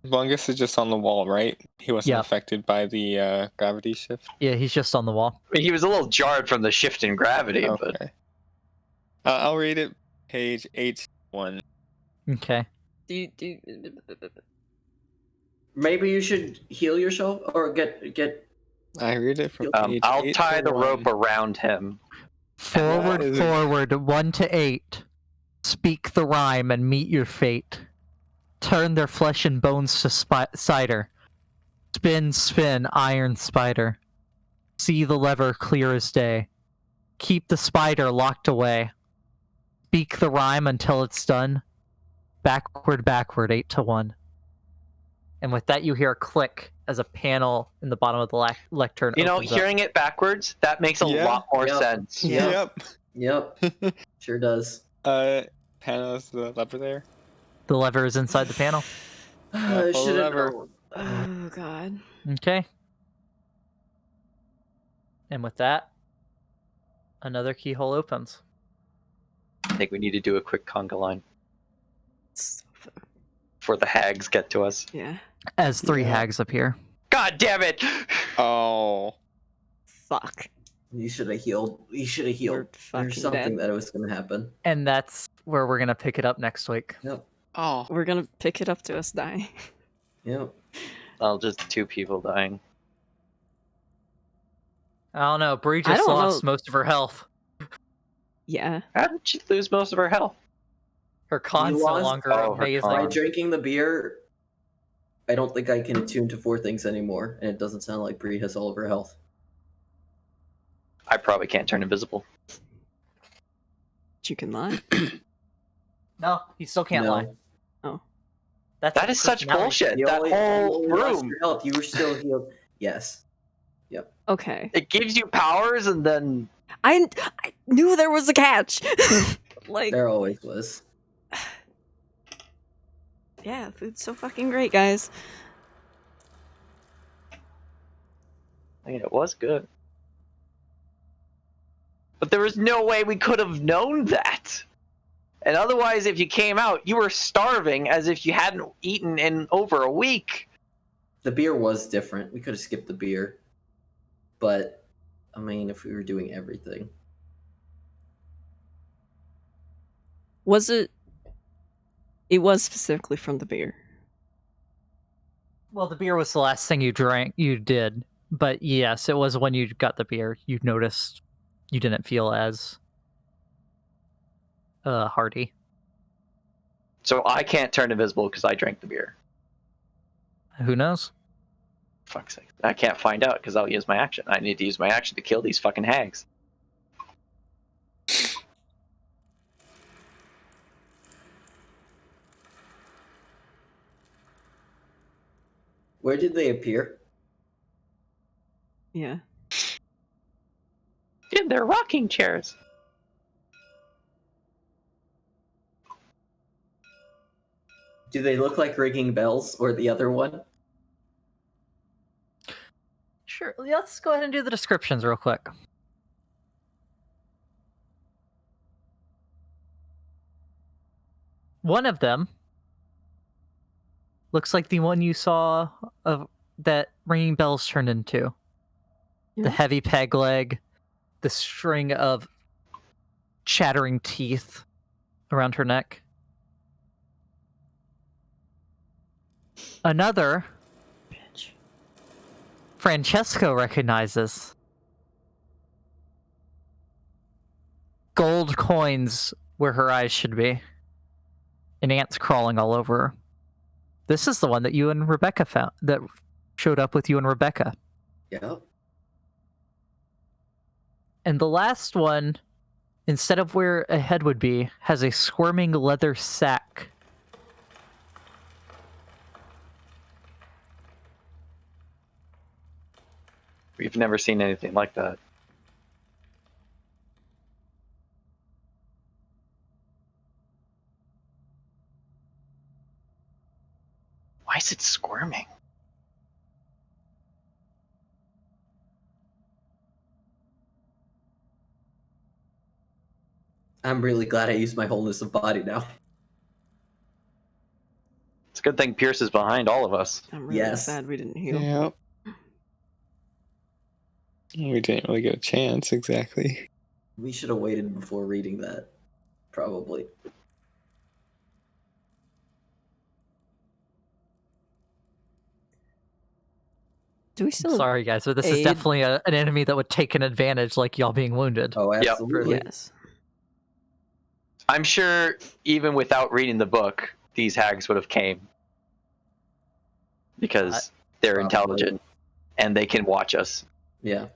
Bungus is just on the wall, right? He wasn't Yeah. affected by the gravity shift? Yeah, he's just on the wall. I mean, he was a little jarred from the shift in gravity, but Okay. I'll read it, page 8-1. Okay. Maybe you should heal yourself or get. I read it from page I'll 8 tie to the 1. rope around him. Forward, is it? forward, 1 to 8. Speak the rhyme and meet your fate. Turn their flesh and bones to cider. Spin, spin, iron spider. See the lever clear as day. Keep the spider locked away. Speak the rhyme until it's done. Backward, backward, 8 to 1. And with that, you hear a click as a panel in the bottom of the lectern You know, opens up. hearing it backwards, that makes a Yeah. lot more Yep. sense. Yeah. Yep. Yep. Sure does. Panel is the lever there. The lever is inside the panel. I pull should have lever. known. Oh god. Okay. And with that, another keyhole opens. I think we need to do a quick conga line So before the hags get to us. yeah. As 3 Yeah. hags appear. God damn it! Oh. Fuck. You should have healed. You should have We're healed. fucking There's something dead. that was going to happen. And that's where we're going to pick it up next week. Yep. Oh. We're gonna pick it up to us dying. Yep. Just 2 people dying. I don't know. Brie I just don't lost know. most of her health. Yeah. How did she lose most of her health? Her con's no lost- longer Oh, her amazing. By con. drinking the beer, I don't think I can attune to 4 things anymore, and it doesn't sound like Brie has all of her health. I probably can't turn invisible. But you can lie. No, he still can't No. lie. Oh. That is such personality. bullshit. You That only- whole you only lost room. your health. You were still healed. Yes. Okay. It gives you powers and then I knew there was a catch. Like, There always was. yeah, food's so fucking great, guys. I mean, it was good. But there was no way we could have known that. And otherwise, if you came out, you were starving as if you hadn't eaten in over a week. The beer was different. We could have skipped the beer. But, I mean, if we were doing everything. Was it? It was specifically from the beer. Well, the beer was the last thing you drank. You did. But yes, it was when you got the beer. You noticed you didn't feel as hearty. So I can't turn invisible because I drank the beer. Who knows? Fuck's sake. I can't find out because I'll use my action. I need to use my action to kill these fucking hags. Where did they appear? Yeah. In their rocking chairs. Do they look like ringing bells or the other one? Sure. Let's go ahead and do the descriptions real quick. One of them looks like the one you saw of that ringing bells turned into. The Yeah. heavy peg leg, the string of chattering teeth around her neck. Another, Bitch. Francesco recognizes. Gold coins where her eyes should be. And ants crawling all over her. This is the one that you and Rebecca found, that showed up with you and Rebecca. Yep. And the last one, instead of where a head would be, has a squirming leather sack. We've never seen anything like that. Why is it squirming? I'm really glad I used my wholeness of body now. It's a good thing Pierce is behind all of us. I'm really Yes. sad we didn't heal. Yep. We didn't really get a chance, exactly. We should have waited before reading that. Probably. Do we still? Sorry, guys, but this is aid? definitely an enemy that would take an advantage, like y'all being wounded. Oh, absolutely. Yes. I'm sure even without reading the book, these hags would have came. Because they're Probably. intelligent and they can watch us. Yeah.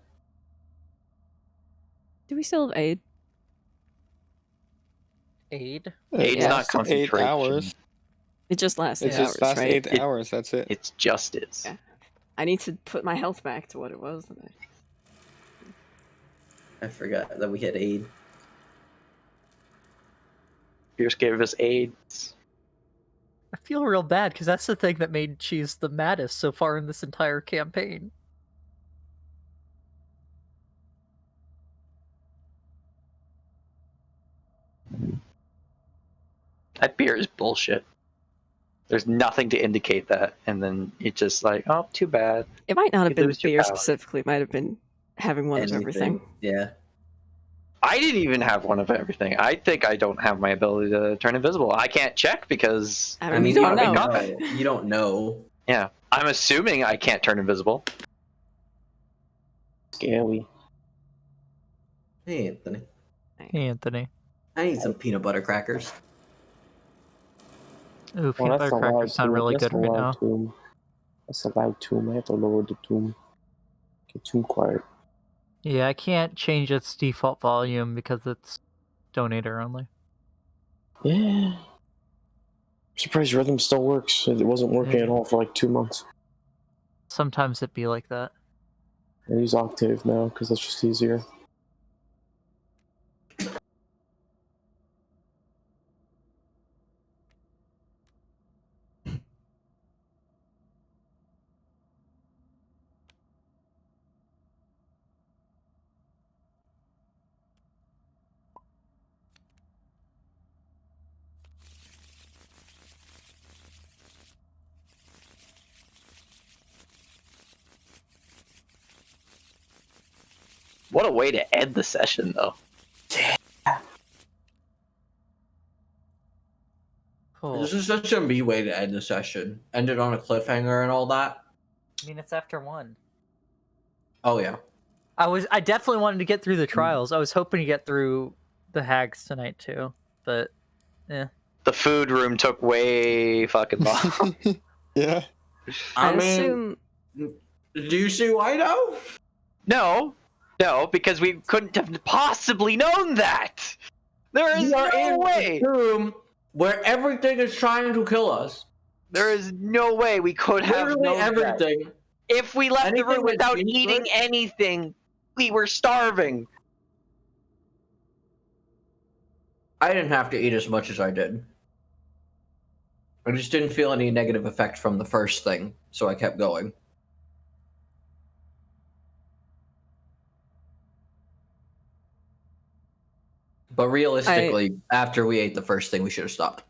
Do we still have aid? Aid? Aid's Yeah. not Lasts 8 concentration. hours. It just lasts It 8 just hours, lasts right? 8 hours, that's it. It's justice. Yeah. I need to put my health back to what it was. I forgot that we had aid. Pierce gave us AIDS. I feel real bad, because that's the thing that made Cheese the maddest so far in this entire campaign. That beer is bullshit. There's nothing to indicate that, and then it's just like, oh, too bad. It might not have You been lose your beer power. specifically. It might have been having one of everything. Yeah. I didn't even have one of everything. I think I don't have my ability to turn invisible. I can't check because, I mean, you don't you know. don't know. You don't know. yeah, I'm assuming I can't turn invisible. Scary. Hey, Anthony. Hey, Anthony. I need some peanut butter crackers. Ooh, peanut butter crackers sound really good right now. Tomb. That's a loud tomb. I have to lower the tomb. Get tomb quiet. Yeah, I can't change its default volume because it's donator only. Yeah. I'm surprised Rhythm still works. It wasn't working Yeah. at all for like 2 months. Sometimes it be like that. I use Octave now because that's just easier. What a way to end the session, though. Cool. This is such a me way to end the session. End it on a cliffhanger and all that. I mean, it's after 1. Oh, yeah. I definitely wanted to get through the trials. I was hoping to get through the hags tonight too, but The food room took way fucking long. Yeah. I I mean, assume do you see why though? No, because we couldn't have possibly known that. There is We are no in way. a room where everything is trying to kill us. There is no way we could have Literally known that. everything. If we left the Anything room that without seems eating good? anything, we were starving. I didn't have to eat as much as I did. I just didn't feel any negative effect from the first thing, so I kept going. But realistically, after we ate the first thing, we should have stopped.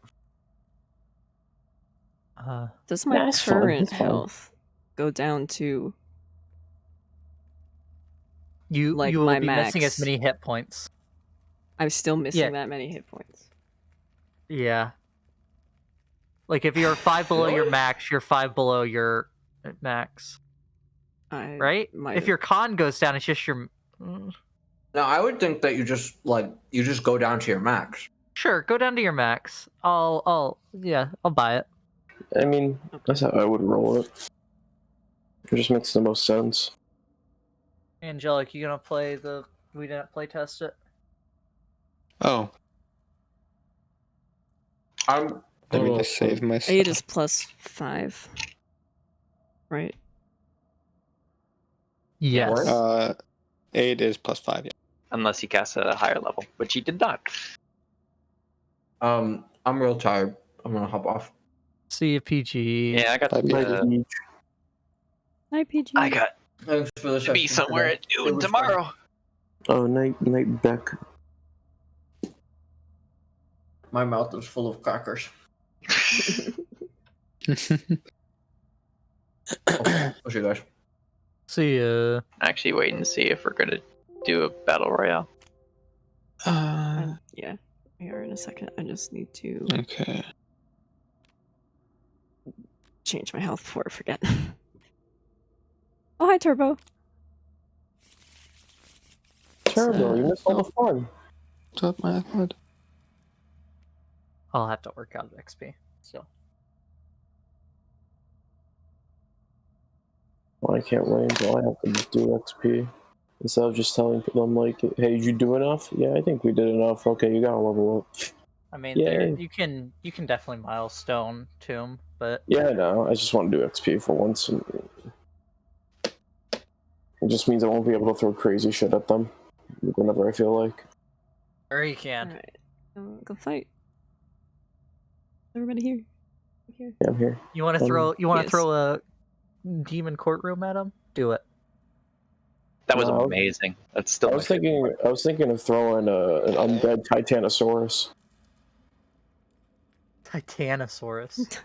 does my That's fine, current that's fine. health go down to You Like you will my be missing as max. many hit points. I'm still missing Yeah. that many hit points? Yeah. Like if you're 5 below your Really? max, you're 5 below your max, I right? might If have- your con goes down, it's just your. Now, I would think that you just go down to your max. Sure, go down to your max. I'll buy it. I mean, that's how I would roll it. It just makes the most sense. Angelic, you gonna play the? We didn't play test it. Oh, I'm. let me just save my 8 stuff. is +5. Right? Yes. 8 is +5, yeah. Unless he casts at a higher level, which he did not. I'm real tired. I'm gonna hop off. See you, PG. Yeah, I got to Bye, be, PG. Hi, PG. I got Thanks for the to be session somewhere today. at It noon was tomorrow. Oh, night Beck. fun. My mouth is full of crackers. Okay, I'll see you guys. See ya. Actually, waiting to see if we're gonna do a battle royale. Yeah, we are in a second. I just need to Okay. change my health before I forget. Oh, hi, Turbo. Terrible, you missed all the fun. What's up, my iPod? I'll have to work out XP. So Well, I can't wait until I have to do XP. Instead of just telling them, like, hey, did you do enough? Yeah, I think we did enough. Okay, you gotta level up. I mean, Yay. you can definitely milestone Tomb, but Yeah, I know. I just want to do XP for once. And it just means I won't be able to throw crazy shit at them whenever I feel like. or you can. Alright, go fight. Everybody here. Here. Yeah, I'm here. You want to throw? You want to Yes. throw a demon courtroom at him? Do it. That was No, amazing. That's still. I my was favorite thinking of throwing an undead Titanosaurus. Titanosaurus.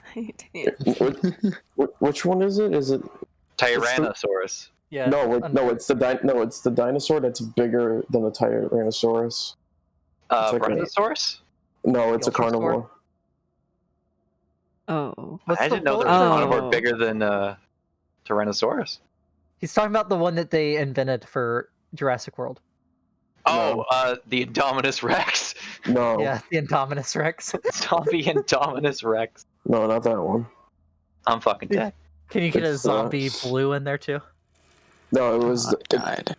Which one is it? Is it part. Tyrannosaurus. Yeah. it's the dinosaur that's bigger than the Tyrannosaurus. It's like a- Brontosaurus? No, it's a Ultrasaur? carnivore. Oh. What's I the didn't know one- there was a Oh. carnivore bigger than Tyrannosaurus. He's talking about the one that they invented for Jurassic World. Oh, the Indominus Rex. No, Yeah, the Indominus Rex. Zombie Indominus Rex. no, not that one. I'm fucking dead. Can you get a It's, zombie blue in there too? No, it was. died.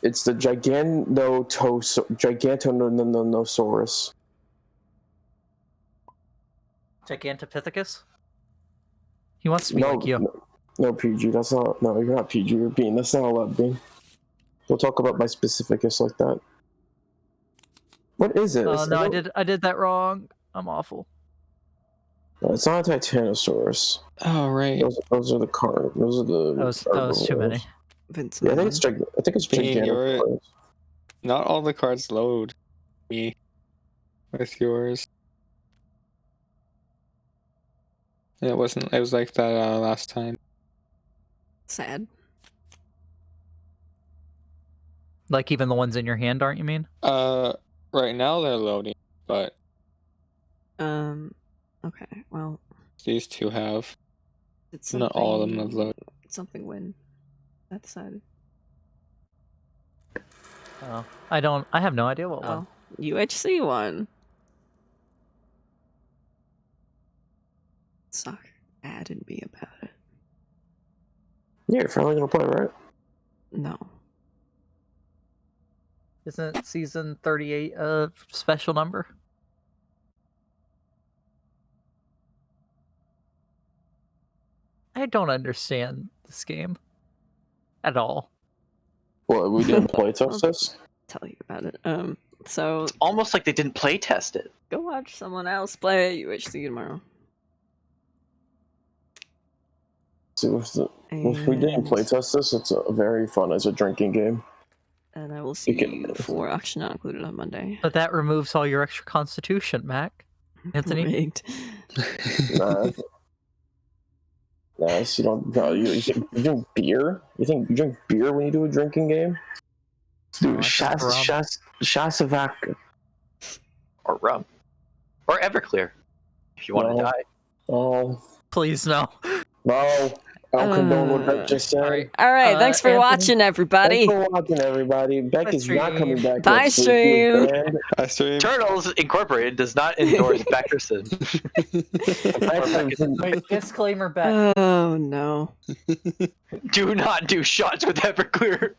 It's the Gigantanosaurus. Gigantopithecus? He wants to be No, like you. no, PG. That's not. No, you're not PG. You're Bean. That's not allowed, Bean. We'll talk about my specificus like that. What is it? Oh It's- no, don't- I did that wrong. I'm awful. No, it's not a Titanosaurus. Oh, right. Those are the car. Those are the. That was too many. Vince. Yeah, I think it's Bean, you're- Gigantanosaurus. Not all the cards load me with yours. It wasn't. It was like that last time. Sad. Like even the ones in your hand aren't, you mean? Right now they're loading, but Okay, well, these two have. did Not all of them have loaded. something win? I decided. Oh, I have no idea what one. Oh, UHC won. Soccer added me about it. Yeah, you're finally gonna play, right? No. Isn't season 38 a special number? I don't understand this game at all. Well, we didn't play test this. Tell you about it. So It's almost like they didn't play test it. go watch someone else play UHC tomorrow. So if we didn't play test this, it's very fun as a drinking game. And I will see can- you for auction not included on Monday. But that removes all your extra constitution, Mac. Anthony? Rigged. Nah. Nah, so you don't. No, you drink beer? You think you drink beer when you do a drinking game? No, I Dude, think shots of vodka. Or rum. Or Everclear. If you want to No. die. Oh, Please, no. no. I'll condone what Beck just said. Alright. All right, thanks for Anthony? watching, everybody. Thanks for watching, everybody. Beck is not coming back. Bye, next week. She is stream. banned. I stream. Turtles Incorporated does not endorse Beckerson. Wait, disclaimer back. Oh no. Do not do shots with Everclear.